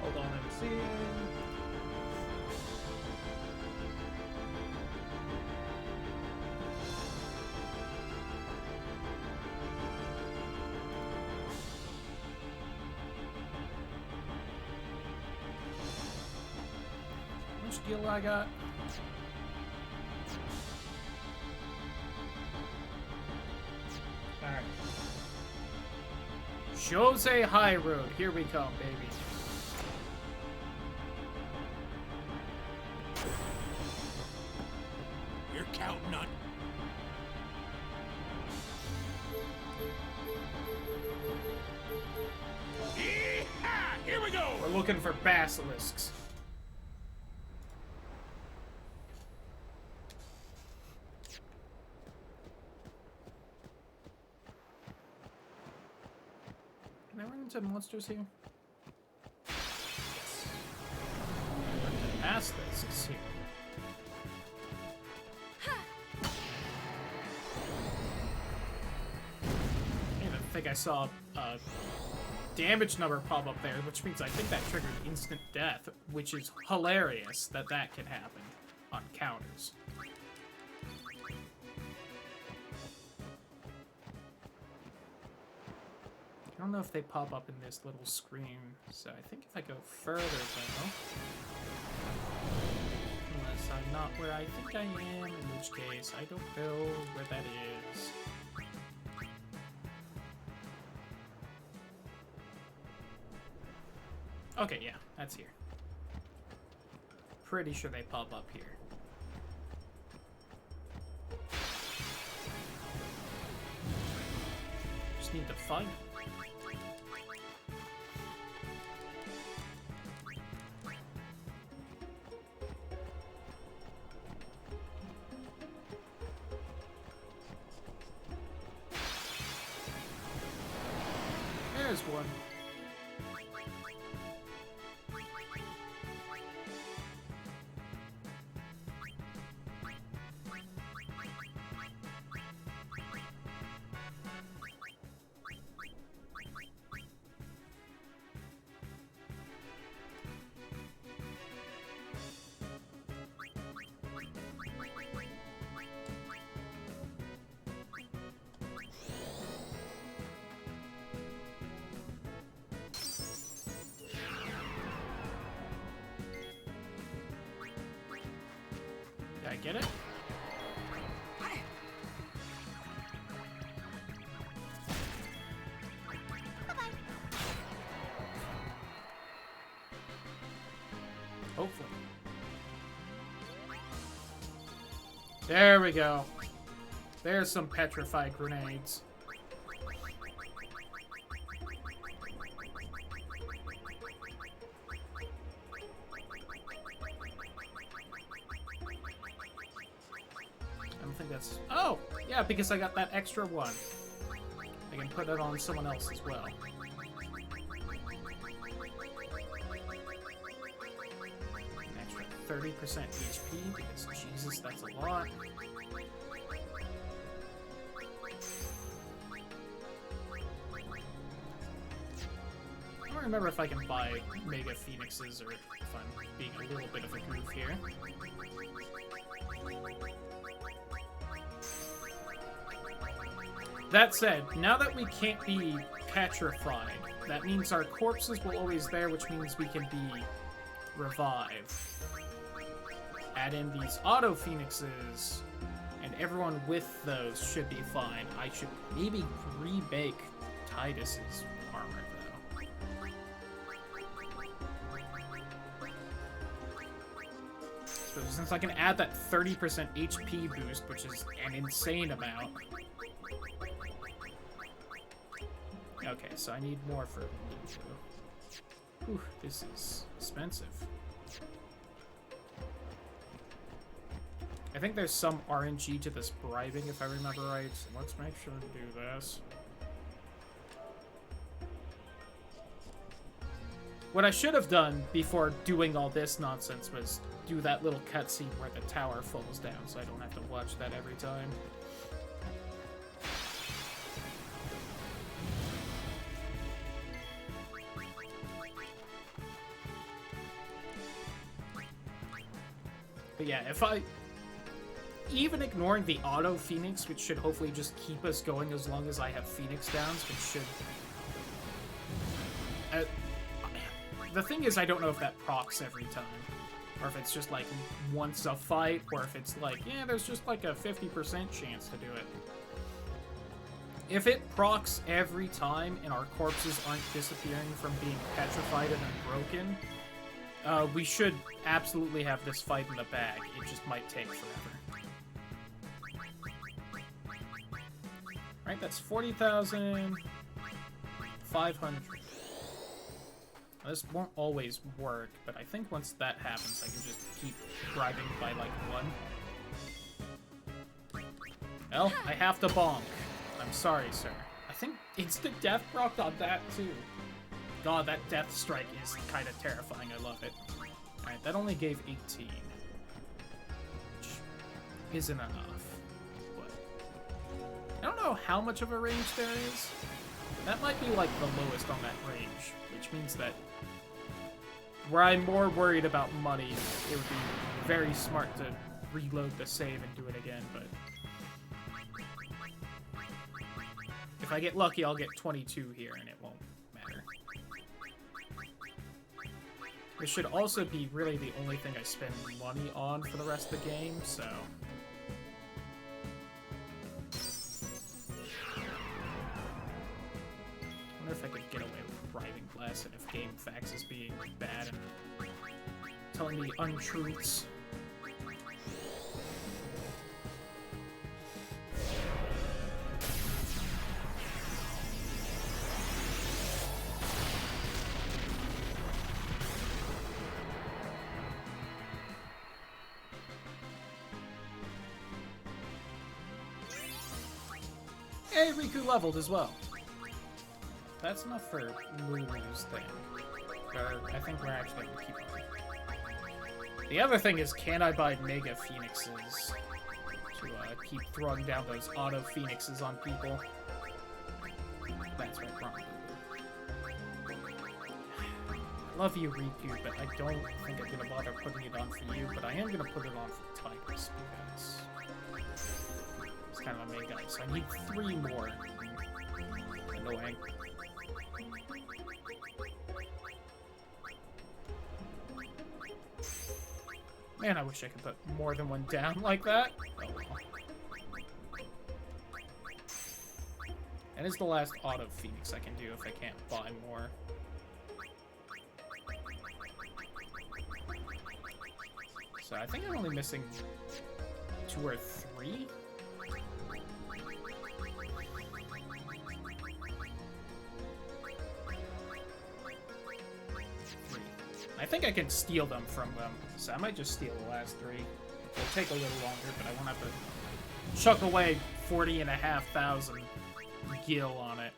Hold on, I'm seeing. How much skill I got? Alright. Jose High Road, here we come, baby. You're counting on. Yeehaw! Here we go! We're looking for basilisks. Can I run into monsters here? Yes. Run into basilisks here. I think I saw a damage number pop up there, which means I think that triggered instant death, which is hilarious that that can happen on counters. I don't know if they pop up in this little screen, so I think if I go further though, unless I'm not where I think I am, in which case I don't know where that is. Okay, yeah, that's here. Pretty sure they pop up here. Just need to find them. There's one. Did I get it? Hopefully. There we go. There's some petrified grenades. I don't think that's... Oh! Yeah, because I got that extra one. I can put it on someone else as well. An extra 30% HP, because Jesus, that's a lot. I don't remember if I can buy Mega Phoenixes or if I'm being a little bit of a goof here. That said, now that we can't be petrified, that means our corpses will always there, which means we can be revived. Add in these auto phoenixes, and everyone with those should be fine. I should maybe remake Tidus's armor, though. So since I can add that 30% HP boost, which is an insane amount. Okay, so I need more for Lucio. Whew, this is expensive. I think there's some RNG to this bribing, if I remember right, so let's make sure to do this. What I should have done before doing all this nonsense was do that little cutscene where the tower falls down, so I don't have to watch that every time. But yeah, if I... Even ignoring the auto Phoenix, which should hopefully just keep us going as long as I have Phoenix downs, which should... the thing is, I don't know if that procs every time. Or if it's just like once a fight, or if it's like, yeah, there's just like a 50% chance to do it. If it procs every time and our corpses aren't disappearing from being petrified and unbroken, we should absolutely have this fight in the bag. It just might take forever. Right, that's 40,500. This won't always work, but I think once that happens, I can just keep driving by, like, one. Well, I have to bonk. I'm sorry, sir. I think instant death proc on that, too. God, that death strike is kind of terrifying. I love it. Alright, that only gave 18. Which isn't enough. But I don't know how much of a range there is. That might be, like, the lowest on that range. Which means that where I'm more worried about money, it would be very smart to reload the save and do it again, but... If I get lucky, I'll get 22 here, and it won't matter. This should also be really the only thing I spend money on for the rest of the game, so... I wonder if I could get away with bribing less, and if Game Facts is being bad and telling me untruths. Hey, Riku leveled as well. That's enough for Lulu's thing. I think we're actually going to keep it. The other thing is, can I buy Mega Phoenixes to keep throwing down those auto Phoenixes on people? That's right, wrong. I love you, Riku, but I don't think I'm going to bother putting it on for you, but I am going to put it on for Tigress, because it's kind of a main guy, so I need 3 more. Annoying. Man, I wish I could put more than one down like that. Oh well. And it's the last auto Phoenix I can do if I can't buy more. So I think I'm only missing 2 or 3. I think I can steal them from them, so I might just steal the last 3. It'll take a little longer, but I won't have to chuck away 40,500 gil on it.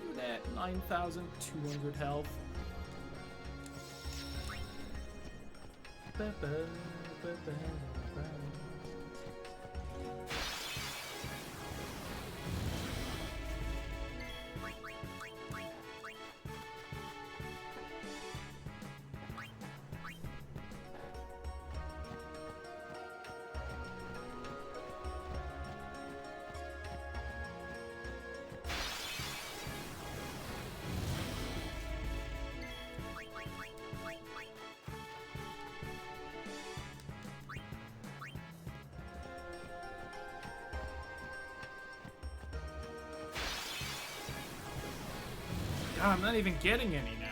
Look at that, 9,200 health. God, I'm not even getting any now.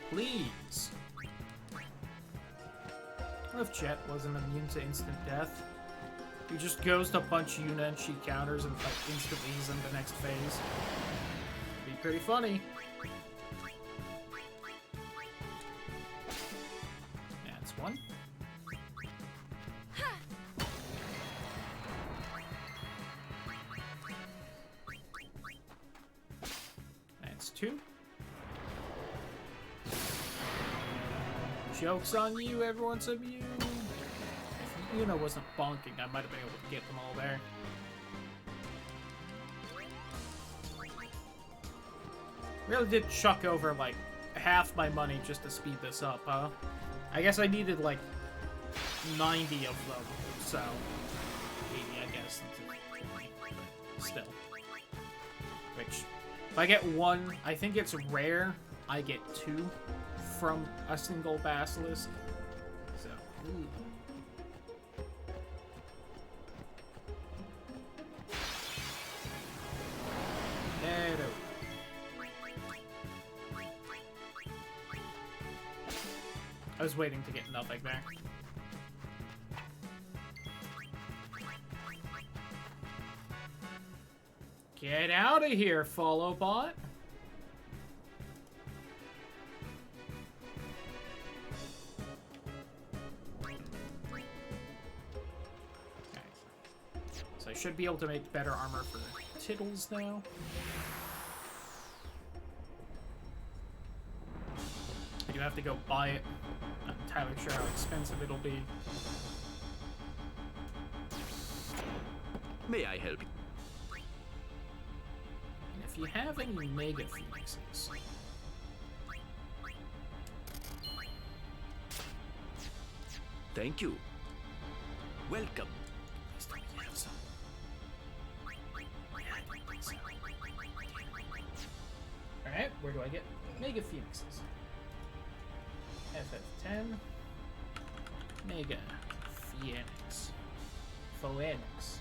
Please. What if Jet wasn't immune to instant death? He just goes to punch Yuna and she counters and like instantly he's in the next phase. Be pretty funny. That's one. That's 2. Joke's on you, everyone's immune. If Yuna wasn't bonking, I might have been able to get them all there. Really did chuck over like half my money just to speed this up, huh? I guess I needed like 90 of them, so 80 I guess, instead of 20, but still. Which, if I get 1, I think it's rare I get 2 from a single basilisk. So, ooh. I was waiting to get nothing there. Get out of here, follow bot. So I should be able to make better armor for Tittles now. I do have to go buy it. Not entirely sure how expensive it'll be. May I help you? And if you have any Mega Phoenixes... Thank you. Welcome. Please tell me you have some. Yeah, I don't think so. Alright, where do I get Mega Phoenixes? FF10. Mega Phoenix. Phoenix.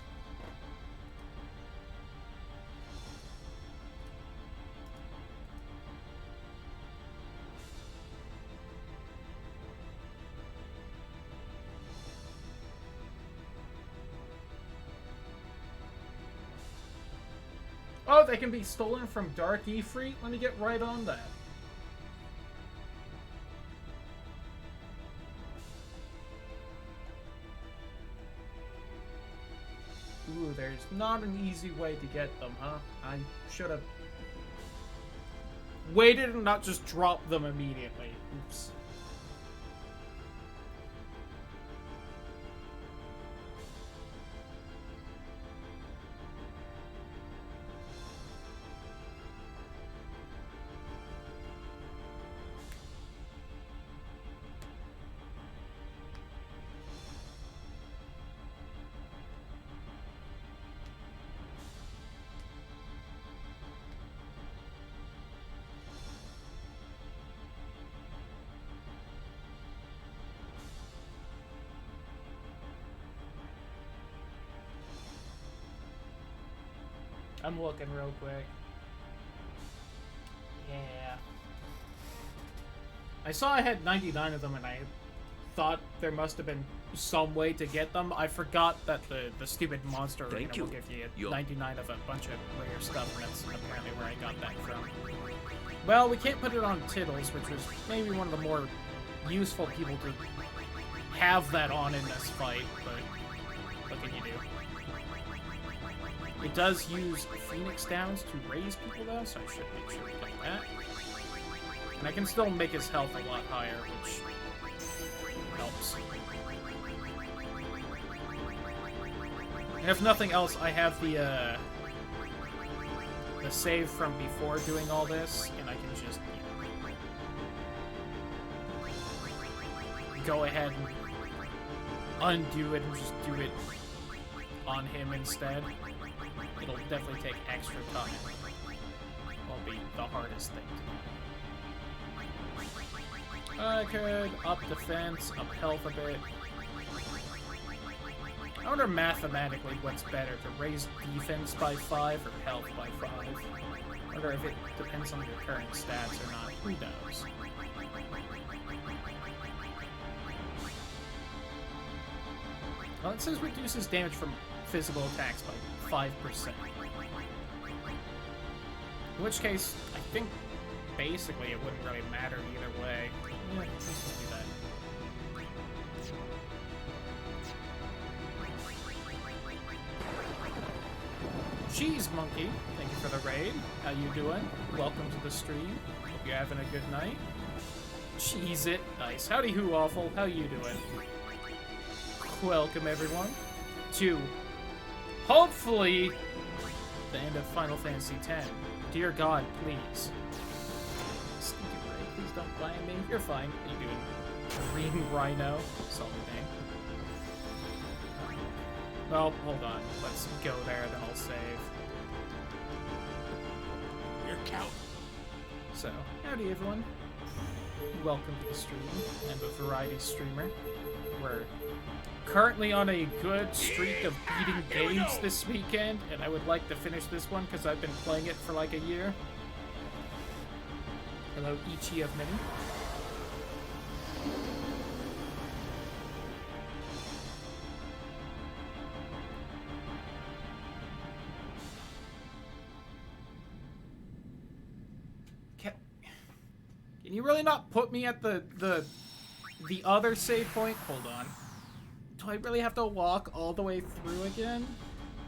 Oh, they can be stolen from Dark Ifrit? Let me get right on that. there's not an easy way to get them, huh? I should have waited and not just dropped them immediately. Oops. I'm looking real quick. Yeah. I saw I had 99 of them and I thought there must have been some way to get them. I forgot that the stupid monster arena will give you 99 of a bunch of rare stuff, and that's apparently where I got that from. Well, we can't put it on Tittles, which was maybe one of the more useful people to have that on in this fight, but what can you do? It does use Phoenix Downs to raise people though, so I should make sure we get that. And I can still make his health a lot higher, which helps. And if nothing else, I have the save from before doing all this, and I can just go ahead and undo it and just do it on him instead. It'll definitely take extra time. Won't be the hardest thing to do. I could up defense, up health a bit. I wonder mathematically what's better, to raise defense by 5 or health by 5. I wonder if it depends on your current stats or not. Who knows? Well, it says reduces damage from physical attacks by 5%. In which case, I think basically it wouldn't really matter either way. Yeah, let's just do that. Cheese Monkey, thank you for the raid. How you doing? Welcome to the stream. Hope you're having a good night. Cheese it. Nice. Howdy Who Awful. How you doing? Welcome everyone to hopefully the end of Final Fantasy X. Dear God, please. Stinky Ray, please don't blame me. You're fine. What are you doing? Green Rhino. Solid name. Well, hold on. Let's go there, then I'll save. Your count. So, howdy everyone. Welcome to the stream. I'm a variety streamer. We're currently on a good streak of beating games this weekend, and I would like to finish this one because I've been playing it for like a year. Hello, Ichi of Mini. Can you really not put me at the other save point? Hold on. Do I really have to walk all the way through again?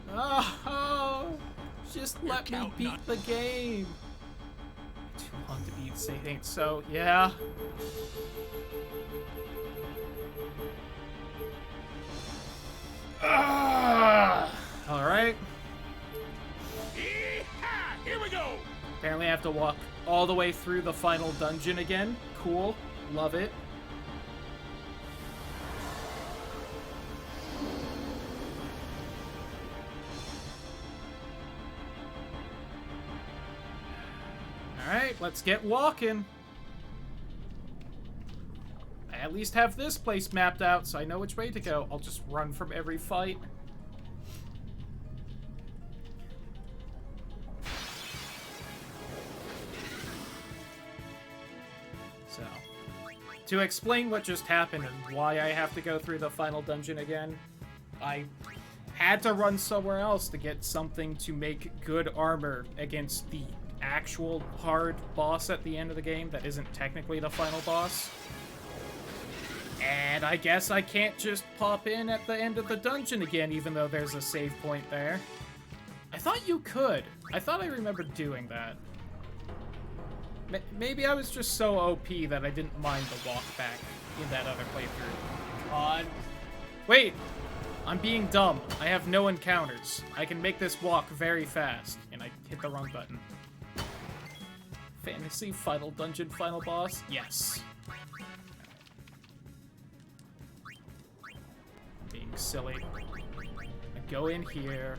Oh, just let me beat the game. Too long to beat saving, so yeah. All right. Here we go. Apparently I have to walk all the way through the final dungeon again. Cool. Love it. Alright, let's get walking. I at least have this place mapped out, so I know which way to go. I'll just run from every fight. So, to explain what just happened and why I have to go through the final dungeon again, I had to run somewhere else to get something to make good armor against the actual hard boss at the end of the game that isn't technically the final boss. And I guess I can't just pop in at the end of the dungeon again, even though there's a save point there. I thought you could. I thought I remembered doing that. Maybe I was just so OP that I didn't mind the walk back in that other playthrough. God. Wait! I'm being dumb. I have no encounters. I can make this walk very fast. And I hit the wrong button. Fantasy, final dungeon, final boss? Yes. Being silly. I go in here.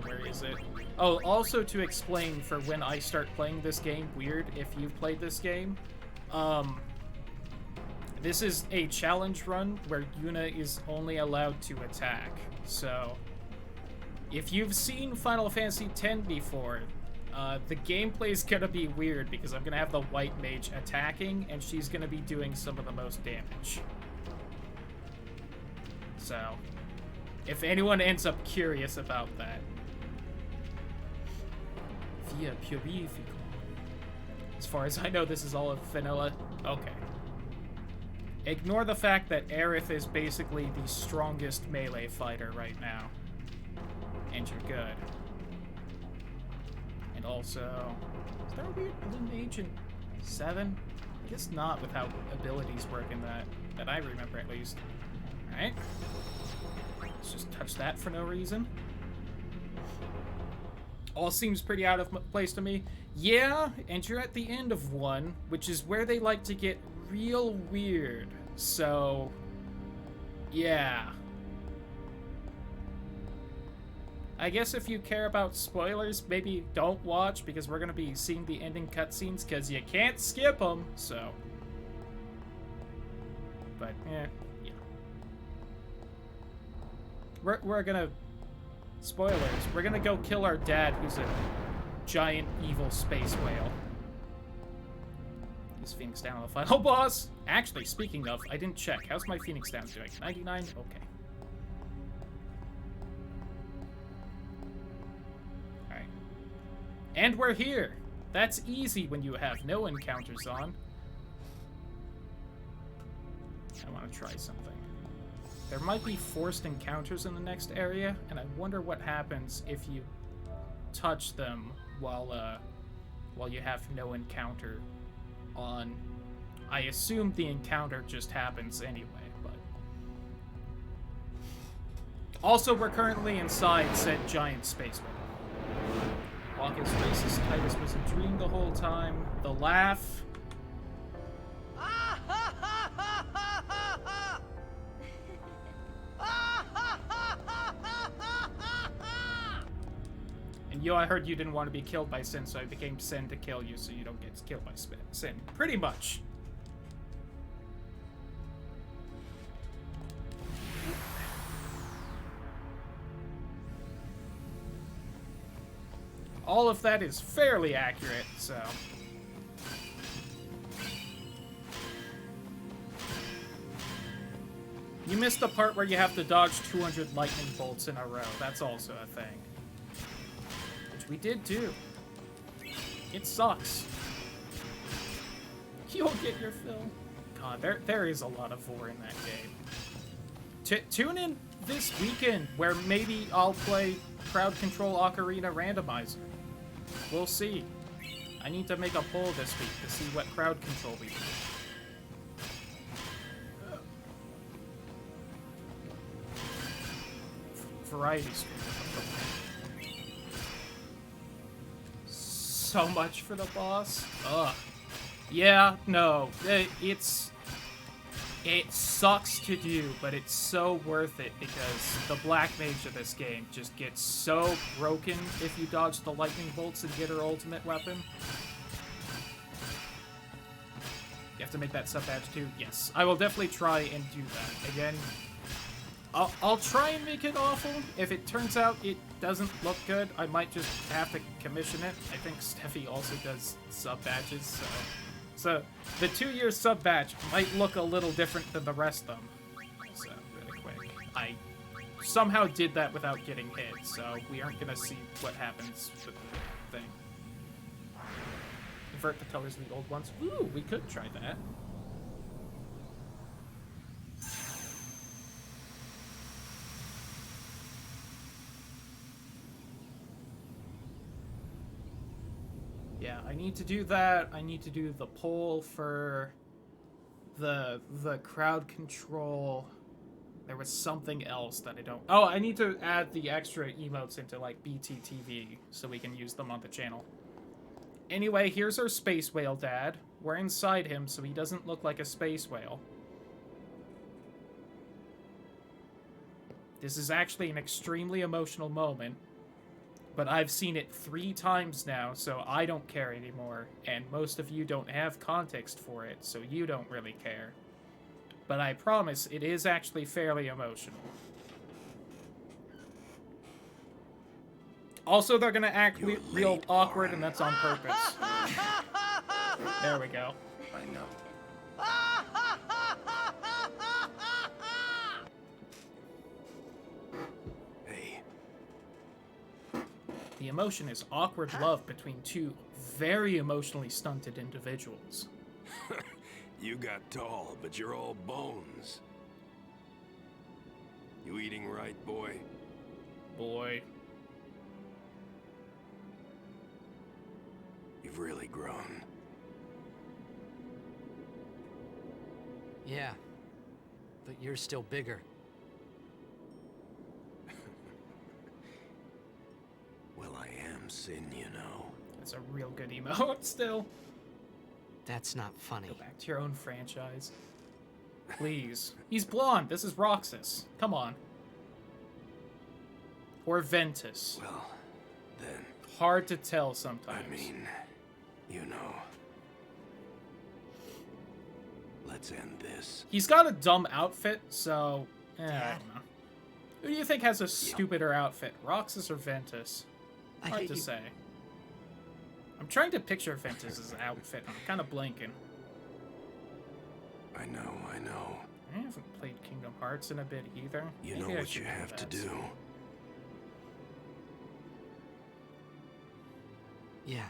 Where is it? Oh, also to explain for when I start playing this game, weird if you've played this game. This is a challenge run where Yuna is only allowed to attack. So, if you've seen Final Fantasy X before, the gameplay is gonna be weird because I'm gonna have the white mage attacking and she's gonna be doing some of the most damage. So, if anyone ends up curious about that. Via Purifico. As far as I know, this is all of vanilla. Okay. Ignore the fact that Aerith is basically the strongest melee fighter right now. And you're good. And also, is there a weird blue mage in 7? I guess not with how abilities work in that I remember at least. Alright. Let's just touch that for no reason. All seems pretty out of place to me. Yeah, and you're at the end of one, which is where they like to get real weird. So, yeah. I guess if you care about spoilers, maybe don't watch, because we're going to be seeing the ending cutscenes, because you can't skip them, so. But, yeah. We're going to... Spoilers. We're going to go kill our dad, who's a giant evil space whale. Is Phoenix down on the final boss? Actually, speaking of, I didn't check. How's my Phoenix down doing? 99? Okay. Alright. And we're here! That's easy when you have no encounters on. I want to try something. There might be forced encounters in the next area, and I wonder what happens if you touch them while you have no encounter on. I assume the encounter just happens anyway, but... Also, we're currently inside said giant space whale. August racist Titus was a dream the whole time. The laugh... And yo, I heard you didn't want to be killed by Sin, so I became Sin to kill you so you don't get killed by Sin. Pretty much. All of that is fairly accurate, so... You missed the part where you have to dodge 200 lightning bolts in a row. That's also a thing. Which we did do. It sucks. You'll get your fill. God, there is a lot of vor in that game. Tune in this weekend where maybe I'll play Crowd Control Ocarina Randomizer. We'll see. I need to make a poll this week to see what crowd control we do. Variety stream. So much for the boss. Ugh. Yeah, no. It sucks to do, but it's so worth it because the black mage of this game just gets so broken if you dodge the lightning bolts and get her ultimate weapon. You have to make that sub badge too? Yes. I will definitely try and do that. Again, I'll try and make it awful. If it turns out it doesn't look good, I might just have to commission it. I think Steffi also does sub badges, so the 2-year sub badge might look a little different than the rest of them. So, really quick. I somehow did that without getting hit, so we aren't gonna see what happens with the thing. Invert the colors of the old ones. Ooh, we could try that. I need to do that. I need to do the poll for the crowd control. There was something else that I don't... Oh, I need to add the extra emotes into, like, BTTV so we can use them on the channel. Anyway, here's our space whale dad. We're inside him so he doesn't look like a space whale. This is actually an extremely emotional moment, but I've seen it 3 times now, so I don't care anymore, and most of you don't have context for it, so you don't really care. But I promise, it is actually fairly emotional. Also, they're gonna act real awkward, and that's on purpose. There we go. I know. Hey. The emotion is awkward love between 2 very emotionally stunted individuals. You got tall, but you're all bones. You eating right, boy? Boy. You've really grown. Yeah. But you're still bigger. Well, I am Sin, you know. That's a real good emote still. That's not funny. Go back to your own franchise. Please. He's blonde. This is Roxas. Come on. Or Ventus. Well, then... Hard to tell sometimes. I mean, you know... Let's end this. He's got a dumb outfit, so... I don't know. Who do you think has a stupider outfit? Roxas or Ventus? Hard to say. I'm trying to picture Ventus's outfit. I'm kind of blanking. I know. I haven't played Kingdom Hearts in a bit either. You Maybe know I what should you have to that do. soon. Yeah.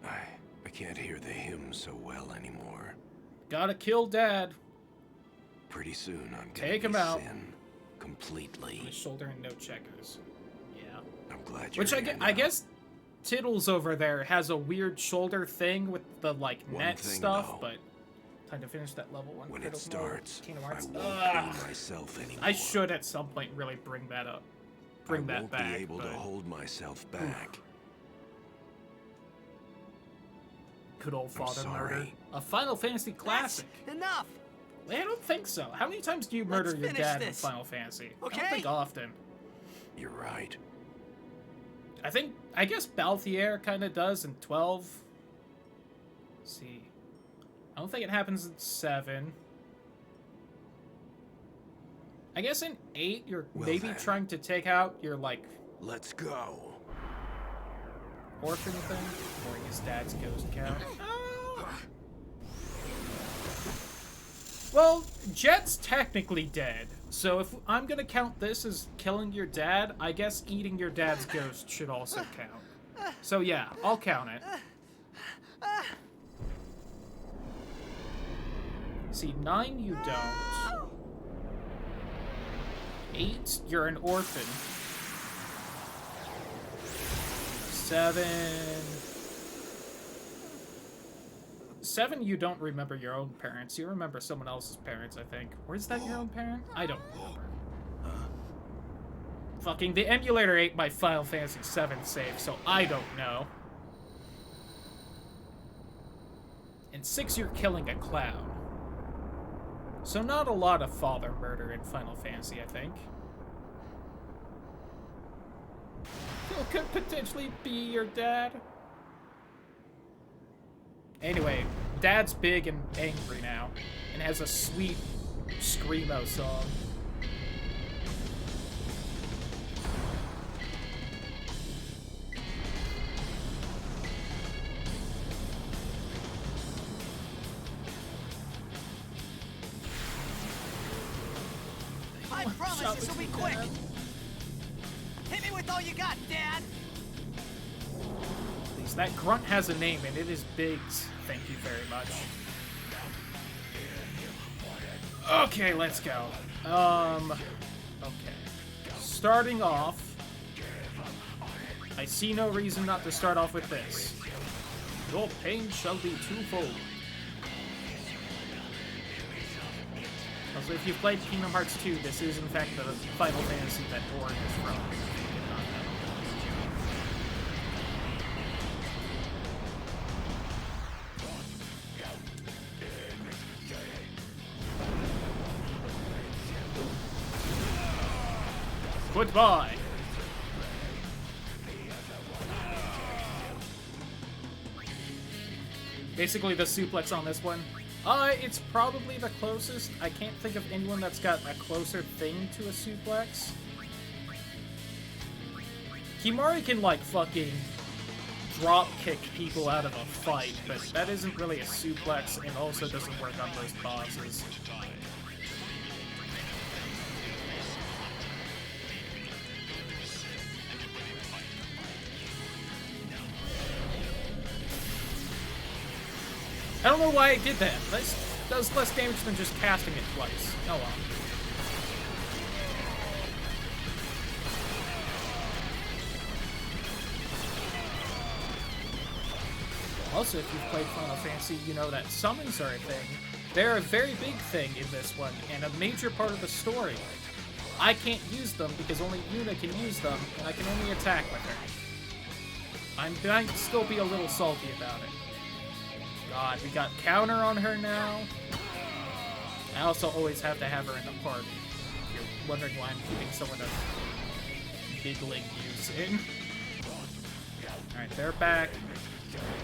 I can't hear the hymn so well anymore. Gotta kill Dad. Pretty soon I'm gonna Take him out. Sin completely. My shoulder and no checkers. Yeah. I'm glad you're Which I guess Tiddles over there has a weird shoulder thing with the like One net thing, stuff, though. but time to finish that level 1. When it Critical starts, Kingdom I Hearts. won't be myself anymore. I should at some point really bring that up. Bring I that won't back. be able but... to hold myself back. Good old Father Murder. sorry. A Final Fantasy classic. Enough! I don't think so. How many times do you murder your finish dad in this. Final Fantasy? I Okay? don't think often. You're right. I guess Balthier kind of does in 12. Let's see. I don't think it happens in 7. I guess in 8, you're Well maybe then. trying to take out your, like, Let's go. orphan thing? Or his dad's ghost count. Well, Jet's technically dead, so if I'm gonna count this as killing your dad, I guess eating your dad's ghost should also count. So yeah, I'll count it. See, 9 you don't. 8, you're an orphan. 7, you don't remember your own parents. You remember someone else's parents, I think. Or is that your own parent? I don't remember. Fucking, the emulator ate my Final Fantasy VII save, so I don't know. And 6, you're killing a clown. So not a lot of father murder in Final Fantasy, I think. Who could potentially be your dad? Anyway, Dad's big and angry now, and has a sweet Screamo song. I promise this will be quick! Hit me with all you got, Dad! Please, that grunt has a name, and it is Biggs. Thank you very much. Okay, let's go. Okay. Starting off... I see no reason not to start off with this. Your pain shall be twofold. Also, if you've played Kingdom Hearts 2, this is in fact the Final Fantasy that Orin is from. Goodbye. Basically, the suplex on this one. It's probably the closest. I can't think of anyone that's got a closer thing to a suplex. Kimari can, like, fucking drop kick people out of a fight, but that isn't really a suplex and also doesn't work on most bosses. I don't know why I did that. This does less damage than just casting it twice. Oh well. Also, if you've played Final Fantasy, you know that summons are a thing. They're a very big thing in this one, and a major part of the story. I can't use them because only Yuna can use them, and I can only attack with her. I might still be a little salty about it. God, we got counter on her now. I also always have to have her in the party. If you're wondering why I'm keeping someone of middling use in. Alright, they're back.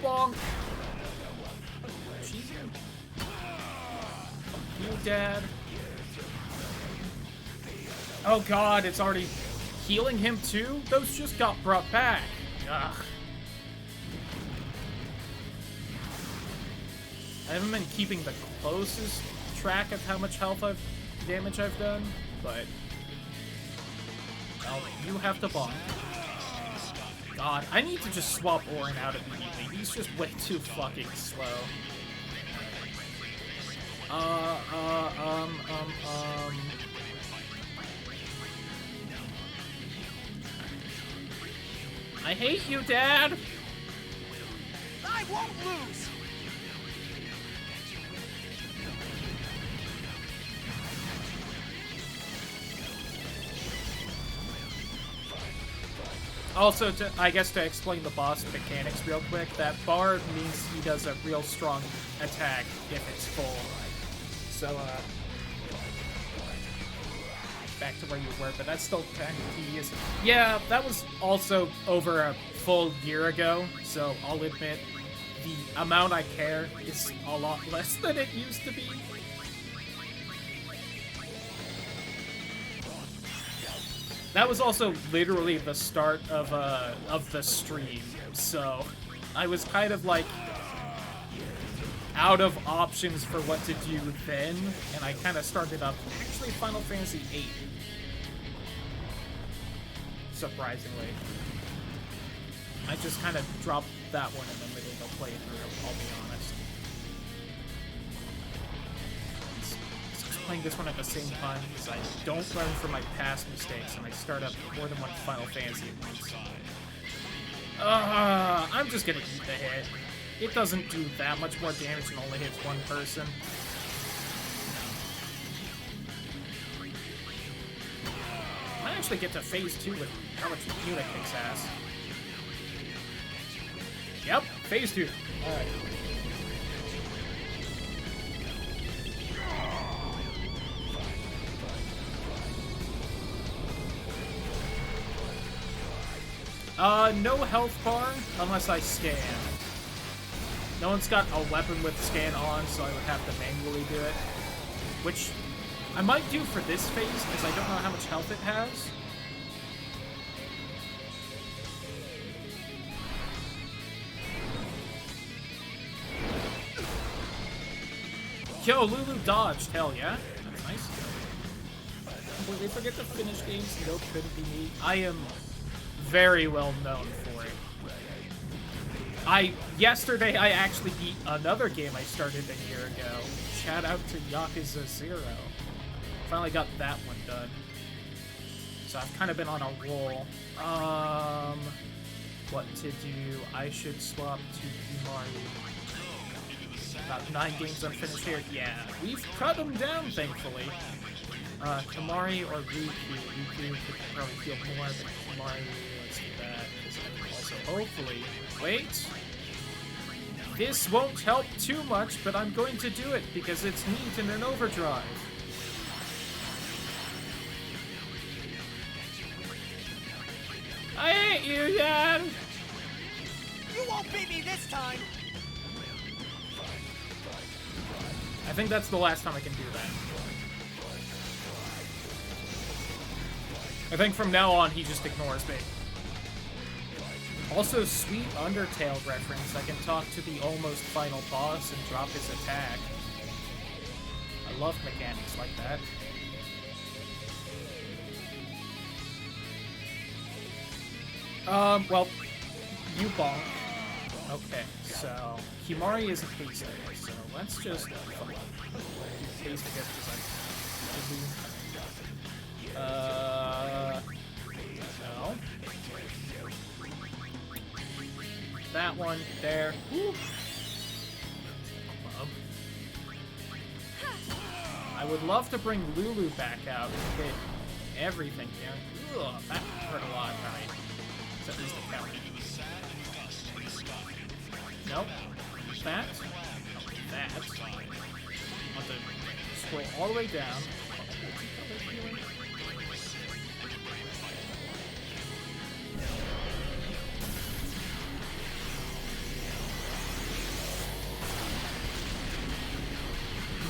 Bonk! She's in. You, Dad. Oh god, it's already healing him too? Those just got brought back. Ugh. I haven't been keeping the closest track of how much damage I've done, but well, you have to bonk. God, I need to just swap Orin out immediately. He's just way too fucking slow. I hate you, Dad! I won't lose! Also, I guess to explain the boss mechanics real quick, that bar means he does a real strong attack if it's full. So, back to where you were, but that's still kind of tedious. Yeah, that was also over a full year ago, so I'll admit the amount I care is a lot less than it used to be. That was also literally the start of the stream, so I was kind of like out of options for what to do then, and I kind of started up actually Final Fantasy VIII. Surprisingly. I just kind of dropped that one in the middle of the playthrough, I'll be honest. Playing this one at the same time because I don't learn from my past mistakes and I start up more than one Final Fantasy at once. I'm just gonna eat the hit. It doesn't do that much more damage and only hits one person. I might actually get to phase 2 with how much Yuna kicks ass. Yep, phase 2. Alright. No health bar unless I scan. No one's got a weapon with scan on, so I would have to manually do it. Which I might do for this phase, because I don't know how much health it has. Yo, Lulu dodged, hell yeah. That's nice. Completely forget to finish games. Nope, couldn't be me. I am very well known for it. Yesterday I actually beat another game I started a year ago. Shout out to Yakuza 0. Finally got that one done. So I've kind of been on a roll. what to do. I should swap to Kimari. About 9 games unfinished here. Yeah, we've cut them down, thankfully. Kimari or Riku. Riku could probably heal more, but Kimari, let's do that. Because I can also hopefully... Wait! This won't help too much, but I'm going to do it because it's neat in an overdrive. I hate you, Yan! You won't beat me this time! I think that's the last time I can do that. I think from now on, he just ignores me. Also, sweet Undertale reference. I can talk to the almost final boss and drop his attack. I love mechanics like that. Well, you bonk. Okay, so Kimari is a haste hitter, so let's just haste against no. That one there. Woo. I would love to bring Lulu back out and hit everything here. Ugh, that hurt a lot, right? It's at least a count. Nope. That. That. I'll have to scroll all the way down.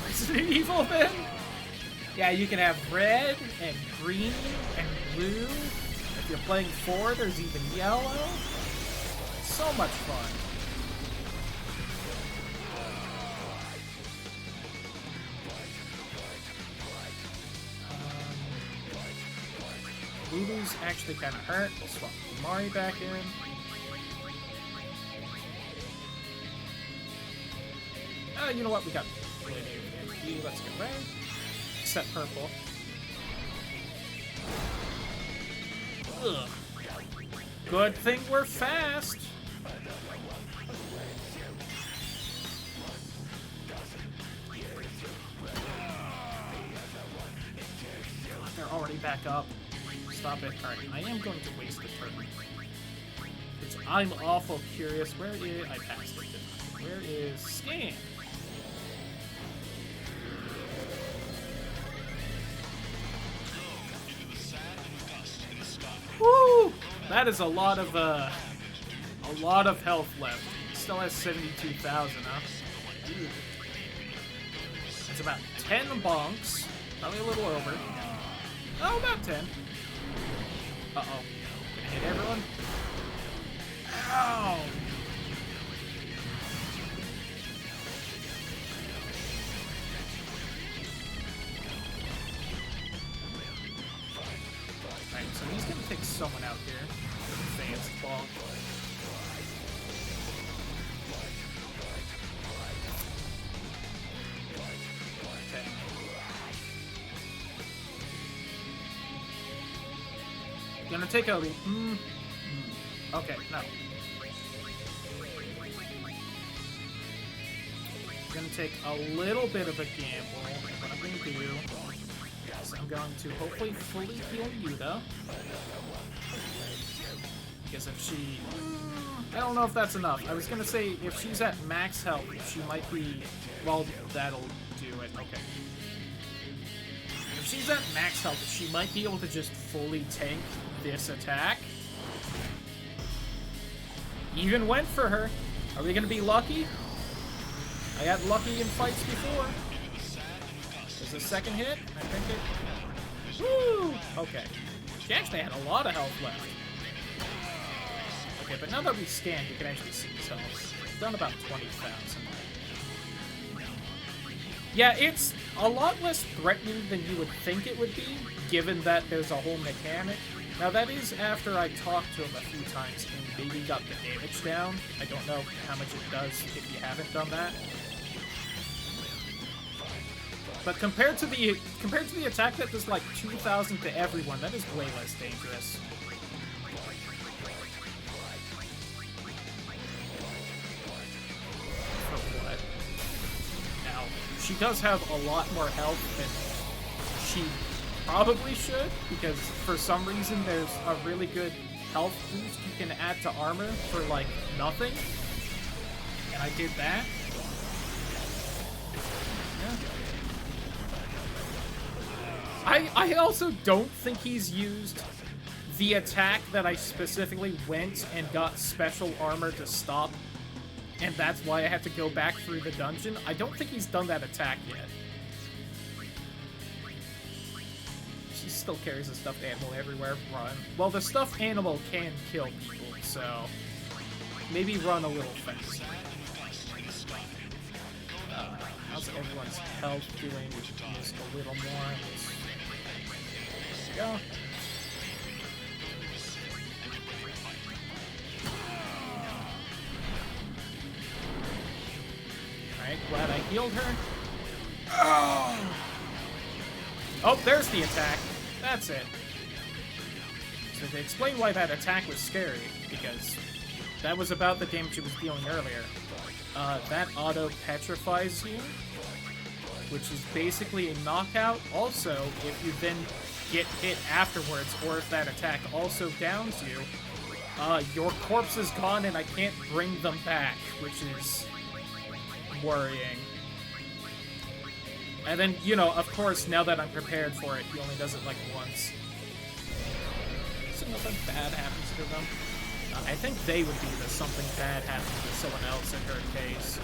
Resident Evil then? Yeah, you can have red and green and blue. If you're playing 4, there's even yellow. So much fun. Lulu's actually kind of hurt. We'll swap Mari back in. You know what? We got let's get red. Except purple. Ugh. Good thing we're fast. They're already back up. Stop it. Alright, I am going to waste the turn. Because I'm awful curious. Where is... I passed it. Where is Scan? Woo! That is a lot of health left. Still has 72,000, huh? It's about 10 bonks. Probably a little over. Oh, about 10. Uh-oh. Gonna hit everyone? Ow! Alright, so he's gonna take someone out here. Advanced ball. Okay. Gonna take a... Okay, no. Gonna take a little bit of a gamble. What I'm gonna do... Yes, I'm going to hopefully fully heal Yuna. Because if she... I don't know if that's enough. I was gonna say, if she's at max health, she might be... Well, that'll do it. Okay. If she's at max health, she might be able to just fully tank this attack. Even went for her. Are we gonna be lucky? I got lucky in fights before. There's a second hit. I think it... Woo! Okay. She actually had a lot of health left. Okay, but now that we scanned, we can actually see his health. It's done about 20,000. Yeah, it's a lot less threatening than you would think it would be, given that there's a whole mechanic. Now, that is after I talked to him a few times and maybe got the damage down. I don't know how much it does if you haven't done that. But compared to the attack that does like 2,000 to everyone, that is way less dangerous. she does have a lot more health than she probably should, because for some reason there's a really good health boost you can add to armor for, like, nothing. And I did that. Yeah. I also don't think he's used the attack that I specifically went and got special armor to stop, and that's why I had to go back through the dungeon. I don't think he's done that attack yet. She still carries a stuffed animal everywhere. Run. Well, the stuffed animal can kill people, so maybe run a little fast. How's everyone's health doing? Just a little more. Let's go. Alright, glad I healed her. Oh, there's the attack. That's it. So to explain why that attack was scary, because that was about the damage it was dealing earlier. That auto-petrifies you, which is basically a knockout. Also, if you then get hit afterwards, or if that attack also downs you, your corpse is gone and I can't bring them back, which is worrying. And then, you know, of course, now that I'm prepared for it, he only does it like once. So nothing bad happens to them. I think they would be the something bad happening to someone else in her case.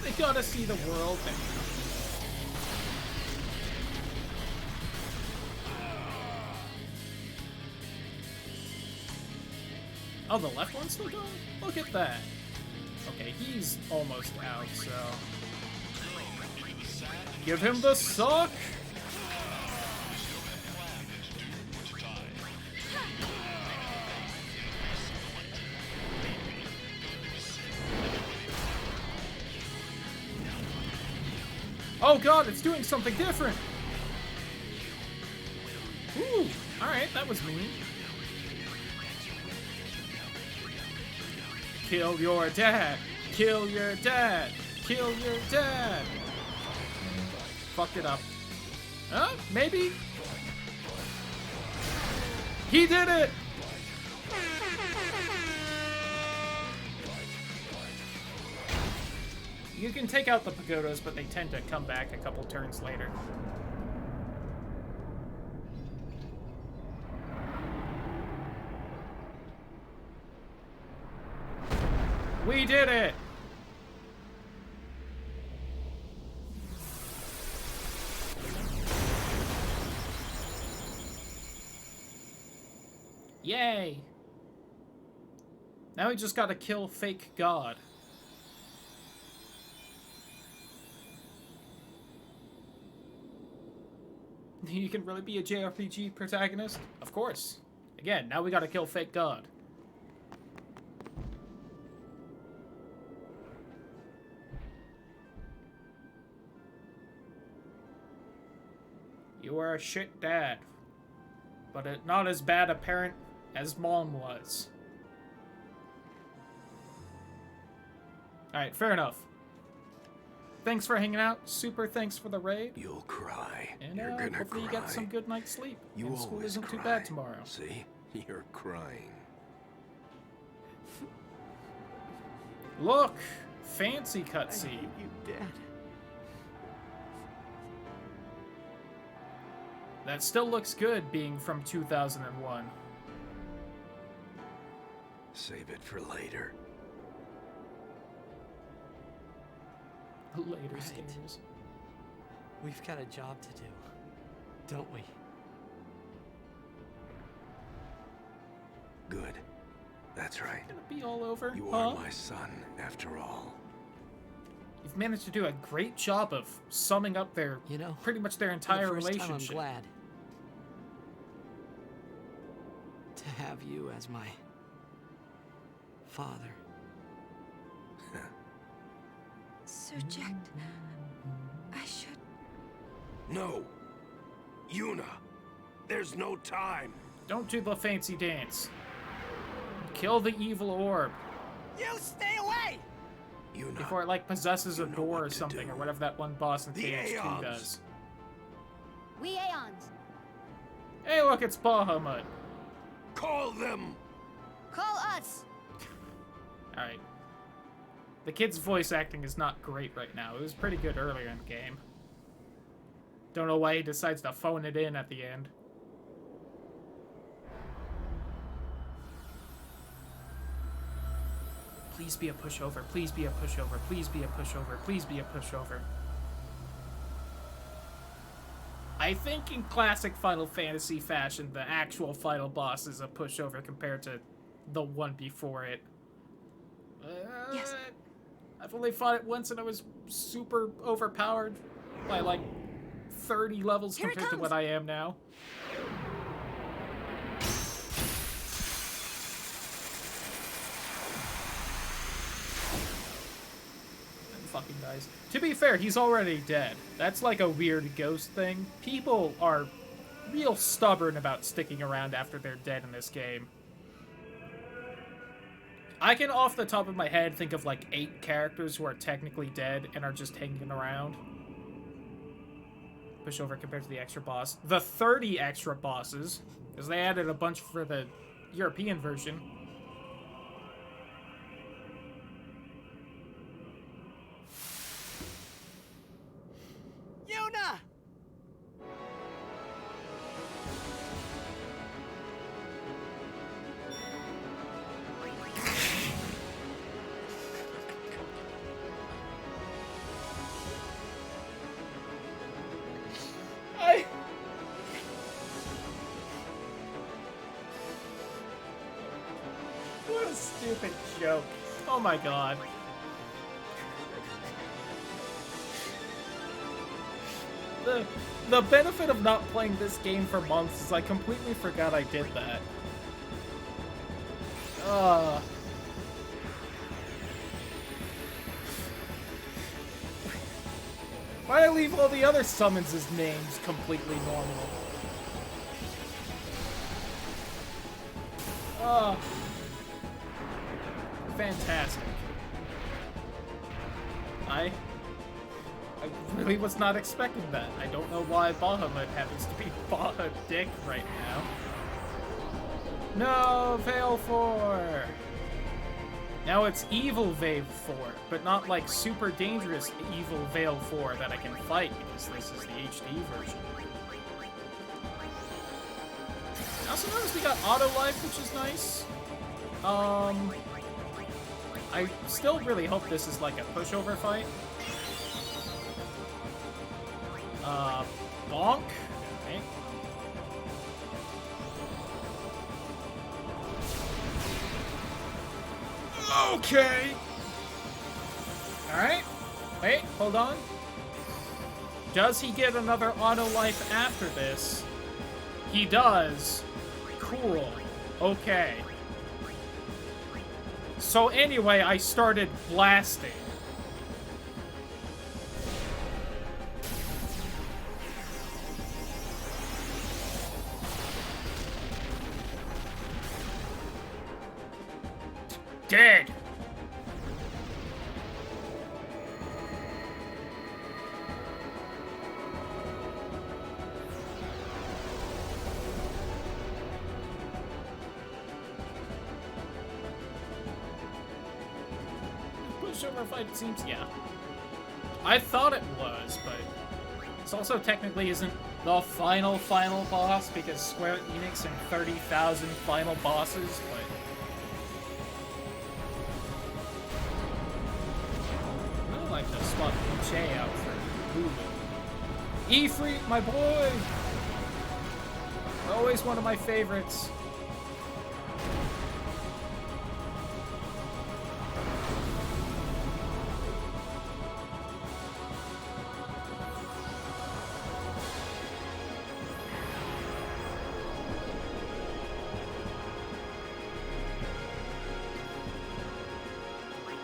They gotta see the world. Oh, the left one's still going? Look at that. Okay, he's almost out, so... Give him the suck! Oh god, it's doing something different! Ooh, alright, that was mean. Kill your dad! Kill your dad! Kill your dad! Fucked it up. Huh? Maybe? He did it! You can take out the pagodas, but they tend to come back a couple turns later. We did it! Yay! Now we just gotta kill fake God. You can really be a JRPG protagonist? Of course. Again, now we gotta kill fake God. You are a shit dad. But not as bad a parent as Mom was. Alright, fair enough. Thanks for hanging out. Super thanks for the raid. You'll cry. And You're gonna hopefully cry. you get some good night's sleep. You and school always isn't too cry. bad tomorrow. See? You're crying. Look! Fancy cutscene. You dead. That still looks good being from 2001. Save it for later. Later Right. stairs. We've got a job to do, don't we? Good. That's right. Gonna be all over, You huh? are my son, after all. You've managed to do a great job of summing up their, You know, pretty much their For entire the first relationship. time, I'm glad to have you as my father. Sir Jack, I should... No! Yuna! There's no time! Don't do the fancy dance. Kill the evil orb. You stay away! Yuna, Before it, like, possesses a you know door what or to something, do. or whatever that one boss in The KH2 Aeons. does. We Aeons. Hey, look, it's Bahamut. Call them! Call us. Alright. The kid's voice acting is not great right now. It was pretty good earlier in the game. Don't know why he decides to phone it in at the end. Please be a pushover. Please be a pushover. Please be a pushover. Please be a pushover. I think in classic Final Fantasy fashion, the actual final boss is a pushover compared to the one before it. Yes. I've only fought it once and I was super overpowered by like 30 levels Here it compared to comes. what I am now. Fucking dies. To be fair, he's already dead. That's like a weird ghost thing. People are real stubborn about sticking around after they're dead in this game. I can, off the top of my head, think of like 8 characters who are technically dead and are just hanging around. Pushover compared to the extra boss. The 30 extra bosses, because they added a bunch for the European version. Yuna! What a stupid joke. Oh my god. The benefit of not playing this game for months is I completely forgot I did that. Why'd I leave all the other summons' names completely normal? Fantastic. I really was not expecting that. I don't know why Bahamut happens to be Baha Dick right now. No, Veil 4! Now it's Evil Veil 4, but not like super dangerous Evil Veil 4 that I can fight, because this is the HD version. I also noticed we got auto life, which is nice. I still really hope this is like a pushover fight. Bonk. Okay. Okay. Alright. Wait, hold on. Does he get another auto life after this? He does. Cool. Okay. So anyway, I started blasting. Dead! Pushover fight seems, yeah. I thought it was, but this also technically isn't the final boss because Square Enix and 30,000 final bosses, but I like to swap Che out for Lulu. Ifrit, my boy! Always one of my favorites.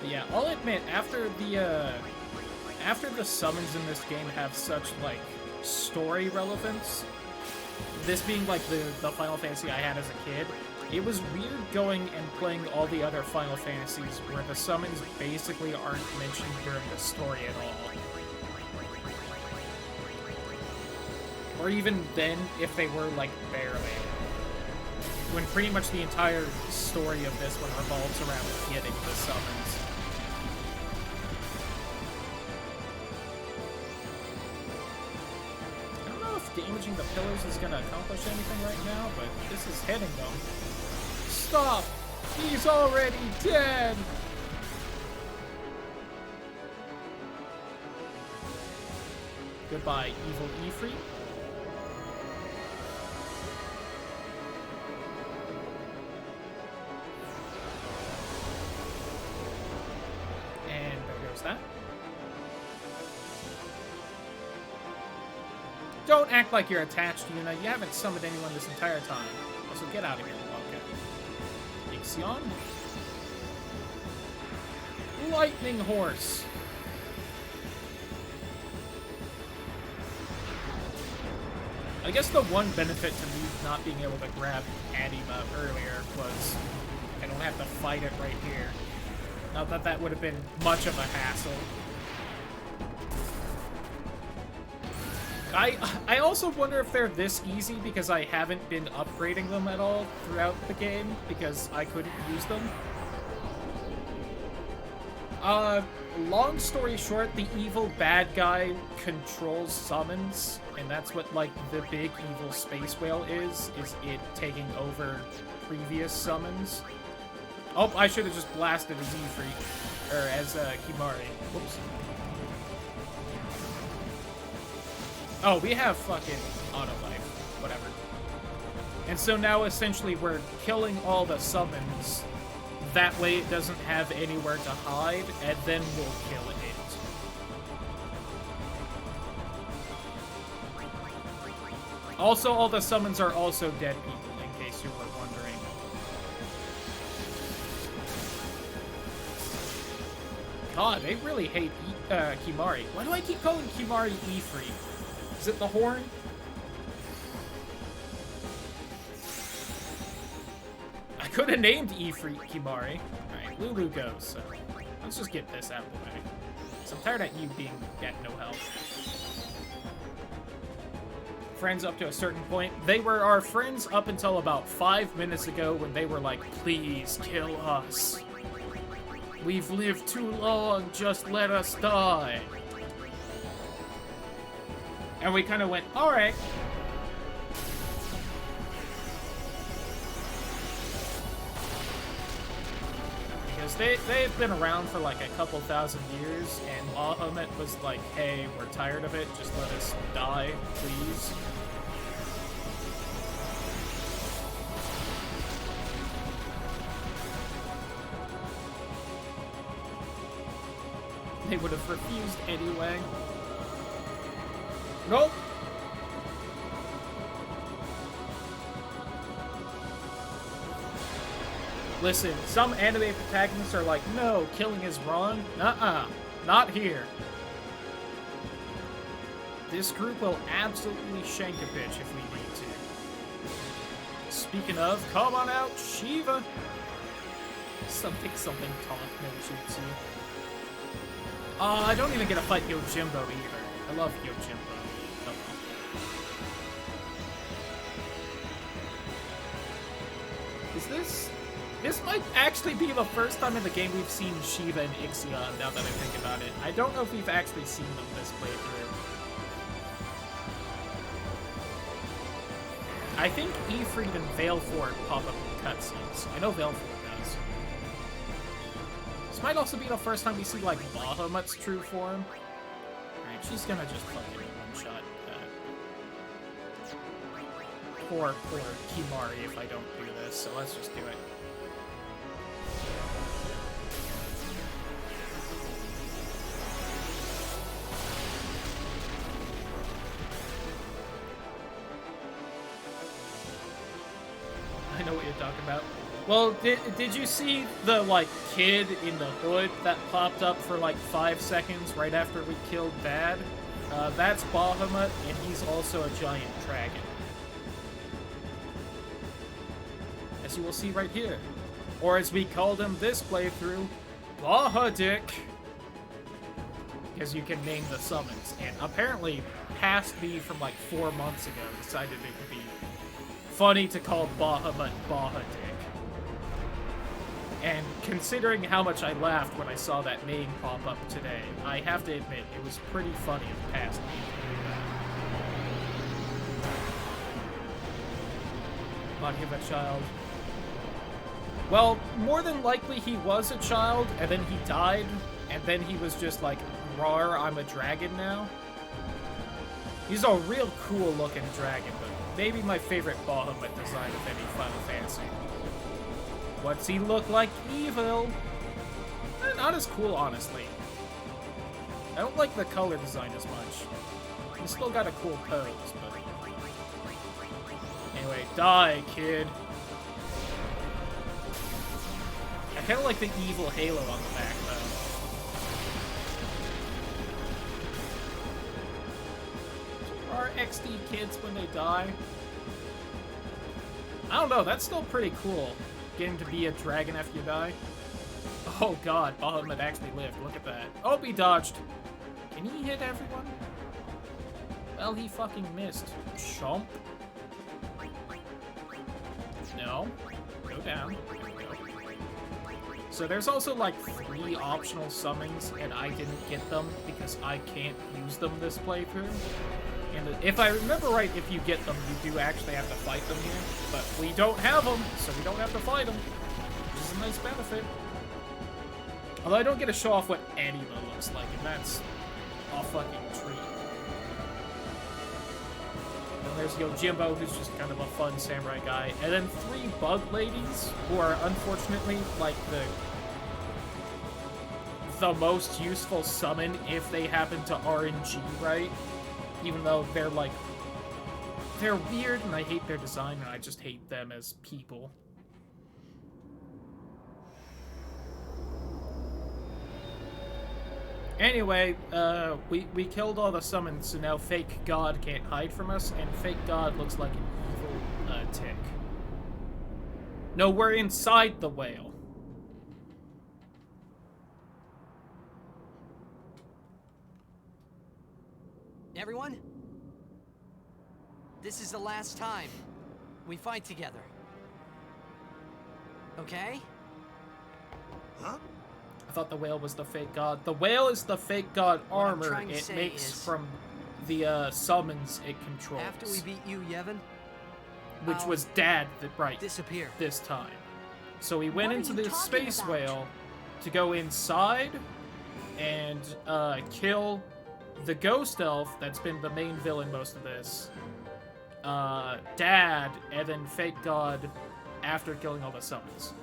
Yeah, I'll admit, after the summons in this game have such, like, story relevance, this being like the Final Fantasy I had as a kid, it was weird going and playing all the other Final Fantasies where the summons basically aren't mentioned during the story at all. Or even then, if they were, like, barely. When pretty much the entire story of this one revolves around getting the summons. I don't know if damaging the pillars is gonna accomplish anything right now, but this is hitting them. Stop! He's already dead! Goodbye, evil Ifrit. And there goes that. Don't act like you're attached, Yuna. You haven't summoned anyone this entire time. Also, get out of here, Bonk. Ixion? Lightning Horse. I guess the one benefit to me not being able to grab Anima earlier was I don't have to fight it right here. Not that that would have been much of a hassle. I also wonder if they're this easy because I haven't been upgrading them at all throughout the game because I couldn't use them. Long story short, the evil bad guy controls summons, and that's what, like, the big evil space whale is it taking over previous summons. Oh, I should have just blasted as Ifrit, or as, Kimari. Whoops. Oh, we have fucking auto life. Whatever. And so now, essentially, we're killing all the summons. That way it doesn't have anywhere to hide, and then we'll kill it. Also, all the summons are also dead people, in case you were wondering. God, they really hate Kimari. Why do I keep calling Kimari Ifrit? Is it the horn? I could have named Ifrit Kimari. Alright, Lulu goes, so let's just get this out of the way. So I'm tired of you being at no health. Friends up to a certain point. They were our friends up until about 5 minutes ago when they were like, please kill us. We've lived too long, just let us die. And we kind of went, alright. Because they've been around for like a couple thousand years, and Bahamut was like, hey, we're tired of it, just let us die, please. They would have refused anyway. Nope. Listen, some anime protagonists are like, no, killing is wrong. Nuh-uh. Not here. This group will absolutely shank a bitch if we need to. Speaking of, come on out, Shiva. Something taunt no jutsu. I don't even get to fight Yojimbo either. I love Yojimbo. Oh well. Is this... This might actually be the first time in the game we've seen Shiva and Ixion, now that I think about it. I don't know if we've actually seen them this playthrough. I think Ifrit and Veilford pop up in cutscenes. I know Veilford does. This might also be the first time we see, like, Bahamut's true form. Alright, she's gonna just fucking one-shot poor Kimari if I don't do this, so let's just do it. I know what you're talking about. Well, did you see the, like, kid in the hood that popped up for, like, 5 seconds right after we killed Dad? That's Bahamut, and he's also a giant dragon. as you will see right here. Or as we called him this playthrough, Baja Dick. Because you can name the summons. And apparently, past me from like 4 months ago decided it would be funny to call Bahamut Baja Dick. And considering how much I laughed when I saw that name pop up today, I have to admit, it was pretty funny of past me to do that. Body of a child. Well, more than likely he was a child, and then he died, and then he was just like, "Rawr, I'm a dragon now." He's a real cool looking dragon, but maybe my favorite Bahamut design of any Final Fantasy. What's he look like evil? Not as cool, honestly. I don't like the color design as much. He's still got a cool pose, but... Anyway, die, kid. I kind of like the evil halo on the back, though. Are XD kids when they die? I don't know, that's still pretty cool. Getting to be a dragon after you die. Oh god, Bahamut actually lived. Look at that. Oh, he dodged. Can he hit everyone? Well, he fucking missed. Chomp. No. Go down. So there's also like 3 optional summons, and I didn't get them because I can't use them this playthrough. And if I remember right, if you get them, you do actually have to fight them here. But we don't have them, so we don't have to fight them. Which is a nice benefit. Although I don't get to show off what Anima looks like, and that's a fucking treat. And there's Yojimbo, who's just kind of a fun samurai guy. And then 3 bug ladies, who are unfortunately like the most useful summon if they happen to RNG right. Even though they're like, they're weird and I hate their design and I just hate them as people. Anyway, we killed all the summons, so now Fake God can't hide from us, and Fake God looks like an evil tick. No, we're inside the whale. Everyone? This is the last time we fight together. Okay? Huh? I thought the whale was the fake god. The whale is the fake god armor it makes from the summons it controls. After we beat you, Yevon, which was Dad, right? Disappear this time. So we went into the space whale to go inside and kill the ghost elf that's been the main villain most of this. Dad, and then fake god after killing all the summons.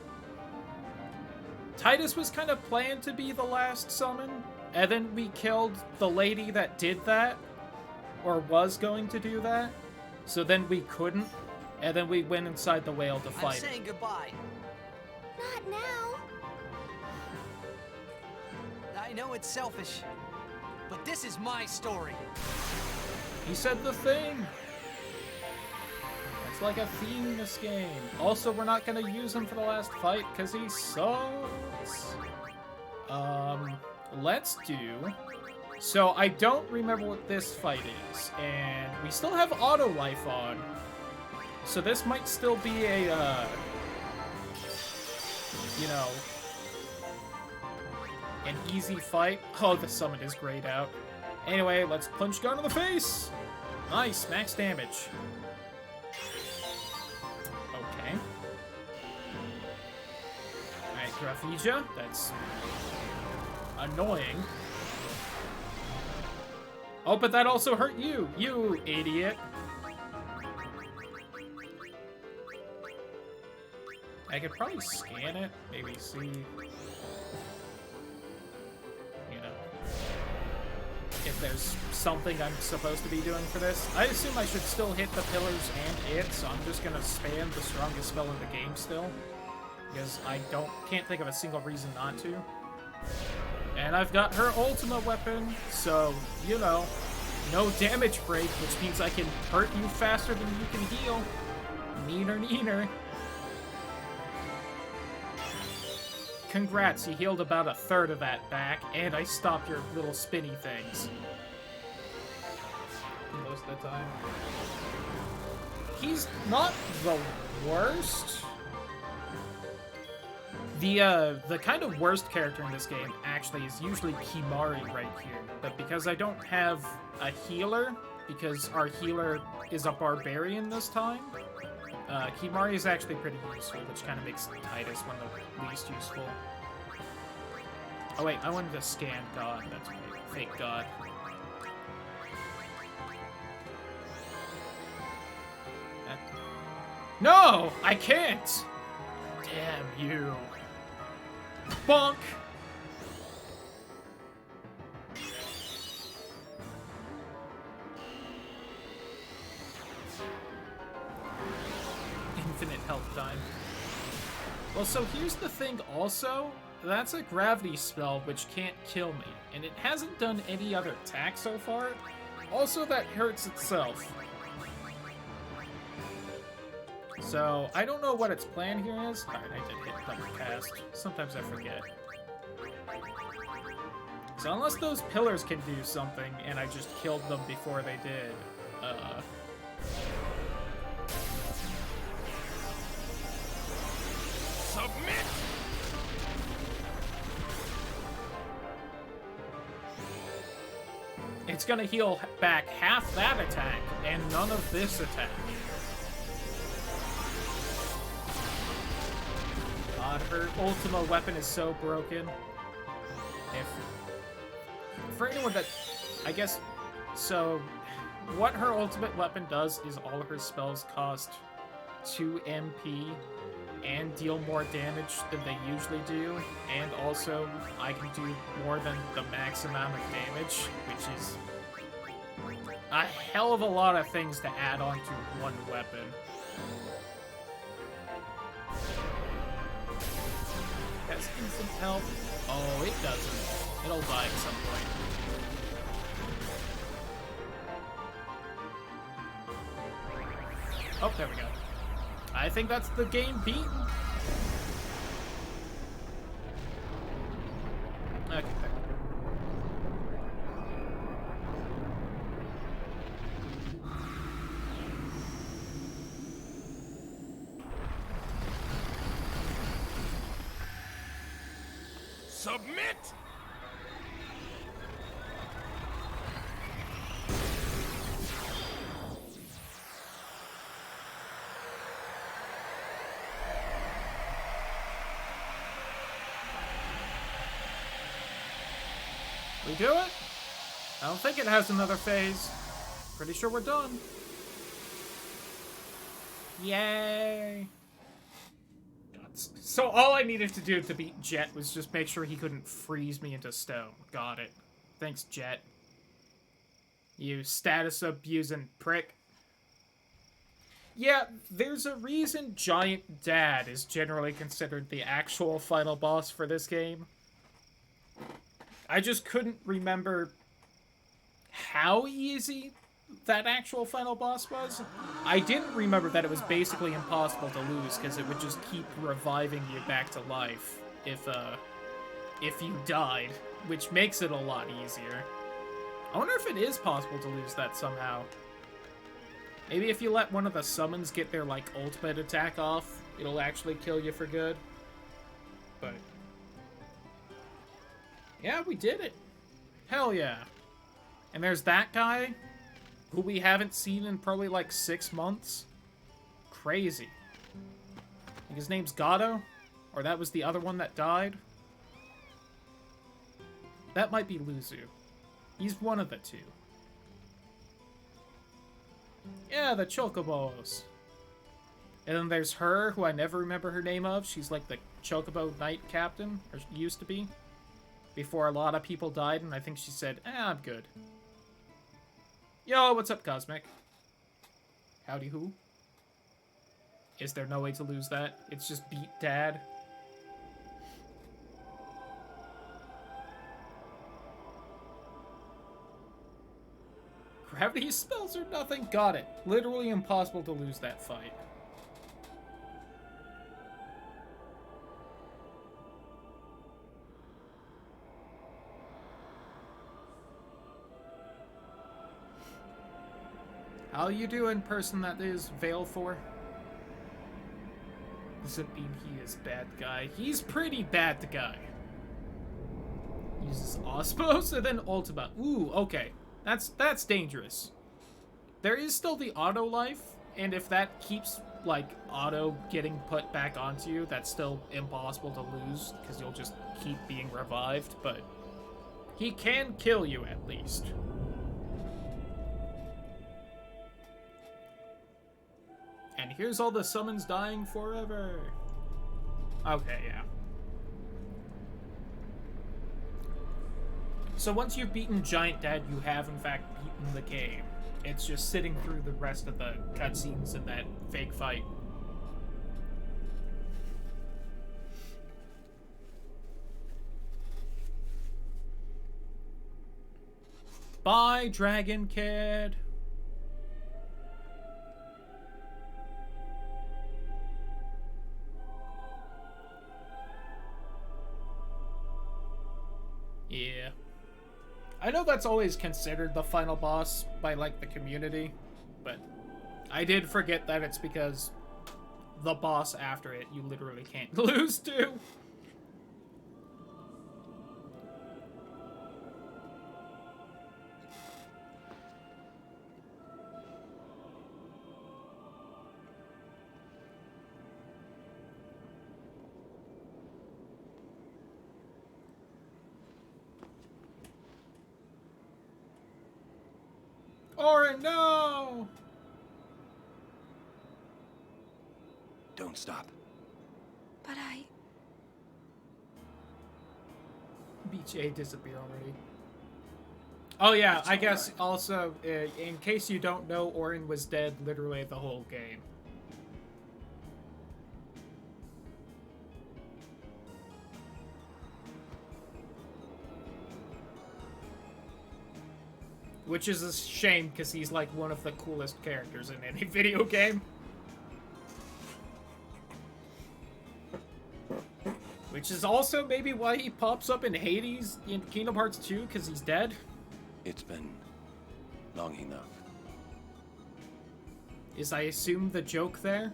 Titus was kind of planned to be the last summon, and then we killed the lady that did that, or was going to do that, so then we couldn't, and then we went inside the whale to fight. I'm saying goodbye. Not now. I know it's selfish, but this is my story. He said the thing. It's like a theme in this game. Also, we're not gonna use him for the last fight because he sucks. Let's do. So I don't remember what this fight is, and we still have auto life on. So this might still be a, you know, an easy fight. Oh, the summon is grayed out. Anyway, let's punch gun to the face. Nice, max damage. Okay. Alright, Grafija, that's annoying. Oh, but that also hurt you, you idiot. I could probably scan it, maybe see, you know, if there's something I'm supposed to be doing for this. I assume I should still hit the pillars and it, so I'm just gonna spam the strongest spell in the game still, because I can't think of a single reason not to. And I've got her ultimate weapon, so, you know, no damage break, which means I can hurt you faster than you can heal. Neener, neener. Congrats, you healed about a third of that back, and I stopped your little spinny things. Most of the time. He's not the worst. The kind of worst character in this game actually is usually Kimari right here. But because I don't have a healer, because our healer is a barbarian this time, Kimari is actually pretty useful, which kind of makes Titus one of the least useful. Oh wait, I wanted to scan God, that's right. Fake God. No! I can't! Damn you. Bonk! Infinite health time. Well, so here's the thing also. That's a gravity spell which can't kill me, and it hasn't done any other attack so far. Also, that hurts itself. So, I don't know what its plan here is. Alright, I did hit double cast. Sometimes I forget. So unless those pillars can do something, and I just killed them before they did, Submit! it's gonna heal back half that attack, and none of this attack. God, her Ultima weapon is so broken. For anyone that, I guess, so what her ultimate weapon does is all her spells cost 2 MP and deal more damage than they usually do, and also I can do more than the max amount of damage, which is a hell of a lot of things to add on to one weapon. Has instant health? Oh, it doesn't. It'll die at some point. Oh, there we go. I think that's the game beaten. Okay. Submit! We do it? I don't think it has another phase. Pretty sure we're done. Yay! So all I needed to do to beat Jet was just make sure he couldn't freeze me into stone. Got it. Thanks, Jet. You status-abusing prick. Yeah, there's a reason Giant Dad is generally considered the actual final boss for this game. I just couldn't remember how easy that actual final boss was. I didn't remember that it was basically impossible to lose because it would just keep reviving you back to life if you died, which makes it a lot easier. I wonder if it is possible to lose that somehow. Maybe if you let one of the summons get their, like, ultimate attack off, it'll actually kill you for good. But yeah, we did it. Hell yeah. And there's that guy, who we haven't seen in probably like 6 months. Crazy. I think his name's Gato? Or that was the other one that died? That might be Luzu. He's one of the two. Yeah, the Chocobos. And then there's her, who I never remember her name of. She's like the Chocobo Knight Captain, or used to be. Before a lot of people died, and I think she said, I'm good. Yo, what's up, Cosmic? Howdy who? Is there no way to lose that? It's just beat Dad. Gravity spells or nothing? Got it. Literally impossible to lose that fight. How you doing, person that is Veil for? Doesn't mean he is bad guy. He's pretty bad guy. Uses Osmos and then Ultima. Ooh, okay. That's dangerous. There is still the auto life, and if that keeps, like, auto getting put back onto you, that's still impossible to lose, because you'll just keep being revived, but he can kill you at least. And here's all the summons dying forever. Okay, yeah. So once you've beaten Giant Dad, you have in fact beaten the game. It's just sitting through the rest of the cutscenes in that fake fight. Bye, Dragon Kid! Yeah. I know that's always considered the final boss by, like, the community, but I did forget that it's because the boss after it you literally can't lose to. Orin, no! Don't stop. But I... BJ disappear already. Oh yeah, I guess also, in case you don't know, Orin was dead literally the whole game. Which is a shame, because he's like one of the coolest characters in any video game. Which is also maybe why he pops up in Hades in Kingdom Hearts 2, because he's dead. It's been long enough. Is, I assume, the joke there?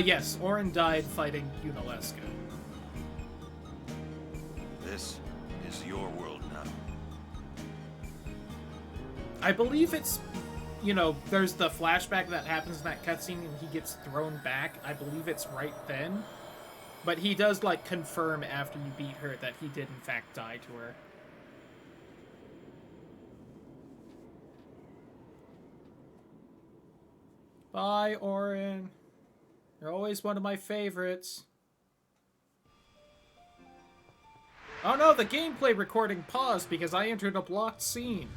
Yes, Orin died fighting Yuna. This is your world now. I believe it's, you know, there's the flashback that happens in that cutscene and he gets thrown back. I believe it's right then. But he does, like, confirm after you beat her that he did, in fact, die to her. Bye, Orin. You're always one of my favorites. Oh no, the gameplay recording paused because I entered a blocked scene.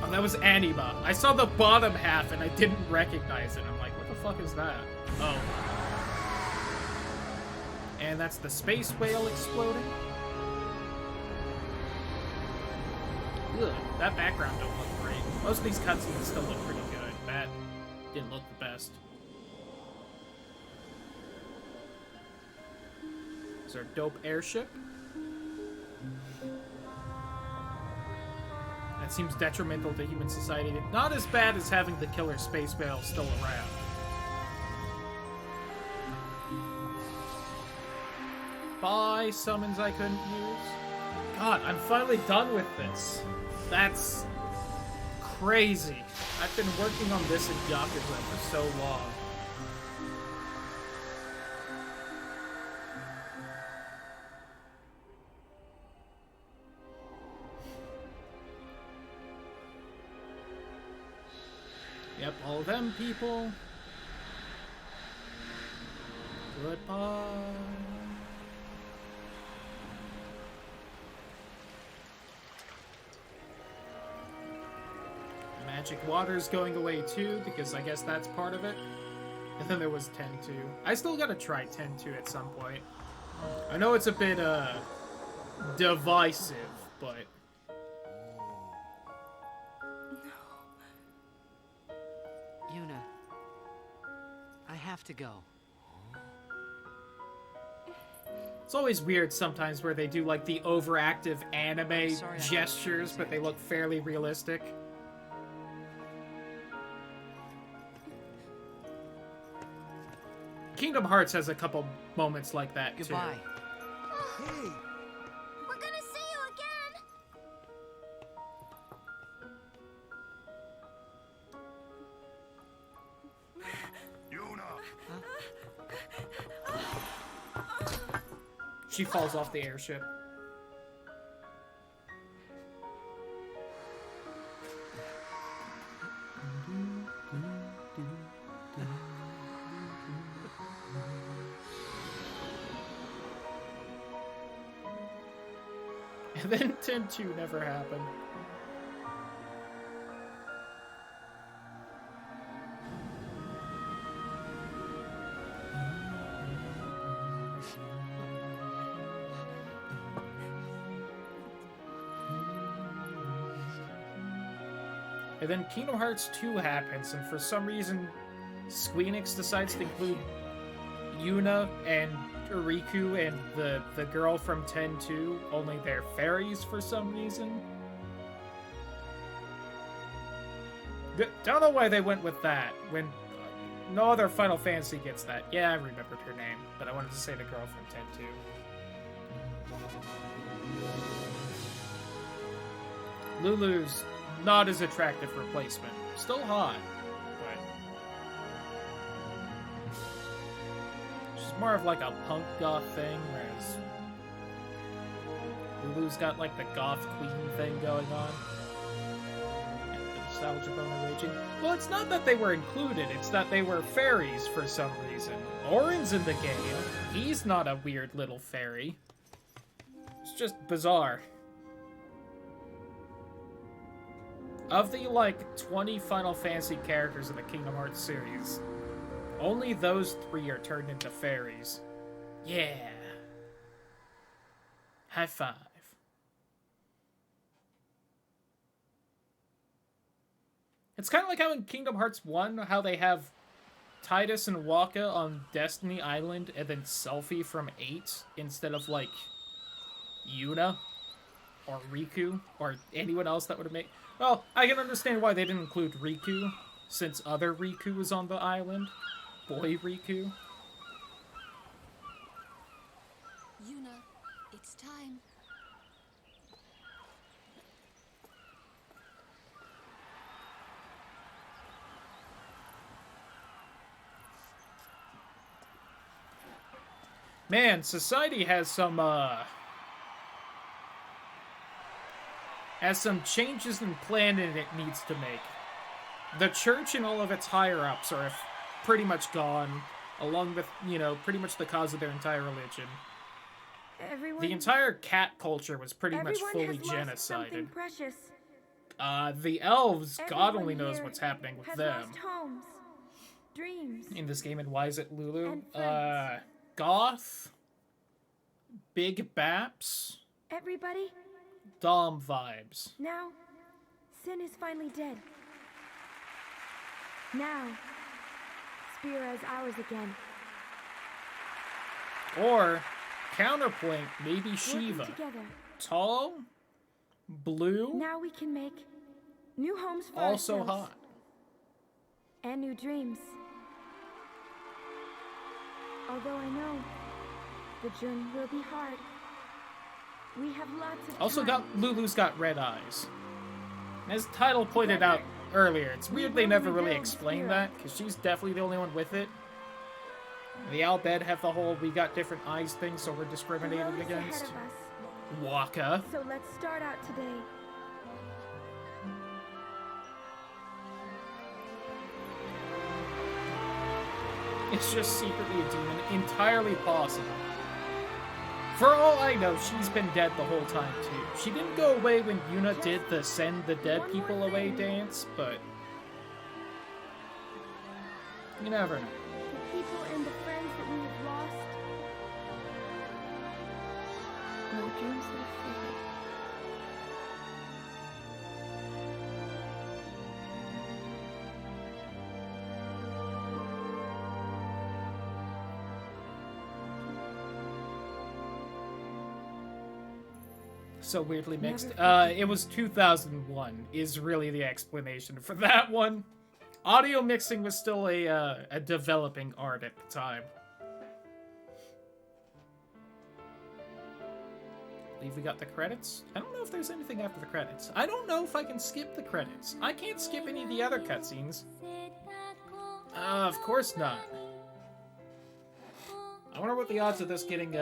Oh, that was Anima. I saw the bottom half and I didn't recognize it. I'm like, what the fuck is that? Oh. And that's the space whale exploding. Ugh, that background don't look great. Most of these cutscenes still look pretty good. That didn't look the best. Is there a dope airship? That seems detrimental to human society. Not as bad as having the killer space whale still around. Bye, summons I couldn't use. God, I'm finally done with this. That's crazy. I've been working on this in Yakuza for so long. Yep, all them people. Goodbye. Magic water's going away too, because I guess that's part of it. And then there was 10-2. I still gotta try 10-2 at some point. I know it's a bit, divisive, but... to go. It's always weird sometimes where they do like the overactive anime gestures, but they look fairly realistic. Kingdom Hearts has a couple moments like that too. Goodbye. Hey! We're gonna see you again! Yuna! She falls off the airship. And then 10-2 never happened. And then Kingdom Hearts 2 happens, and for some reason, Squeenix decides to include Yuna and Riku and the girl from 10-2, only they're fairies for some reason. Don't know why they went with that, when no other Final Fantasy gets that. Yeah, I remembered her name, but I wanted to say the girl from 10-2. Lulu's not as attractive replacement. Still hot, but she's more of like a punk goth thing, whereas Lulu's got like the goth queen thing going on. And the nostalgia boner raging. Well, it's not that they were included, it's that they were fairies for some reason. Auron's in the game. He's not a weird little fairy. It's just bizarre. Of the, like, 20 Final Fantasy characters in the Kingdom Hearts series, only those 3 are turned into fairies. Yeah. High five. It's kind of like how in Kingdom Hearts 1, how they have Tidus and Waka on Destiny Island and then Selphie from 8 instead of, like, Yuna or Riku or anyone else that would have made... Well, I can understand why they didn't include Riku, since other Riku was on the island. Boy Riku. Yuna, it's time. Man, society has some changes in planning it needs to make. The church and all of its higher-ups are pretty much gone, along with, you know, pretty much the cause of their entire religion. The entire cat culture was pretty much fully genocided. The elves, God only knows what's happening with them. Homes, dreams, in this game, and why is it Lulu? Goth, Big Baps, everybody. Dom vibes. Now, Sin is finally dead. Now, Spira is ours again. Or, counterpoint, maybe Shiva. Together. Tall, blue, now we can make new homes for also ourselves. hot. And new dreams. Although I know the journey will be hard. We have lots of Also time. Lulu's got red eyes. As Title pointed out earlier, it's weird they never really explained that, because she's definitely the only one with it. The Albed have the whole we got different eyes thing, so we're discriminated against. Waka. So let's start out today. It's just secretly a demon. Entirely possible. For all I know, she's been dead the whole time, too. She didn't go away when Yuna did the send the dead people away dance, but... you never know. The people and the friends that we have lost. No dreams left faded. So weirdly mixed. It was 2001 is really the explanation for that one. Audio mixing was still a developing art at the time. I believe we got the credits. I don't know if there's anything after the credits. I don't know if I can skip the credits. I can't skip any of the other cutscenes. Of course not. I wonder what the odds of this getting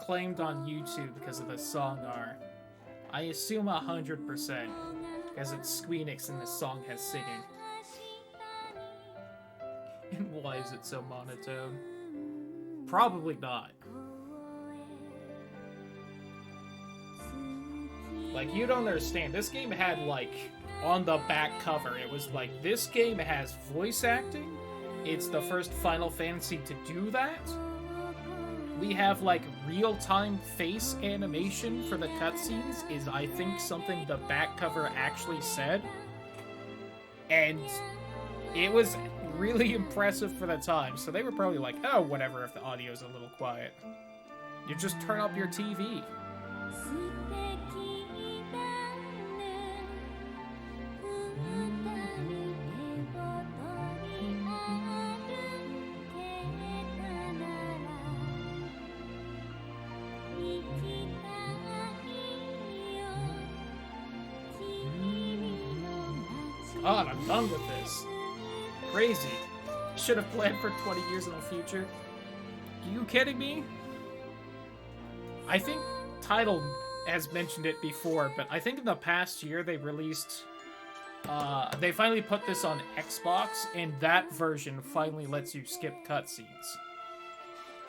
claimed on YouTube because of this song are. I assume 100%, because it's Squeenix and this song has singing. And why is it so monotone? Probably not. Like, you don't understand. This game had, like, on the back cover, it was like, this game has voice acting. It's the first Final Fantasy to do that. We have, like, real-time face animation for the cutscenes is, I think, something the back cover actually said. And it was really impressive for the time. So they were probably like, oh, whatever if the audio's a little quiet. You just turn up your TV. God, I'm done with this. Crazy. Should have planned for 20 years in the future. Are you kidding me? I think Tidal has mentioned it before, but I think in the past year they released... they finally put this on Xbox, and that version finally lets you skip cutscenes.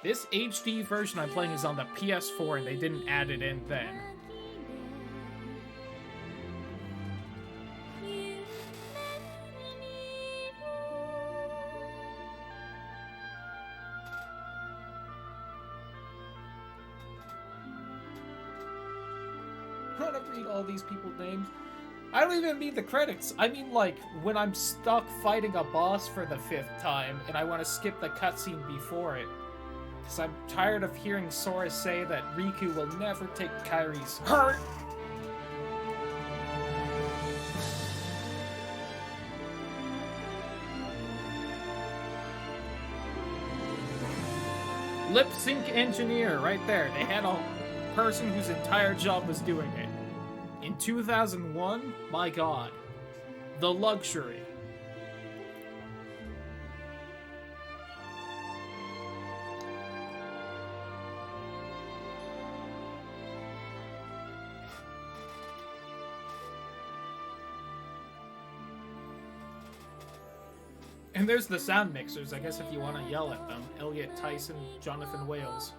This HD version I'm playing is on the PS4, and they didn't add it in then. I don't read all these people's names. I don't even mean the credits. I mean, like, when I'm stuck fighting a boss for the 5th time, and I want to skip the cutscene before it. Because I'm tired of hearing Sora say that Riku will never take Kairi's heart. Lip sync engineer, right there. They had a person whose entire job was doing it. In 2001, my god. The luxury. And there's the sound mixers, I guess, if you want to yell at them. Elliot Tyson, Jonathan Wales.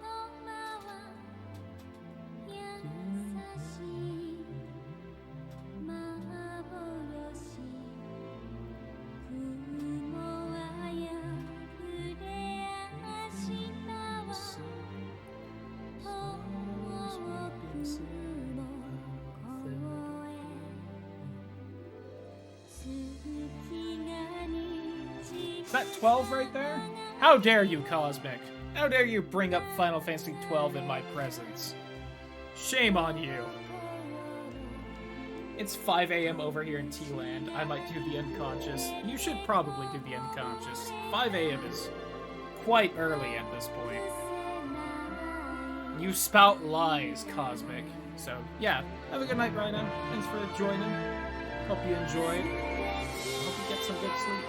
Is that 12 right there? How dare you, Cosmic? How dare you bring up Final Fantasy 12 in my presence? Shame on you. It's 5 a.m. over here in T-Land. I might do the unconscious. You should probably do the unconscious. 5 a.m. is quite early at this point. You spout lies, Cosmic. So, yeah. Have a good night, Rhino. Thanks for joining. Hope you enjoyed. Hope you get some good sleep.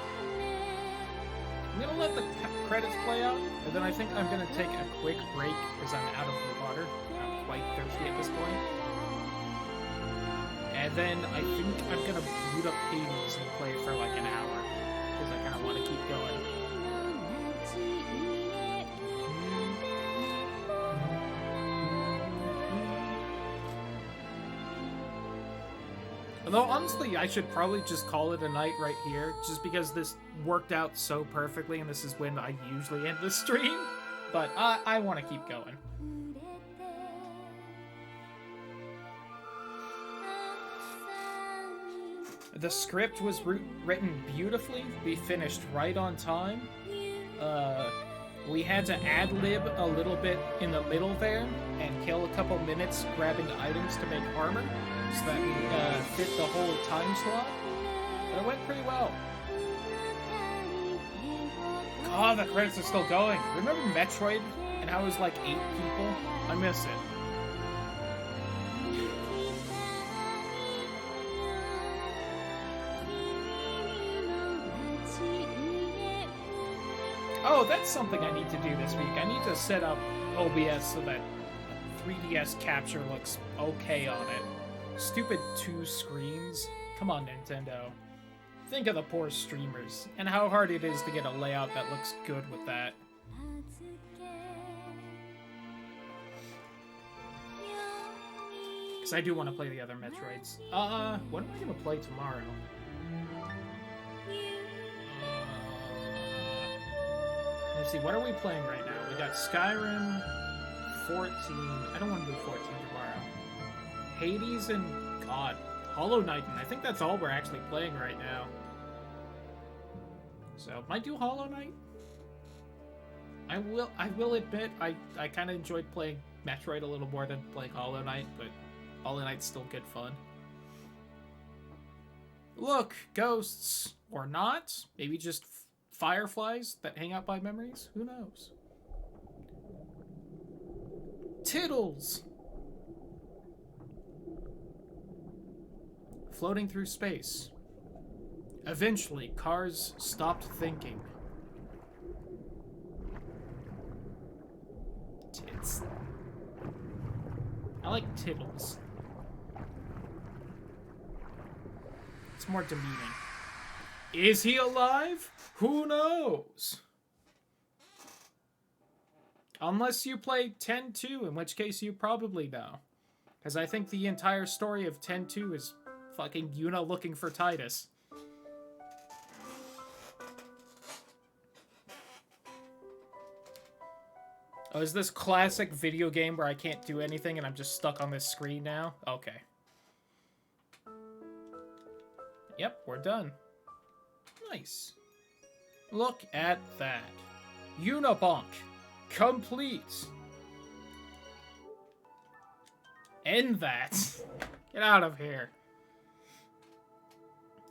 I'm gonna let the credits play out, and then I think I'm gonna take a quick break because I'm out of the water. I'm quite thirsty at this point. And then I think I'm gonna boot up Hades and play it for like an hour because I kind of want to keep going. Although, honestly, I should probably just call it a night right here, just because this worked out so perfectly, and this is when I usually end the stream. But I want to keep going. The script was written beautifully. We finished right on time. We had to ad-lib a little bit in the middle there and kill a couple minutes grabbing items to make armor so that we fit the whole time slot. But it went pretty well. God, the credits are still going. Remember Metroid and how it was like 8 people? I miss it. Oh, that's something I need to do this week. I need to set up OBS so that 3DS capture looks okay on it. Stupid 2 screens. Come on, Nintendo. Think of the poor streamers, and how hard it is to get a layout that looks good with that. Because I do want to play the other Metroids. What am I going to play tomorrow? Let's see, what are we playing right now? We got Skyrim, 14. I don't want to do 14 tomorrow. Hades and God, Hollow Knight. And I think that's all we're actually playing right now. So, might do Hollow Knight. I will admit, I kind of enjoyed playing Metroid a little more than playing Hollow Knight, but Hollow Knight's still good fun. Look, ghosts. Or not. Maybe just fireflies that hang out by memories? Who knows? Tiddles! Floating through space. Eventually, cars stopped thinking. Tits. I like tiddles. It's more demeaning. Is he alive? Who knows? Unless you play 10-2, in which case you probably know. Because I think the entire story of 10-2 is fucking Yuna looking for Titus. Oh, is this classic video game where I can't do anything and I'm just stuck on this screen now? Okay. Yep, we're done. Nice. Look at that. Yuna Bonk. Complete. End that. Get out of here.